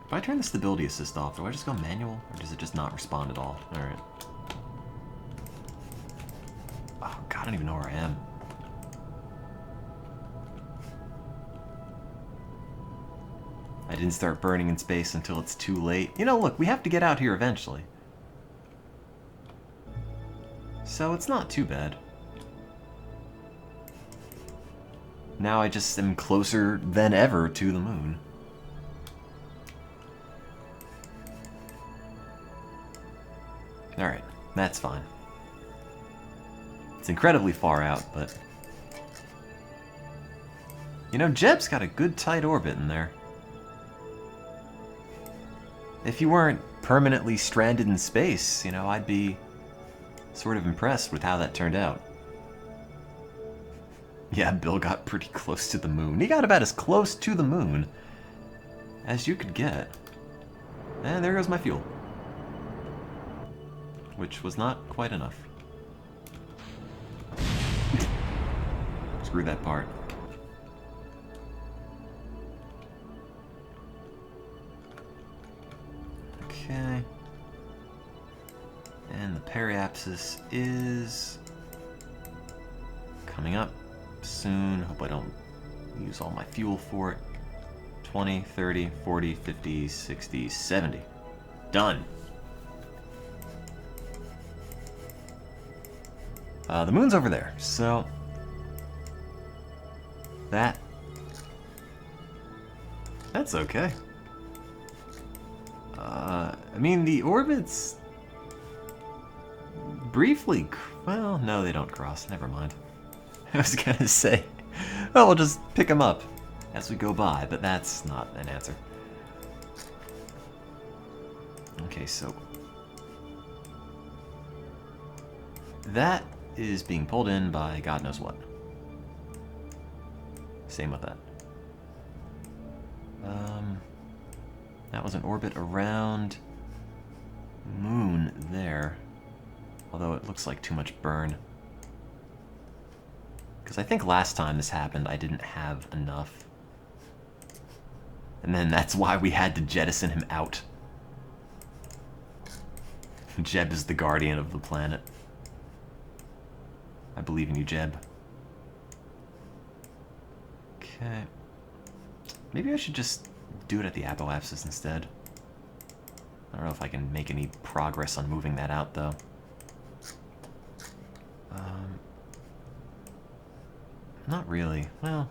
If I turn the stability assist off, do I just go manual? Or does it just not respond at all? Alright. Oh god, I don't even know where I am. I didn't start burning in space until it's too late. You know, look, we have to get out here eventually. So it's not too bad. Now I just am closer than ever to the moon. Alright, that's fine. It's incredibly far out, but... You know, Jeb's got a good tight orbit in there. If you weren't permanently stranded in space, you know, I'd be sort of impressed with how that turned out. Yeah, Bill got pretty close to the moon. He got about as close to the moon as you could get. And there goes my fuel. Which was not quite enough. Screw that part. Okay. And the periapsis is coming up soon. Hope I don't use all my fuel for it. 20, 30, 40, 50, 60, 70. Done. The moon's over there, so that's okay. I mean, the orbits briefly, well, no, they don't cross. Never mind. I was gonna say, oh, we'll just pick them up as we go by, but that's not an answer. Okay, so that is being pulled in by God knows what. Same with that. That was an orbit around moon there. Although it looks like too much burn. Because I think last time this happened, I didn't have enough. And then that's why we had to jettison him out. Jeb is the guardian of the planet. I believe in you, Jeb. Okay. Maybe I should just do it at the apoapsis instead. I don't know if I can make any progress on moving that out, though. Not really. Well,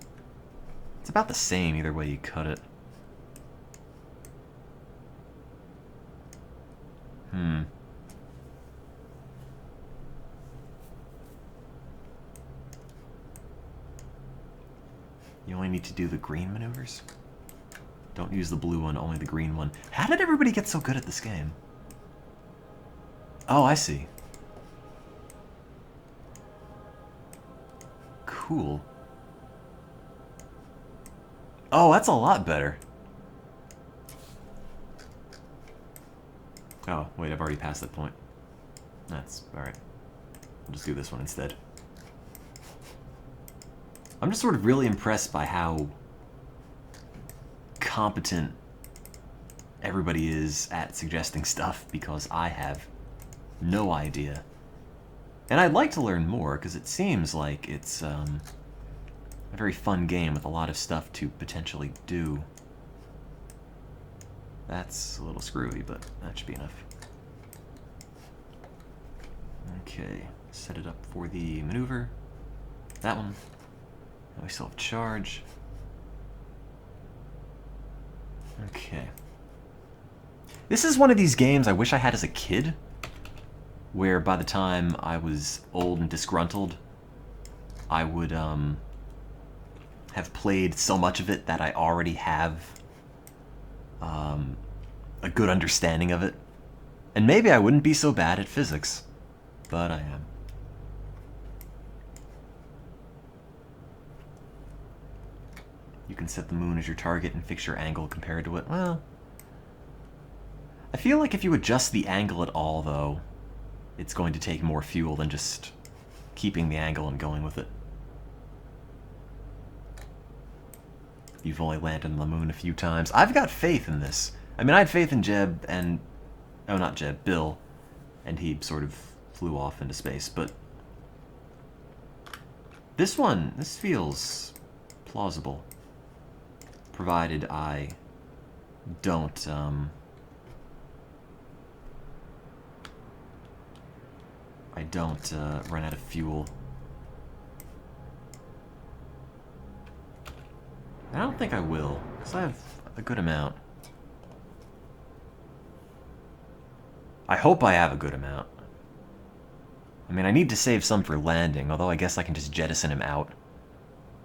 it's about the same either way you cut it. You only need to do the green maneuvers? Don't use the blue one, only the green one. How did everybody get so good at this game? Oh, I see. Cool. Oh, that's a lot better. Oh, wait, I've already passed that point. That's alright. I'll just do this one instead. I'm just sort of really impressed by how competent everybody is at suggesting stuff, because I have no idea. And I'd like to learn more, because it seems like it's a very fun game with a lot of stuff to potentially do. That's a little screwy, but that should be enough. Okay, set it up for the maneuver. That one. Now we still have charge. Okay. This is one of these games I wish I had as a kid, where by the time I was old and disgruntled, I would have played so much of it that I already have a good understanding of it. And maybe I wouldn't be so bad at physics, but I am. You can set the moon as your target and fix your angle compared to it. Well, I feel like if you adjust the angle at all, though, it's going to take more fuel than just keeping the angle and going with it. You've only landed on the moon a few times. I've got faith in this. I mean, I had faith in Jeb and... Oh, not Jeb, Bill. And he sort of flew off into space, but... This feels plausible. Provided I don't, run out of fuel. I don't think I will, because I have a good amount. I hope I have a good amount. I mean, I need to save some for landing, although I guess I can just jettison him out.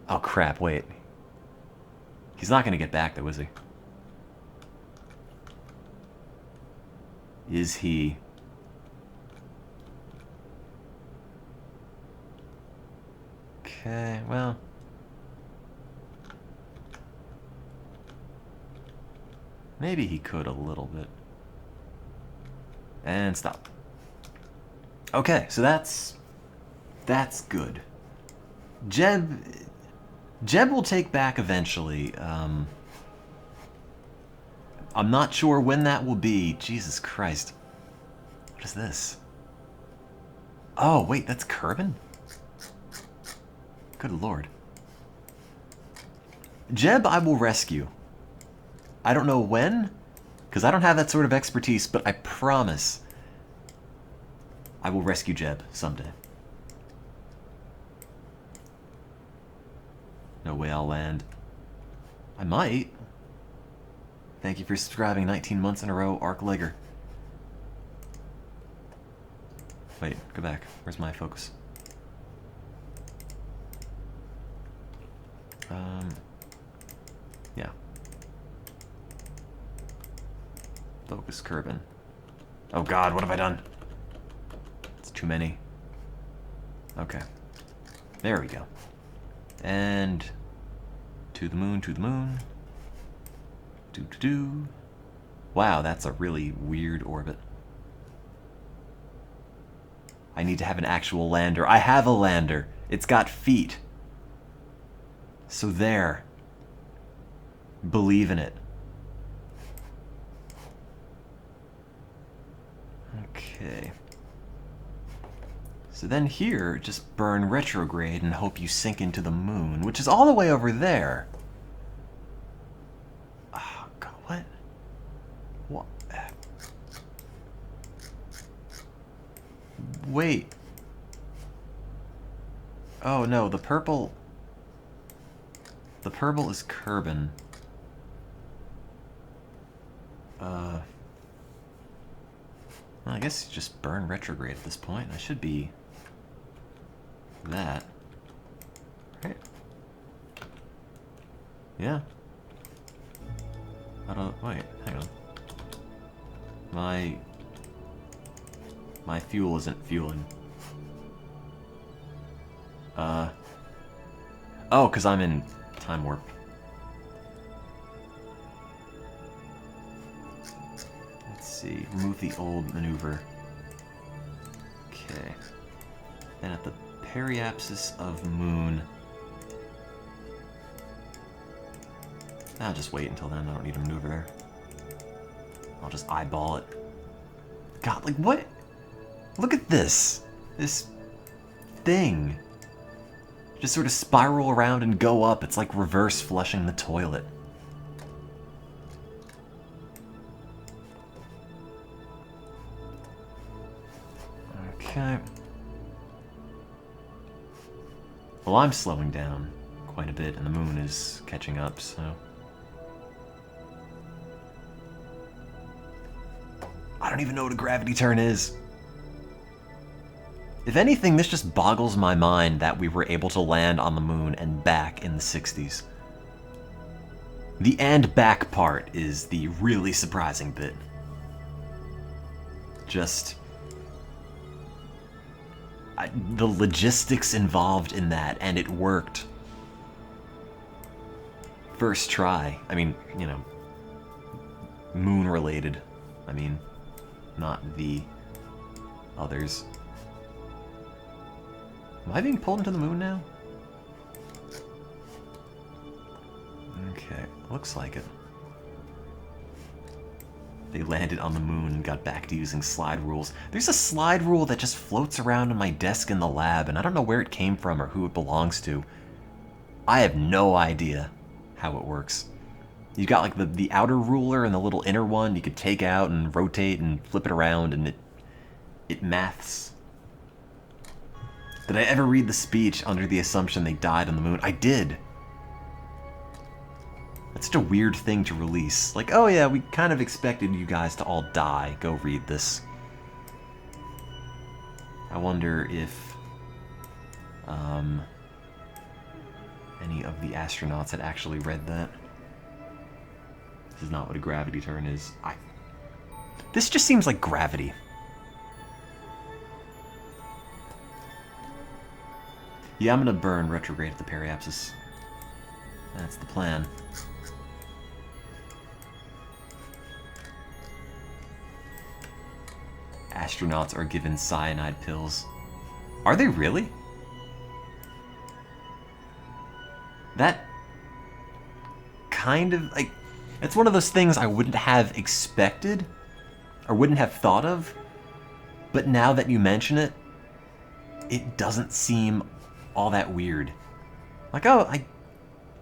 Oh crap, wait. He's not gonna get back though, is he? Is he? Okay, well... Maybe he could a little bit. And stop. Okay, so that's good. Jeb will take back eventually. I'm not sure when that will be. Jesus Christ. What is this? Oh, wait, that's Kerbin? Good lord. Jeb, I will rescue. I don't know when, because I don't have that sort of expertise, but I promise I will rescue Jeb someday. No way I'll land. I might. Thank you for subscribing 19 months in a row, Arc Legger. Wait, go back. Where's my focus? Yeah. Focus Kerbin. Oh god, what have I done? It's too many. Okay. There we go. And to the moon, to the moon. Do-do-do. Wow, that's a really weird orbit. I need to have an actual lander. I have a lander. It's got feet. So there. Believe in it. Okay. So then here, just burn retrograde and hope you sink into the moon, which is all the way over there. Oh, God, what? What? Wait. Oh, no, the purple... The purple is Kerbin. Well, I guess you just burn retrograde at this point. I should be that. Right? Yeah. I don't... Wait, hang on. My fuel isn't fueling. Oh, because I'm in time warp. Let's see. Remove the old maneuver. Okay. Then at the periapsis of moon. I'll just wait until then. I don't need to maneuver there. I'll just eyeball it. God, like what? Look at this. This thing. Just sort of spiral around and go up. It's like reverse flushing the toilet. Okay. Well, I'm slowing down quite a bit, and the moon is catching up, so... don't even know what a gravity turn is. If anything, this just boggles my mind that we were able to land on the moon and back in the 60s. The and back part is the really surprising bit. Just... the logistics involved in that, and it worked. First try. I mean, you know, moon-related. I mean, not the others. Am I being pulled into the moon now? Okay, looks like it. They landed on the moon and got back to using slide rules. There's a slide rule that just floats around on my desk in the lab, and I don't know where it came from or who it belongs to. I have no idea how it works. You got like the outer ruler and the little inner one you could take out and rotate and flip it around, and it maths. Did I ever read the speech under the assumption they died on the moon? I did. That's such a weird thing to release. Like, oh yeah, we kind of expected you guys to all die. Go read this. I wonder if any of the astronauts had actually read that. This is not what a gravity turn is. This just seems like gravity. Yeah, I'm gonna burn retrograde at the periapsis. That's the plan. Astronauts are given cyanide pills. Are they really? That kind of, like, it's one of those things I wouldn't have expected or wouldn't have thought of, but now that you mention it, it doesn't seem all that weird. Like, oh,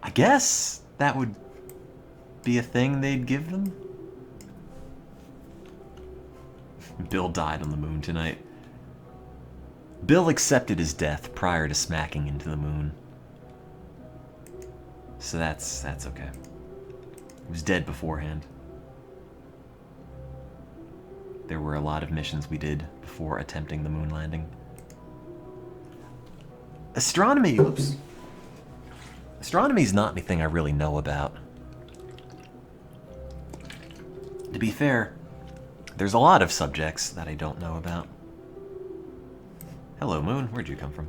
I guess that would be a thing they'd give them. Bill died on the moon tonight. Bill accepted his death prior to smacking into the moon. So that's okay. He was dead beforehand. There were a lot of missions we did before attempting the moon landing. Astronomy, oops. Astronomy's not anything I really know about. To be fair, there's a lot of subjects that I don't know about. Hello, moon. Where'd you come from?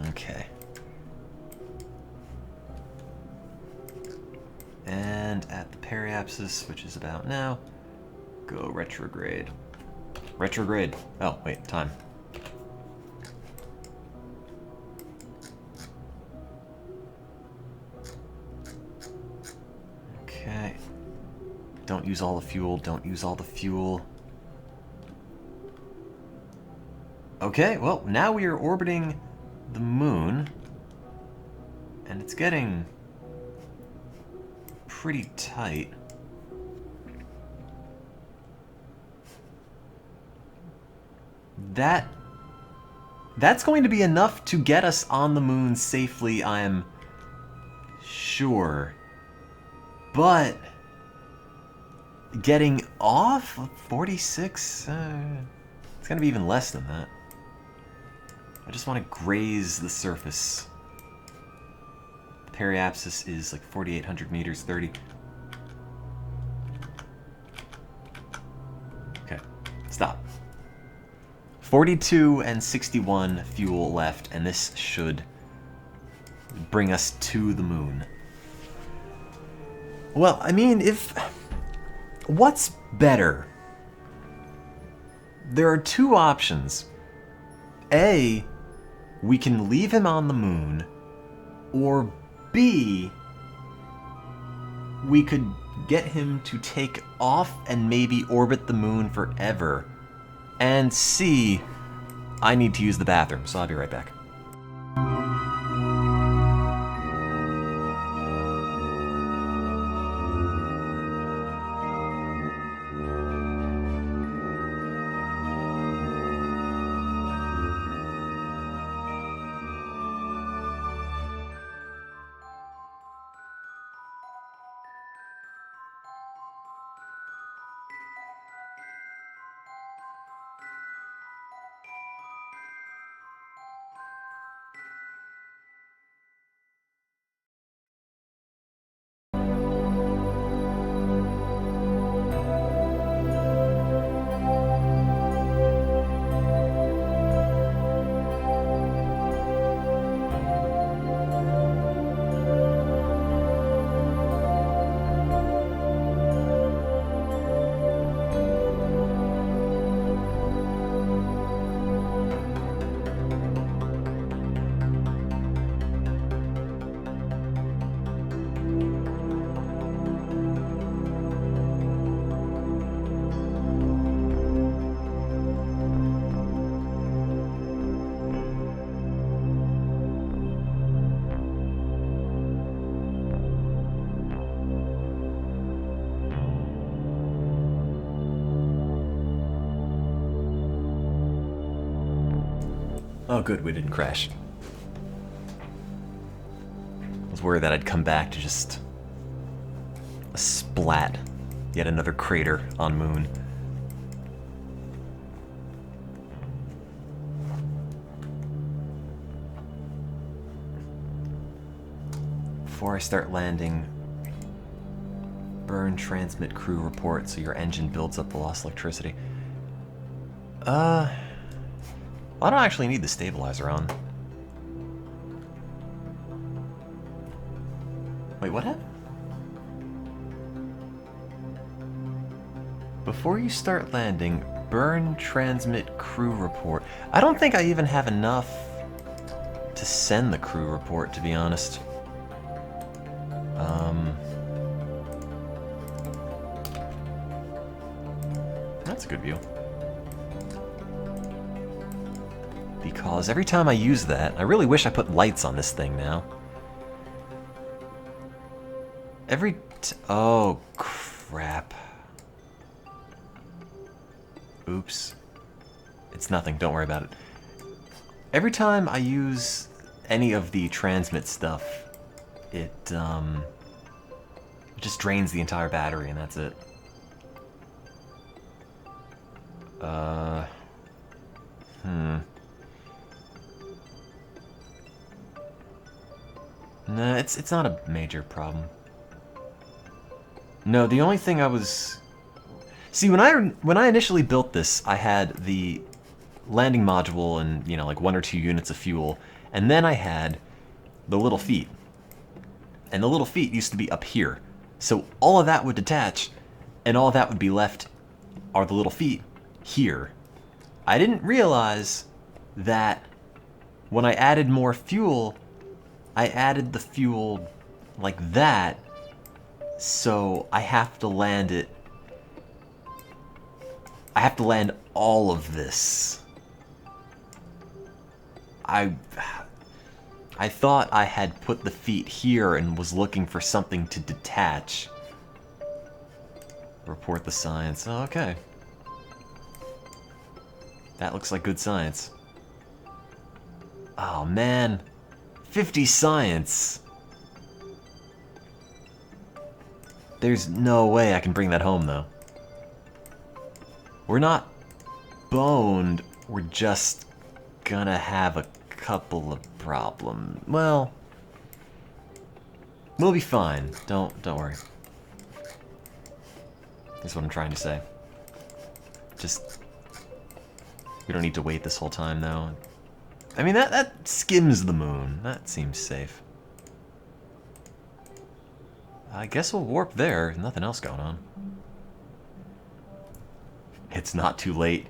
Okay. And at the periapsis, which is about now, go retrograde. Retrograde. Oh, wait, time. Okay. Don't use all the fuel, don't use all the fuel. Okay, well, now we are orbiting the moon, and it's getting pretty tight. That's going to be enough to get us on the moon safely, I am sure. But getting off 46, it's gonna be even less than that. I just want to graze the surface. The periapsis is like 4,800 meters, 30. Okay, stop. 42 and 61 fuel left, and this should bring us to the moon. Well, I mean, what's better? There are two options. A, we can leave him on the moon, or B, we could get him to take off and maybe orbit the moon forever. And C, I need to use the bathroom, so I'll be right back. Oh, good, we didn't crash. I was worried that I'd come back to just a splat. Yet another crater on Moon. Before I start landing, burn transmit crew report so your engine builds up the lost electricity. I don't actually need the stabilizer on. Wait, what happened? Before you start landing, burn transmit crew report. I don't think I even have enough to send the crew report, to be honest. That's a good view. Because every time I use that, I really wish I put lights on this thing now. Oh, crap. Oops. It's nothing, don't worry about it. Every time I use any of the transmit stuff, it just drains the entire battery and that's it. Nah, it's not a major problem. No, the only thing I was... See, when I initially built this, I had the landing module and, you know, like 1 or 2 units of fuel, and then I had the little feet. And the little feet used to be up here. So all of that would detach, and all of that would be left are the little feet here. I didn't realize that when I added more fuel, I added the fuel like that, so I have to land it. I have to land all of this. I thought I had put the feet here and was looking for something to detach. Report the science. Oh, okay. That looks like good science. Oh, man. 50 science. There's no way I can bring that home, though. We're not boned. We're just gonna have a couple of problems. Well, we'll be fine. Don't worry. That's what I'm trying to say. Just, we don't need to wait this whole time, though. I mean, that skims the moon. That seems safe. I guess we'll warp there. Nothing else going on. It's not too late.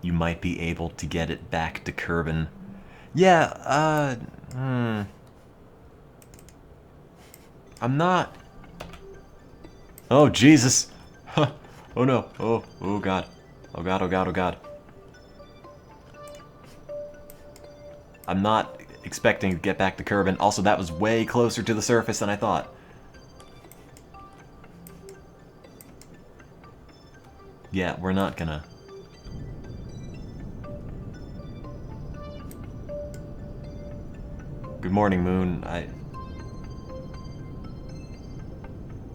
You might be able to get it back to Kerbin. Yeah, I'm not... Oh, Jesus! Huh. Oh, no. Oh, God. Oh, God, oh, God, oh, God. I'm not expecting to get back to Kerbin. Also, that was way closer to the surface than I thought. Yeah, we're not gonna... Good morning, Moon.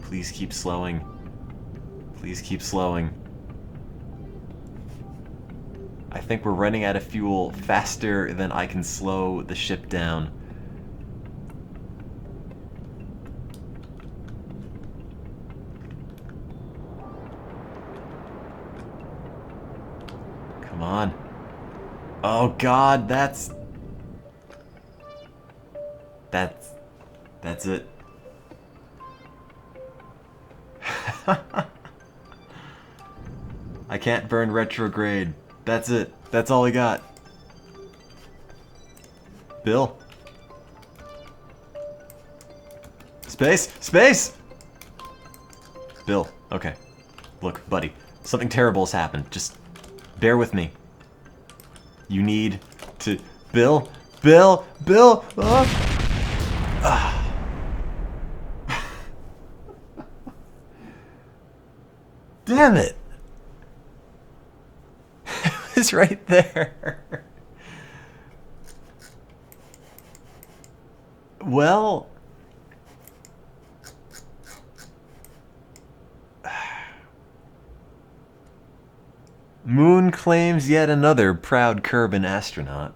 Please keep slowing. Please keep slowing. I think we're running out of fuel faster than I can slow the ship down. Come on. Oh God, that's it. I can't burn retrograde. That's it. That's all we got. Bill? Space? Space! Bill, okay. Look, buddy, something terrible has happened. Just bear with me. You need to... Bill? Bill? Bill? Damn it! It's right there. Well... Moon claims yet another proud Kerbin astronaut.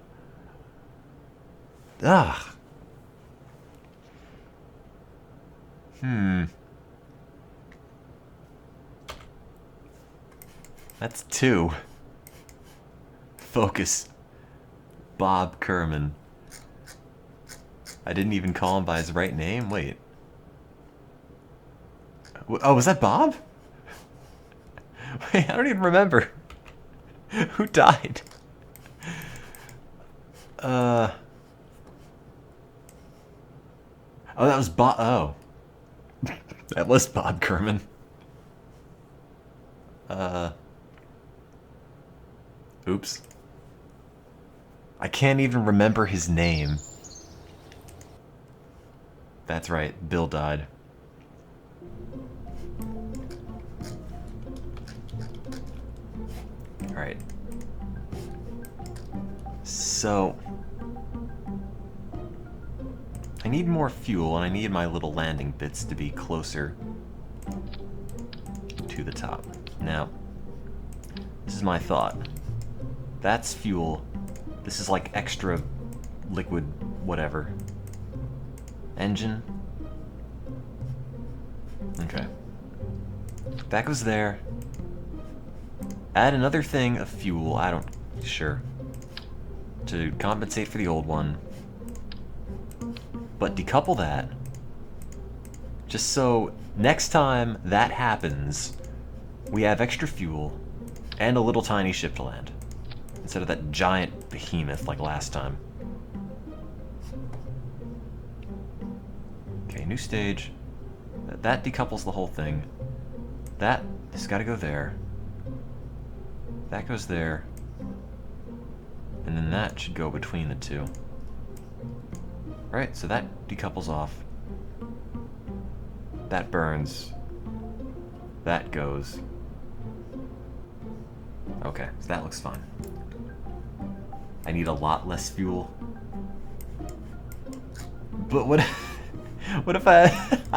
Ugh. That's 2. Focus. Bob Kerman. I didn't even call him by his right name? Wait. Oh, was that Bob? Wait, I don't even remember. Who died? Oh, that was Bob. Oh. That was Bob Kerman. Oops. I can't even remember his name. That's right, Bill died. Alright. So... I need more fuel, and I need my little landing bits to be closer to the top. Now, this is my thought. That's fuel. This is like extra liquid whatever. Engine. Okay. That goes there. Add another thing of fuel, I don't... sure. To compensate for the old one. But decouple that. Just so next time that happens, we have extra fuel and a little tiny ship to land. Instead of that giant behemoth like last time. Okay, new stage. That decouples the whole thing. That has got to go there. That goes there. And then that should go between the two. Right, so that decouples off. That burns. That goes. Okay, so that looks fine. I need a lot less fuel. But what what if I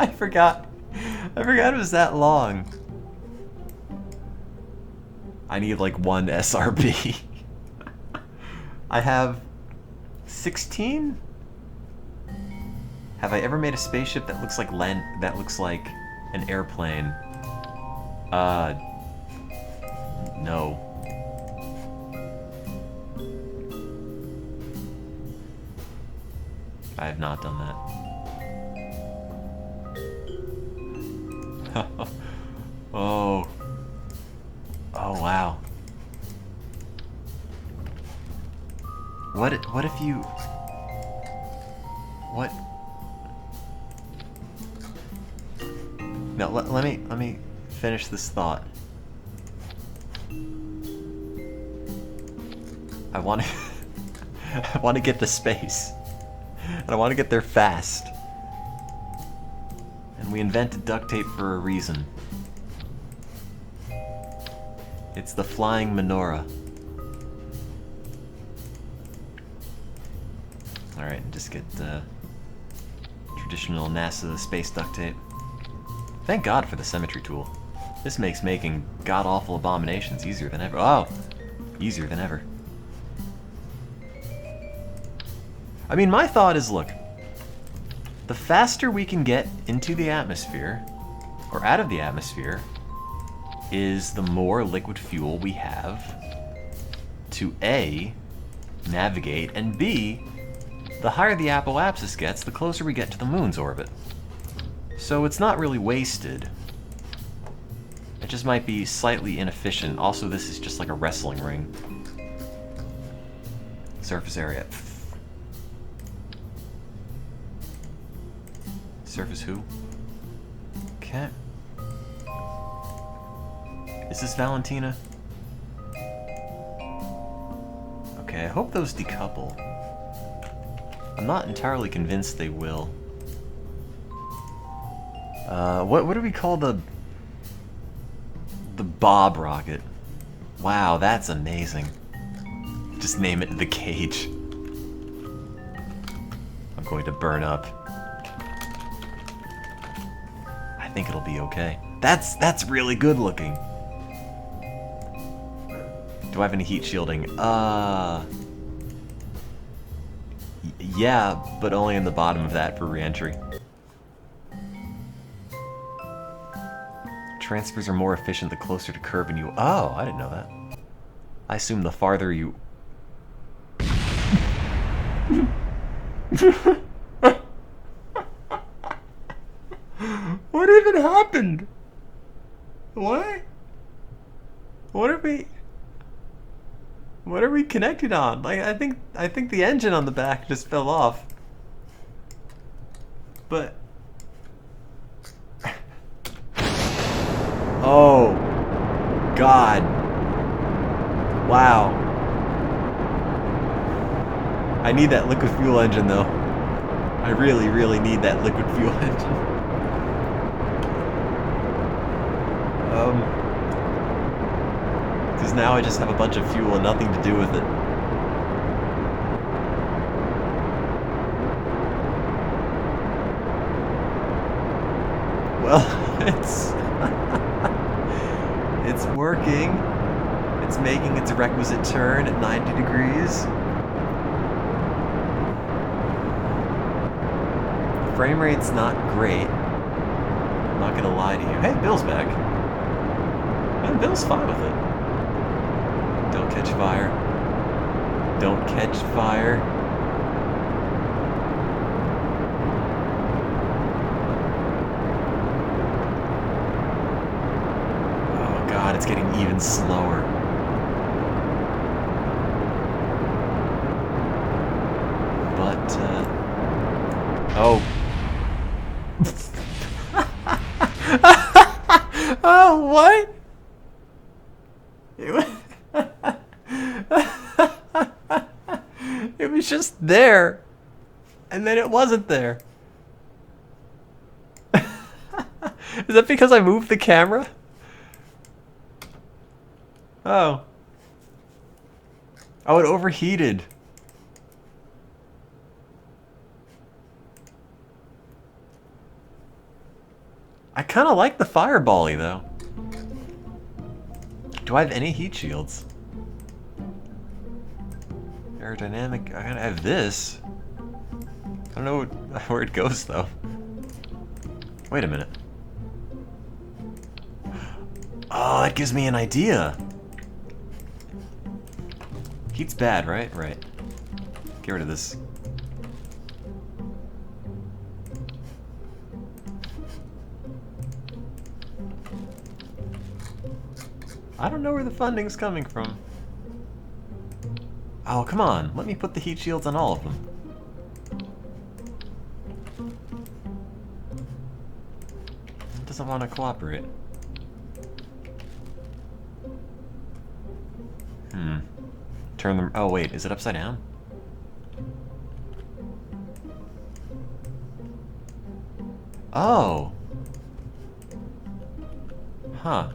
forgot it was that long. I need like 1 SRB. I have 16? Have I ever made a spaceship that looks like an airplane? No. I have not done that. Oh. Oh, wow. What if you... What? No, let me finish this thought. I want to I want to get to space. And I want to get there fast. And we invented duct tape for a reason. It's the flying menorah. Alright, just get traditional NASA space duct tape. Thank God for the symmetry tool. This makes making god-awful abominations easier than ever. Oh! Easier than ever. I mean, my thought is, look, the faster we can get into the atmosphere, or out of the atmosphere, is the more liquid fuel we have to A, navigate, and B, the higher the apoapsis gets, the closer we get to the moon's orbit. So it's not really wasted. It just might be slightly inefficient. Also, this is just like a wrestling ring. Surface area. Surface who? Okay. Is this Valentina? Okay, I hope those decouple. I'm not entirely convinced they will. What do we call the Bob rocket? Wow, that's amazing. Just name it the Cage. I'm going to burn up. think it'll be okay. That's really good looking. Do I have any heat shielding? Yeah, but only in the bottom of that for re-entry. Transfers are more efficient the closer to curve and you... Oh, I didn't know that. I assume the farther you... What even happened? What? What are we connected on? Like I think the engine on the back just fell off. But oh God. Wow. I need that liquid fuel engine though. I really, really need that liquid fuel engine. Because now I just have a bunch of fuel and nothing to do with it. Well, it's working. It's making its requisite turn at 90 degrees. The frame rate's not great. I'm not gonna lie to you. Hey, Bill's back. And Bill's fine with it. Don't catch fire. Don't catch fire. Oh God, it's getting even slower. But, oh. Oh, what? It was just there, and then it wasn't there. Is that because I moved the camera? Oh. Oh, it overheated. I kind of like the fireball-y, though. Do I have any heat shields? Aerodynamic. I gotta have this. I don't know where it goes, though. Wait a minute. Oh, that gives me an idea. Heat's bad, right? Right. Get rid of this. I don't know where the funding's coming from. Oh, come on. Let me put the heat shields on all of them. It doesn't want to cooperate. Turn them... Oh, wait. Is it upside down? Oh. Huh.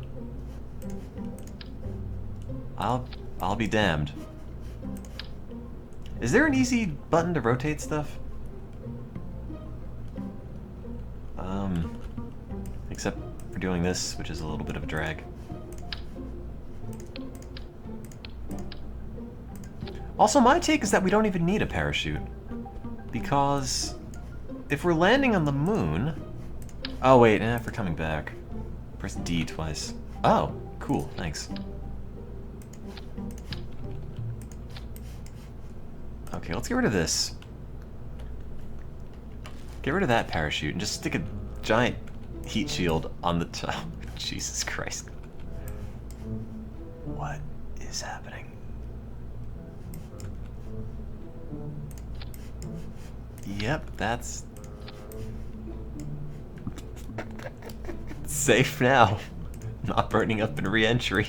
I'll be damned. Is there an easy button to rotate stuff? Except for doing this, which is a little bit of a drag. Also, my take is that we don't even need a parachute. Because if we're landing on the moon... Oh, wait, if we're coming back. Press D twice. Oh, cool, thanks. Okay, let's get rid of this. Get rid of that parachute and just stick a giant heat shield on the top. Jesus Christ. What is happening? Yep, that's... safe now. Not burning up in re-entry.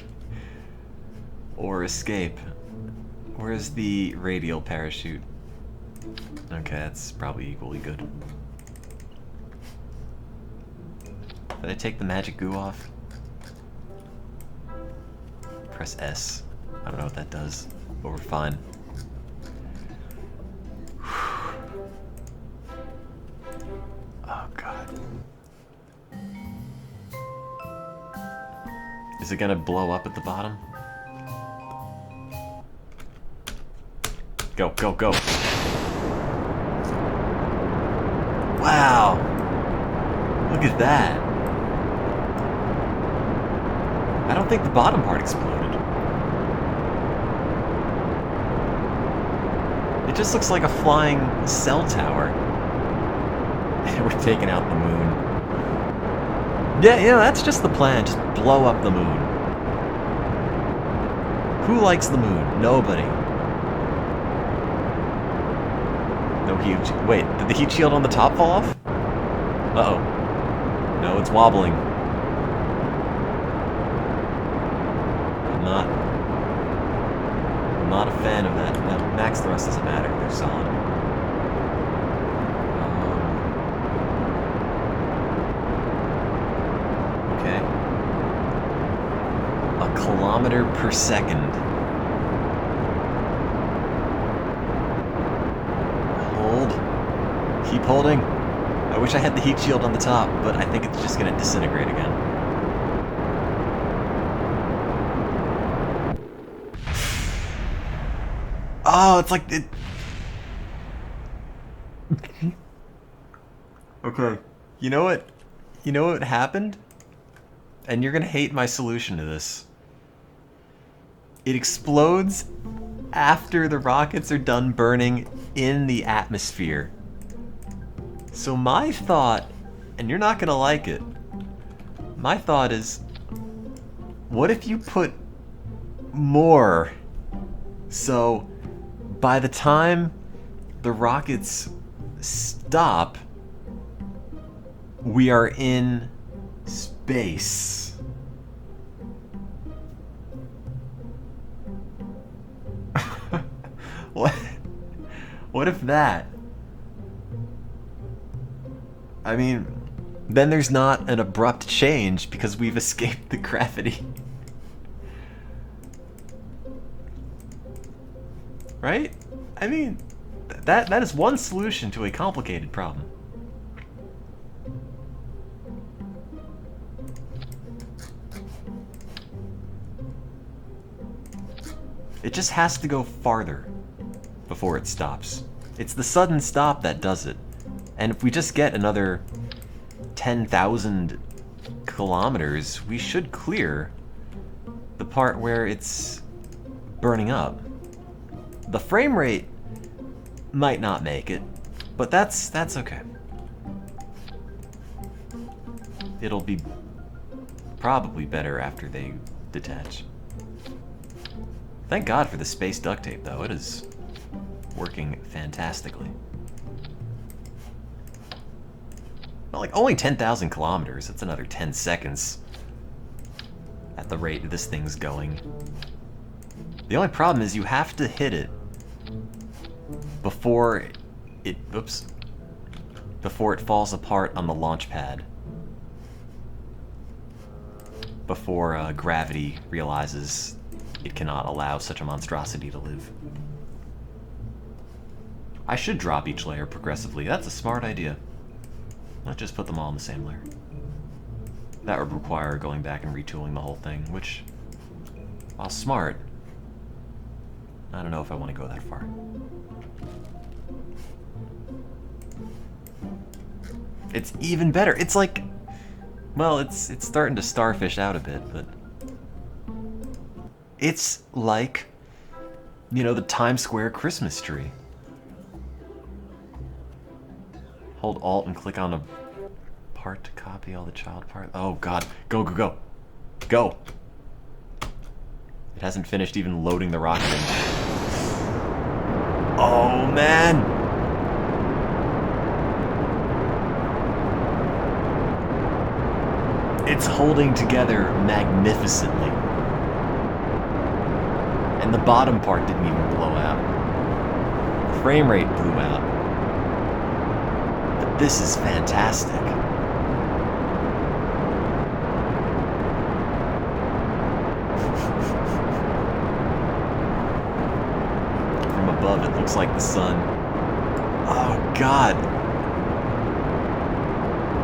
Or escape. Where's the radial parachute? Okay, that's probably equally good. Did I take the magic goo off? Press S. I don't know what that does, but we're fine. Oh, God. Is it gonna blow up at the bottom? Go, go, go. Wow. Look at that. I don't think the bottom part exploded. It just looks like a flying cell tower. We're taking out the moon. Yeah, that's just the plan. Just blow up the moon. Who likes the moon? Nobody. No heat. Wait, did the heat shield on the top fall off? Uh-oh. No, it's wobbling. I'm not a fan of that. No, max thrust doesn't matter. They're solid. Okay. A kilometer per second. Hold. Keep holding. I wish I had the heat shield on the top, but I think it's just gonna disintegrate again. Oh, it's like it. Okay. You know what? You know what happened? And you're gonna hate my solution to this. It explodes after the rockets are done burning in the atmosphere. So my thought, and you're not gonna like it, my thought is, what if you put more? So by the time the rockets stop, we are in space. What if that? I mean, then there's not an abrupt change because we've escaped the gravity. Right? I mean, that is one solution to a complicated problem. It just has to go farther before it stops. It's the sudden stop that does it. And if we just get another 10,000 kilometers, we should clear the part where it's burning up. The frame rate might not make it, but that's okay. It'll be probably better after they detach. Thank God for the space duct tape, though. It is working fantastically. Well, like, only 10,000 kilometers. That's another 10 seconds at the rate this thing's going. The only problem is you have to hit it before it, before it falls apart on the launch pad. Before gravity realizes it cannot allow such a monstrosity to live. I should drop each layer progressively. That's a smart idea. Not just put them all in the same layer. That would require going back and retooling the whole thing, which, while smart, I don't know if I want to go that far. It's even better. It's like, well, it's starting to starfish out a bit, but it's like, you know, the Times Square Christmas tree. Hold Alt and click on a part to copy all the child parts. Oh God, go, go, go. Go. It hasn't finished even loading the rocket in. Oh man. It's holding together magnificently. And the bottom part didn't even blow out. The frame rate blew out. But this is fantastic. From above, it looks like the sun. Oh, God.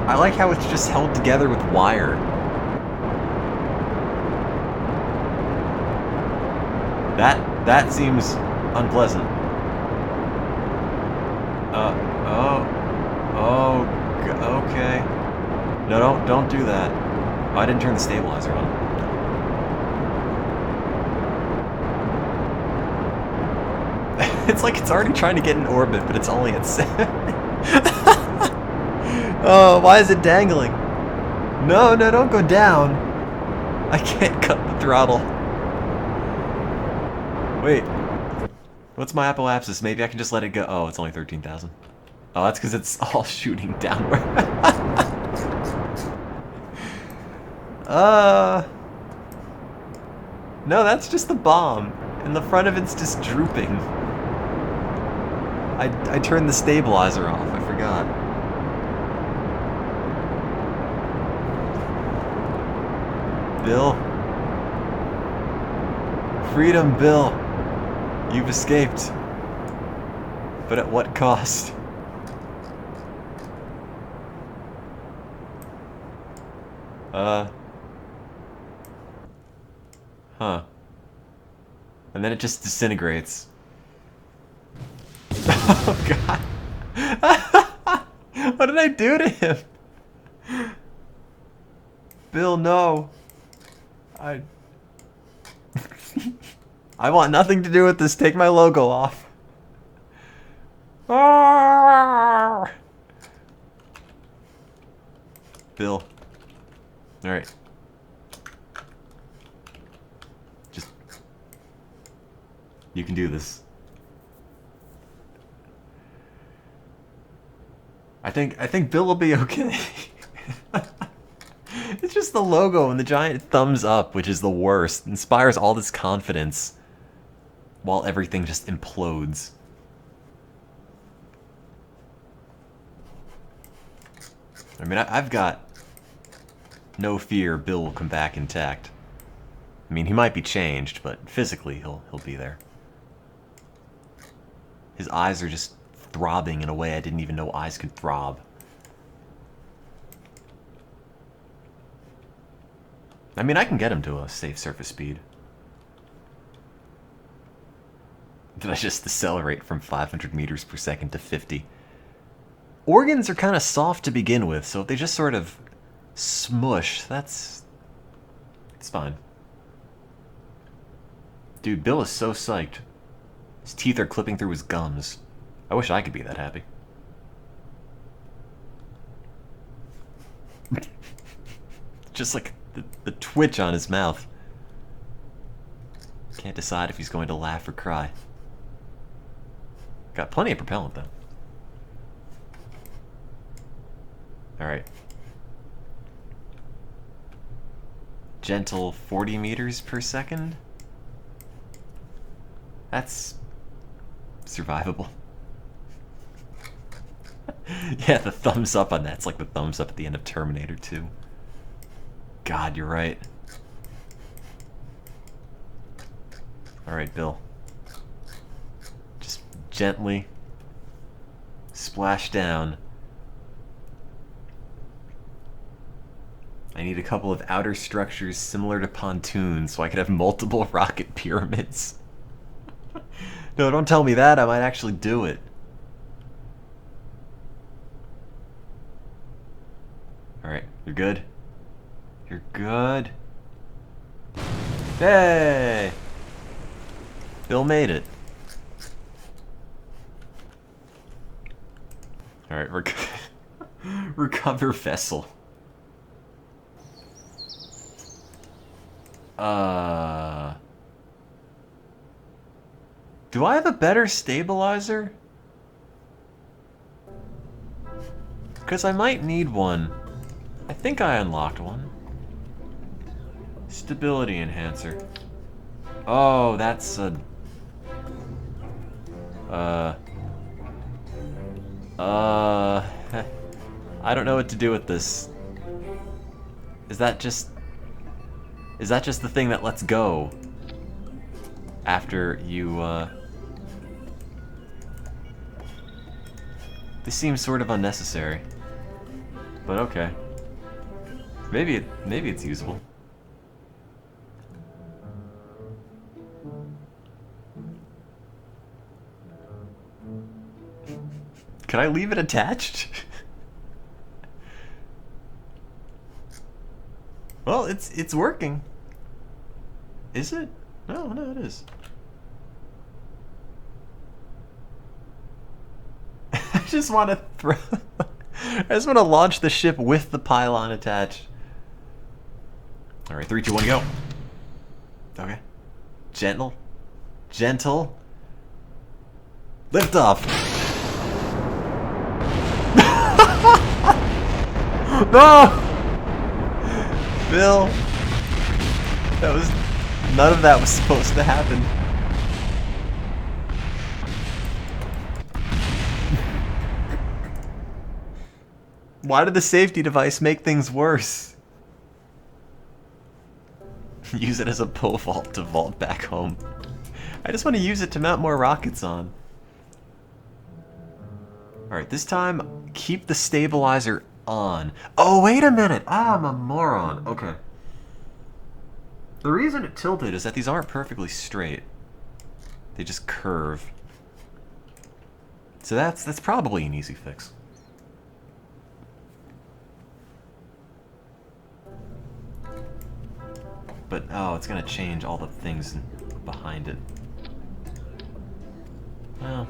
I like how it's just held together with wire. That seems unpleasant. Okay. No, don't do that. Oh, I didn't turn the stabilizer on. It's like it's already trying to get in orbit, but it's only at 7. Oh, why is it dangling? No, don't go down. I can't cut the throttle. Wait. What's my apoapsis? Maybe I can just let it go. Oh, it's only 13,000. Oh, that's because it's all shooting downward. No, that's just the bomb. And the front of it's just drooping. I turned the stabilizer off. I forgot. Bill. Freedom, Bill. You've escaped. But at what cost? Huh. And then it just disintegrates. Oh, God. What did I do to him? Bill, no. I want nothing to do with this. Take my logo off. Bill. Alright. Just... You can do this. I think Bill will be okay. It's just the logo and the giant thumbs up, which is the worst. Inspires all this confidence while everything just implodes. I mean, I've got no fear Bill will come back intact. I mean, he might be changed, but physically he'll be there. His eyes are just throbbing in a way I didn't even know eyes could throb. I mean, I can get him to a safe surface speed. Did I just decelerate from 500 meters per second to 50? Organs are kind of soft to begin with, so if they just sort of smush, it's fine. Dude, Bill is so psyched. His teeth are clipping through his gums. I wish I could be that happy. Just like the twitch on his mouth. Can't decide if he's going to laugh or cry. Got plenty of propellant, though. Alright. Gentle 40 meters per second? That's survivable. Yeah, the thumbs up on that's like the thumbs up at the end of Terminator 2. God, you're right. Alright, Bill. Just gently splash down. I need a couple of outer structures similar to pontoons so I could have multiple rocket pyramids. No, don't tell me that. I might actually do it. Alright, you're good? You're good? Hey! Bill made it. Alright, recover vessel. Do I have a better stabilizer? Because I might need one. I think I unlocked one. Stability enhancer. Oh, that's a... I don't know what to do with this. Is that just the thing that lets go after you, This seems sort of unnecessary. But okay. Maybe it's usable. Can I leave it attached? Well, it's working. Is it? No, it is. I just want to throw... I just want to launch the ship with the pylon attached. Alright, 3, 2, 1, go. Okay. Gentle. Gentle. Lift off. No! Bill. That was... None of that was supposed to happen. Why did the safety device make things worse? Use it as a pole vault to vault back home. I just want to use it to mount more rockets on. Alright, this time, keep the stabilizer on. Oh, wait a minute! Ah, I'm a moron. Okay. The reason it tilted is that these aren't perfectly straight. They just curve. So that's probably an easy fix. But, oh, it's gonna change all the things behind it. Well.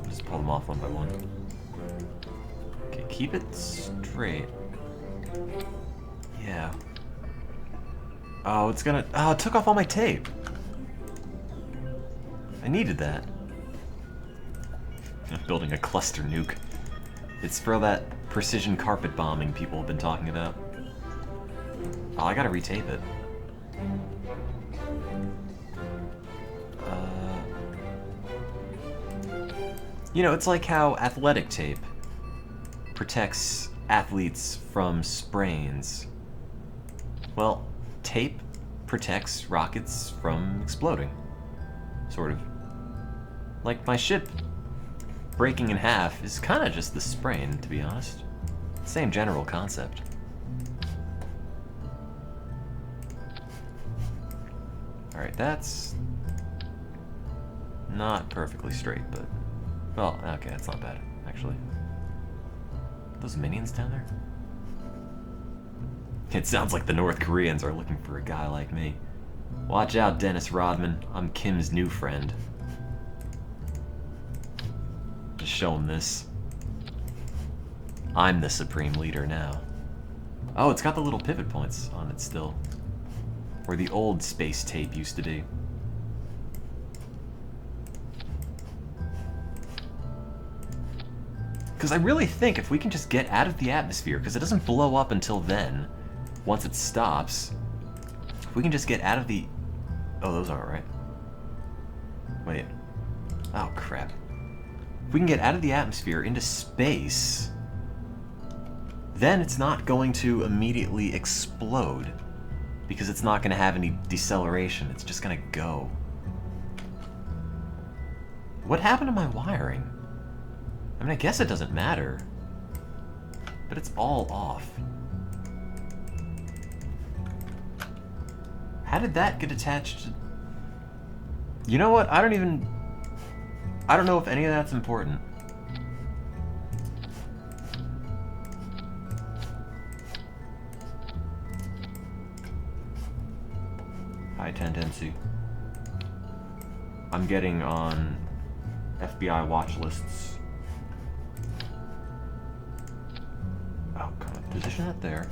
Just pull them off one by one. Okay, keep it straight. Yeah. Oh, it's gonna... Oh, it took off all my tape. I needed that. I'm building a cluster nuke. It's for that precision carpet bombing people have been talking about. Oh, I gotta retape it. You know, it's like how athletic tape protects athletes from sprains. Well, tape protects rockets from exploding. Sort of. Like my ship breaking in half is kind of just the sprain, to be honest. Same general concept. Alright, that's not perfectly straight, but... Well, okay, that's not bad, actually. Those minions down there? It sounds like the North Koreans are looking for a guy like me. Watch out, Dennis Rodman. I'm Kim's new friend. Just show him this. I'm the supreme leader now. Oh, it's got the little pivot points on it still. Where the old space tape used to be. Because I really think if we can just get out of the atmosphere, because it doesn't blow up until then, once it stops, if we can just get out of the... Oh, those aren't right. Wait. Oh, crap. If we can get out of the atmosphere into space, then it's not going to immediately explode, because it's not going to have any deceleration. It's just going to go. What happened to my wiring? I mean, I guess it doesn't matter, but it's all off. How did that get attached to... You know what? I don't know if any of that's important. High tendency. I'm getting on FBI watch lists. Oh, God. Position that there.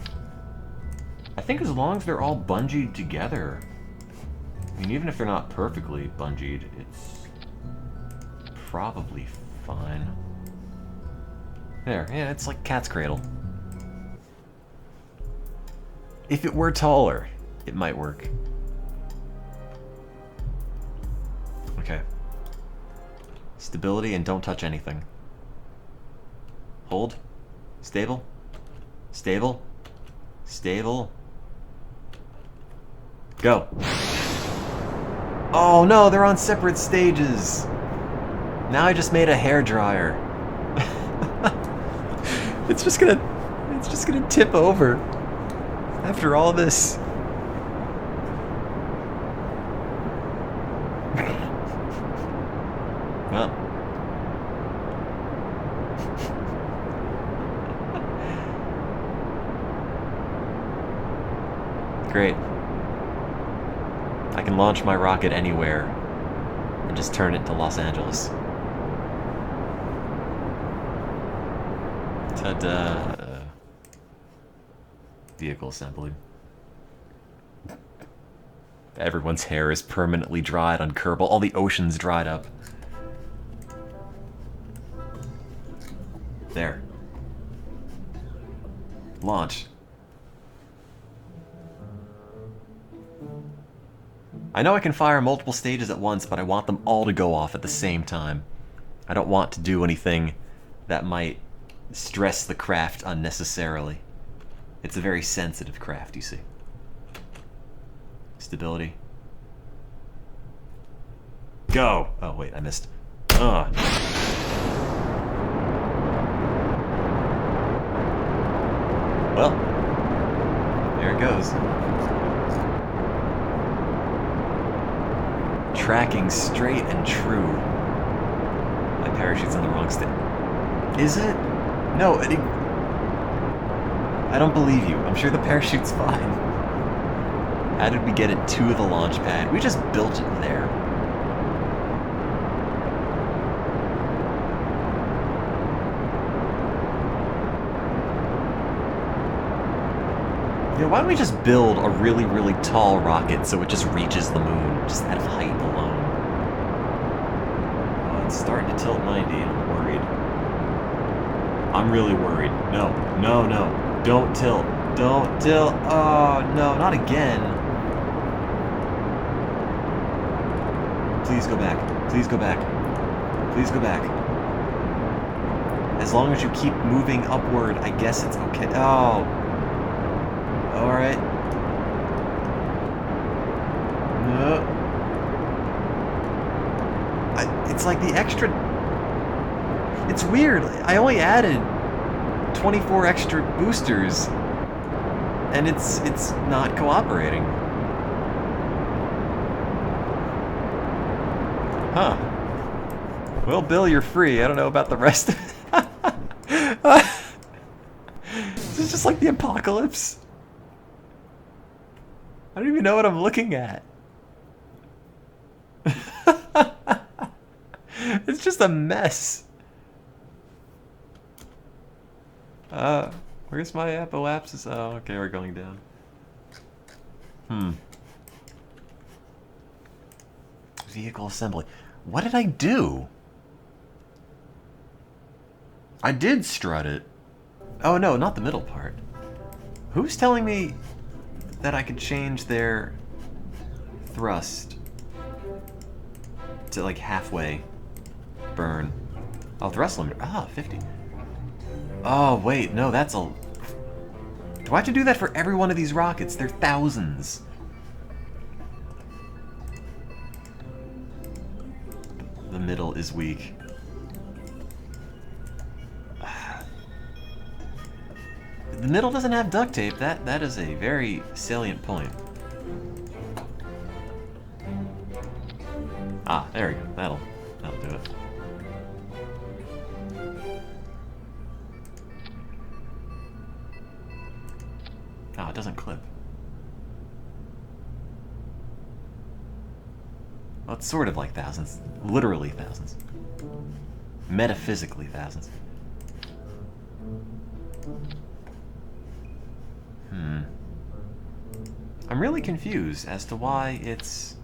I think as long as they're all bungeed together, I mean, even if they're not perfectly bungeed, it's probably fine. There, yeah, it's like cat's cradle. If it were taller, it might work. Okay. Stability and don't touch anything. Hold. Stable. Stable. Stable. Go. Oh no, they're on separate stages. Now I just made a hairdryer. It's just gonna tip over after all this. Well. Great. I can launch my rocket anywhere and just turn it to Los Angeles. Ta-da. Vehicle assembly. Everyone's hair is permanently dried on Kerbal. All the ocean's dried up. There. Launch. I know I can fire multiple stages at once, but I want them all to go off at the same time. I don't want to do anything that might stress the craft unnecessarily. It's a very sensitive craft, you see. Stability. Go! Oh, wait, I missed. Ugh. Well, there it goes. Tracking straight and true. My parachute's in the wrong state. Is it? No, I don't believe you. I'm sure the parachute's fine. How did we get it to the launch pad? We just built it there. You know, why don't we just build a really, really tall rocket so it just reaches the moon, just out of height alone? Oh, it's starting to tilt 90. I'm worried. I'm really worried. No, no, no. Don't tilt. Don't tilt. Oh, no, not again. Please go back. Please go back. Please go back. As long as you keep moving upward, I guess it's okay. Oh. Alright. No. It's like the extra... It's weird. I only added 24 extra boosters, and it's not cooperating. Huh. Well, Bill, you're free. I don't know about the rest of it. This is just like the apocalypse. I don't even know what I'm looking at. It's just a mess. Where's my apoapsis? Oh, okay, we're going down. Vehicle assembly. What did I do? I did strut it. Oh no, not the middle part. Who's telling me that I could change their thrust to like halfway burn? Oh, thrust limiter. Ah, 50. Oh, wait, no, that's a... Do I have to do that for every one of these rockets? They're thousands. The middle is weak. The middle doesn't have duct tape. That is a very salient point. Ah, there we go. That'll do it. Oh, it doesn't clip. Well, it's sort of like thousands. Literally thousands. Metaphysically thousands. I'm really confused as to why it's...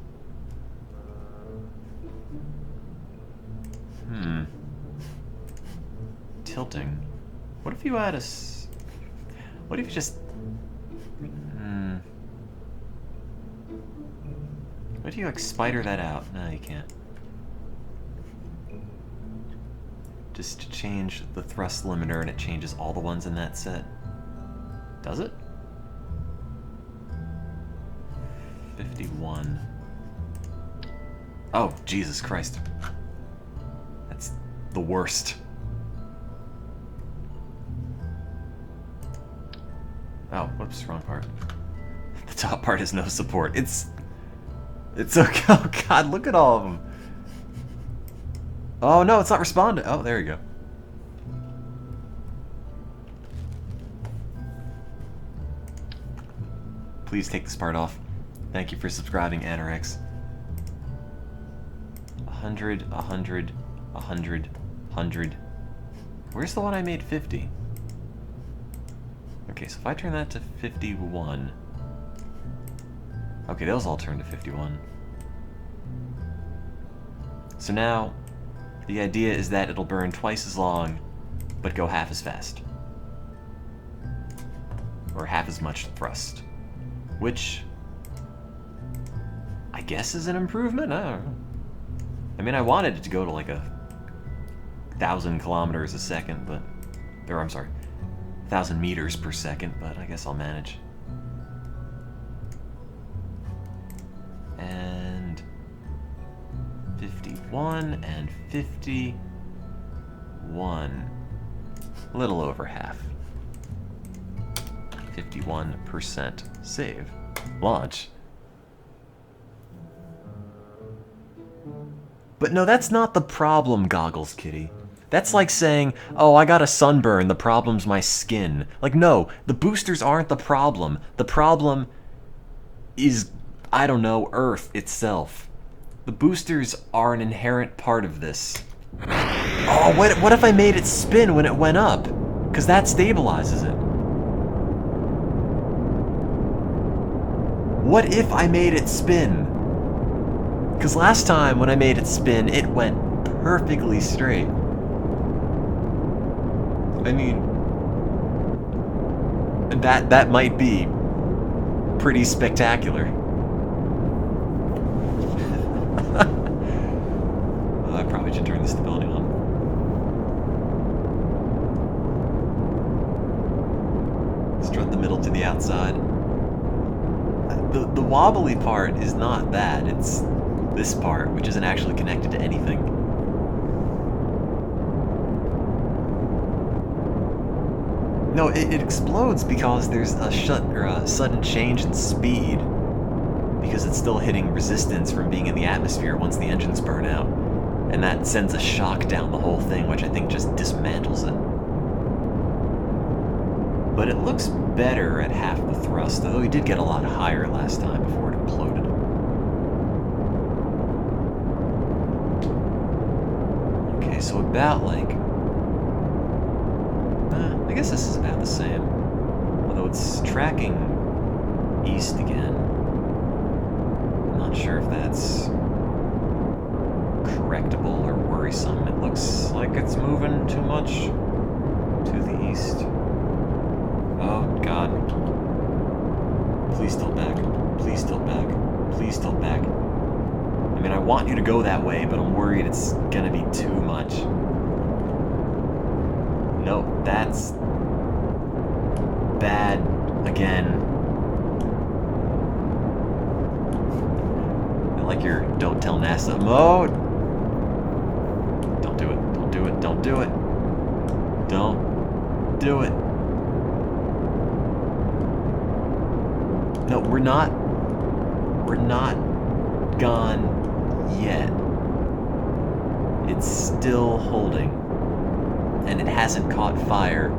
Tilting. What if you had a... What if you just... What if you, like, spider that out? No, you can't. Just change the thrust limiter and it changes all the ones in that set. Does it? 51. Oh, Jesus Christ. That's the worst. Oh, whoops, wrong part. The top part has no support. It's okay. Oh God, look at all of them. Oh no, it's not responding. Oh, there you go. Please take this part off. Thank you for subscribing, Anorex. 100, 100, 100, 100. Where's the one I made 50? Okay, so if I turn that to 51... Okay, those all turn to 51. So now, the idea is that it'll burn twice as long, but go half as fast. Or half as much thrust. Which, I guess is an improvement? I don't know. I mean, I wanted it to go to like 1,000 kilometers a second, but... Or, I'm sorry, 1,000 meters per second, but I guess I'll manage. And 51 and 51. A little over half. 51% save. Launch. But no, that's not the problem, Goggles Kitty. That's like saying, oh, I got a sunburn, the problem's my skin. Like, no, the boosters aren't the problem. The problem is, I don't know, Earth itself. The boosters are an inherent part of this. Oh, what if I made it spin when it went up? Because that stabilizes it. What if I made it spin? Because last time when I made it spin, it went perfectly straight. I mean, that might be pretty spectacular. I probably should turn the stability on. Strut the middle to the outside. The wobbly part is not that, it's this part, which isn't actually connected to anything. No, it explodes because there's a sudden change in speed, because it's still hitting resistance from being in the atmosphere once the engines burn out, and that sends a shock down the whole thing, which I think just dismantles it. But it looks better at half the thrust, although we did get a lot higher last time before it imploded. Okay, so about like... I guess this is about the same. Although it's tracking east again. I'm not sure if that's correctable or worrisome. It looks like it's moving too much to the east. Oh, God. Please tilt back. Please tilt back. Please tilt back. I mean, I want you to go that way, but I'm worried it's gonna be too much. Nope, that's bad again. I like your don't tell NASA mode. Don't do it. Don't do it. Don't do it. Don't do it. No, we're not gone yet. It's still holding. And it hasn't caught fire.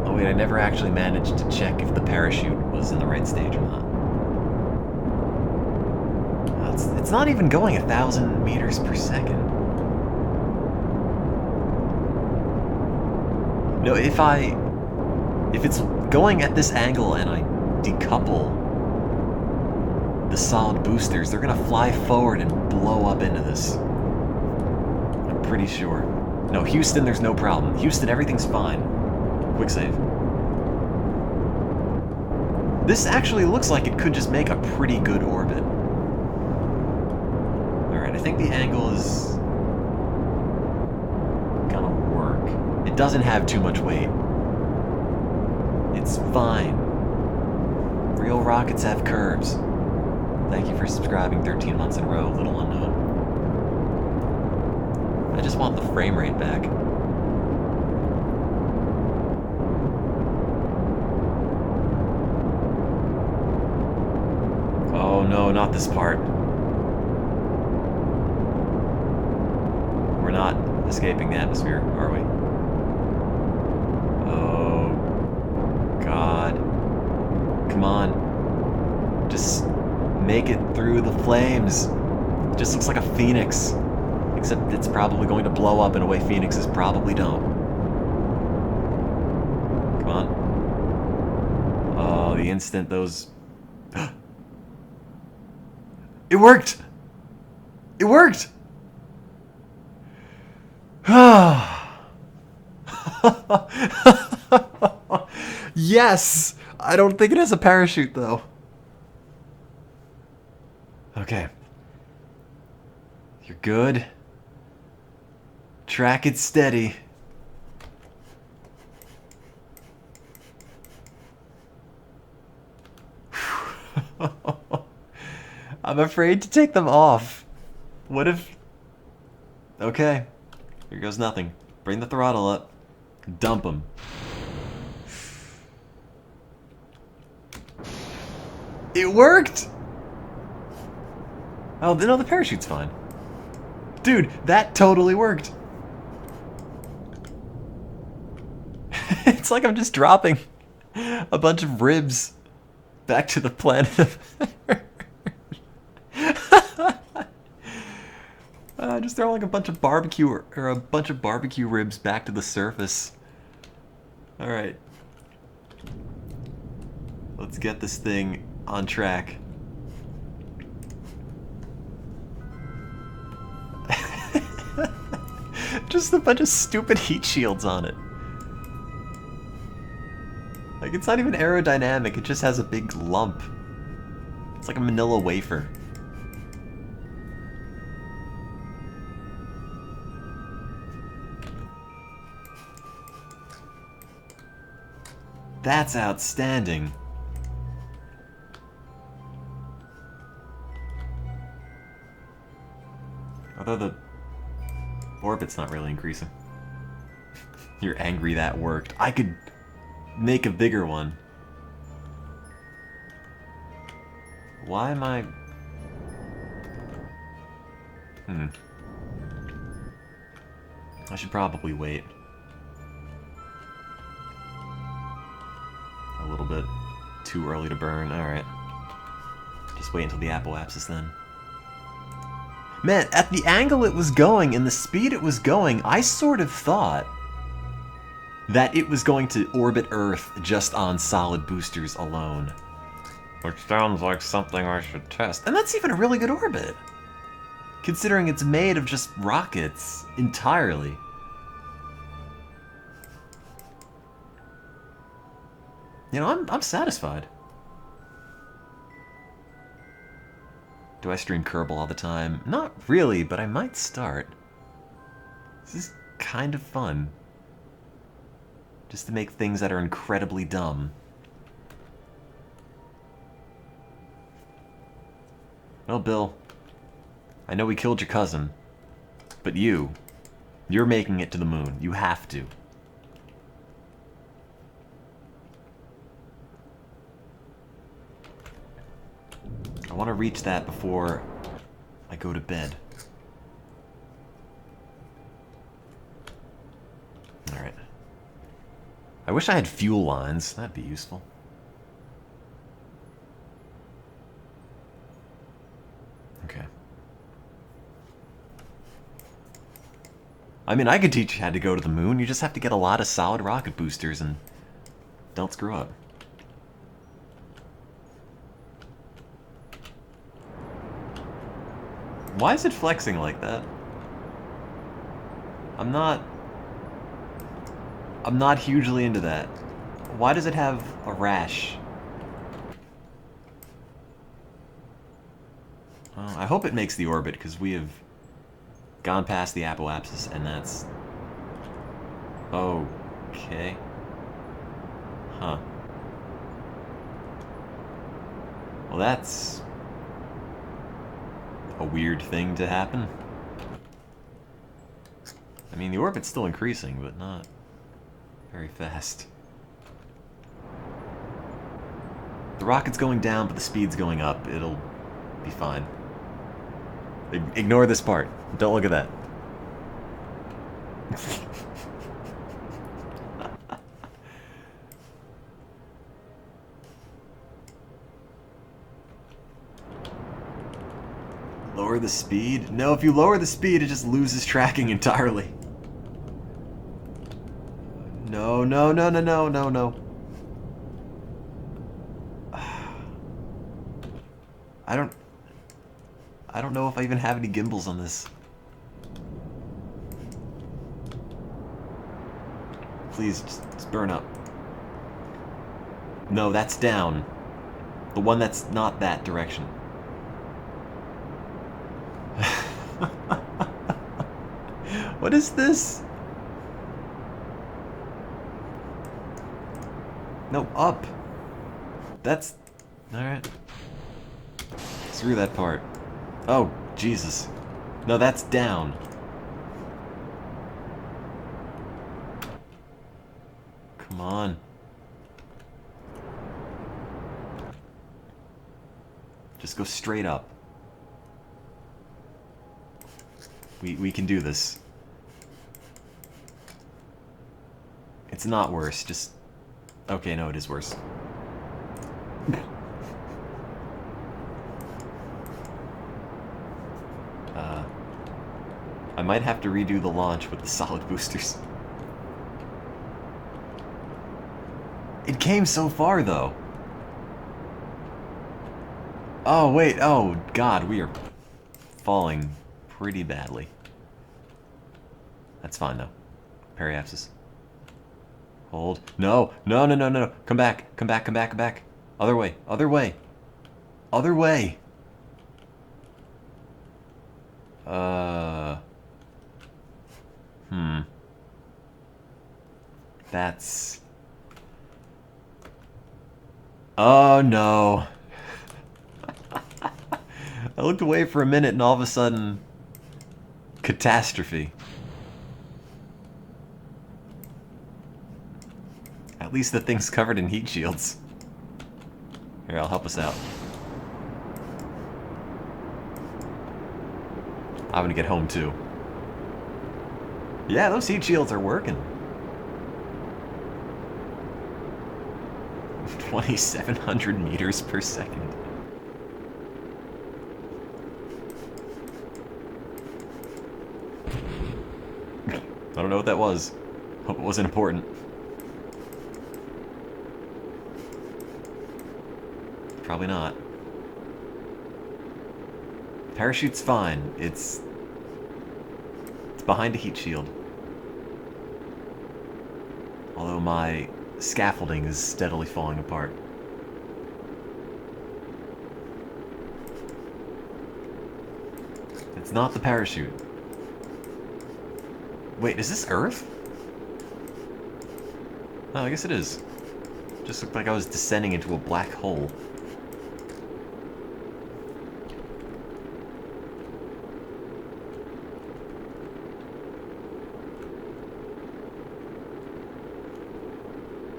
Oh wait, I never actually managed to check if the parachute was in the right stage or not. It's not even going 1,000 meters per second. No, if it's going at this angle and I decouple the solid boosters, they're gonna fly forward and blow up into this. I'm pretty sure. No, Houston, there's no problem. Houston, everything's fine. Quick save. This actually looks like it could just make a pretty good orbit. Alright, I think the angle is gonna work. It doesn't have too much weight. It's fine. Real rockets have curves. Thank you for subscribing 13 months in a row, Little Unknown. I just want the frame rate back. Oh no, not this part. not escaping the atmosphere, are we? Oh, God. Come on. Just make it through the flames. It just looks like a phoenix. Except it's probably going to blow up in a way phoenixes probably don't. Come on. Oh, the instant those... It worked! It worked! Yes! I don't think it has a parachute, though. Okay. You're good. Track it steady. I'm afraid to take them off. What if... Okay. Here goes nothing. Bring the throttle up. Dump them. It worked! Oh, no, the parachute's fine. Dude, that totally worked. It's like I'm just dropping a bunch of ribs back to the planet of Earth. Just throw like a bunch of barbecue or a bunch of barbecue ribs back to the surface. All right. Let's get this thing on track. Just a bunch of stupid heat shields on it. Like, it's not even aerodynamic, it just has a big lump. It's like a manila wafer. That's outstanding. Although the orbit's not really increasing. You're angry that worked. I could make a bigger one. Why am I... I should probably wait. A little bit too early to burn. Alright. Just wait until the apoapsis then. Man, at the angle it was going and the speed it was going, I sort of thought that it was going to orbit Earth just on solid boosters alone. Which sounds like something I should test. And that's even a really good orbit, considering it's made of just rockets entirely. You know, I'm satisfied. Do I stream Kerbal all the time? Not really, but I might start. This is kind of fun. Just to make things that are incredibly dumb. Well, Bill, I know we killed your cousin, but you're making it to the moon. You have to. I want to reach that before I go to bed. Alright. I wish I had fuel lines. That'd be useful. Okay. I mean, I could teach you how to go to the moon. You just have to get a lot of solid rocket boosters and don't screw up. Why is it flexing like that? I'm not hugely into that. Why does it have a rash? Well, I hope it makes the orbit, because we have gone past the apoapsis, and that's... Okay. Huh. Well, that's a weird thing to happen. I mean, the orbit's still increasing, but not very fast. The rocket's going down, but the speed's going up. It'll be fine. Ignore this part. Don't look at that. Lower the speed? No, if you lower the speed, it just loses tracking entirely. No, no, no, no, no, no, no. I don't know if I even have any gimbals on this. Please, just burn up. No, that's down. The one that's not that direction. What is this? No, up. That's... Alright. Screw that part. Oh, Jesus. No, that's down. Come on. Just go straight up. We can do this. It's not worse, just... Okay, no, it is worse. I might have to redo the launch with the solid boosters. It came so far, though. Oh, wait, oh, God, we are falling pretty badly. That's fine, though. Periapsis. Hold. No, no, no, no, no. Come back, come back, come back, come back. Other way, other way. Other way. That's... Oh, no. I looked away for a minute and all of a sudden... Catastrophe. At least the thing's covered in heat shields. Here, I'll help us out. I'm gonna get home too. Yeah, those heat shields are working. 2,700 meters per second. I don't know what that was. Hope it wasn't important. Probably not. Parachute's fine. It's behind a heat shield. Although my scaffolding is steadily falling apart. It's not the parachute. Wait, is this Earth? Oh, I guess it is. Just looked like I was descending into a black hole.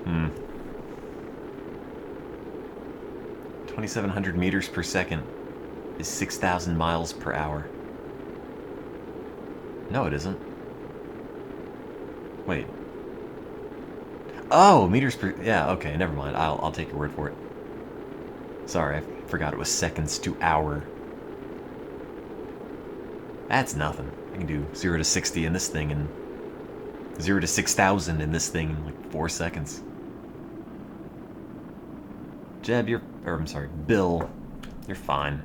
Hmm. 2,700 meters per second is 6,000 miles per hour. No, it isn't. Wait. Oh, meters per... Yeah, okay, never mind. I'll take your word for it. Sorry, I forgot it was seconds to hour. That's nothing. I can do 0 to 60 in this thing and 0 to 6,000 in this thing in like 4 seconds. Jeb, I'm sorry, Bill, you're fine.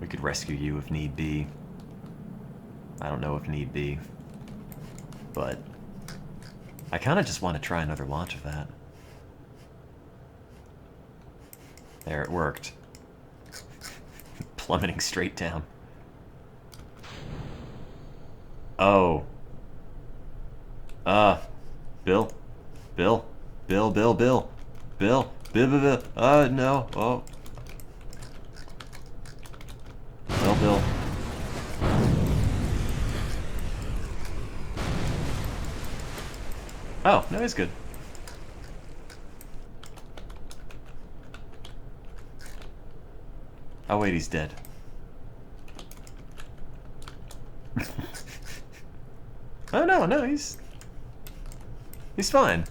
We could rescue you if need be. I don't know if need be. But I kind of just want to try another launch of that. There, it worked. Plummeting straight down. Oh. Bill. Bill. Bill, Bill, Bill. Bill. Bill, Bill, Bill. No. Oh. Bill, Bill. Oh, no, he's good. Oh, wait, he's dead. Oh no, he's fine.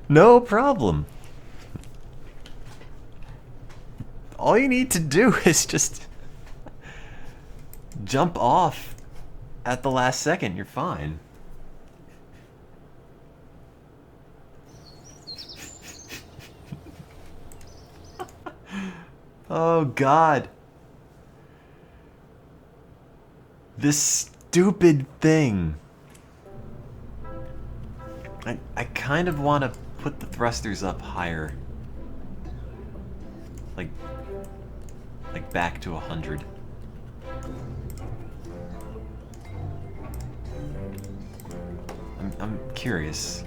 No problem. All you need to do is just jump off at the last second. You're fine. Oh God. This stupid thing. I kind of want to put the thrusters up higher. Like back to 100. I'm curious.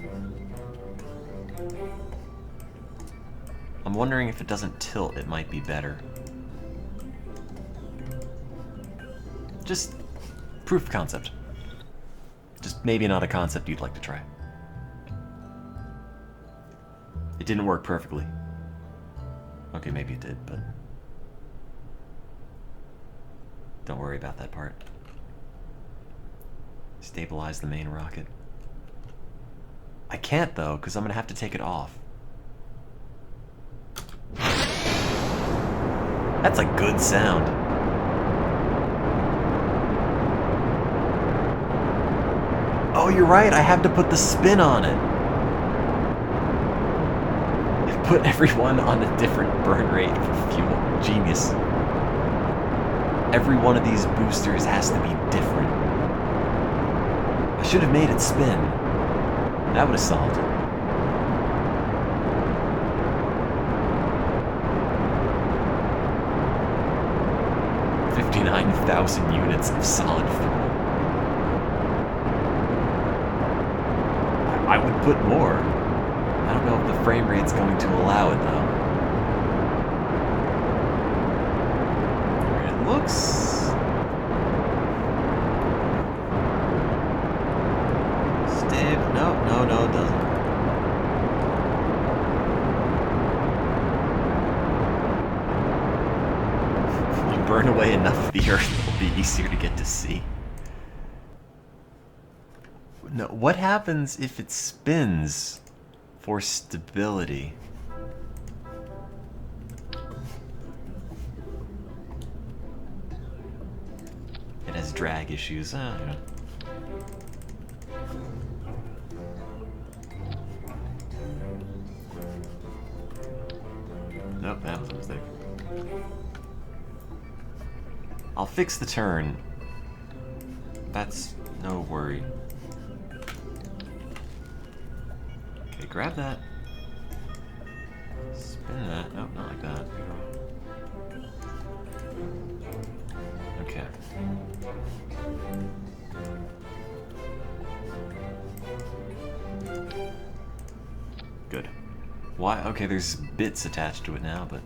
I'm wondering if it doesn't tilt, it might be better. Just proof of concept. Just maybe not a concept you'd like to try. It didn't work perfectly. Okay, maybe it did, but don't worry about that part. Stabilize the main rocket. I can't though, because I'm gonna have to take it off. That's a good sound. Oh, you're right, I have to put the spin on it. Put everyone on a different burn rate for fuel. Genius. Every one of these boosters has to be different. I should have made it spin. That would have solved it. $59,000 units of solid fuel. I would put more. I don't know if the frame rate's going to allow it though. It looks... stable. No, it doesn't. If you burn away enough of the Earth, it'll be easier to get to see. No, what happens if it spins for stability? It has drag issues. Yeah. Nope, that was a mistake. I'll fix the turn. That's no worry. Okay, grab that. Spin that. Nope, not like that. Okay. Good. Why? Okay, there's bits attached to it now, but...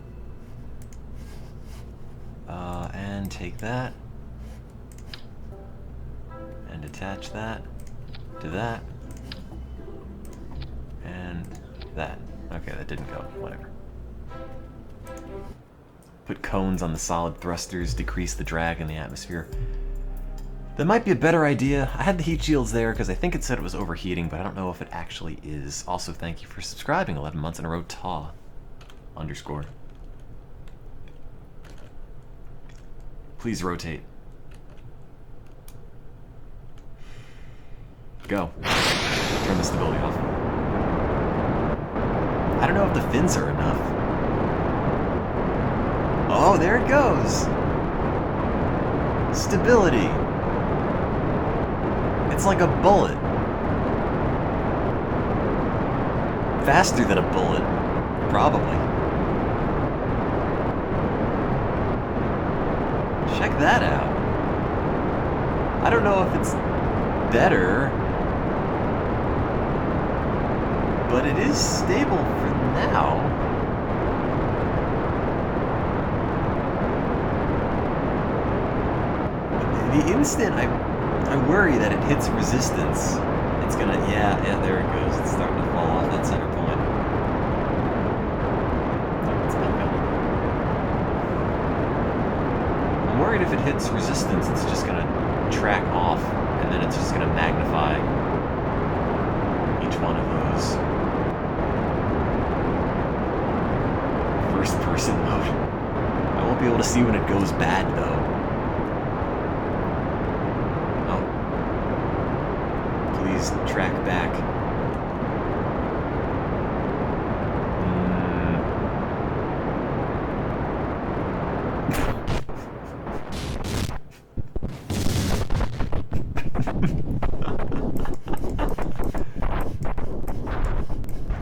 and take that. And attach that to that. And that. Okay, that didn't go. Whatever. Put cones on the solid thrusters, decrease the drag in the atmosphere. That might be a better idea. I had the heat shields there because I think it said it was overheating, but I don't know if it actually is. Also, thank you for subscribing 11 months in a row, _. Please rotate. Go. Turn the stability off. I don't know if the fins are enough. Oh, there it goes. Stability. It's like a bullet. Faster than a bullet, probably. Check that out. I don't know if it's better, but it is stable for now. The instant I worry that it hits resistance, it's gonna, yeah, there it goes. It's starting to fall off that center point. It's not going. I'm worried if it hits resistance, it's just gonna track off, and then it's just going to magnify each one of those. First person mode. I won't be able to see when it goes bad though. Oh. Please track back.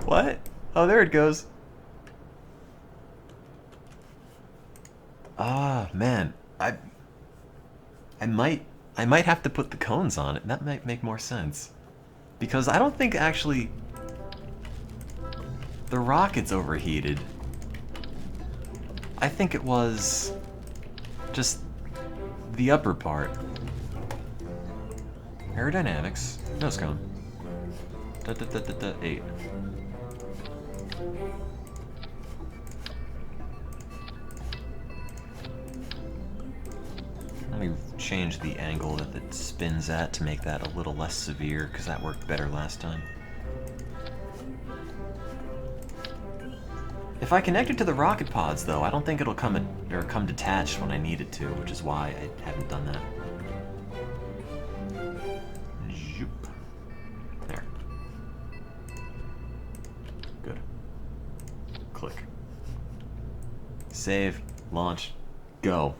What? Oh, there it goes. Ah, man. I might have to put the cones on it. That might make more sense. Because I don't think actually the rocket's overheated. I think it was just the upper part. Aerodynamics. Nose cone. 8. Let me change the angle that it spins at to make that a little less severe, because that worked better last time. If I connect it to the rocket pods, though, I don't think it'll come detached when I need it to, which is why I haven't done that. Zoop. There. Good. Click. Save. Launch. Go.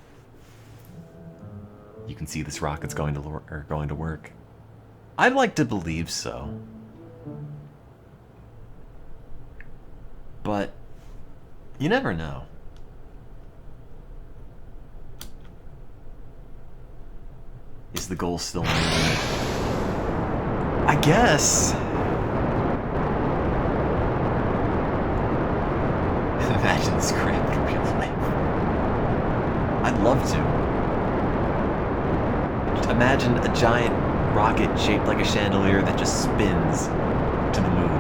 You can see this rocket's going to work. I'd like to believe so. But you never know. Is the goal still moving? I guess. Imagine this cramped in real life. I'd love to. Just imagine a giant rocket shaped like a chandelier that just spins to the moon.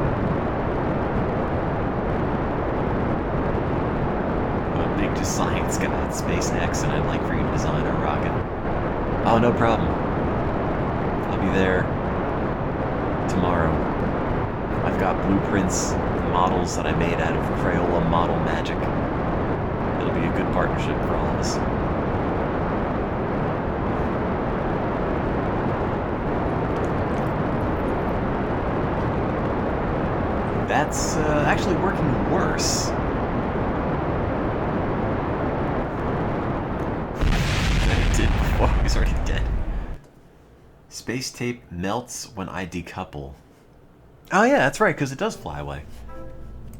I'm a big science guy at SpaceX, and I'd like for you to design our rocket. Oh, no problem. I'll be there tomorrow. I've got blueprints and models that I made out of Crayola model magic. It'll be a good partnership for all of us. That's actually working worse. Than it did before. He's already dead. Space tape melts when I decouple. Oh yeah, that's right, because it does fly away.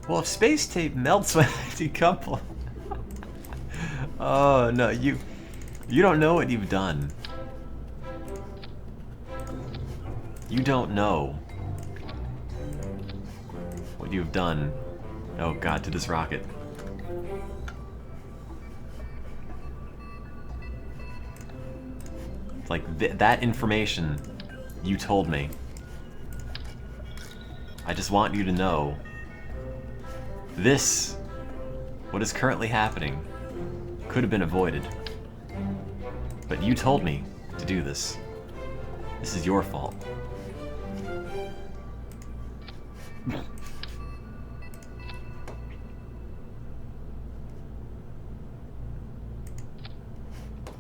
Well, if space tape melts when I decouple... Oh no, you don't know what you've done. You don't know what you've done. Oh god, to this rocket. Like, that information you told me. I just want you to know. This, what is currently happening, could have been avoided. But you told me to do this. This is your fault.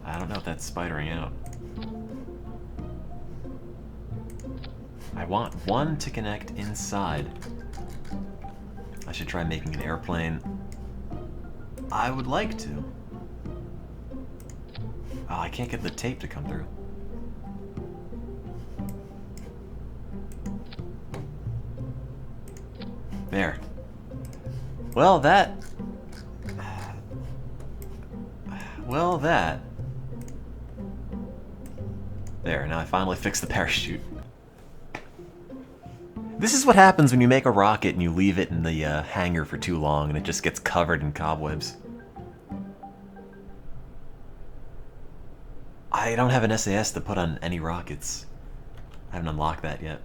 I don't know if that's spidering out. I want one to connect inside. I should try making an airplane. I would like to. Oh, I can't get the tape to come through. There. Well, that... Well, that... There, now I finally fixed the parachute. This is what happens when you make a rocket and you leave it in the hangar for too long and it just gets covered in cobwebs. I don't have an SAS to put on any rockets. I haven't unlocked that yet.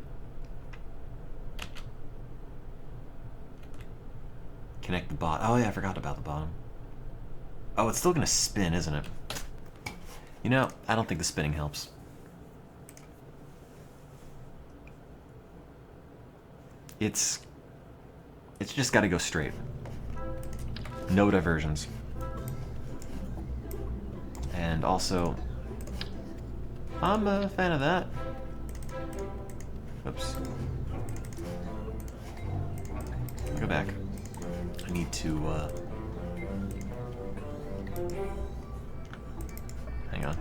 Connect the bot. Oh yeah, I forgot about the bottom. Oh, it's still gonna spin, isn't it? You know, I don't think the spinning helps. It's just got to go straight. No diversions. And also, I'm a fan of that. Oops. I'll go back. I need to, hang on.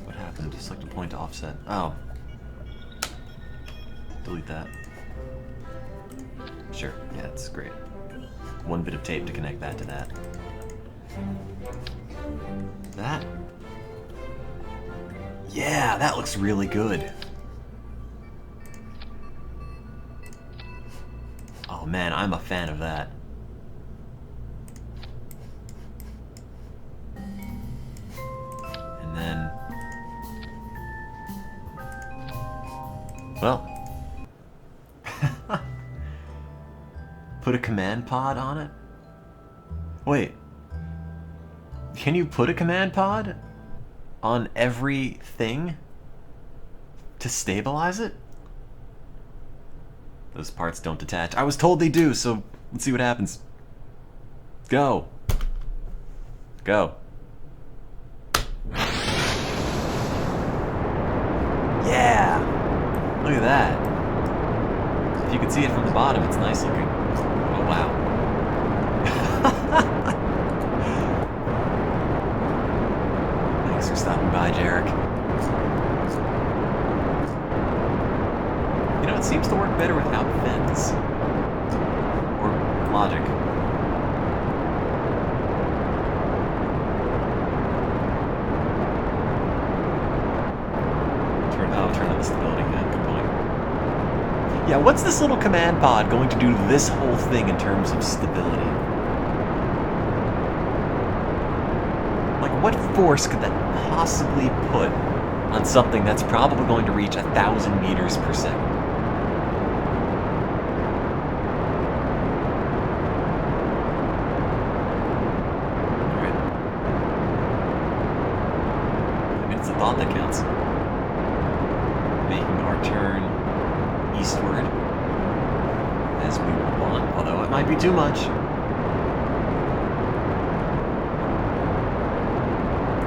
What happened? Select a point to offset. Oh. Delete that. Sure, yeah, it's great. One bit of tape to connect that to that. That? Yeah, that looks really good. Oh man, I'm a fan of that. And then... well... put a command pod on it? Wait. Can you put a command pod on everything to stabilize it? Those parts don't detach. I was told they do, so let's see what happens. Go. Go. Yeah! Look at that. If you can see it from the bottom, it's nice looking. Oh, wow. Thanks for stopping by, Jarek. You know, it seems to work better without fins. Or logic. Turn on the stability. Yeah, good point. Yeah, what's this little command pod going to do to this whole thing in terms of stability? Like, what force could that possibly put on something that's probably going to reach 1,000 meters per second? Alright. I mean, it's the thought that counts. Making our turn eastward as we would want, although it might be too much.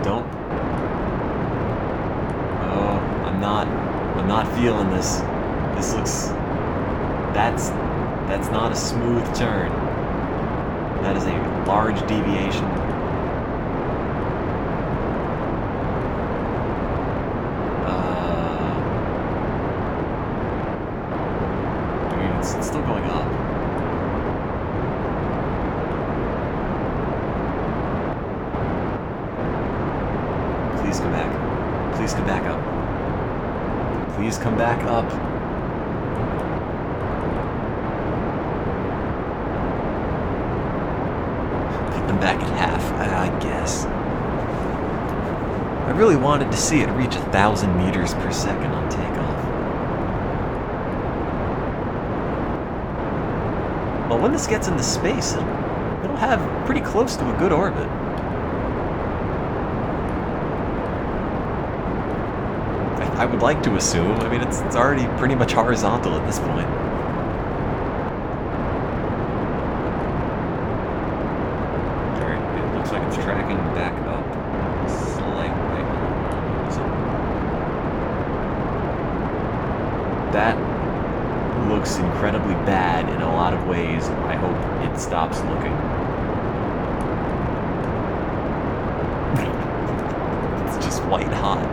Don't. Oh, I'm not feeling this. This looks. That's not a smooth turn. That is a large deviation. It's still going up. Please come back. Please come back up. Please come back up. Put them back at half, I guess. I really wanted to see it reach 1,000 meters per second on takeoff. Well, when this gets into space, it'll have pretty close to a good orbit. I would like to assume. I mean, it's already pretty much horizontal at this point. Alright, it looks like it's tracking back up slightly. That looks incredibly bad in a lot of ways. I hope it stops looking. It's just white hot.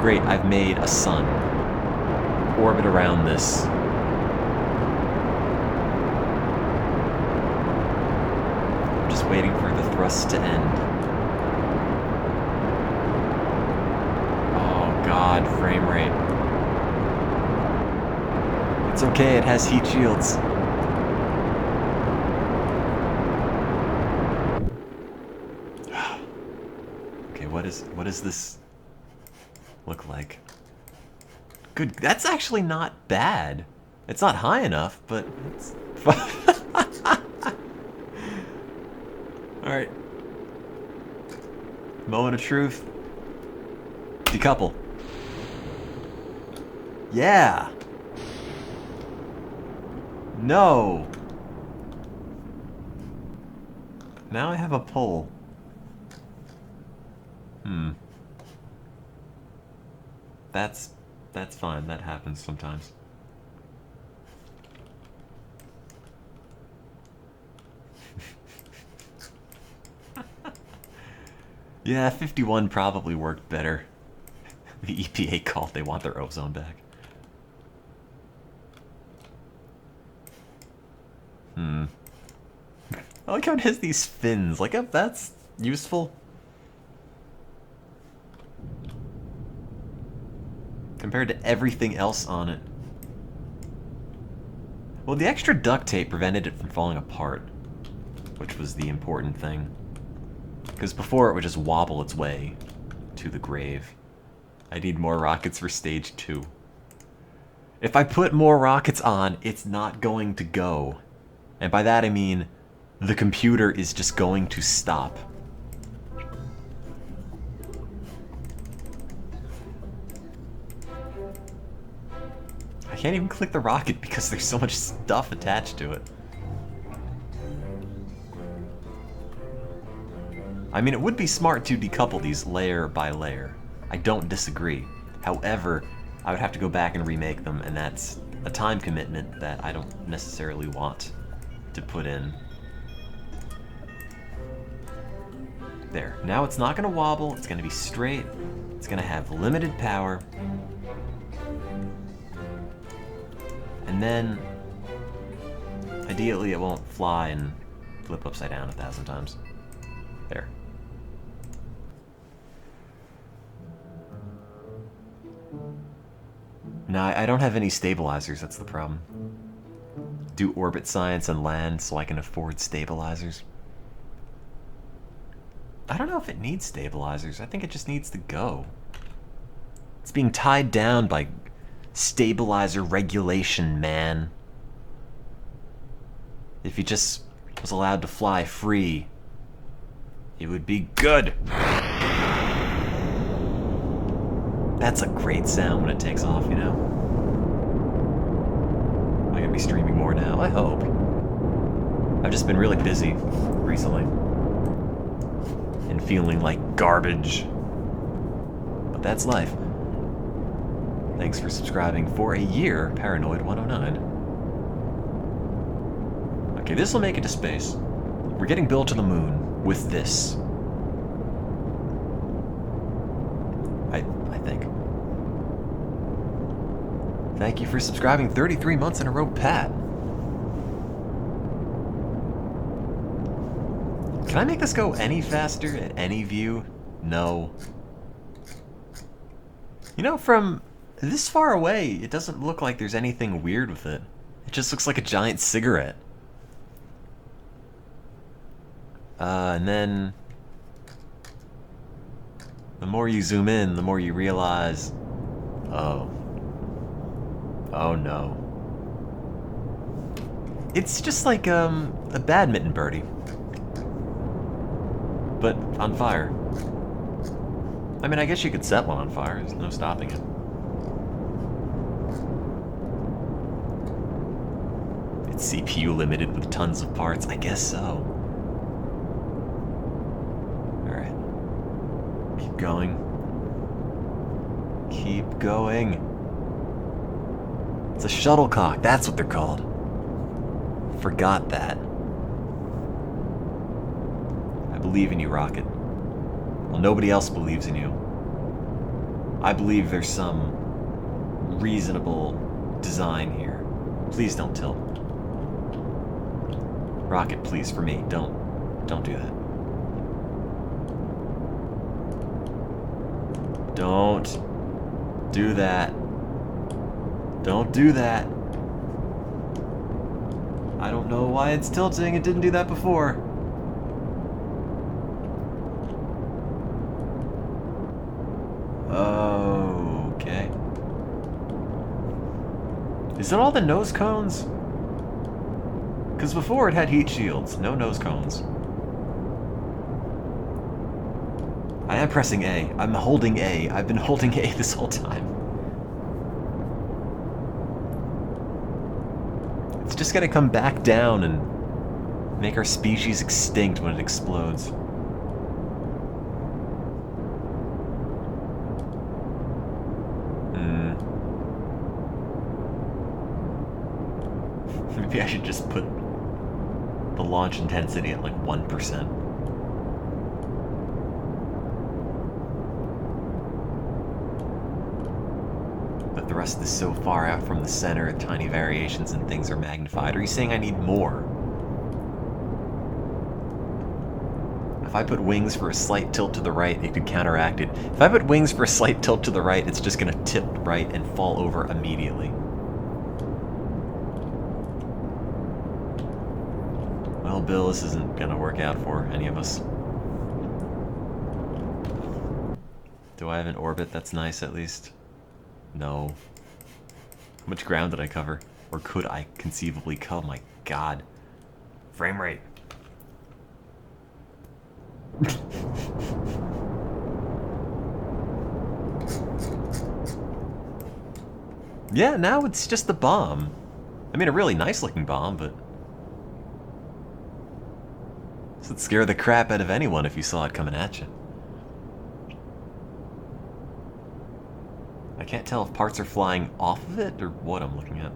Great, I've made a sun orbit around this. I'm just waiting for the thrust to end. Oh god, frame rate. It's okay, it has heat shields. Okay, what does this look like? Good, that's actually not bad. It's not high enough, but it's Alright. Moment of truth. Decouple. Yeah. No. Now I have a pull. That's fine. That happens sometimes. Yeah, 51 probably worked better. The EPA called they want their ozone back. I like how it has these fins. Like, that's useful. Compared to everything else on it. Well, the extra duct tape prevented it from falling apart, which was the important thing. Because before it would just wobble its way to the grave. I need more rockets for stage 2. If I put more rockets on, it's not going to go. And by that I mean, the computer is just going to stop. I can't even click the rocket because there's so much stuff attached to it. I mean, it would be smart to decouple these layer by layer. I don't disagree. However, I would have to go back and remake them, and that's a time commitment that I don't necessarily want to put in. There. Now it's not going to wobble, it's going to be straight, it's going to have limited power. And then, ideally it won't fly and flip upside down 1,000 times. There. No, I don't have any stabilizers, that's the problem. Do orbit science and land so I can afford stabilizers. I don't know if it needs stabilizers. I think it just needs to go. It's being tied down by stabilizer regulation, man. If he just was allowed to fly free, it would be good. That's a great sound when it takes off, you know? Am I gonna be streaming more now? I hope. I've just been really busy recently. And feeling like garbage. But that's life. Thanks for subscribing for a year, Paranoid 109. Okay, this will make it to space. We're getting Bill to the moon with this. I think. Thank you for subscribing 33 months in a row, Pat. Can I make this go any faster at any view? No. You know, from this far away, it doesn't look like there's anything weird with it. It just looks like a giant cigarette. And then the more you zoom in, the more you realize, oh no. It's just like a badminton birdie, but on fire. I mean, I guess you could set one on fire. There's no stopping it. It's CPU limited with tons of parts. I guess so. Alright. Keep going. Keep going. It's a shuttlecock. That's what they're called. Forgot that. I believe in you, Rocket. Well, nobody else believes in you. I believe there's some reasonable design here. Please don't tilt. Rocket, please, for me, don't do that. Don't do that. Don't do that. I don't know why it's tilting. It didn't do that before. Okay. Is it all the nose cones? Because before it had heat shields, no nose cones. I I am pressing A. I'm holding A. I've been holding A this whole time. It's just gonna come back down and make our species extinct when it explodes. Maybe I should just put the launch intensity at like 1%. But the rest is so far out from the center, tiny variations and things are magnified. Are you saying I need more? If I put wings for a slight tilt to the right, it could counteract it. If I put wings for a slight tilt to the right, it's just gonna tip right and fall over immediately. Well, Bill, this isn't gonna work out for any of us. Do I have an orbit that's nice, at least? No. How much ground did I cover? Or could I conceivably cover? Oh my god. Frame rate. Yeah, now it's just the bomb. I mean, a really nice looking bomb, but... this would scare the crap out of anyone if you saw it coming at you. I can't tell if parts are flying off of it or what I'm looking at.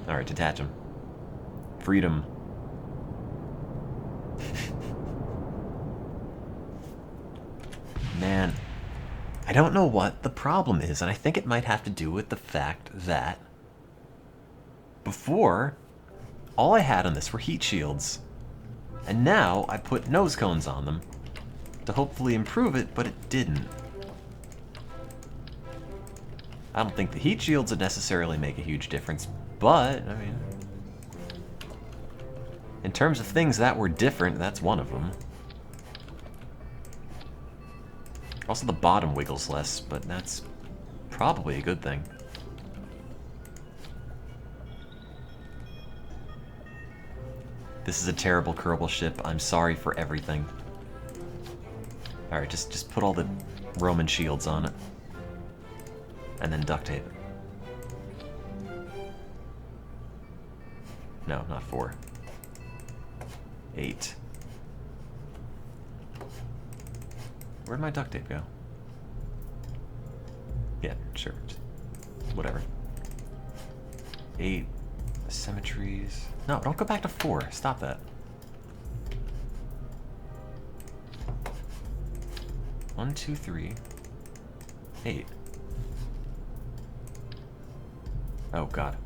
Alright, detach them. Freedom. Man, I don't know what the problem is, and I think it might have to do with the fact that before, all I had on this were heat shields. And now I put nose cones on them to hopefully improve it, but it didn't. I don't think the heat shields would necessarily make a huge difference, but, I mean, in terms of things that were different, that's one of them. Also, the bottom wiggles less, but that's probably a good thing. This is a terrible Kerbal ship. I'm sorry for everything. Alright, just put all the Roman shields on it. And then duct tape it. No, not 4. 8. Where'd my duct tape go? Yeah, sure. Whatever. 8. Symmetries. No, don't go back to 4. Stop that. 1, 2, 3. 8. Oh, God.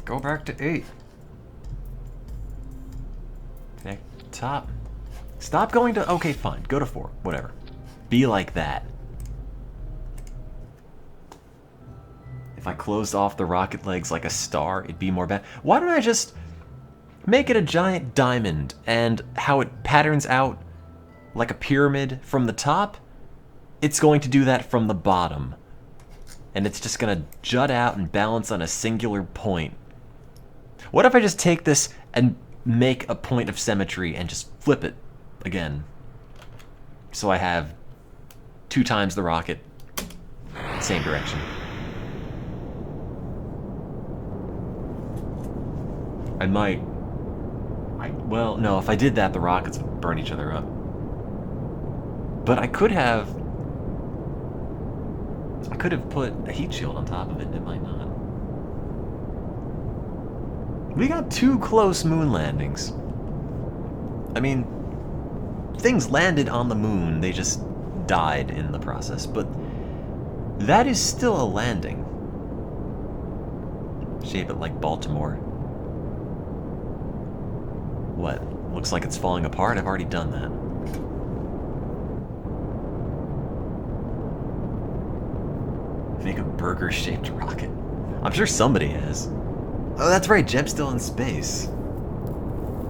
Go back to 8. Connect top. Stop going to... okay, fine. Go to 4. Whatever. Be like that. If I closed off the rocket legs like a star, it'd be more bad. Why don't I just make it a giant diamond, and how it patterns out like a pyramid from the top, it's going to do that from the bottom. And it's just going to jut out and balance on a singular point. What if I just take this and make a point of symmetry and just flip it again? So I have 2 times the rocket, same direction. I might... well, no, if I did that, the rockets would burn each other up. But I could have put a heat shield on top of it, and it might not. We got 2 close moon landings. I mean, things landed on the moon, they just died in the process, but that is still a landing. Shape it like Baltimore. What? Looks like it's falling apart? I've already done that. Make a burger-shaped rocket. I'm sure somebody has. Oh, that's right, Jeb's still in space.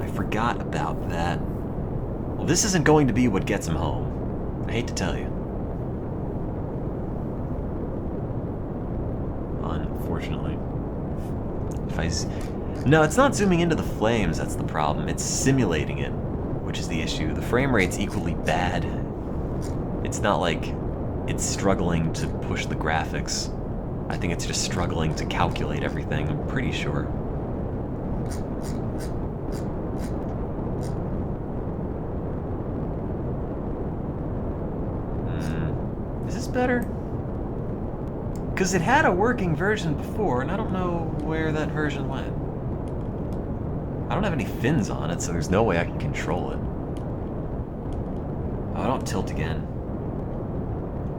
I forgot about that. Well, this isn't going to be what gets him home. I hate to tell you. Unfortunately. No, it's not zooming into the flames that's the problem. It's simulating it, which is the issue. The frame rate's equally bad. It's not like it's struggling to push the graphics. I think it's just struggling to calculate everything, I'm pretty sure. Is this better? Because it had a working version before, and I don't know where that version went. I don't have any fins on it, so there's no way I can control it. Oh, don't tilt again.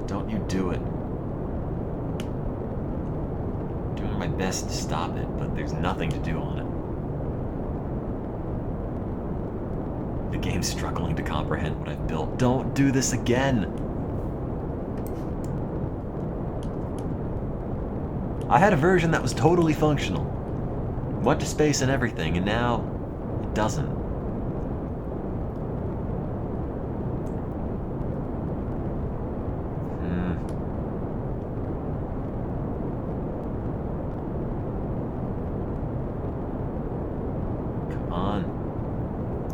Don't you do it. I'm doing my best to stop it, but there's nothing to do on it. The game's struggling to comprehend what I've built. Don't do this again! I had a version that was totally functional. Went to space and everything, and now it doesn't. Come on.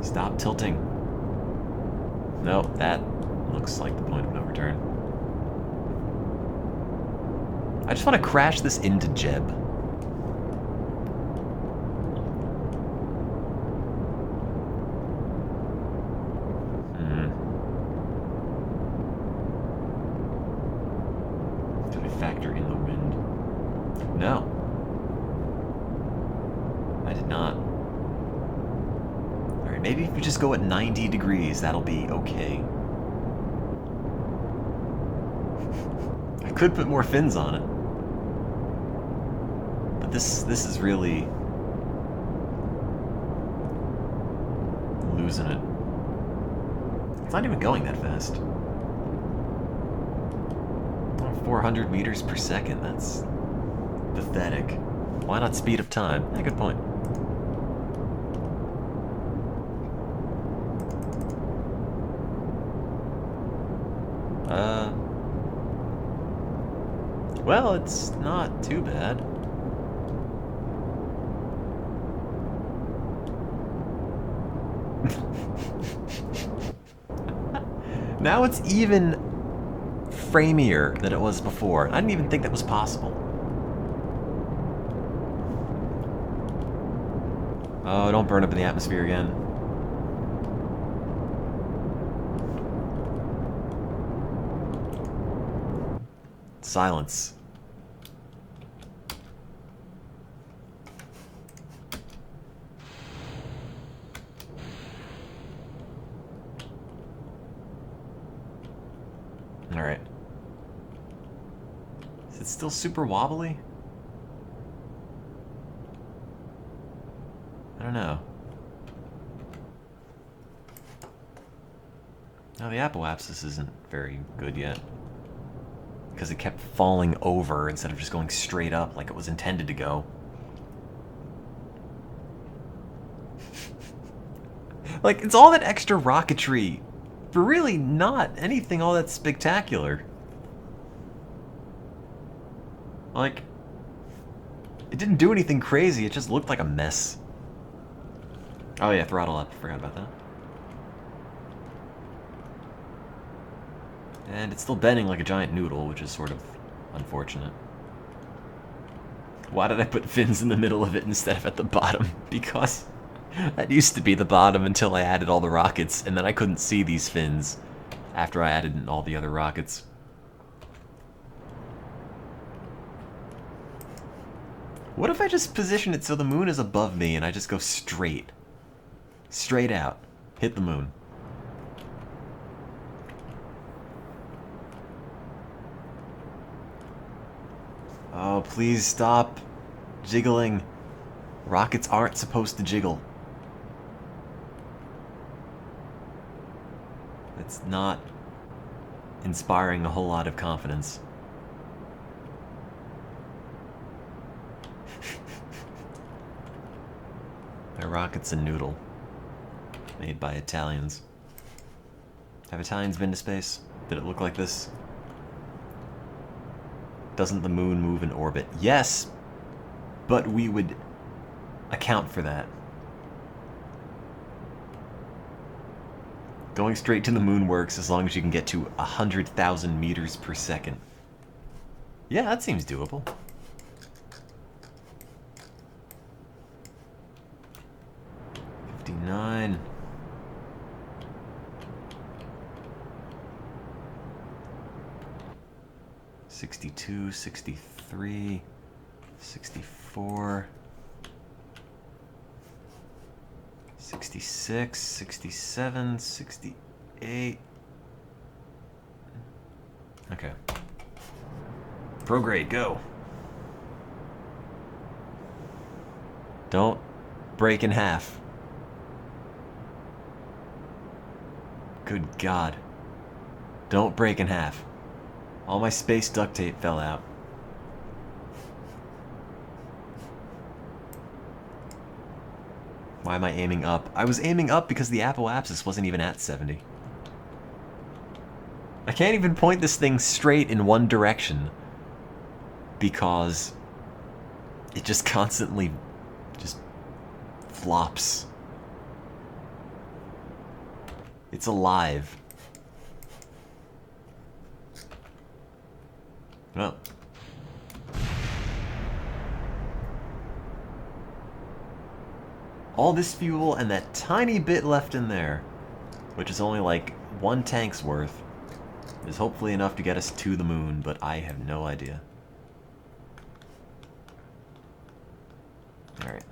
Stop tilting. Nope, that looks like the point of no return. I just want to crash this into Jeb. Did I factor in the wind? No. I did not. Alright, maybe if we just go at 90 degrees, that'll be okay. I could put more fins on it. But this is really losing it. It's not even going that fast. 400 meters per second, that's pathetic. Why not speed up time? Yeah, good point. Well, it's not too bad. Now it's even framier than it was before. I didn't even think that was possible. Oh, don't burn up in the atmosphere again. Silence. Alright. Is it still super wobbly? I don't know. No, the apoapsis isn't very good yet. Because it kept falling over instead of just going straight up like it was intended to go. Like, it's all that extra rocketry for really not anything all that spectacular. Like, it didn't do anything crazy, it just looked like a mess. Oh yeah, throttle up, forgot about that. And it's still bending like a giant noodle, which is sort of unfortunate. Why did I put fins in the middle of it instead of at the bottom? Because that used to be the bottom until I added all the rockets, and then I couldn't see these fins after I added in all the other rockets. What if I just position it so the moon is above me and I just go straight? Straight out. Hit the moon. Oh, please stop jiggling. Rockets aren't supposed to jiggle. It's not inspiring a whole lot of confidence. My rocket's a noodle. Made by Italians. Have Italians been to space? Did it look like this? Doesn't the moon move in orbit? Yes, but we would account for that. Going straight to the moon works as long as you can get to 100,000 meters per second. Yeah, that seems doable. $59. 62, 63, 64, 66, 67, 68. Okay. Prograde, go. Don't break in half. Good God. Don't break in half. All my space duct tape fell out. Why am I aiming up? I was aiming up because the apoapsis wasn't even at 70. I can't even point this thing straight in one direction because it just constantly just flops. It's alive. Well. All this fuel and that tiny bit left in there, which is only like one tank's worth, is hopefully enough to get us to the moon, but I have no idea. Alright.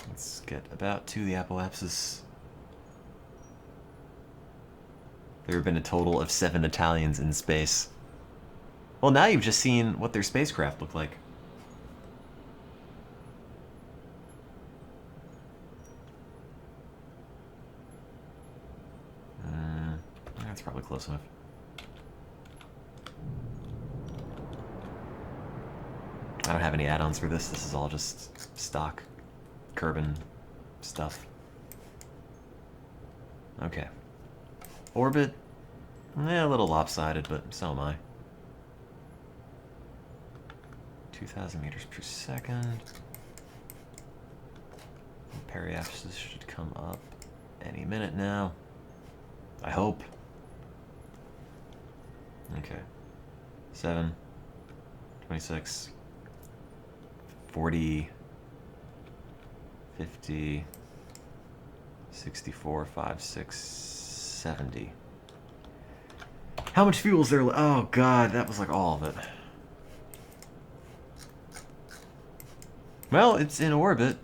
Let's get about to the apoapsis. There have been a total of 7 Italians in space. Well, now you've just seen what their spacecraft looked like. That's probably close enough. I don't have any add-ons for this. This is all just stock Kerbin stuff. Okay. Orbit. Yeah, a little lopsided, but so am I. 2,000 meters per second. Periapsis should come up any minute now. I hope. Okay. 7, 26, 40, 50, 64, 5, 6, 70. How much fuel is there? Oh God, that was like all of it. Well, it's in orbit.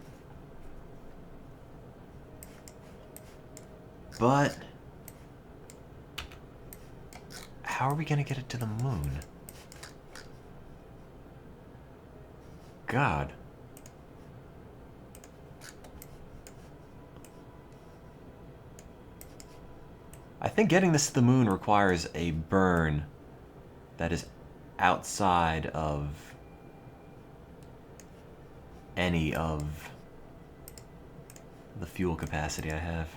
But how are we gonna get it to the moon? God. I think getting this to the moon requires a burn that is outside of any of the fuel capacity I have.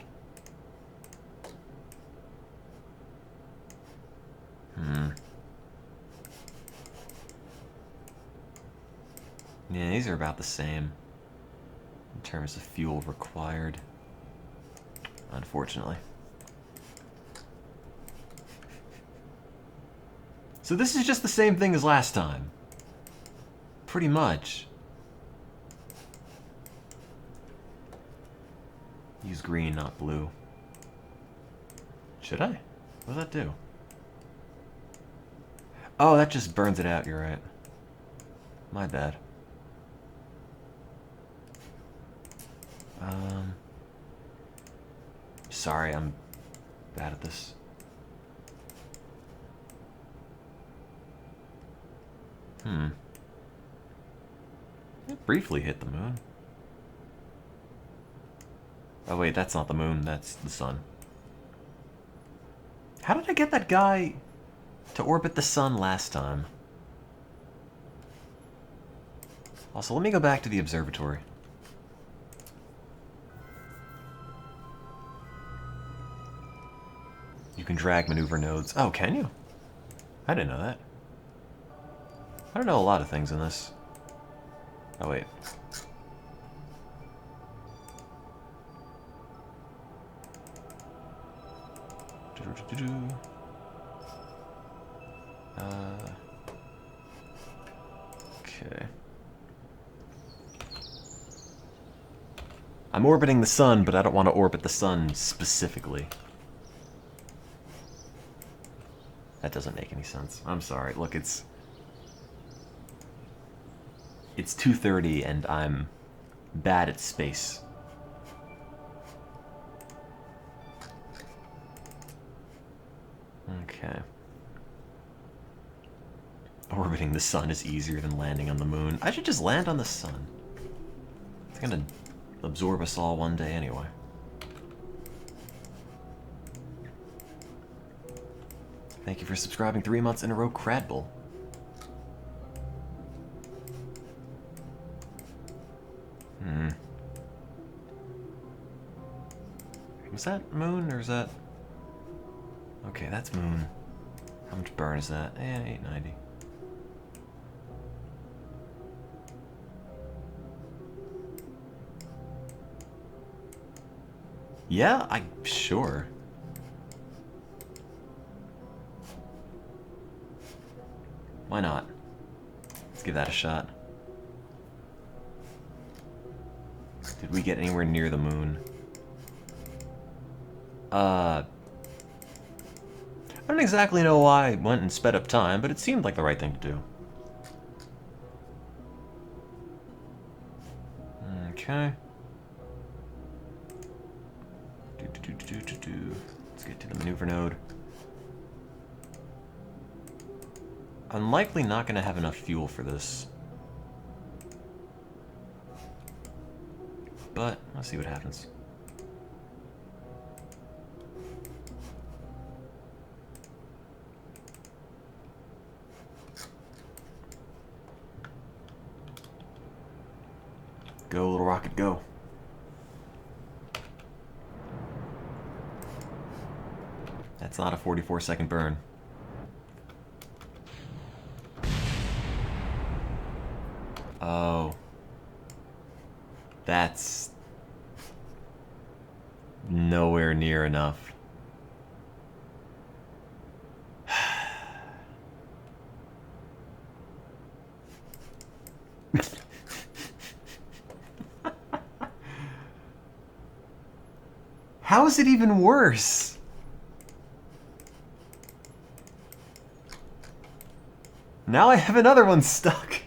Yeah, these are about the same in terms of fuel required, unfortunately. So this is just the same thing as last time. Pretty much. Use green, not blue. Should I? What does that do? Oh, that just burns it out, you're right. My bad. Sorry, I'm bad at this. It briefly hit the moon. Oh wait, that's not the moon, that's the sun. How did I get that guy to orbit the sun last time? Also, let me go back to the observatory. You can drag maneuver nodes. Oh, can you? I didn't know that. I don't know a lot of things in this. Oh, wait. Okay. I'm orbiting the sun, but I don't want to orbit the sun specifically. That doesn't make any sense. I'm sorry. Look, it's 2:30 and I'm bad at space. Okay. Orbiting the sun is easier than landing on the moon. I should just land on the sun. It's gonna absorb us all one day anyway. Thank you for subscribing 3 months in a row, Cradbull. Was that moon or is that... Okay, that's moon. How much burn is that? 890. Yeah, sure. Why not? Let's give that a shot. Did we get anywhere near the moon? I don't exactly know why I went and sped up time, but it seemed like the right thing to do. Okay. Let's get to the maneuver node. I'm likely not going to have enough fuel for this. But, let's see what happens. Go, little rocket, go. That's not a 44-second burn. Oh. That's nowhere near enough. How is it even worse? Now I have another one stuck.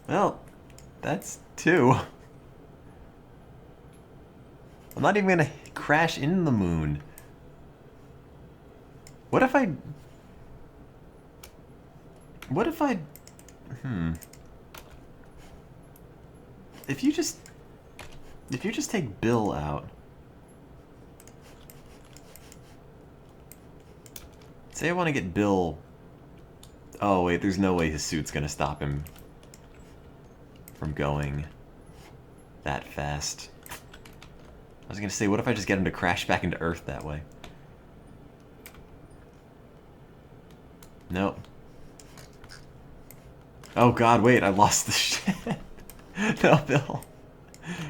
Well, that's 2. I'm not even gonna crash into the moon. What if I... If you just take Bill out. Say I want to get Bill... Oh wait, there's no way his suit's gonna stop him from going that fast. I was gonna say, what if I just get him to crash back into Earth that way? Nope. Oh god, wait, I lost the shit. No, Bill.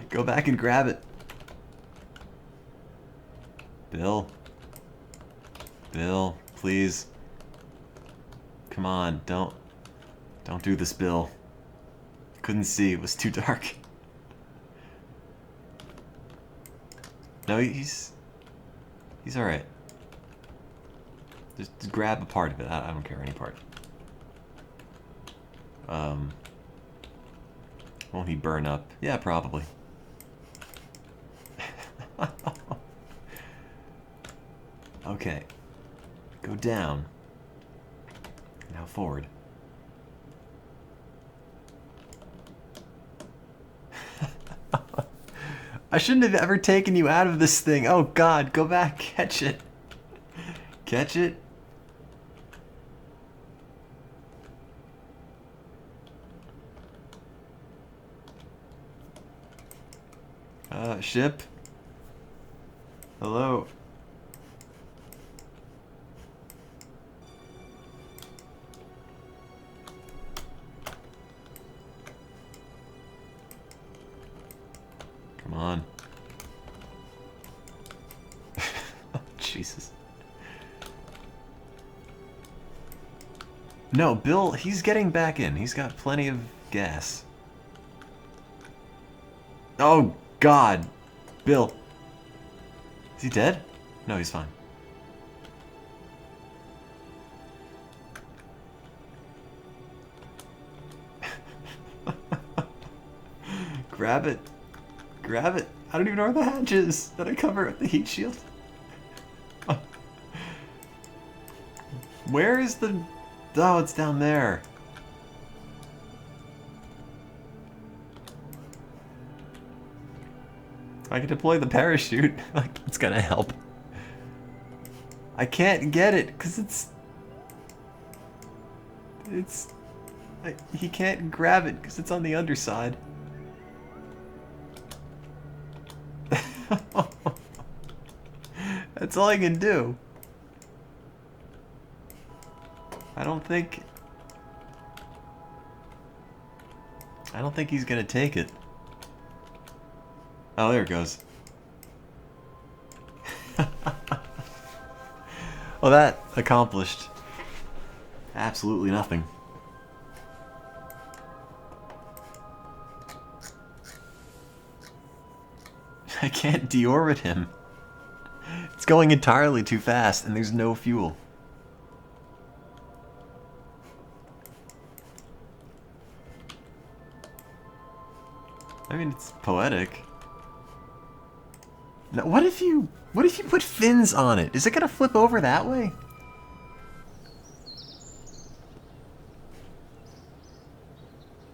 Go back and grab it. Bill. Bill, please. Come on, don't do this, Bill. Couldn't see, it was too dark. No, he's alright. Just grab a part of it. I don't care, any part. Won't he burn up? Yeah, probably. Okay. Go down. Now forward. I shouldn't have ever taken you out of this thing. Oh god, go back, catch it. Catch it. Ship? Hello? on. Oh, Jesus. No, Bill, he's getting back in. He's got plenty of gas. Oh, God. Bill. Is he dead? No, he's fine. Grab it. Grab it. I don't even know where the hatch is that I cover with the heat shield. Where is the... Oh, it's down there. I can deploy the parachute. Like, it's gonna help. I can't get it because it's like, he can't grab it because it's on the underside. That's all I can do. I don't think he's gonna take it. Oh, there it goes. Well, that accomplished absolutely nothing. I can't deorbit him. It's going entirely too fast, and there's no fuel. I mean, it's poetic. Now, what if you put fins on it? Is it gonna flip over that way?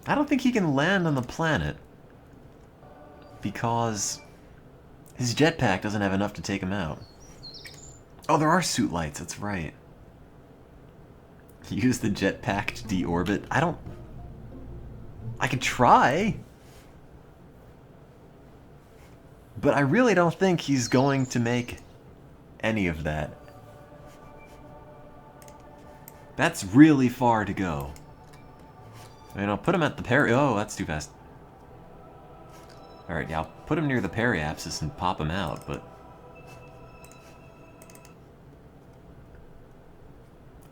I don't think he can land on the planet because his jetpack doesn't have enough to take him out. Oh, there are suit lights, that's right. Use the jetpack to deorbit. I could try. But I really don't think he's going to make any of that. That's really far to go. I mean, I'll put him at the peri... Oh, that's too fast. Alright, yeah, I'll put him near the periapsis and pop him out, but...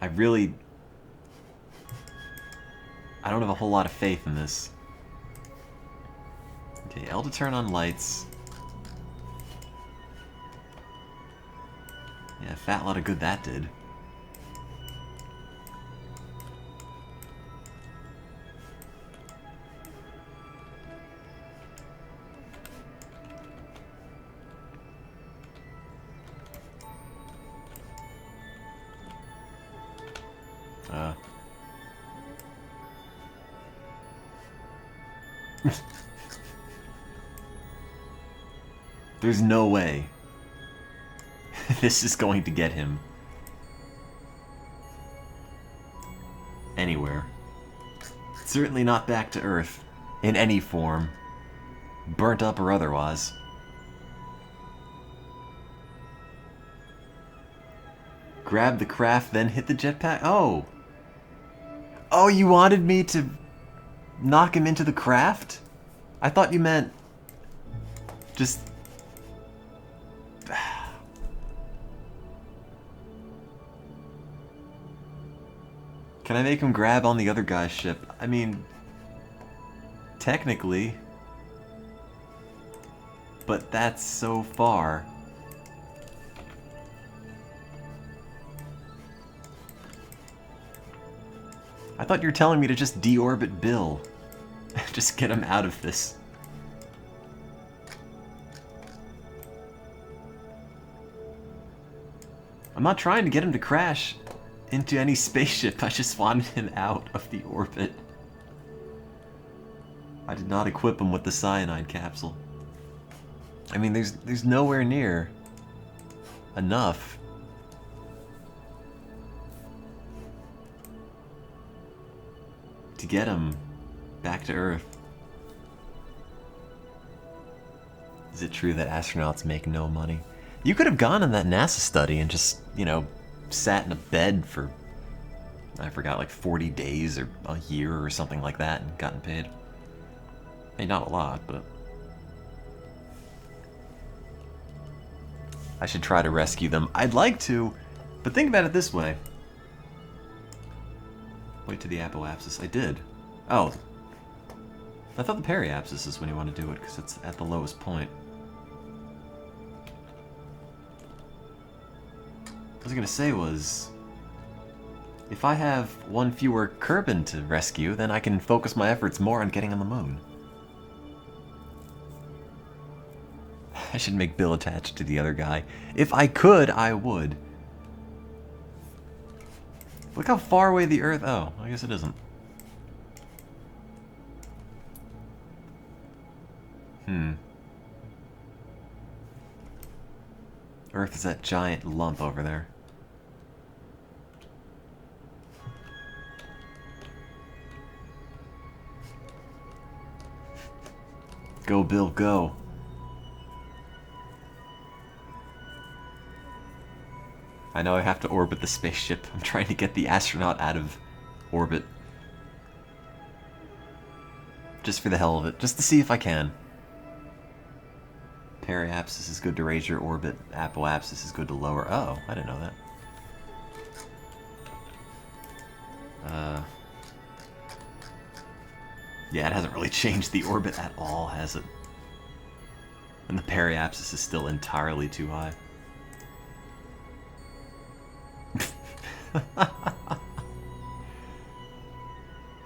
I don't have a whole lot of faith in this. Okay, L to turn on lights. Yeah, a fat lot of good that did. There's no way this is going to get him anywhere. Certainly not back to Earth in any form, burnt up or otherwise. Grab the craft, then hit the jetpack? Oh! Oh, you wanted me to knock him into the craft? I thought you meant just... Can I make him grab on the other guy's ship? I mean, technically, but that's so far. I thought you were telling me to just deorbit Bill. Just get him out of this. I'm not trying to get him to crash into any spaceship. I just wanted him out of the orbit. I did not equip him with the cyanide capsule. I mean, there's nowhere near enough. To get him back to Earth. Is it true that astronauts make no money? You could have gone on that NASA study and just, you know, sat in a bed for, I forgot, like 40 days or a year or something like that and gotten paid. I mean, not a lot, but... I should try to rescue them. I'd like to, but think about it this way. Wait to the apoapsis. I did. Oh. I thought the periapsis is when you want to do it, because it's at the lowest point. What I was going to say was, if I have one fewer Kerbin to rescue, then I can focus my efforts more on getting on the moon. I should make Bill attached to the other guy. If I could, I would. Look how far away the Earth... Oh, I guess it isn't. Earth is that giant lump over there. Go, Bill, go. I know I have to orbit the spaceship. I'm trying to get the astronaut out of orbit. Just for the hell of it. Just to see if I can. Periapsis is good to raise your orbit. Apoapsis is good to lower. Oh, I didn't know that. Yeah, it hasn't really changed the orbit at all, has it? And the periapsis is still entirely too high.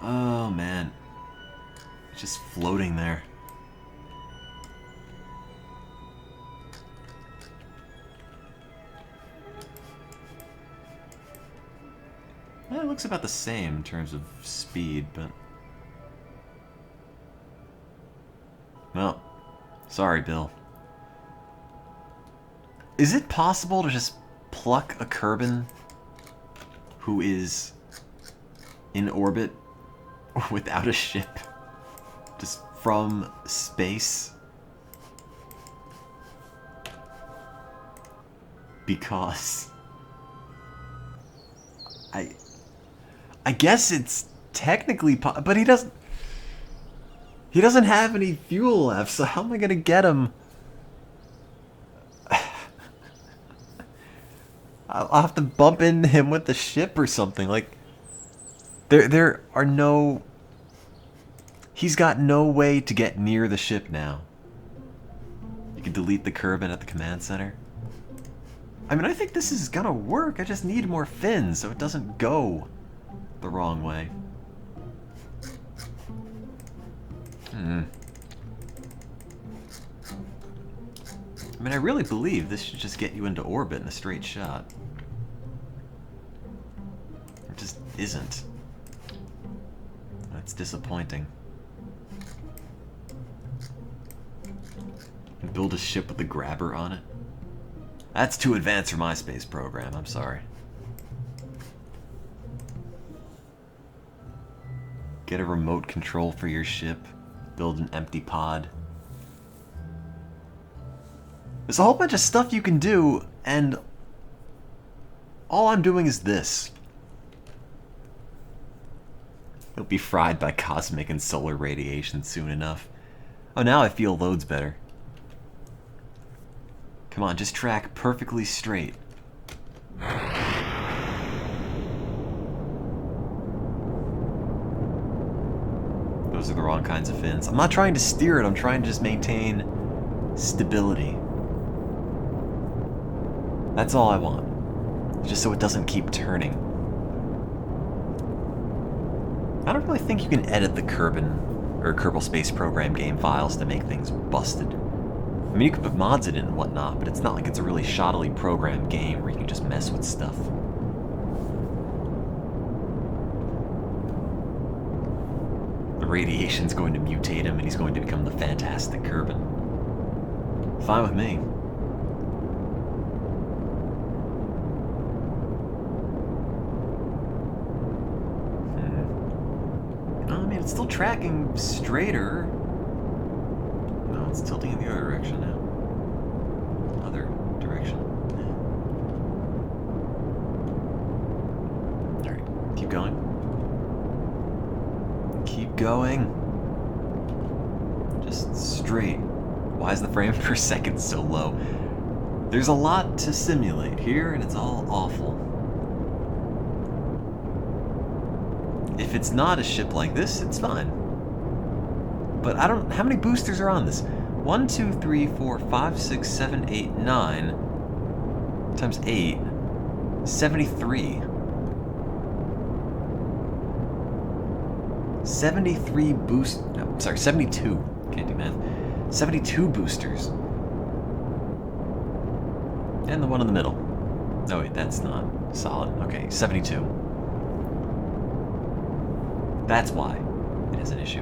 Oh, man. It's just floating there. Well, it looks about the same in terms of speed, but... Well, sorry, Bill. Is it possible to just pluck a Kerbin who is in orbit without a ship? Just from space? Because... I guess it's technically but he doesn't have any fuel left, so how am I gonna get him? I'll have to bump into him with the ship or something. Like, there are no... He's got no way to get near the ship now. You can delete the Kerbin at the command center. I mean, I think this is gonna work. I just need more fins so it doesn't go the wrong way. I mean, I really believe this should just get you into orbit in a straight shot. It just isn't. That's disappointing. Build a ship with a grabber on it? That's too advanced for my space program, I'm sorry. Get a remote control for your ship. Build an empty pod. There's a whole bunch of stuff you can do, and all I'm doing is this. It'll be fried by cosmic and solar radiation soon enough. Oh, now I feel loads better. Come on, just track perfectly straight. Those are the wrong kinds of fins. I'm not trying to steer it, I'm trying to just maintain stability. That's all I want. Just so it doesn't keep turning. I don't really think you can edit the Kerbin or Kerbal Space Program game files to make things busted. I mean, you can put mods in it and whatnot, but it's not like it's a really shoddily programmed game where you can just mess with stuff. The radiation's going to mutate him and he's going to become the fantastic Kerbin. Fine with me. I mean, it's still tracking straighter. No, it's tilting in the other direction now. Other direction. Alright, keep going. Keep going. Just straight. Why is the frame per second so low? There's a lot to simulate here, and it's all awful. If it's not a ship like this, it's fine. But I don't... How many boosters are on this? 1, 2, 3, 4, 5, 6, 7, 8, 9... times 8... 73. 73 boost... No, sorry, 72. Can't do math. 72 boosters. And the one in the middle. Oh wait, that's not solid. Okay, 72. That's why it is an issue.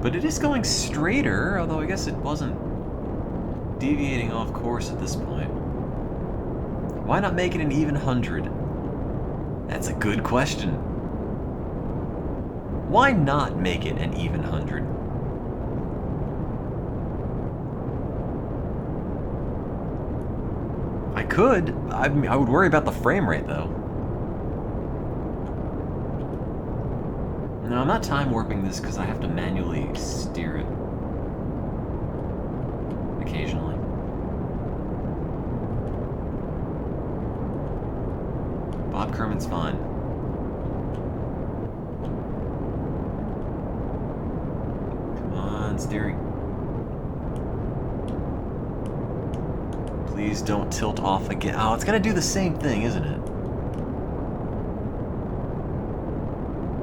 But it is going straighter, although I guess it wasn't deviating off course at this point. Why not make it an even 100? That's a good question. Why not make it an even 100? I could. I would worry about the frame rate, though. No, I'm not time warping this because I have to manually steer it. Occasionally. Bob Kerman's fine. Come on, steering. Please don't tilt off again. Oh, it's gonna do the same thing, isn't it?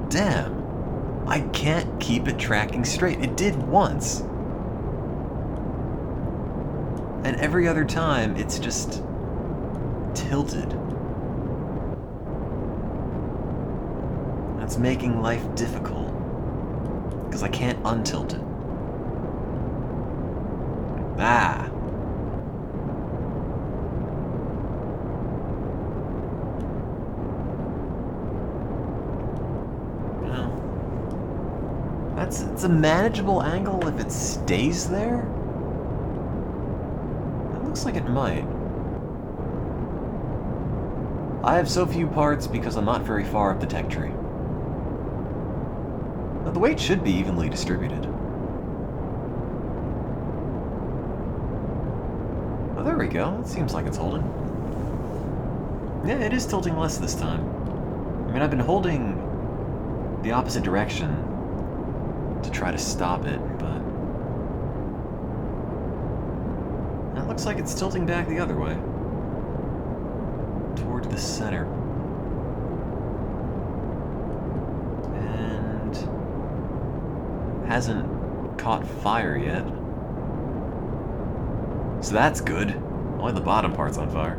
Damn. I can't keep it tracking straight. It did once. And every other time, it's just tilted. That's making life difficult. Because I can't untilt it. Ah. It's a manageable angle if it stays there. It looks like it might. I have so few parts because I'm not very far up the tech tree. Now, the weight should be evenly distributed. Oh, there we go. It seems like it's holding. Yeah, it is tilting less this time. I mean, I've been holding the opposite direction to try to stop it, but it looks like it's tilting back the other way, toward the center. And hasn't caught fire yet. So that's good. Only the bottom part's on fire.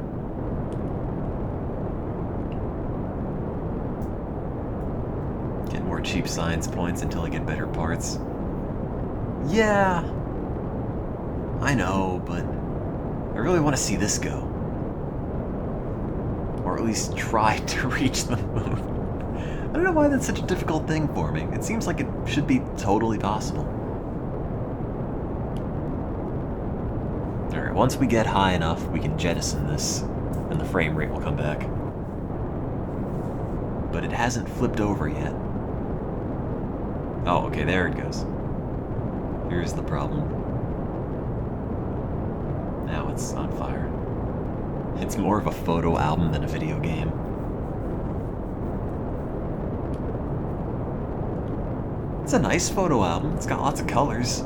More cheap science points until I get better parts. Yeah, I know, but I really want to see this go. Or at least try to reach the moon. I don't know why that's such a difficult thing for me. It seems like it should be totally possible. Alright, once we get high enough, we can jettison this, and the frame rate will come back. But it hasn't flipped over yet. Oh, okay, there it goes. Here's the problem. Now it's on fire. It's more of a photo album than a video game. It's a nice photo album. It's got lots of colors.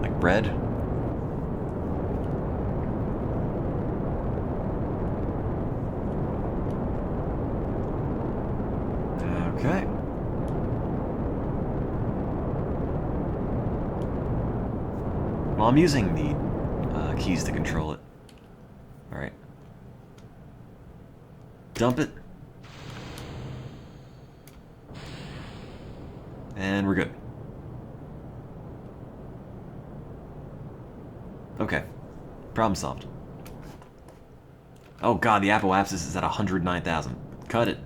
Like red. Okay. Well, I'm using the keys to control it. Alright. Dump it. And we're good. Okay. Problem solved. Oh god, the apoapsis is at 109,000. Cut it.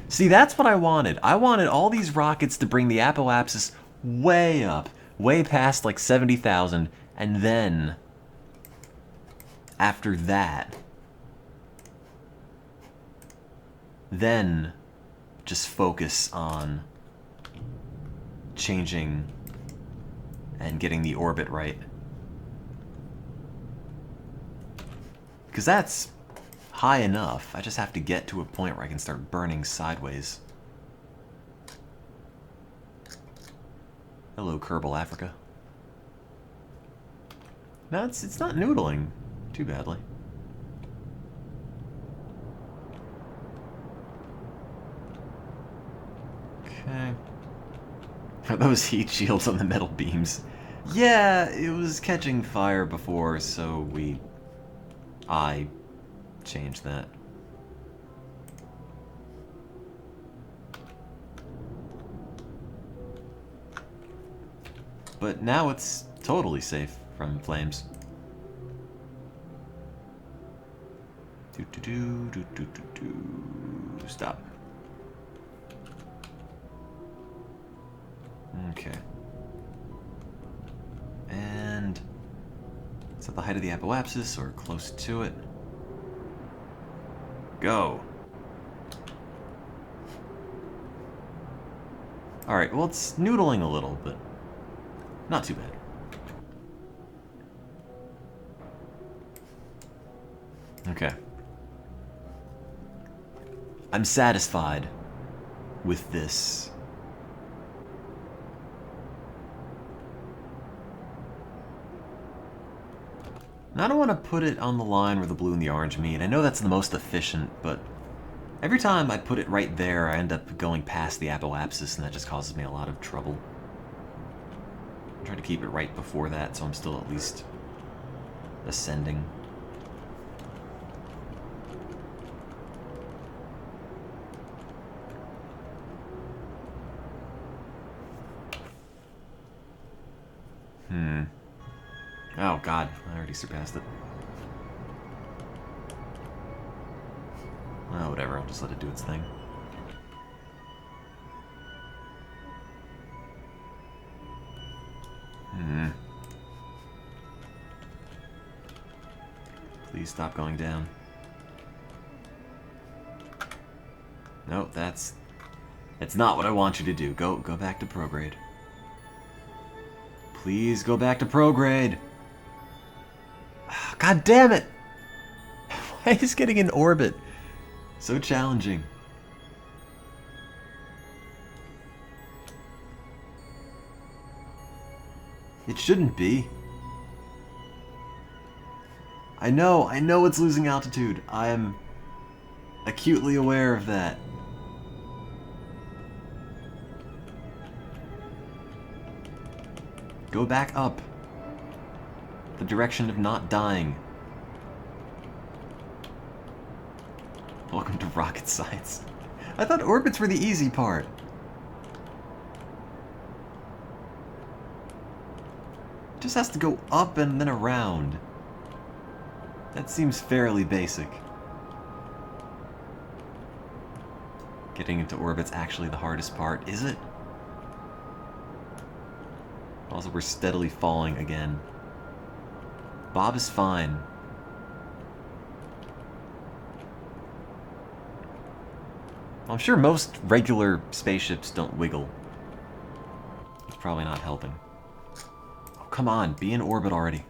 See, that's what I wanted. I wanted all these rockets to bring the apoapsis way up. Way past like 70,000, and then after that, then just focus on changing and getting the orbit right. Because that's high enough. I just have to get to a point where I can start burning sideways. Hello, Kerbal Africa. No, it's not noodling too badly. Okay. Are those heat shields on the metal beams? Yeah, it was catching fire before, so I changed that. But now it's totally safe from flames. Stop. Okay. And it's at the height of the apoapsis or close to it. Go. Alright, well, it's noodling a little, but not too bad. Okay. I'm satisfied with this. And I don't want to put it on the line where the blue and the orange meet. I know that's the most efficient, but every time I put it right there, I end up going past the apoapsis, and that just causes me a lot of trouble. I'm trying to keep it right before that, so I'm still at least ascending. Oh god, I already surpassed it. Oh, whatever, I'll just let it do its thing. Please stop going down. No, that's not what I want you to do. Go back to prograde. Please go back to prograde. God damn it! Why is getting in orbit so challenging? It shouldn't be. I know it's losing altitude. I am acutely aware of that. Go back up. The direction of not dying. Welcome to rocket science. I thought orbits were the easy part. Just has to go up and then around. That seems fairly basic. Getting into orbit's actually the hardest part, is it? Also, we're steadily falling again. Bob is fine. I'm sure most regular spaceships don't wiggle. It's probably not helping. Oh, come on, be in orbit already.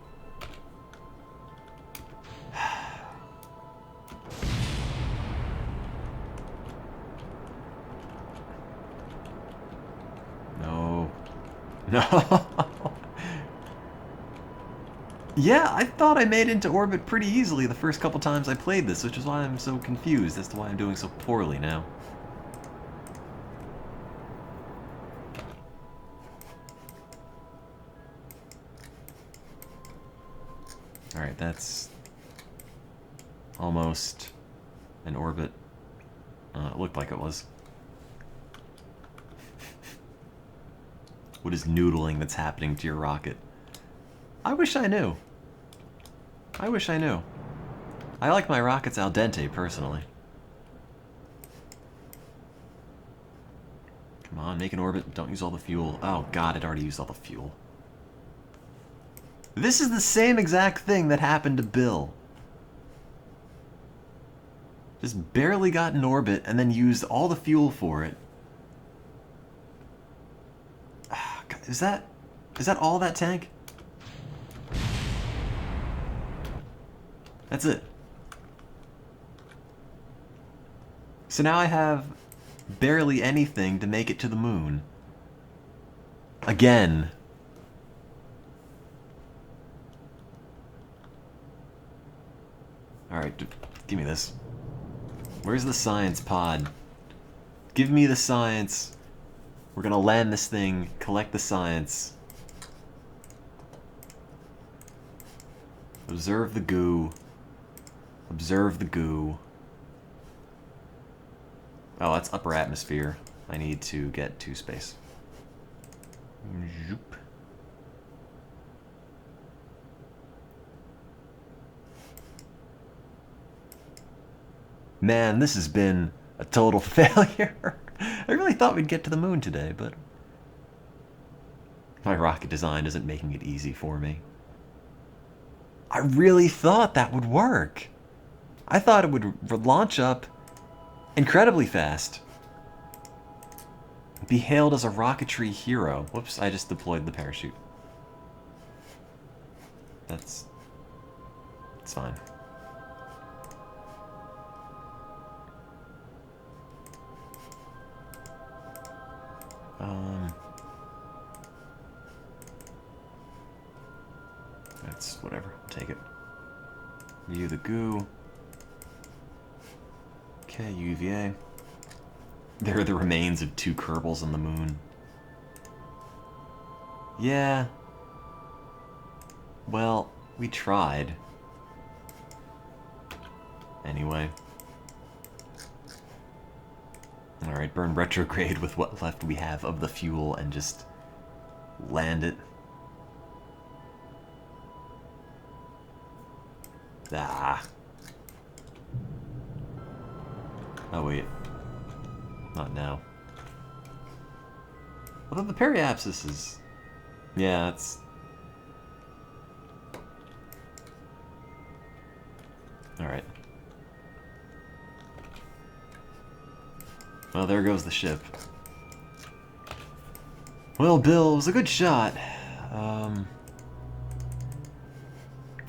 No. No. Yeah, I thought I made it into orbit pretty easily the first couple times I played this, which is why I'm so confused as to why I'm doing so poorly now. Alright, that's almost an orbit. It looked like it was. What is noodling that's happening to your rocket? I wish I knew. I wish I knew. I like my rockets al dente, personally. Come on, make an orbit. Don't use all the fuel. Oh god, it already used all the fuel. This is the same exact thing that happened to Bill. Just barely got in orbit and then used all the fuel for it. Is that all that tank? That's it. So now I have barely anything to make it to the moon. Again. Alright, give me this. Where's the science pod? Give me the science. We're gonna land this thing, collect the science. Observe the goo. Observe the goo. Oh, that's upper atmosphere. I need to get to space. Zoop. Man, this has been a total failure. I really thought we'd get to the moon today, but my rocket design isn't making it easy for me. I really thought that would work. I thought it would launch up incredibly fast. Be hailed as a rocketry hero. Whoops, I just deployed the parachute. It's fine. That's whatever. Take it. View the goo. Okay, UVA. There are the remains of 2 Kerbals on the moon. Yeah. Well, we tried. Anyway. Alright, burn retrograde with what left we have of the fuel and just land it. Ah. Oh, wait. Not now. Although the periapsis is... Yeah, it's... Alright. Well, there goes the ship. Well, Bill, it was a good shot.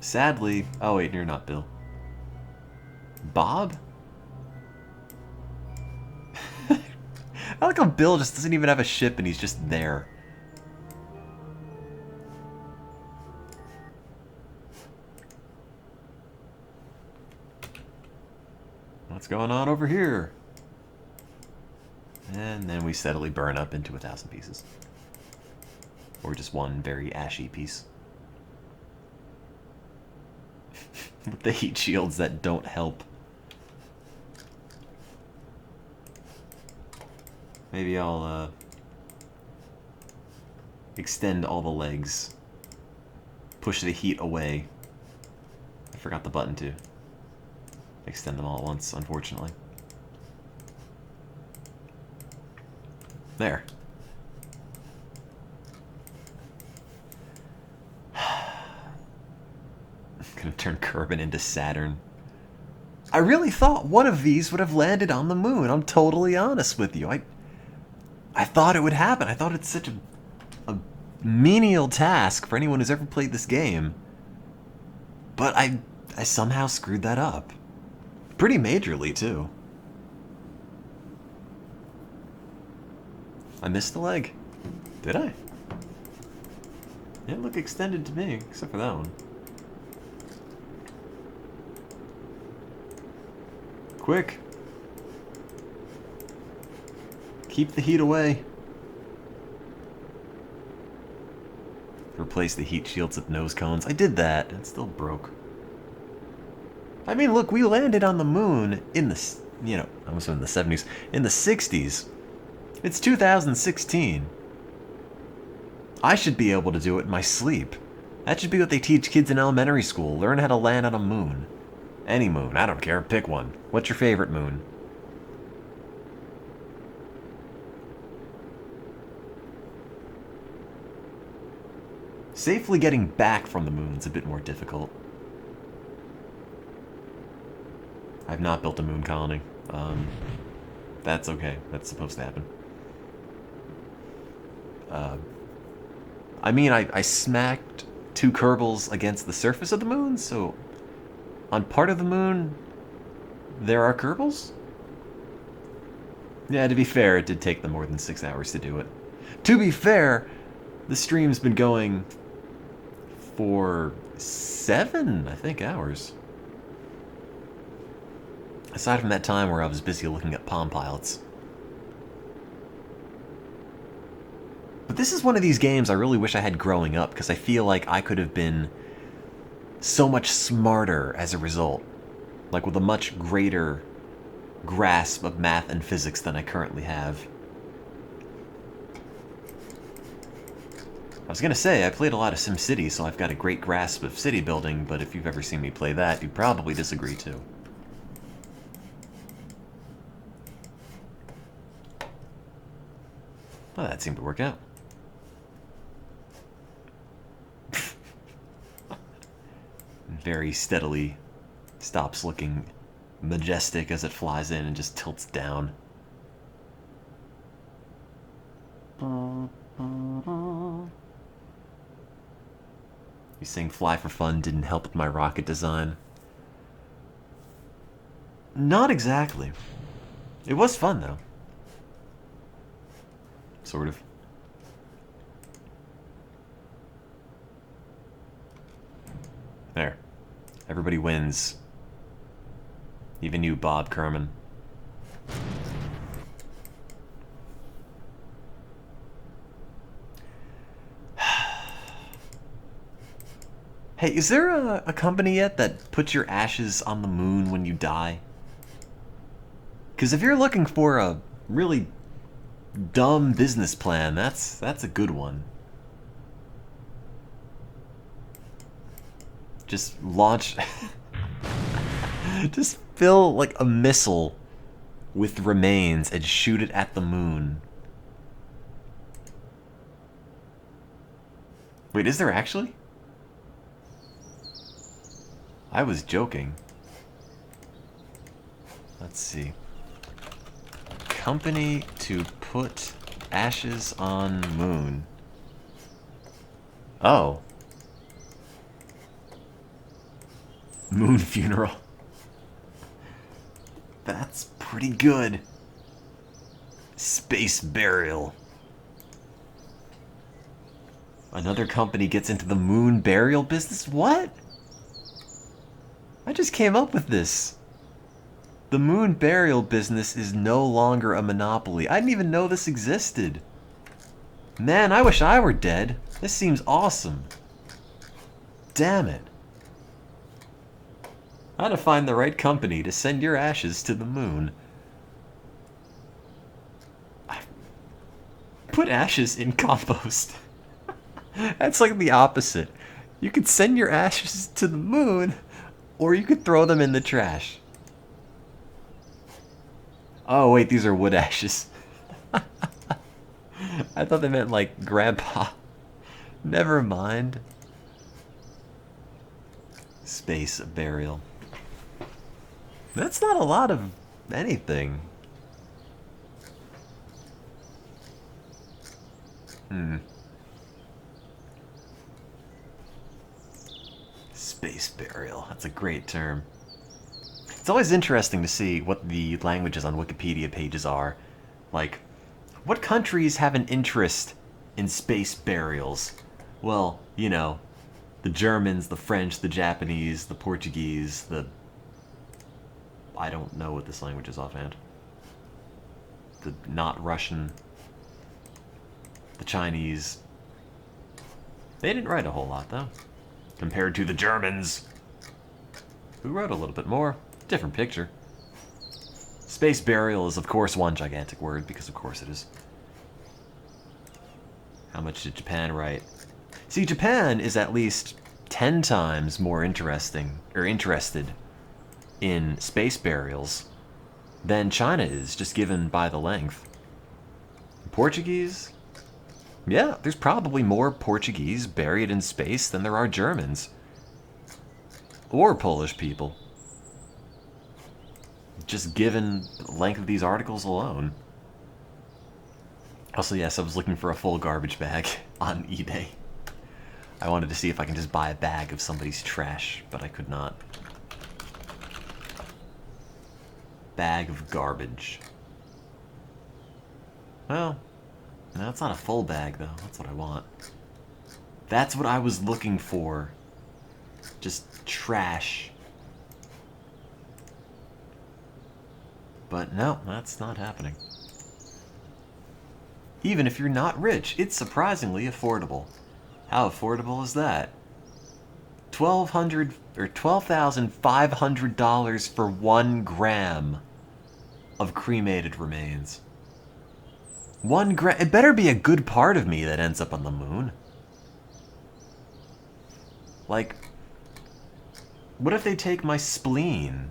Sadly... Oh, wait, you're not Bill. Bob? I like how Bill just doesn't even have a ship and he's just there. What's going on over here? And then we steadily burn up into 1,000 pieces. Or just one very ashy piece. With the heat shields that don't help. Maybe I'll extend all the legs. Push the heat away. I forgot the button to extend them all at once, unfortunately. There. Gonna turn Kerbin into Saturn. I really thought one of these would have landed on the moon. I'm totally honest with you. I thought it would happen. I thought it's such a menial task for anyone who's ever played this game. But I somehow screwed that up. Pretty majorly, too. I missed the leg. Did I? It looked extended to me, except for that one. Quick! Keep the heat away. Replace the heat shields with nose cones. I did that. It still broke. I mean, look, we landed on the moon in the, you know, I was in the 70s. In the 60s. It's 2016. I should be able to do it in my sleep. That should be what they teach kids in elementary school. Learn how to land on a moon. Any moon. I don't care. Pick one. What's your favorite moon? Safely getting back from the moon's a bit more difficult. I've not built a moon colony. That's okay. That's supposed to happen. I mean, I smacked 2 Kerbals against the surface of the moon, so on part of the moon, there are Kerbals? Yeah, to be fair, it did take them more than 6 hours to do it. To be fair, the stream's been going for 7, I think, hours. Aside from that time where I was busy looking at Palm Pilots. But this is one of these games I really wish I had growing up, because I feel like I could have been so much smarter as a result. Like with a much greater grasp of math and physics than I currently have. I was gonna say, I played a lot of SimCity, so I've got a great grasp of city building, but if you've ever seen me play that, you'd probably disagree too. Well, that seemed to work out. Very steadily stops looking majestic as it flies in and just tilts down. You saying fly for fun didn't help with my rocket design? Not exactly. It was fun, though. Sort of. There. Everybody wins. Even you, Bob Kerman. Hey, is there a company yet that puts your ashes on the moon when you die? Because if you're looking for a really dumb business plan, that's a good one. Just launch... Just fill, like, a missile with remains and shoot it at the moon. Wait, is there actually? I was joking. Let's see. Company to put ashes on moon. Oh. Moon funeral. That's pretty good. Space burial. Another company gets into the moon burial business? What? I just came up with this. The moon burial business is no longer a monopoly. I didn't even know this existed. Man, I wish I were dead. This seems awesome. Damn it. I had to find the right company to send your ashes to the moon. Put ashes in compost. That's like the opposite. You could send your ashes to the moon, or you could throw them in the trash. Oh wait, these are wood ashes. I thought they meant like grandpa. Never mind. Space burial. That's not a lot of anything. Space burial. That's a great term. It's always interesting to see what the languages on Wikipedia pages are. Like, what countries have an interest in space burials? Well, you know, the Germans, the French, the Japanese, the Portuguese, the... I don't know what this language is offhand. The not Russian. The Chinese. They didn't write a whole lot, though. Compared to the Germans, who wrote a little bit more. Different picture. Space burial is, of course, one gigantic word, because of course it is. How much did Japan write? See, Japan is at least 10 times more interested in space burials than China is, just given by the length. Portuguese? Yeah, there's probably more Portuguese buried in space than there are Germans. Or Polish people. Just given the length of these articles alone. Also, yes, I was looking for a full garbage bag on eBay. I wanted to see if I can just buy a bag of somebody's trash, but I could not. Bag of garbage. Well, no, it's not a full bag, though. That's what I want. That's what I was looking for. Just trash. But no, that's not happening. Even if you're not rich, it's surprisingly affordable. How affordable is that? $12,500 for 1 gram of cremated remains. 1 gram. It better be a good part of me that ends up on the moon. Like, what if they take my spleen?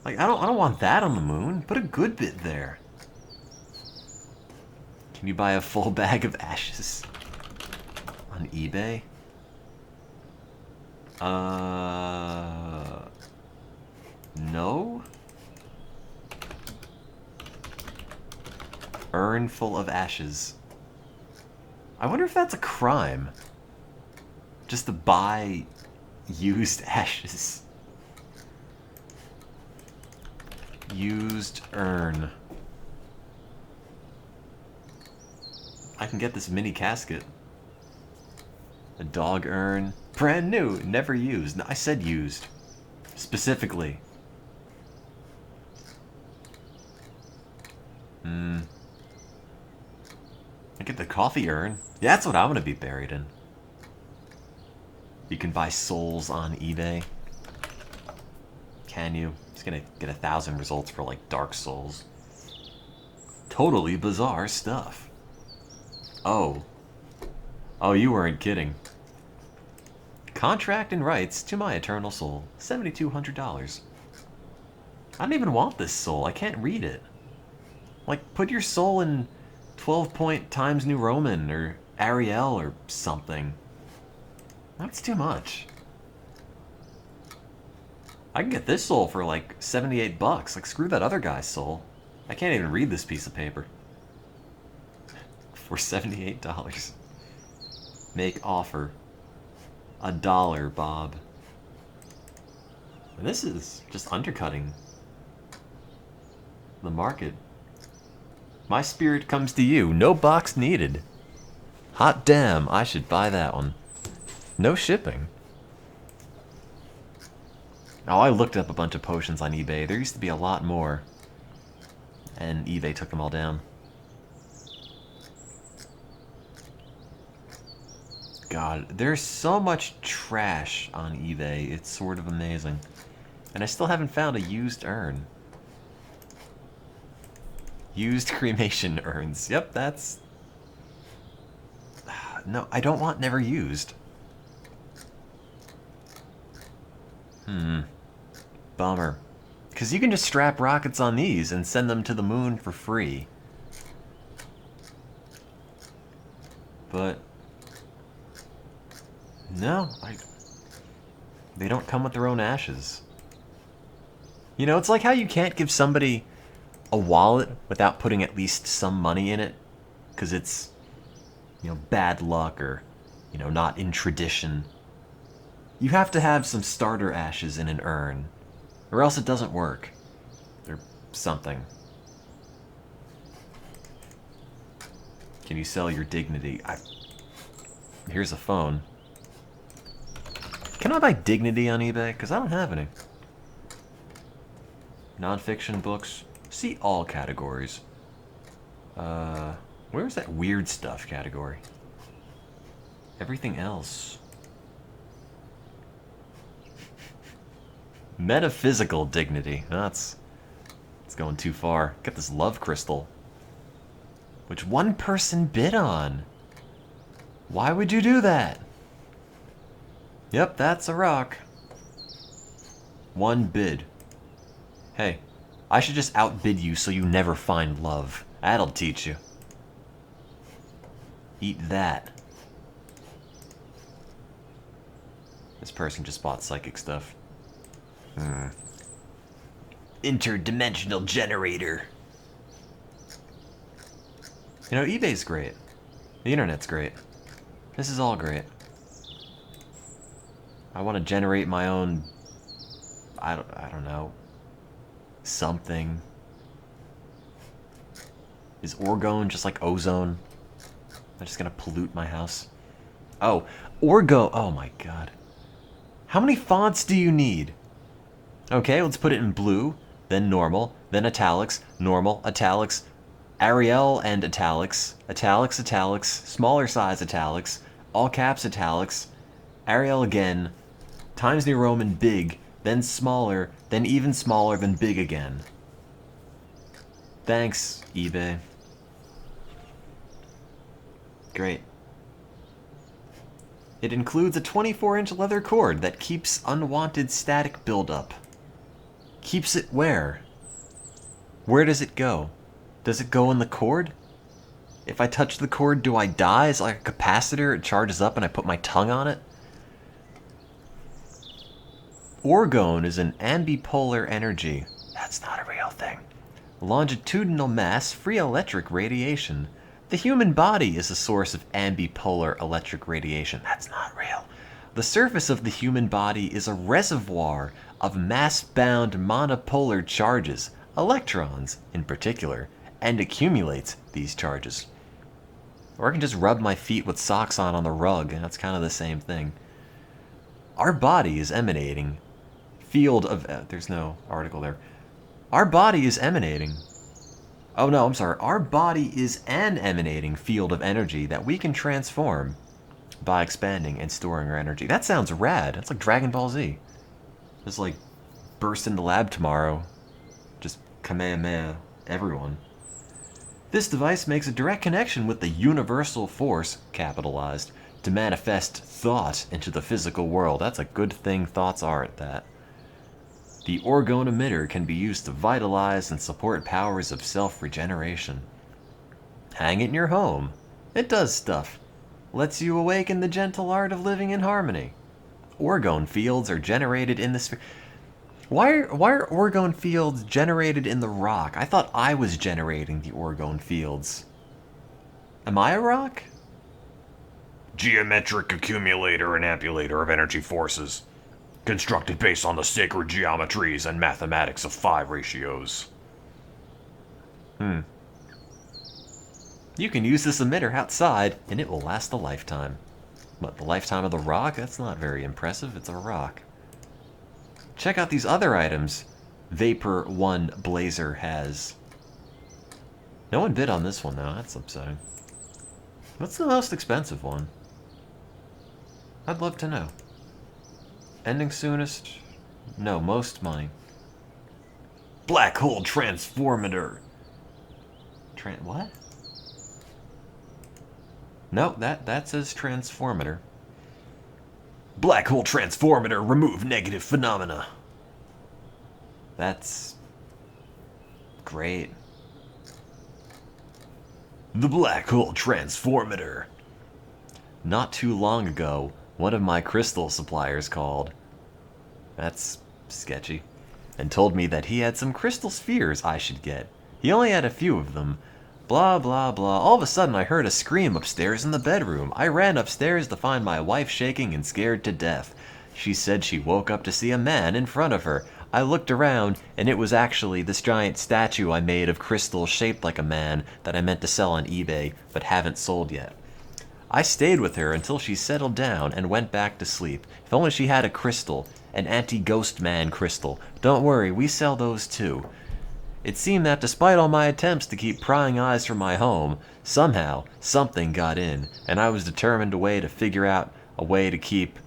Like, I don't want that on the moon. Put a good bit there. Can you buy a full bag of ashes on eBay? No? Urn full of ashes. I wonder if that's a crime. Just to buy used ashes. Used urn. I can get this mini casket. A dog urn. Brand new, never used. No, I said used. Specifically. I get the coffee urn. Yeah, that's what I want to be buried in. You can buy souls on eBay. Can you? It's gonna get 1,000 results for like Dark Souls. Totally bizarre stuff. Oh. Oh, you weren't kidding. Contract and rights to my eternal soul. $7,200. I don't even want this soul. I can't read it. Like, put your soul in 12-point Times New Roman or Arial or something. That's too much. I can get this soul for like 78 bucks. Like, screw that other guy's soul. I can't even read this piece of paper. For $78. Make offer. $1, Bob. And this is just undercutting the market. My spirit comes to you. No box needed. Hot damn, I should buy that one. No shipping. Oh, I looked up a bunch of potions on eBay. There used to be a lot more. And eBay took them all down. God, there's so much trash on eBay. It's sort of amazing. And I still haven't found a used urn. Used cremation urns. Yep, that's... No, I don't want never used. Bummer. Because you can just strap rockets on these and send them to the moon for free. But... no, they don't come with their own ashes. You know, it's like how you can't give somebody a wallet without putting at least some money in it. Because it's, you know, bad luck or, you know, not in tradition. You have to have some starter ashes in an urn. Or else it doesn't work. Or something. Can you sell your dignity? Here's a phone. Can I buy dignity on eBay? Because I don't have any. Non-fiction books. See all categories. Where's that weird stuff category? Everything else. Metaphysical dignity. That's going too far. Get this love crystal. Which one person bid on. Why would you do that? Yep, that's a rock. One bid. Hey, I should just outbid you so you never find love. That'll teach you. Eat that. This person just bought psychic stuff. Interdimensional generator. You know, eBay's great. The internet's great. This is all great. I want to generate my own, I don't know, something. Is orgone just like ozone? Am I just gonna pollute my house? Oh, orgo, oh my god. How many fonts do you need? Okay, let's put it in blue, then normal, then italics, normal, italics, Arial and italics, italics, italics, smaller size italics, all caps italics, Arial again, Times New Roman big, then smaller, then even smaller, then big again. Thanks, eBay. Great. It includes a 24-inch leather cord that keeps unwanted static buildup. Keeps it where? Where does it go? Does it go in the cord? If I touch the cord, do I die? Is it like a capacitor? It charges up and I put my tongue on it? Orgone is an ambipolar energy. That's not a real thing. Longitudinal mass, free electric radiation. The human body is a source of ambipolar electric radiation. That's not real. The surface of the human body is a reservoir of mass-bound monopolar charges, electrons in particular, and accumulates these charges. Or I can just rub my feet with socks on the rug, and that's kind of the same thing. Our body is emanating field of... there's no article there. Our body is emanating... Oh no, I'm sorry. Our body is an emanating field of energy that we can transform by expanding and storing our energy. That sounds rad. That's like Dragon Ball Z. Just like burst in the lab tomorrow. Just Kamehameha everyone. This device makes a direct connection with the universal force, capitalized, to manifest thought into the physical world. That's a good thing thoughts are at that. The orgone emitter can be used to vitalize and support powers of self-regeneration. Hang it in your home. It does stuff. Lets you awaken the gentle art of living in harmony. Orgone fields are generated in the sphere. Why are orgone fields generated in the rock? I thought I was generating the orgone fields. Am I a rock? Geometric accumulator and ampulator of energy forces. Constructed based on the sacred geometries and mathematics of 5 ratios. You can use this emitter outside, and it will last a lifetime. But the lifetime of the rock? That's not very impressive. It's a rock. Check out these other items Vapor 1 Blazer has. No one bid on this one, though. That's upsetting. What's the most expensive one? I'd love to know. Ending soonest? No, most money. Black hole transformator. What? No, that says transformator. Black hole transformator, remove negative phenomena. That's great. The black hole transformator. Not too long ago, one of my crystal suppliers called. That's sketchy. And told me that he had some crystal spheres I should get. He only had a few of them. Blah, blah, blah. All of a sudden, I heard a scream upstairs in the bedroom. I ran upstairs to find my wife shaking and scared to death. She said she woke up to see a man in front of her. I looked around, and it was actually this giant statue I made of crystal shaped like a man that I meant to sell on eBay, but haven't sold yet. I stayed with her until she settled down and went back to sleep. If only she had a crystal, an anti-ghost man crystal. Don't worry, we sell those too. It seemed that despite all my attempts to keep prying eyes from my home, somehow something got in, and I was determined to figure out a way to keep...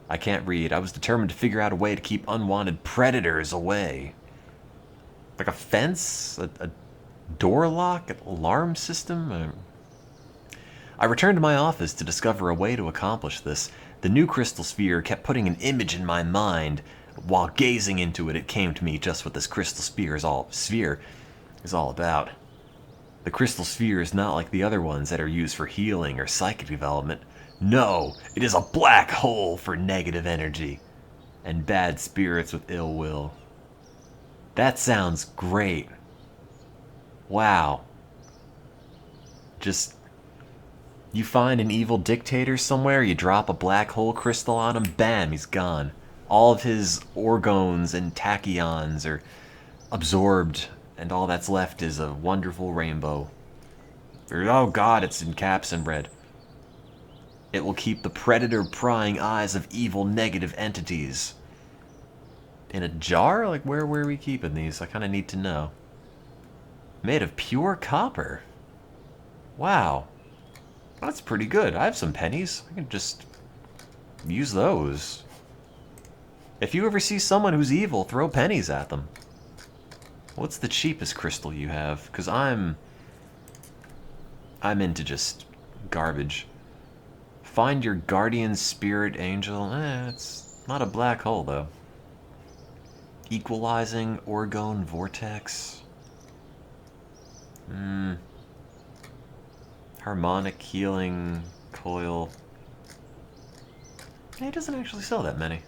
I can't read. I was determined to figure out a way to keep unwanted predators away. Like a fence? A door lock? An alarm system? I returned to my office to discover a way to accomplish this. The new crystal sphere kept putting an image in my mind. While gazing into it, it came to me just what this crystal sphere is all about. The crystal sphere is not like the other ones that are used for healing or psychic development. No, it is a black hole for negative energy and bad spirits with ill will. That sounds great. Wow. You find an evil dictator somewhere, you drop a black hole crystal on him, bam, he's gone. All of his orgons and tachyons are absorbed, and all that's left is a wonderful rainbow. Oh god, it's in caps and red. It will keep the predator prying eyes of evil negative entities. In a jar? Like, where are we keeping these? I kind of need to know. Made of pure copper. Wow. That's pretty good. I have some pennies. I can just use those. If you ever see someone who's evil, throw pennies at them. What's the cheapest crystal you have? Because I'm into just garbage. Find your guardian spirit angel. It's not a black hole, though. Equalizing orgone vortex. Harmonic healing coil. It doesn't actually sell that many.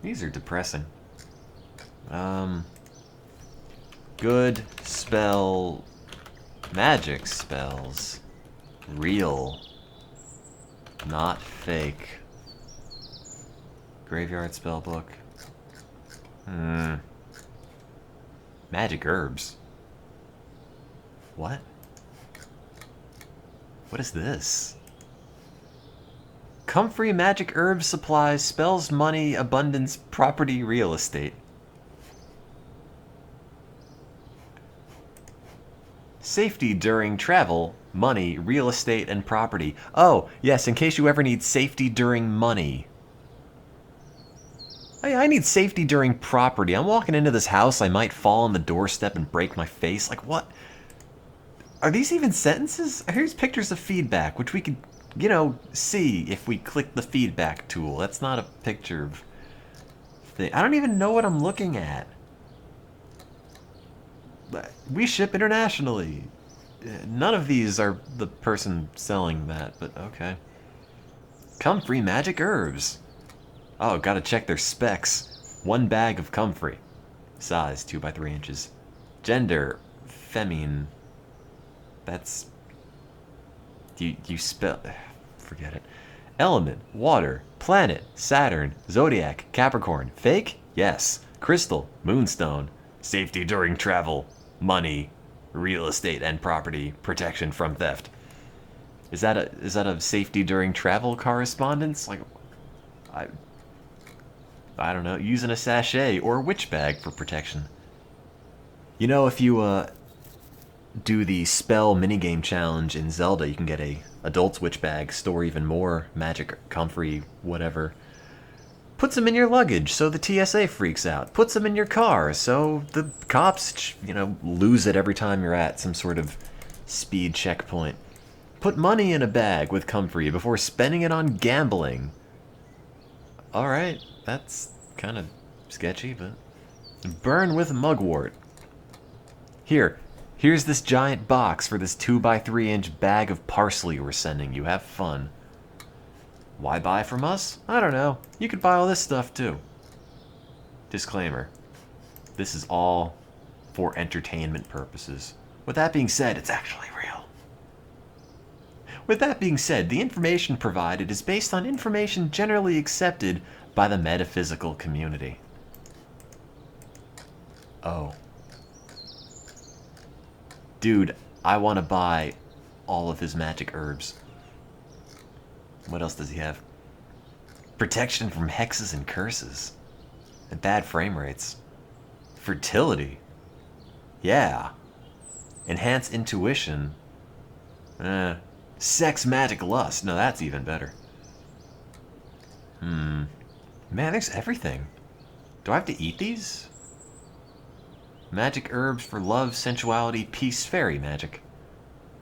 These are depressing. Good spell. Magic spells. Real. Not fake. Graveyard spellbook. Magic herbs. What? What is this? Comfrey magic herbs supplies, spells, money, abundance, property, real estate. Safety during travel, money, real estate, and property. Oh, yes, in case you ever need safety during money. Hey, I need safety during property. I'm walking into this house, I might fall on the doorstep and break my face. Like, what? Are these even sentences? Here's pictures of feedback, which we could, you know, see if we click the feedback tool. That's not a picture of thing. I don't even know what I'm looking at. We ship internationally. None of these are the person selling that, but okay. Comfrey magic herbs. Oh, gotta check their specs. 1 bag of comfrey. Size 2 by 3 inches. Gender femine. That's you spell. Forget it. Element: water. Planet: Saturn. Zodiac: Capricorn. Fake? Yes. Crystal: moonstone. Safety during travel. Money, real estate and property, protection from theft. Is that a safety during travel correspondence? Like, I don't know. Using a sachet or a witch bag for protection. You know, if you do the spell minigame challenge in Zelda, you can get a adult's witch bag, store even more magic, comfrey, whatever. Puts them in your luggage so the TSA freaks out. Puts them in your car so the cops, you know, lose it every time you're at some sort of speed checkpoint. Put money in a bag with comfrey before spending it on gambling. Alright, that's kind of sketchy, but... Burn with mugwort. Here's this giant box for this 2 by 3 inch bag of parsley we're sending you. Have fun. Why buy from us? I don't know. You could buy all this stuff too. Disclaimer. This is all for entertainment purposes. With that being said, it's actually real. With that being said, the information provided is based on information generally accepted by the metaphysical community. Oh. Dude, I want to buy all of his magic herbs. What else does he have? Protection from hexes and curses. And bad frame rates. Fertility. Yeah. Enhance intuition. Sex magic lust. No, that's even better. Man, there's everything. Do I have to eat these? Magic herbs for love, sensuality, peace, fairy magic.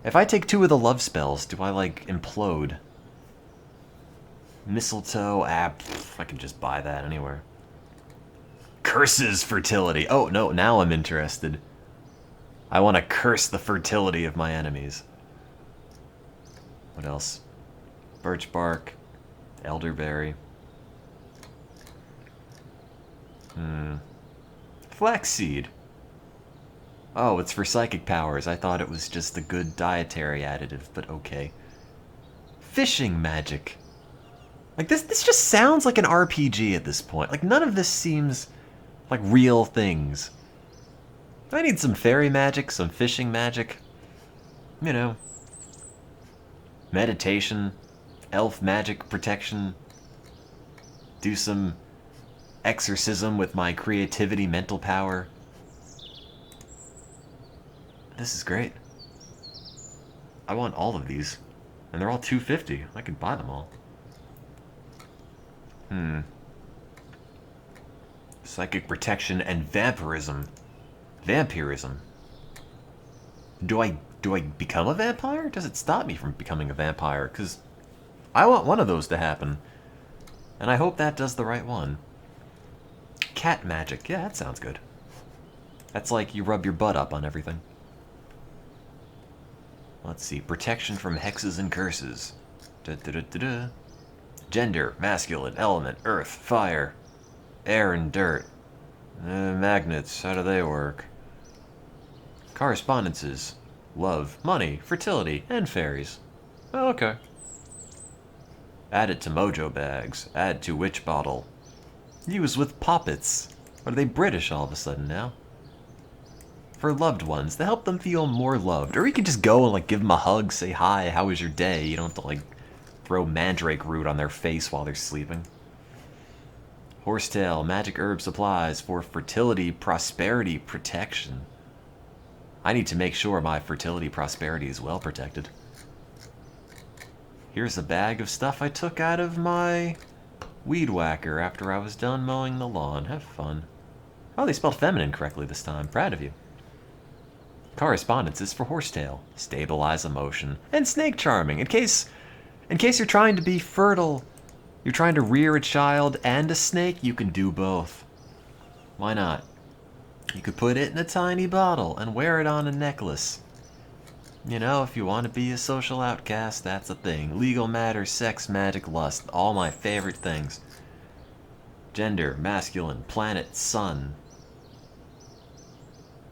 If I take 2 of the love spells, do I, like, implode? Mistletoe, I can just buy that anywhere. Curses fertility. Oh, no, now I'm interested. I want to curse the fertility of my enemies. What else? Birch bark, elderberry. Flaxseed. Oh, it's for psychic powers. I thought it was just a good dietary additive, but okay. Fishing magic. Like, this just sounds like an RPG at this point. Like, none of this seems like real things. I need some fairy magic, some fishing magic. You know. Meditation. Elf magic protection. Do some exorcism with my creativity mental power. This is great. I want all of these. And they're all $250. I could buy them all. Psychic protection and vampirism. Vampirism. Do I become a vampire? Does it stop me from becoming a vampire? Because I want one of those to happen. And I hope that does the right one. Cat magic. Yeah, that sounds good. That's like you rub your butt up on everything. Let's see. Protection from hexes and curses. Da-da-da-da-da. Gender, masculine, element, earth, fire, air and dirt. Magnets, how do they work? Correspondences. Love, money, fertility, and fairies. Oh, okay. Add it to mojo bags. Add to witch bottle. Use with poppets. Are they British all of a sudden now? For loved ones, to help them feel more loved. Or you can just go and like give them a hug, say hi, how was your day? You don't have to like throw mandrake root on their face while they're sleeping. Horsetail, magic herb supplies for fertility, prosperity, protection. I need to make sure my fertility prosperity is well protected. Here's a bag of stuff I took out of my weed whacker after I was done mowing the lawn. Have fun. Oh, they spelled feminine correctly this time. Proud of you. Correspondences for horsetail. Stabilize emotion. And snake charming. In case you're trying to be fertile, you're trying to rear a child and a snake, you can do both. Why not? You could put it in a tiny bottle and wear it on a necklace. You know, if you want to be a social outcast, that's a thing. Legal matter, sex, magic, lust. All my favorite things. Gender, masculine, planet, sun.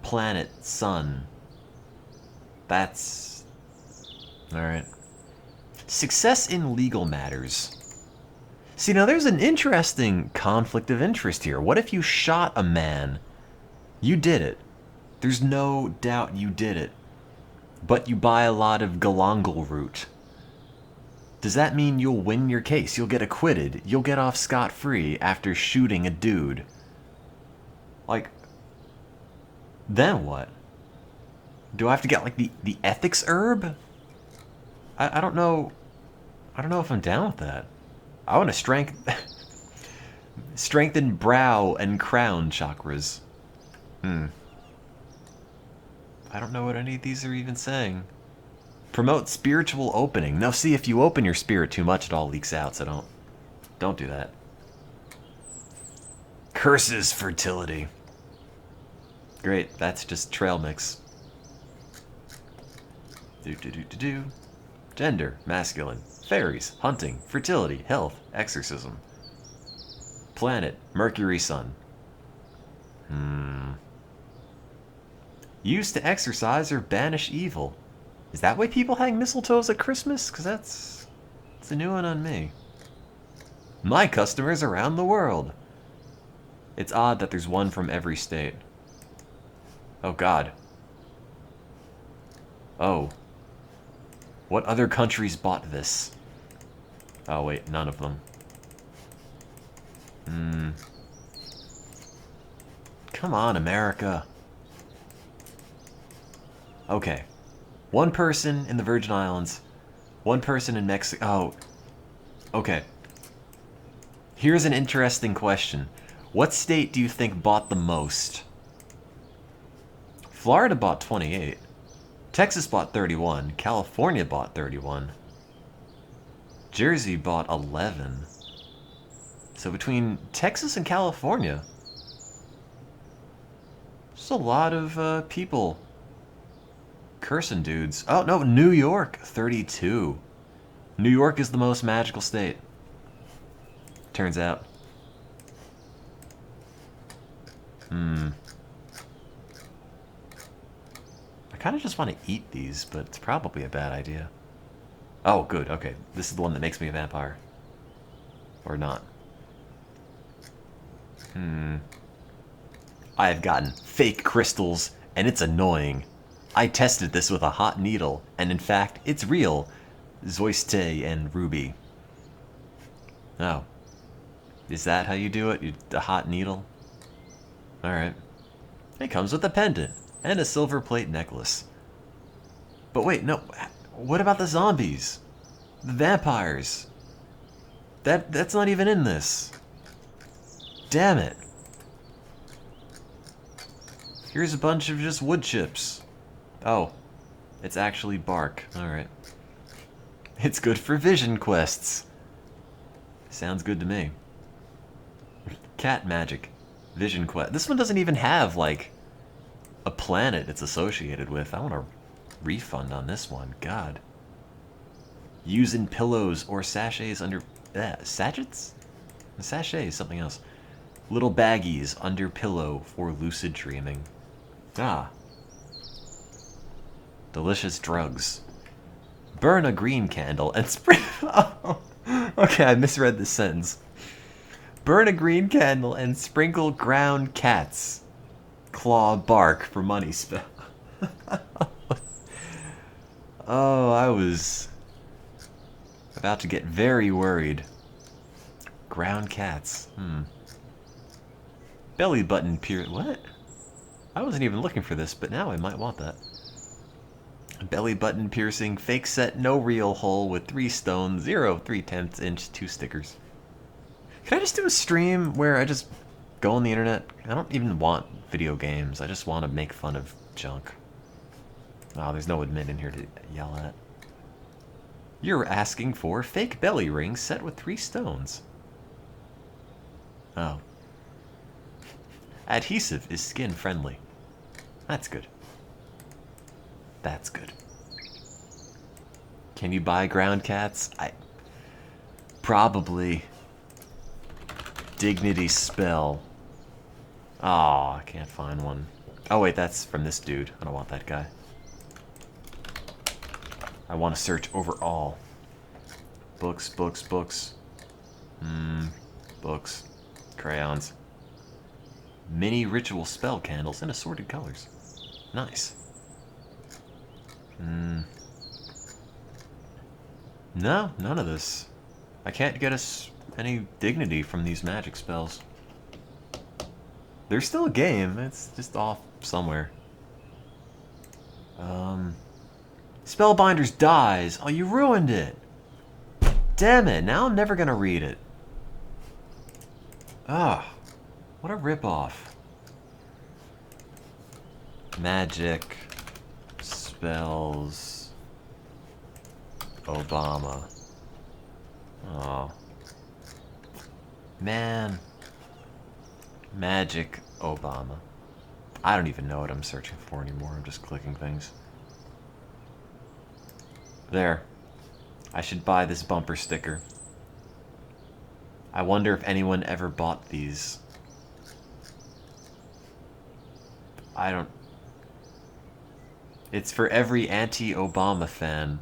Planet, sun. That's... Alright. Success in legal matters. See, now there's an interesting conflict of interest here. What if you shot a man? You did it. There's no doubt you did it. But you buy a lot of galangal root. Does that mean you'll win your case? You'll get acquitted? You'll get off scot-free after shooting a dude? Like, then what? Do I have to get like the ethics herb? I don't know. I don't know if I'm down with that. I want to strengthen brow and crown chakras. I don't know what any of these are even saying. Promote spiritual opening. No, see, if you open your spirit too much, it all leaks out, so don't do that. Curses fertility. Great, that's just trail mix. Do. Gender, masculine. Fairies, hunting, fertility, health, exorcism. Planet, Mercury, Sun. Used to exorcise or banish evil. Is that why people hang mistletoes at Christmas? Because that's a new one on me. My customers around the world. It's odd that there's one from every state. Oh, God. Oh. What other countries bought this? Oh, wait, none of them. Come on, America. Okay. One person in the Virgin Islands. One person in Mexico. Oh. Okay. Here's an interesting question. What state do you think bought the most? Florida bought 28. Texas bought 31. California bought 31. Jersey bought 11. So between Texas and California, there's a lot of people cursing dudes. Oh, no, New York, 32. New York is the most magical state. Turns out. kind of just want to eat these, but it's probably a bad idea. Oh, good. Okay, this is the one that makes me a vampire. Or not. I have gotten fake crystals, and it's annoying. I tested this with a hot needle, and in fact, it's real. Zoiste and Ruby. Oh. Is that how you do it? The hot needle? Alright. It comes with a pendant, and a silver plate necklace. But wait, no. What about the zombies? The vampires? That's not even in this. Damn it. Here's a bunch of just wood chips. Oh. It's actually bark. Alright. It's good for vision quests. Sounds good to me. Cat magic. Vision quest. This one doesn't even have, like, a planet it's associated with. I want a refund on this one. God. Using pillows or sachets under... sachets? Sachet is something else. Little baggies under pillow for lucid dreaming. Ah. Delicious drugs. Burn a green candle and spray... Oh. Okay, I misread this sentence. Burn a green candle and sprinkle ground cat's claw bark for money spell. Oh, I was about to get very worried. Ground cats. Belly button pierce. What? I wasn't even looking for this, but now I might want that. Belly button piercing, fake set, no real hole with 3 stones, 0 3/10 inch, 2 stickers. Can I just do a stream where I just go on the internet? I don't even want video games. I just want to make fun of junk. Oh, there's no admin in here to yell at. You're asking for fake belly ring set with 3 stones. Oh. Adhesive is skin friendly. That's good. That's good. Can you buy ground cats? Probably. Dignity spell. Aw, I can't find one. Oh wait, that's from this dude. I don't want that guy. I want to search over all. Books, books, books. Books. Crayons. Mini ritual spell candles in assorted colors. Nice. No, none of this. I can't get us any dignity from these magic spells. There's still a game, it's just off somewhere. Spellbinders dies. Oh, you ruined it. Damn it, now I'm never gonna read it. Ah, what a ripoff. Magic spells Obama. Oh. Man. Magic Obama. I don't even know what I'm searching for anymore. I'm just clicking things. There. I should buy this bumper sticker. I wonder if anyone ever bought these. I don't... It's for every anti-Obama fan.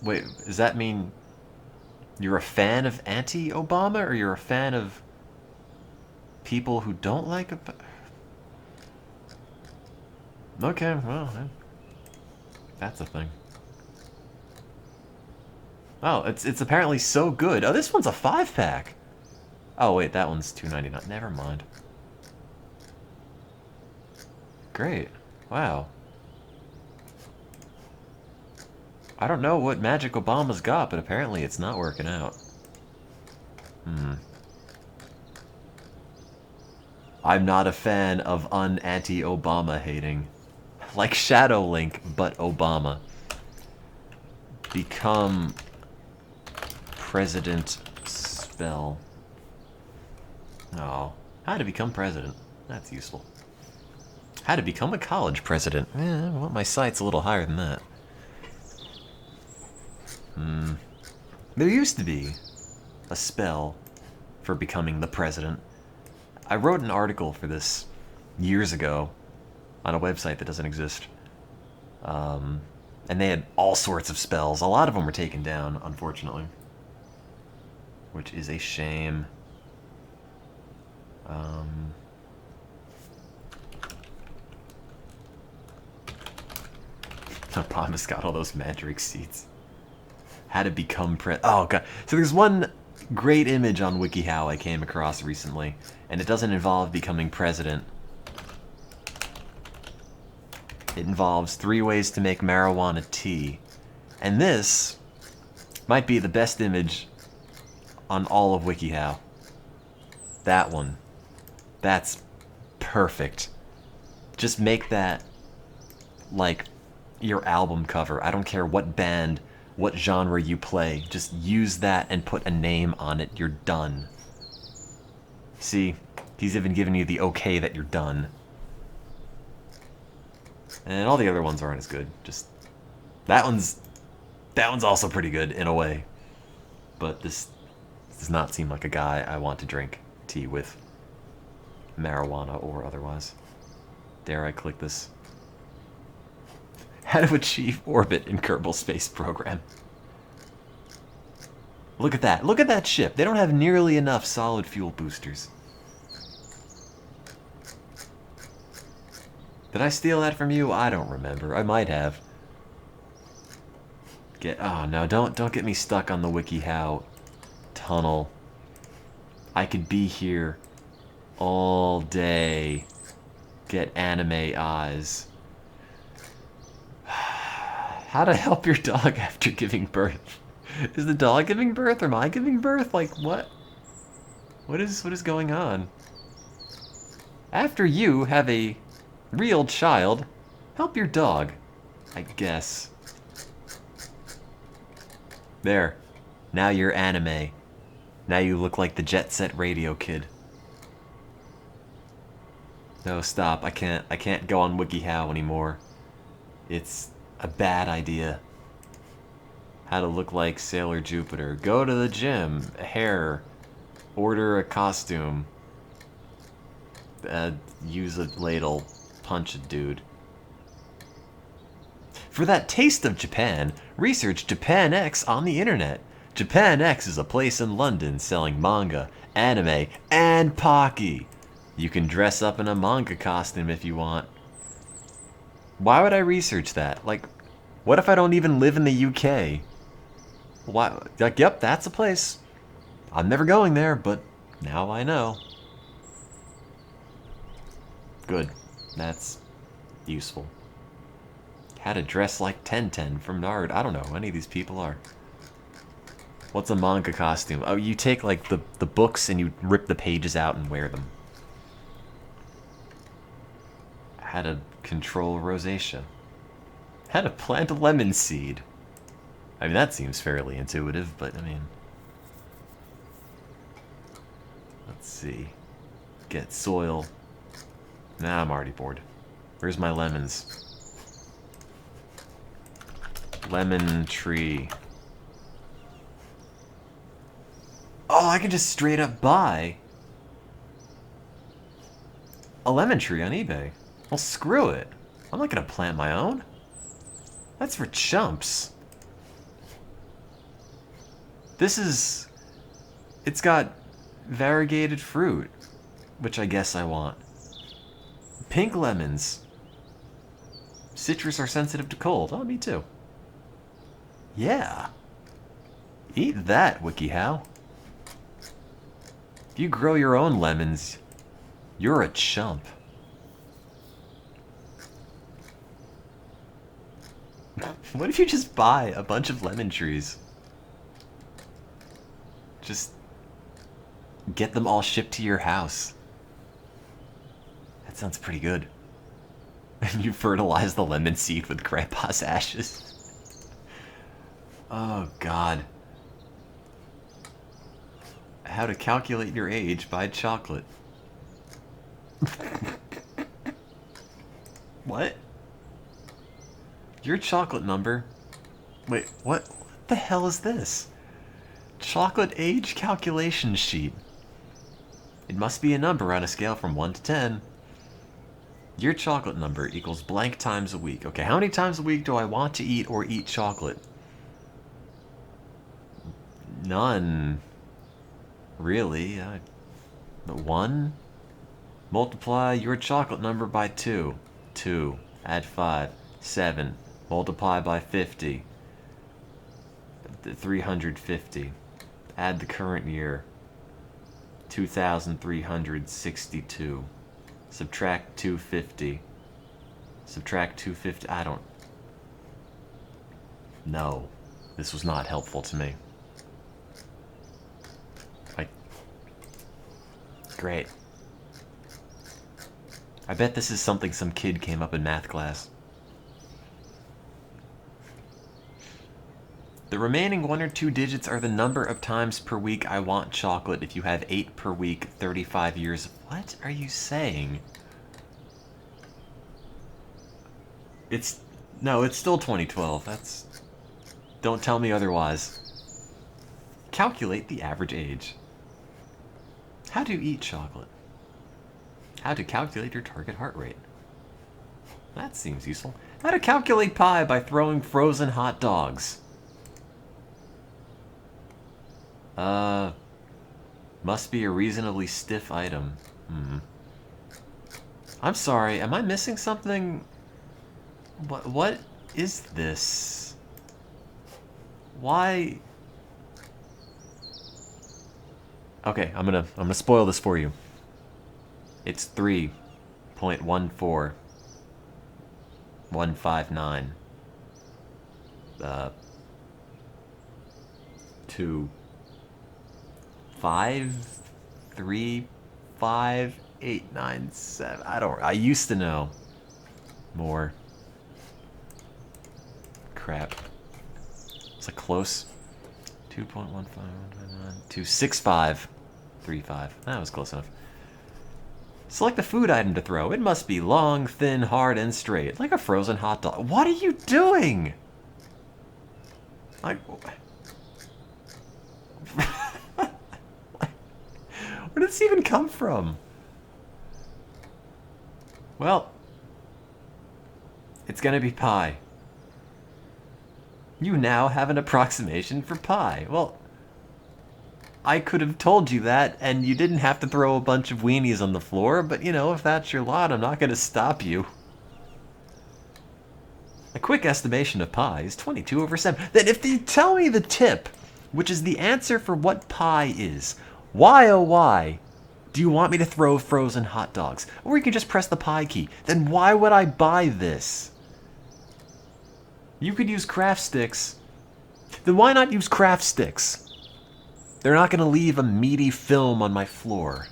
Wait, does that mean you're a fan of anti-Obama, or you're a fan of people who don't like Obama? Okay, well, that's a thing. Oh, it's apparently so good. Oh, this one's a 5-pack. Oh, wait, that one's $2.99. Never mind. Great. Wow. I don't know what magic Obama's got, but apparently it's not working out. I'm not a fan of anti-Obama hating. Like Shadow Link, but Obama. Become president spell. Oh. How to become president. That's useful. How to become a college president. Well, my sight's a little higher than that. There used to be a spell for becoming the president. I wrote an article for this years ago, on a website that doesn't exist. And they had all sorts of spells. A lot of them were taken down, unfortunately. Which is a shame. I promise got all those Mandrake seeds. How to become oh god. So there's one great image on WikiHow I came across recently, and it doesn't involve becoming president. It involves 3 ways to make marijuana tea. And this might be the best image on all of WikiHow. That one. That's perfect. Just make that like your album cover. I don't care what band, what genre you play. Just use that and put a name on it. You're done. See, he's even giving you the okay that you're done. And all the other ones aren't as good. Just that one's also pretty good in a way. But this does not seem like a guy I want to drink tea with. Marijuana or otherwise. Dare I click this? How to achieve orbit in Kerbal Space Program. Look at that. Look at that ship. They don't have nearly enough solid fuel boosters. Did I steal that from you? I don't remember. I might have. Oh no, don't get me stuck on the WikiHow tunnel. I could be here all day. Get anime eyes. How to help your dog after giving birth. Is the dog giving birth or am I giving birth? Like what? What is going on? After you have a real child, help your dog, I guess. There. Now you're anime. Now you look like the Jet Set Radio Kid. No, stop. I can't go on WikiHow anymore. It's a bad idea. How to look like Sailor Jupiter. Go to the gym. Hair. Order a costume. Use a ladle. Punch a dude. For that taste of Japan, research Japan X on the internet. Japan X is a place in London selling manga, anime, and Pocky. You can dress up in a manga costume if you want. Why would I research that? Like, what if I don't even live in the UK? Why? Like, yep, that's a place. I'm never going there, but now I know. Good. That's useful. How to dress like Ten from Nard. I don't know who any of these people are. What's a manga costume? Oh, you take like the books and you rip the pages out and wear them. How to control rosacea. How to plant a lemon seed. I mean, that seems fairly intuitive, but I mean... Let's see. Get soil. Nah, I'm already bored. Where's my lemons? Lemon tree. Oh, I can just straight up buy a lemon tree on eBay. Well, screw it. I'm not gonna plant my own. That's for chumps. It's got variegated fruit, which I guess I want. Pink lemons. Citrus are sensitive to cold. Oh, me too. Yeah. Eat that, WikiHow. If you grow your own lemons, you're a chump. What if you just buy a bunch of lemon trees? Just get them all shipped to your house. That sounds pretty good. And you fertilize the lemon seed with Grandpa's ashes. Oh, God. How to calculate your age by chocolate. What? Your chocolate number? Wait, what the hell is this? Chocolate age calculation sheet. It must be a number on a scale from 1 to 10. Your chocolate number equals blank times a week. Okay, how many times a week do I want to eat or eat chocolate? None. Really? One? Multiply your chocolate number by 2. 2. Add 5. 7. Multiply by 50. 350. Add the current year. 2,362. Subtract 250. Subtract 250. I don't... No. This was not helpful to me. Great. I bet this is something some kid came up in math class. The remaining 1 or 2 digits are the number of times per week I want chocolate. If you have 8 per week, 35 years. What are you saying? No, it's still 2012. That's... Don't tell me otherwise. Calculate the average age. How to eat chocolate. How to calculate your target heart rate. That seems useful. How to calculate pi by throwing frozen hot dogs. Must be a reasonably stiff item. I'm sorry, am I missing something? What is this? Why? Okay, I'm gonna spoil this for you. It's 3.14159. 2 5 3 5 8 9 7. I used to know more. Crap. It's a close. 2.15159 That was close enough. Select the food item to throw. It must be long, thin, hard, and straight, like a frozen hot dog. What are you doing? Like, where did this even come from? Well, it's gonna be pie. You now have an approximation for pi. Well, I could have told you that, and you didn't have to throw a bunch of weenies on the floor, but you know, if that's your lot, I'm not going to stop you. A quick estimation of pi is 22 over 7. Then if you tell me the tip, which is the answer for what pi is, why oh why do you want me to throw frozen hot dogs? Or you can just press the pi key. Then why would I buy this? You could use craft sticks. Then why not use craft sticks? They're not going to leave a meaty film on my floor.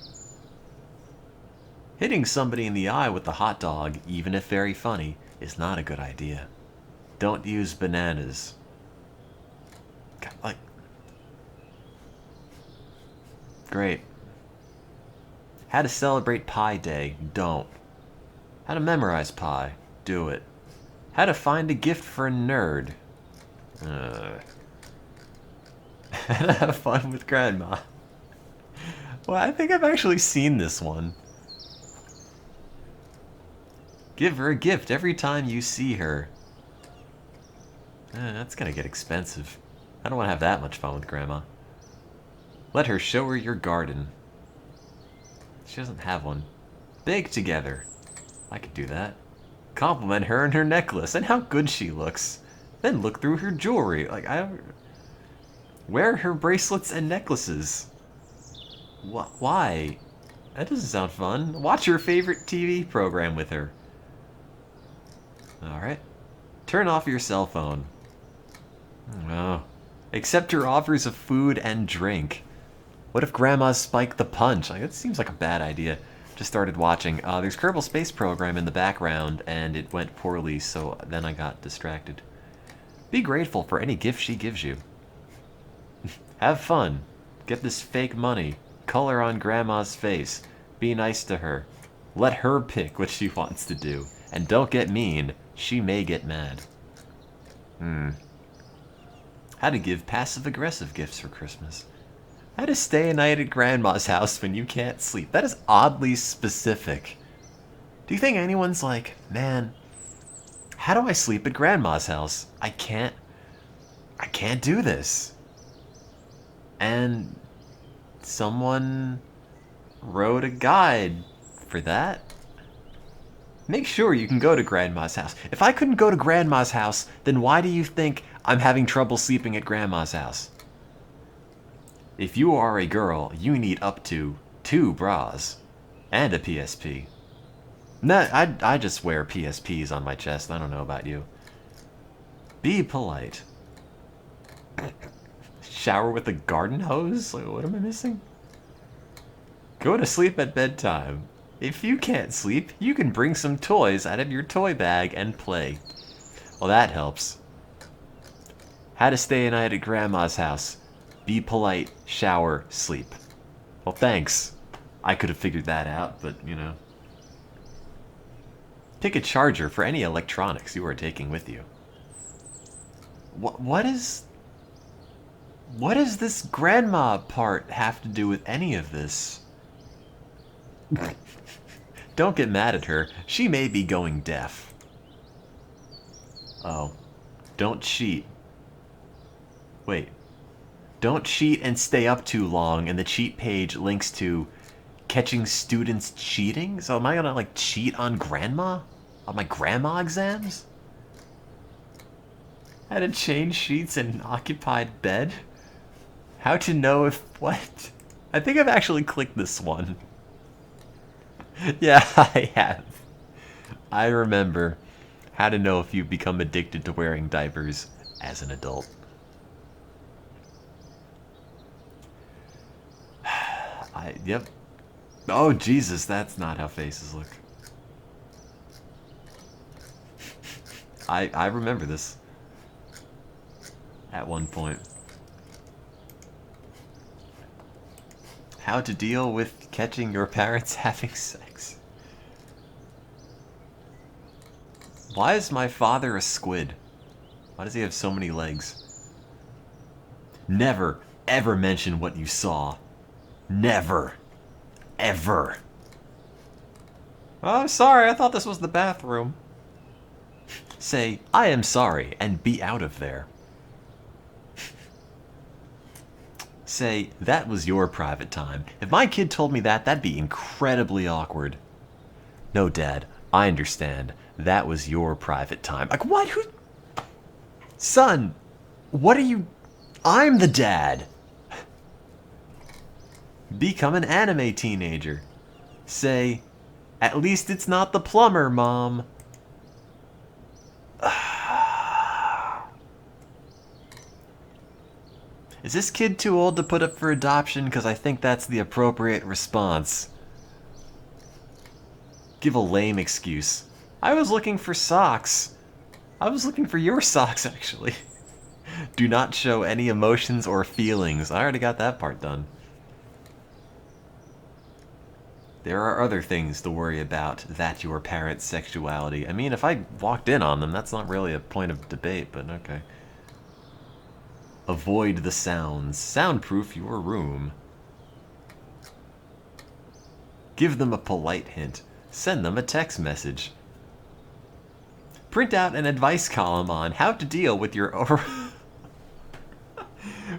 Hitting somebody in the eye with the hot dog, even if very funny, is not a good idea. Don't use bananas. Like... Great. How to celebrate Pi Day? Don't. How to memorize pi? Do it. How to find a gift for a nerd? How to have fun with grandma? Well, I think I've actually seen this one. Give her a gift every time you see her. That's gonna get expensive. I don't want to have that much fun with grandma. Let her show her your garden. She doesn't have one. Bake together. I could do that. Compliment her and her necklace and how good she looks. Then look through her jewelry. Like, wear her bracelets and necklaces. Why? That doesn't sound fun. Watch your favorite TV program with her. Alright. Turn off your cell phone. Oh. Accept her offers of food and drink. What if Grandma's Spike the Punch? Like, that seems like a bad idea. Just started watching. There's Kerbal Space Program in the background, and it went poorly, so then I got distracted. Be grateful for any gift she gives you. Have fun. Get this fake money. Color on Grandma's face. Be nice to her. Let her pick what she wants to do. And don't get mean. She may get mad. How to give passive-aggressive gifts for Christmas. How to stay a night at Grandma's house when you can't sleep. That is oddly specific. Do you think anyone's like, man, how do I sleep at grandma's house? I can't do this. And someone wrote a guide for that. Make sure you can go to grandma's house. If I couldn't go to grandma's house, then why do you think I'm having trouble sleeping at grandma's house? If you are a girl, you need up to 2 bras and a PSP. No, I just wear PSPs on my chest. I don't know about you. Be polite. Shower with a garden hose? Like, what am I missing? Go to sleep at bedtime. If you can't sleep, you can bring some toys out of your toy bag and play. Well, that helps. How to stay a night at grandma's house. Be polite, shower, sleep. Well, thanks. I could have figured that out, but, you know. Pick a charger for any electronics you are taking with you. What does this grandma part have to do with any of this? Don't get mad at her. She may be going deaf. Oh. Don't cheat. Wait. Don't cheat and stay up too long, and the cheat page links to catching students cheating? So am I gonna, like, cheat on grandma? On my grandma exams? How to change sheets in an occupied bed? How to know if... what? I think I've actually clicked this one. Yeah, I have. I remember how to know if you've become addicted to wearing diapers as an adult. Yep. Oh, Jesus, that's not how faces look. I remember this. At one point. How to deal with catching your parents having sex. Why is my father a squid? Why does he have so many legs? Never, ever mention what you saw. Never. Ever. Oh, sorry, I thought this was the bathroom. Say, I am sorry, and be out of there. Say, that was your private time. If my kid told me that, that'd be incredibly awkward. No, Dad, I understand. That was your private time. Like, what? Who? Son, what are you... I'm the dad. Become an anime teenager. Say, at least it's not the plumber, Mom. Is this kid too old to put up for adoption? Because I think that's the appropriate response. Give a lame excuse. I was looking for socks. I was looking for your socks, actually. Do not show any emotions or feelings. I already got that part done. There are other things to worry about that your parents' sexuality. I mean, if I walked in on them, that's not really a point of debate, but okay. Avoid the sounds. Soundproof your room. Give them a polite hint. Send them a text message. Print out an advice column on how to deal with your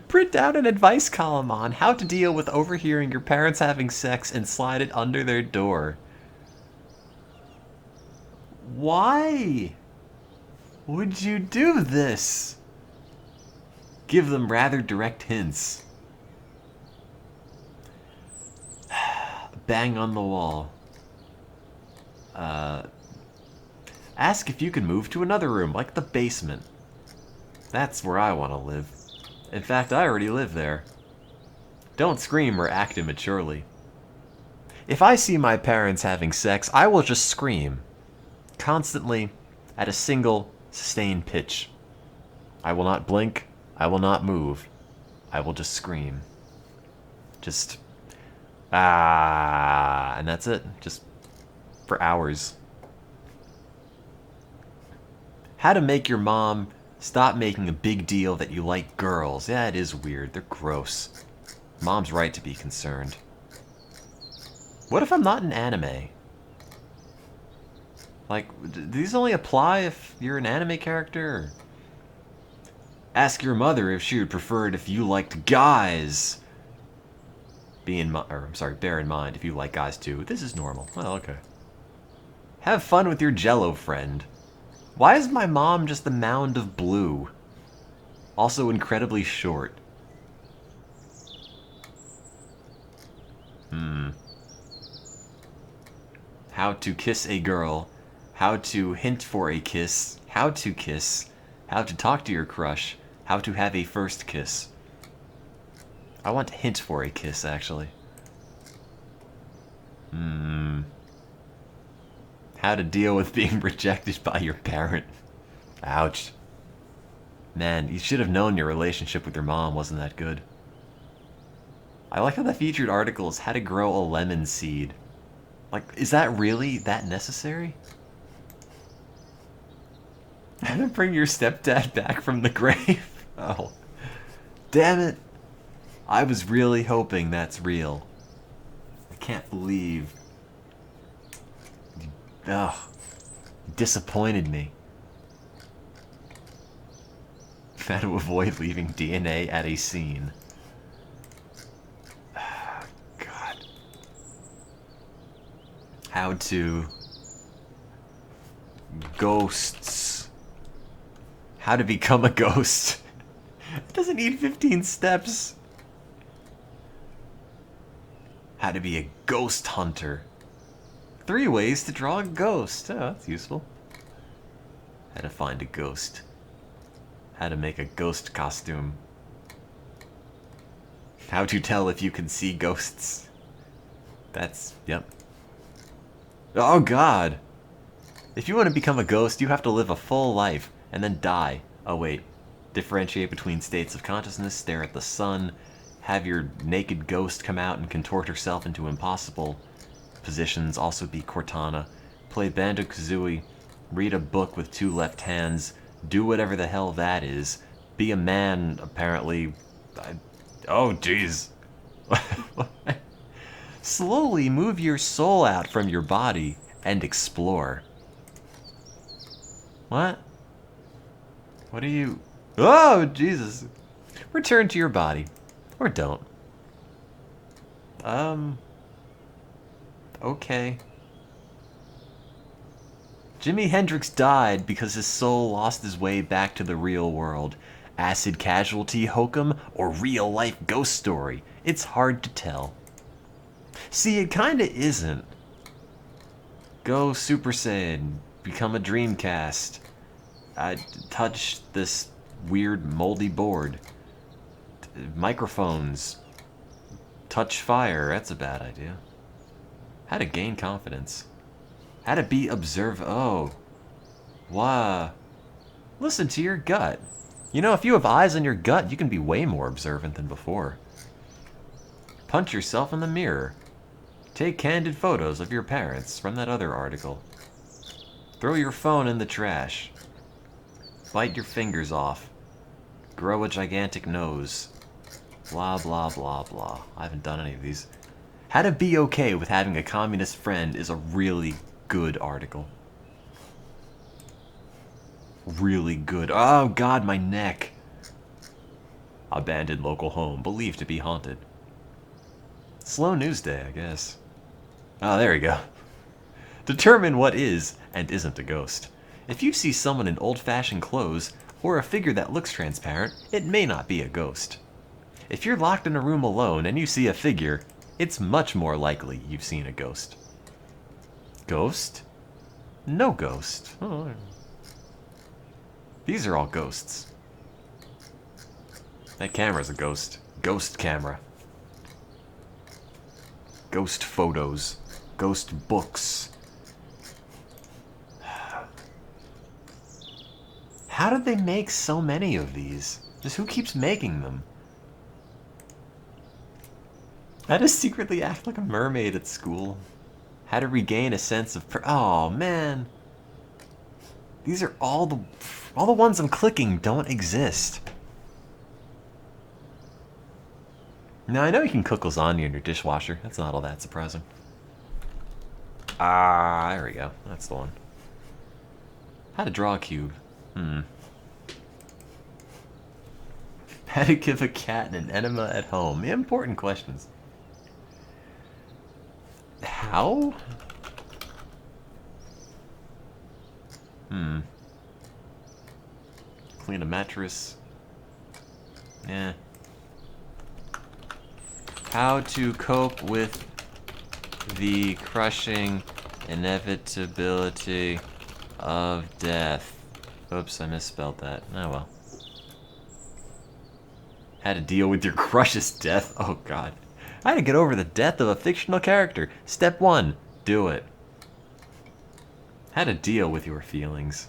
Print out an advice column on how to deal with overhearing your parents having sex and slide it under their door. Why would you do this? Give them rather direct hints. Bang on the wall. Ask if you can move to another room, like the basement. That's where I want to live. In fact, I already live there. Don't scream or act immaturely. If I see my parents having sex, I will just scream. Constantly, at a single, sustained pitch. I will not blink. I will not move. I will just scream. Just... ah, and that's it. Just for hours. How to make your mom stop making a big deal that you like girls. Yeah, it is weird. They're gross. Mom's right to be concerned. What if I'm not in anime? Like, do these only apply if you're an anime character? Or ask your mother if she would prefer it if you liked guys. Bear in mind if you like guys too. This is normal. Oh, okay. Have fun with your Jello friend. Why is my mom just the mound of blue? Also incredibly short. How to kiss a girl. How to hint for a kiss. How to kiss. How to talk to your crush. How to have a first kiss. I want to hint for a kiss, actually. How to deal with being rejected by your parent. Ouch. Man, you should have known your relationship with your mom wasn't that good. I like how the featured article is how to grow a lemon seed. Like, is that really that necessary? How to bring your stepdad back from the grave? Oh. Damn it. I was really hoping that's real. I can't believe... Ugh. Disappointed me. How to avoid leaving DNA at a scene. God. How to... Ghosts. How to become a ghost. It doesn't need 15 steps. How to be a ghost hunter. 3 ways to draw a ghost. Oh, that's useful. How to find a ghost. How to make a ghost costume. How to tell if you can see ghosts. That's, yep. Oh god! If you want to become a ghost, you have to live a full life, and then die. Oh wait. Differentiate between states of consciousness, stare at the sun, have your naked ghost come out and contort herself into impossible positions, also be Cortana, play Banjo-Kazooie, read a book with 2 left hands, do whatever the hell that is, be a man, apparently. Oh, jeez. Slowly move your soul out from your body and explore. What? What are you... Oh, Jesus. Return to your body. Or don't. Okay. Jimi Hendrix died because his soul lost his way back to the real world. Acid casualty hokum or real-life ghost story? It's hard to tell. See, it kinda isn't. Go Super Saiyan. Become a Dreamcast. Touch this weird moldy board. Microphones. Touch fire. That's a bad idea. How to gain confidence. How to be oh. Wow. Listen to your gut. You know, if you have eyes on your gut, you can be way more observant than before. Punch yourself in the mirror. Take candid photos of your parents from that other article. Throw your phone in the trash. Bite your fingers off. Grow a gigantic nose. Blah, blah, blah, blah. I haven't done any of these. How to be okay with having a communist friend is a really good article. Really good. Oh god, my neck. Abandoned local home, believed to be haunted. Slow news day, I guess. Oh, there we go. Determine what is and isn't a ghost. If you see someone in old-fashioned clothes, or a figure that looks transparent, it may not be a ghost. If you're locked in a room alone and you see a figure, it's much more likely you've seen a ghost. Ghost? No ghost. Oh. These are all ghosts. That camera's a ghost. Ghost camera. Ghost photos. Ghost books. How did they make so many of these? Just who keeps making them? How to secretly act like a mermaid at school. How to regain a sense of oh man. These are all the ones I'm clicking don't exist. Now I know you can cook lasagna in your dishwasher. That's not all that surprising. Ah, there we go. That's the one. How to draw a cube. How to give a cat an enema at home. Important questions. How? Clean a mattress. Yeah. How to cope with the crushing inevitability of death. Oops, I misspelled that. Oh well. How to deal with your crush's death. Oh god. How to get over the death of a fictional character. Step 1. Do it. How to deal with your feelings.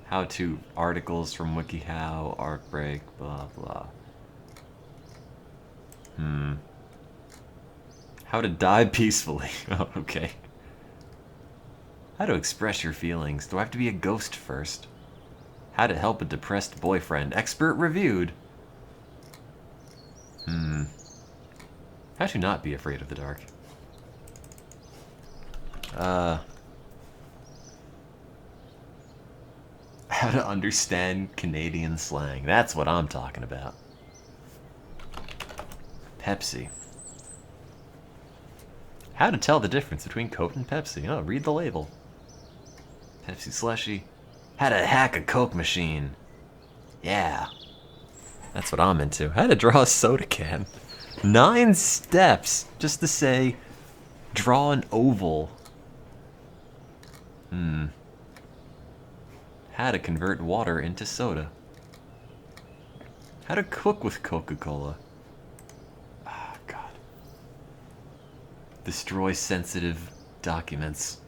How to articles from WikiHow, Artbreak, blah blah. How to die peacefully. Oh, okay. How to express your feelings. Do I have to be a ghost first? How to help a depressed boyfriend. Expert reviewed. How to not be afraid of the dark. How to understand Canadian slang. That's what I'm talking about. Pepsi. How to tell the difference between Coke and Pepsi. Oh, read the label. Pepsi slushy. How to hack a Coke machine. Yeah. That's what I'm into. How to draw a soda can. 9 steps just to say, draw an oval. How to convert water into soda. How to cook with Coca-Cola. Ah, God. Destroy sensitive documents.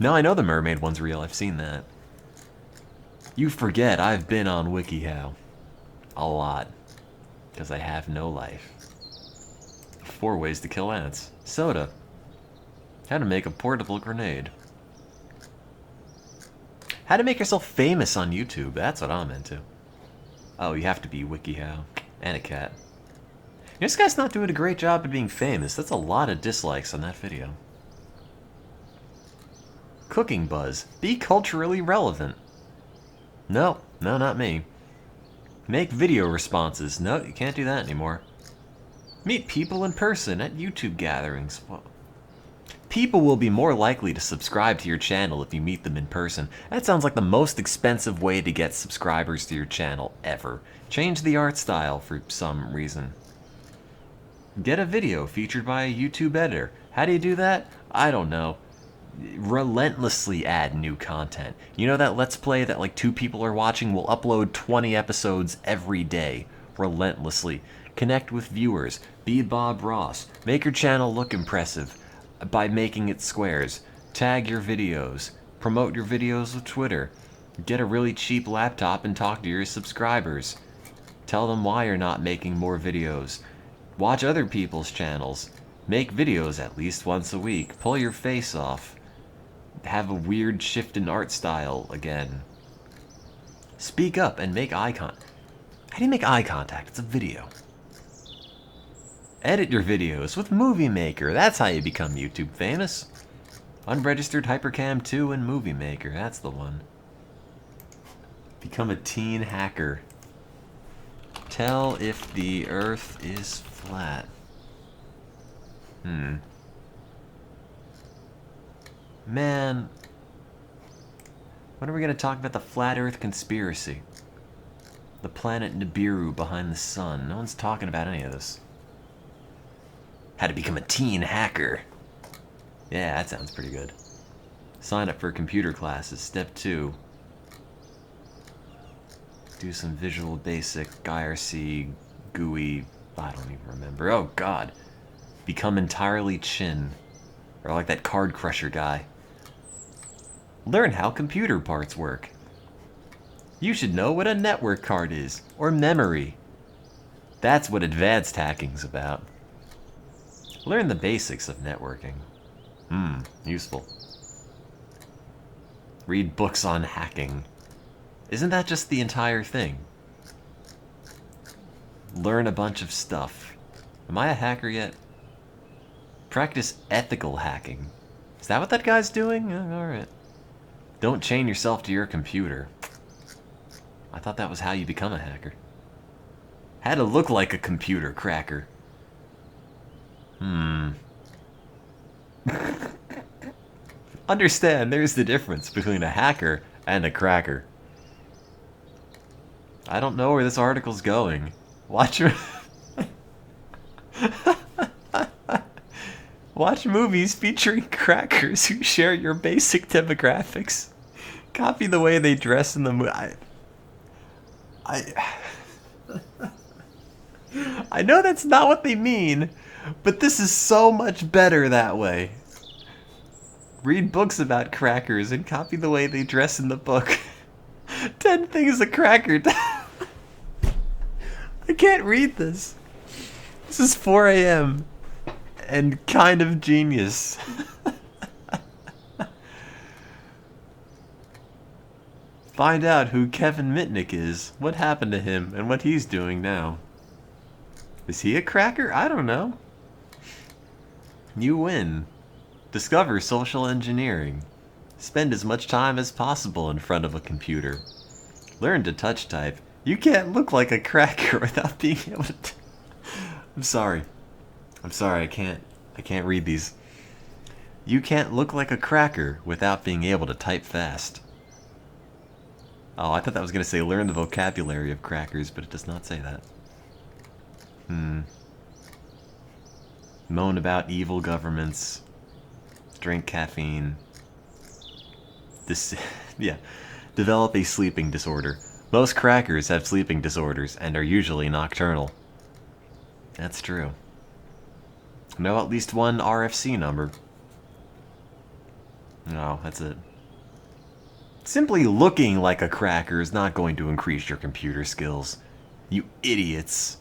No, I know the mermaid one's real. I've seen that. You forget I've been on WikiHow. A lot. Because I have no life. 4 ways to kill ants. Soda. How to make a portable grenade. How to make yourself famous on YouTube. That's what I'm into. Oh, you have to be WikiHow. And a cat. This guy's not doing a great job of being famous. That's a lot of dislikes on that video. Cooking buzz. Be culturally relevant. No, not me. Make video responses. No, you can't do that anymore. Meet people in person at YouTube gatherings. Well, people will be more likely to subscribe to your channel if you meet them in person. That sounds like the most expensive way to get subscribers to your channel ever. Change the art style for some reason. Get a video featured by a YouTube editor. How do you do that? I don't know. Relentlessly add new content. You know that Let's Play that like 2 people are watching will upload 20 episodes every day. Relentlessly. Connect with viewers. Be Bob Ross. Make your channel look impressive by making it squares. Tag your videos. Promote your videos with Twitter. Get a really cheap laptop and talk to your subscribers. Tell them why you're not making more videos. Watch other people's channels. Make videos at least once a week. Pull your face off. Have a weird shift in art style again. Speak up and make eye contact. How do you make eye contact? It's a video. Edit your videos with Movie Maker. That's how you become YouTube famous. Unregistered Hypercam 2 and Movie Maker. That's the one. Become a teen hacker. Tell if the earth is flat. Man, when are we going to talk about the flat earth conspiracy? The planet Nibiru behind the sun. No one's talking about any of this. How to become a teen hacker. Yeah, that sounds pretty good. Sign up for computer classes. Step 2. Do some Visual Basic, IRC, GUI, I don't even remember. Oh god. Become entirely chin. Or like that card crusher guy. Learn how computer parts work. You should know what a network card is, or memory. That's what advanced hacking's about. Learn the basics of networking. Useful. Read books on hacking. Isn't that just the entire thing? Learn a bunch of stuff. Am I a hacker yet? Practice ethical hacking. Is that what that guy's doing? Alright. Don't chain yourself to your computer. I thought that was how you become a hacker. Had to look like a computer cracker. Understand, there's the difference between a hacker and a cracker. I don't know where this article's going. Watch Watch movies featuring crackers who share your basic demographics. Copy the way they dress in the movie. I know that's not what they mean, but this is so much better that way. Read books about crackers and copy the way they dress in the book. 10 things a cracker does. I can't read this. This is 4 a.m. and kind of genius. Find out who Kevin Mitnick is, what happened to him, and what he's doing now. Is he a cracker? I don't know. You win. Discover social engineering. Spend as much time as possible in front of a computer. Learn to touch type. You can't look like a cracker without being able to... I'm sorry. I can't read these. You can't look like a cracker without being able to type fast. Oh, I thought that was going to say learn the vocabulary of crackers, but it does not say that. Moan about evil governments. Drink caffeine. Yeah. Develop a sleeping disorder. Most crackers have sleeping disorders and are usually nocturnal. That's true. Know at least one RFC number. No, that's it. Simply looking like a cracker is not going to increase your computer skills. You idiots.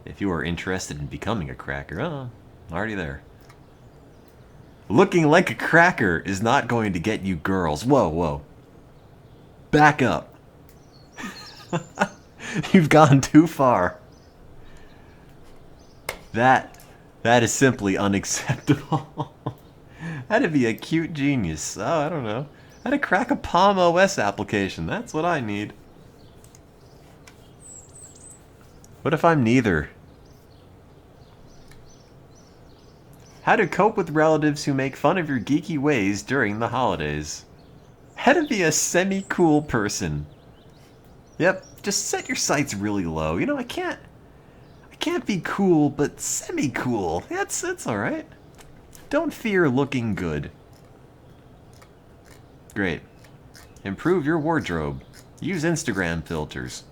If you are interested in becoming a cracker, already there. Looking like a cracker is not going to get you girls. Whoa. Back up. You've gone too far. That is simply unacceptable. How to be a cute genius. Oh, I don't know. How to crack a Palm OS application. That's what I need. What if I'm neither? How to cope with relatives who make fun of your geeky ways during the holidays. How to be a semi-cool person. Yep, just set your sights really low. You know, I can't be cool, but semi-cool. That's alright. Don't fear looking good. Great. Improve your wardrobe. Use Instagram filters.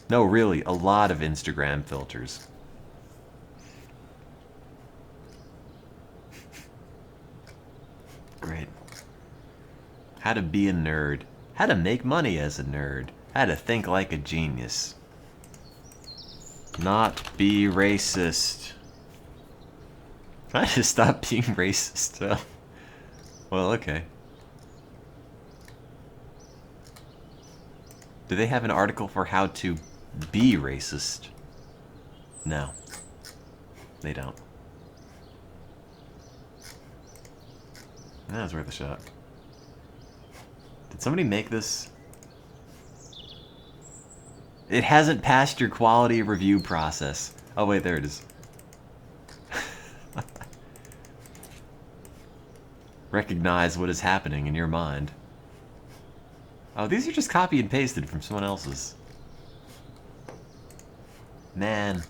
No, really, a lot of Instagram filters. Great. How to be a nerd. How to make money as a nerd. How to think like a genius. Not be racist. How to stop being racist. Well, okay. Do they have an article for how to be racist? No. They don't. That was worth a shot. Did somebody make this? It hasn't passed your quality review process. Oh wait, there it is. Recognize what is happening in your mind. Oh, these are just copy and pasted from someone else's. Man.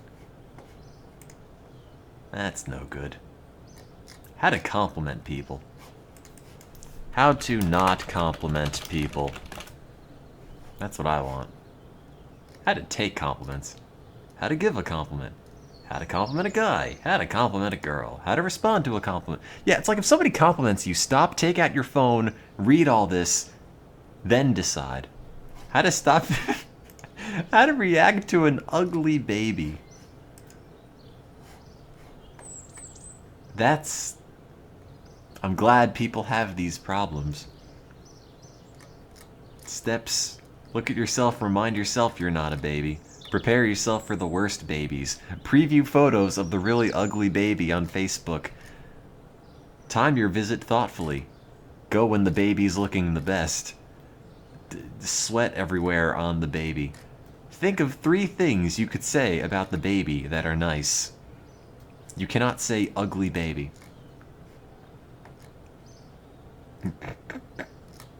That's no good. How to compliment people. How to not compliment people. That's what I want. How to take compliments. How to give a compliment. How to compliment a guy. How to compliment a girl. How to respond to a compliment. Yeah, it's like if somebody compliments you, stop, take out your phone, read all this, then decide. How to stop... How to react to an ugly baby. That's... I'm glad people have these problems. Steps. Look at yourself, remind yourself you're not a baby. Prepare yourself for the worst babies. Preview photos of the really ugly baby on Facebook. Time your visit thoughtfully. Go when the baby's looking the best. Sweat everywhere on the baby. Think of 3 things you could say about the baby that are nice. You cannot say ugly baby.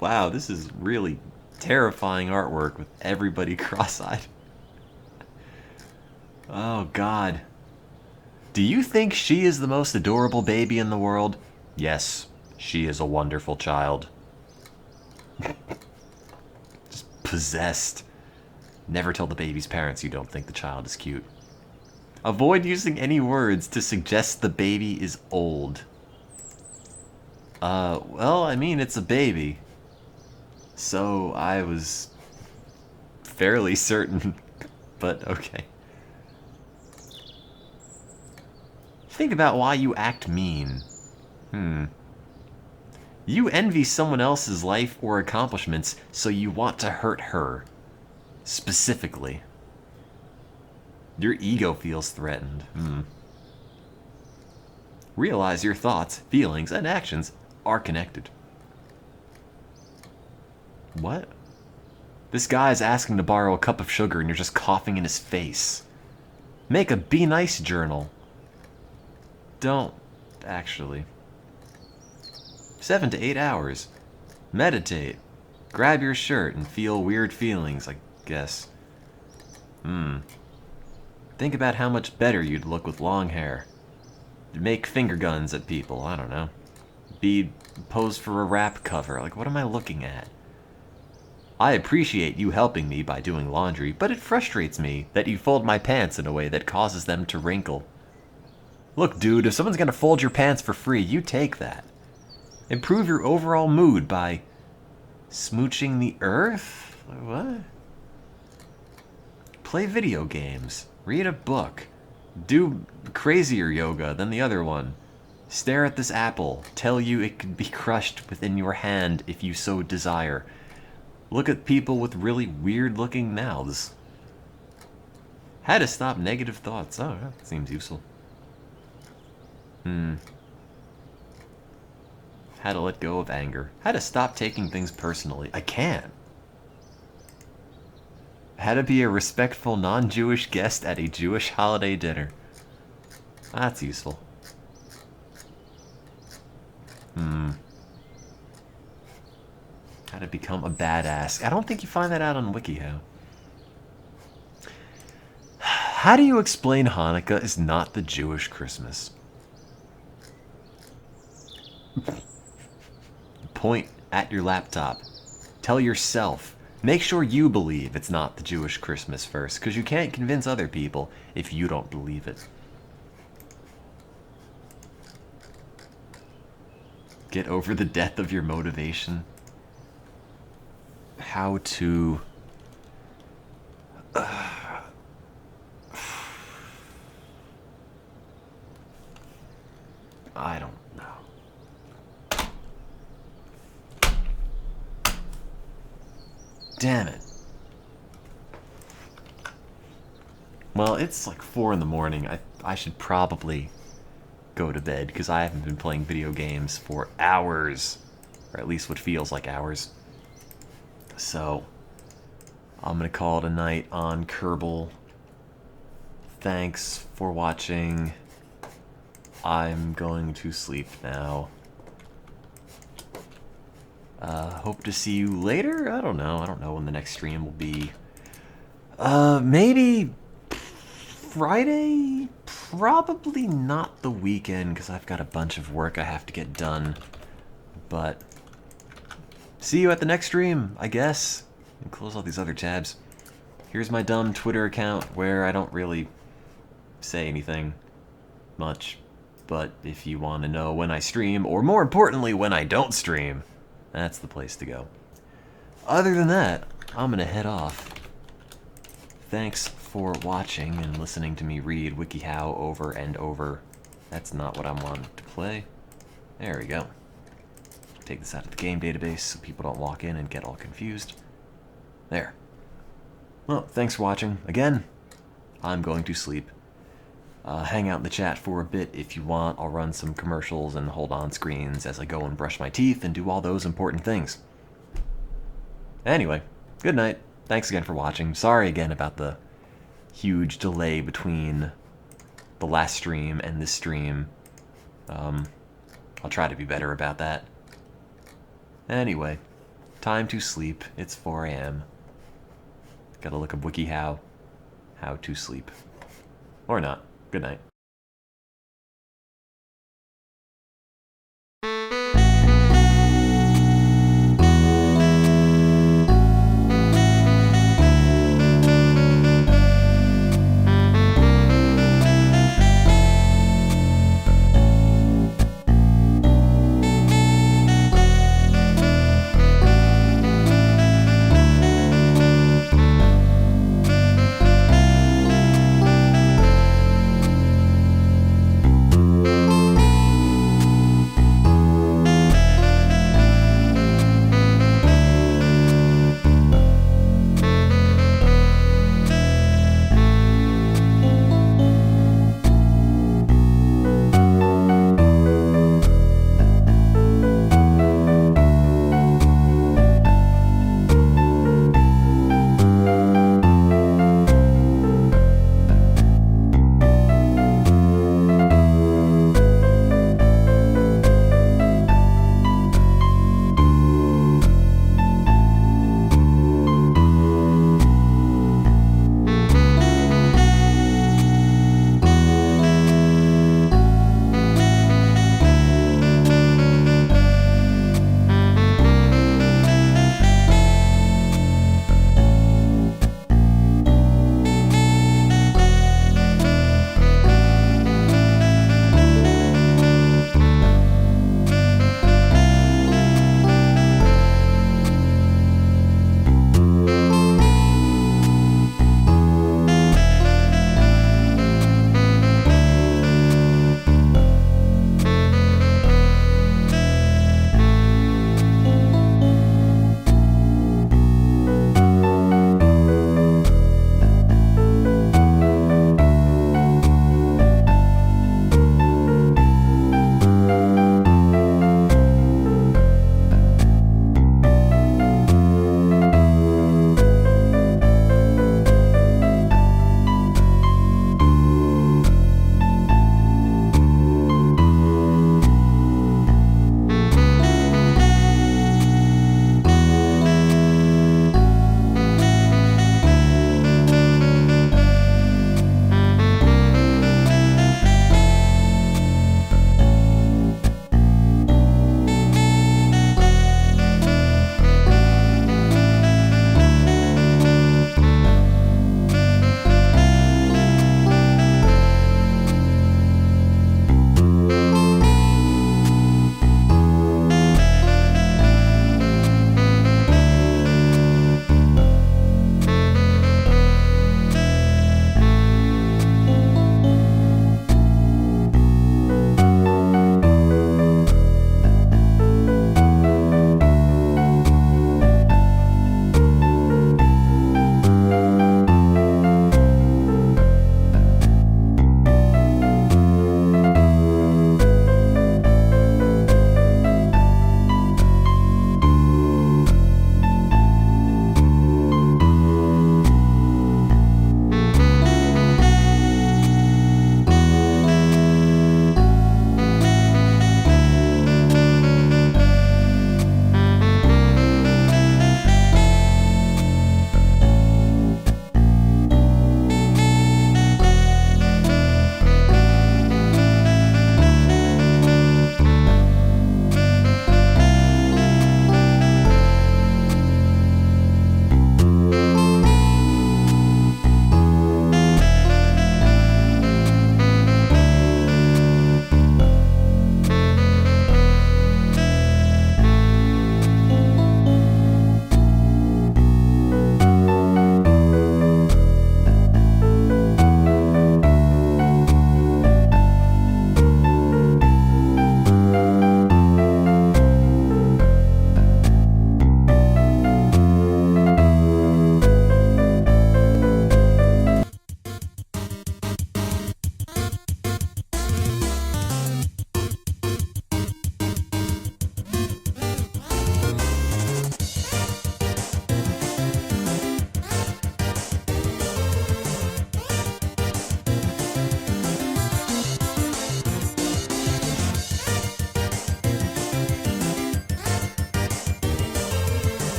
Wow, this is really terrifying artwork with everybody cross-eyed. Oh, God. Do you think she is the most adorable baby in the world? Yes, she is a wonderful child. Just possessed. Never tell the baby's parents you don't think the child is cute. Avoid using any words to suggest the baby is old. Well, I mean, it's a baby. So I was fairly certain, but okay. Think about why you act mean. You envy someone else's life or accomplishments, so you want to hurt her. Specifically. Your ego feels threatened. Realize your thoughts, feelings, and actions are connected. What? This guy is asking to borrow a cup of sugar and you're just coughing in his face. Make a be nice journal. Don't, actually. 7 to 8 hours. Meditate. Grab your shirt and feel weird feelings, I guess. Think about how much better you'd look with long hair. Make finger guns at people, I don't know. Pose for a rap cover, like what am I looking at? I appreciate you helping me by doing laundry, but it frustrates me that you fold my pants in a way that causes them to wrinkle. Look, dude, if someone's gonna fold your pants for free, you take that. Improve your overall mood by smooching the earth? What? Play video games. Read a book. Do crazier yoga than the other one. Stare at this apple. Tell you it could be crushed within your hand if you so desire. Look at people with really weird-looking mouths. How to stop negative thoughts. Oh, that seems useful. How to let go of anger. How to stop taking things personally. I can't. How to be a respectful non-Jewish guest at a Jewish holiday dinner. That's useful. How to become a badass. I don't think you find that out on WikiHow. How do you explain Hanukkah is not the Jewish Christmas? Point at your laptop. Tell yourself. Make sure you believe it's not the Jewish Christmas first, because you can't convince other people if you don't believe it. Get over the death of your motivation. How to... I don't know. Damn it. Well, it's like 4 in the morning. I should probably go to bed because I haven't been playing video games for hours, or at least what feels like hours. So I'm gonna call it a night on Kerbal. Thanks for watching. I'm going to sleep now. Hope to see you later? I don't know. I don't know when the next stream will be. Maybe Friday? Probably not the weekend, because I've got a bunch of work I have to get done. But see you at the next stream, I guess. And close all these other tabs. Here's my dumb Twitter account where I don't really say anything much. But if you want to know when I stream, or more importantly, when I don't stream, that's the place to go. Other than that, I'm gonna head off. Thanks for watching and listening to me read WikiHow over and over. That's not what I wanted to play. There we go. Take this out of the game database so people don't walk in and get all confused. There. Well, thanks for watching. Again, I'm going to sleep. hang out in the chat for a bit if you want. I'll run some commercials and hold on screens as I go and brush my teeth and do all those important things. Anyway, good night. Thanks again for watching. Sorry again about the huge delay between the last stream and this stream. I'll try to be better about that. Anyway, time to sleep. It's 4 a.m. Gotta look up WikiHow. How to sleep. Or not. Good night.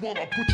while I put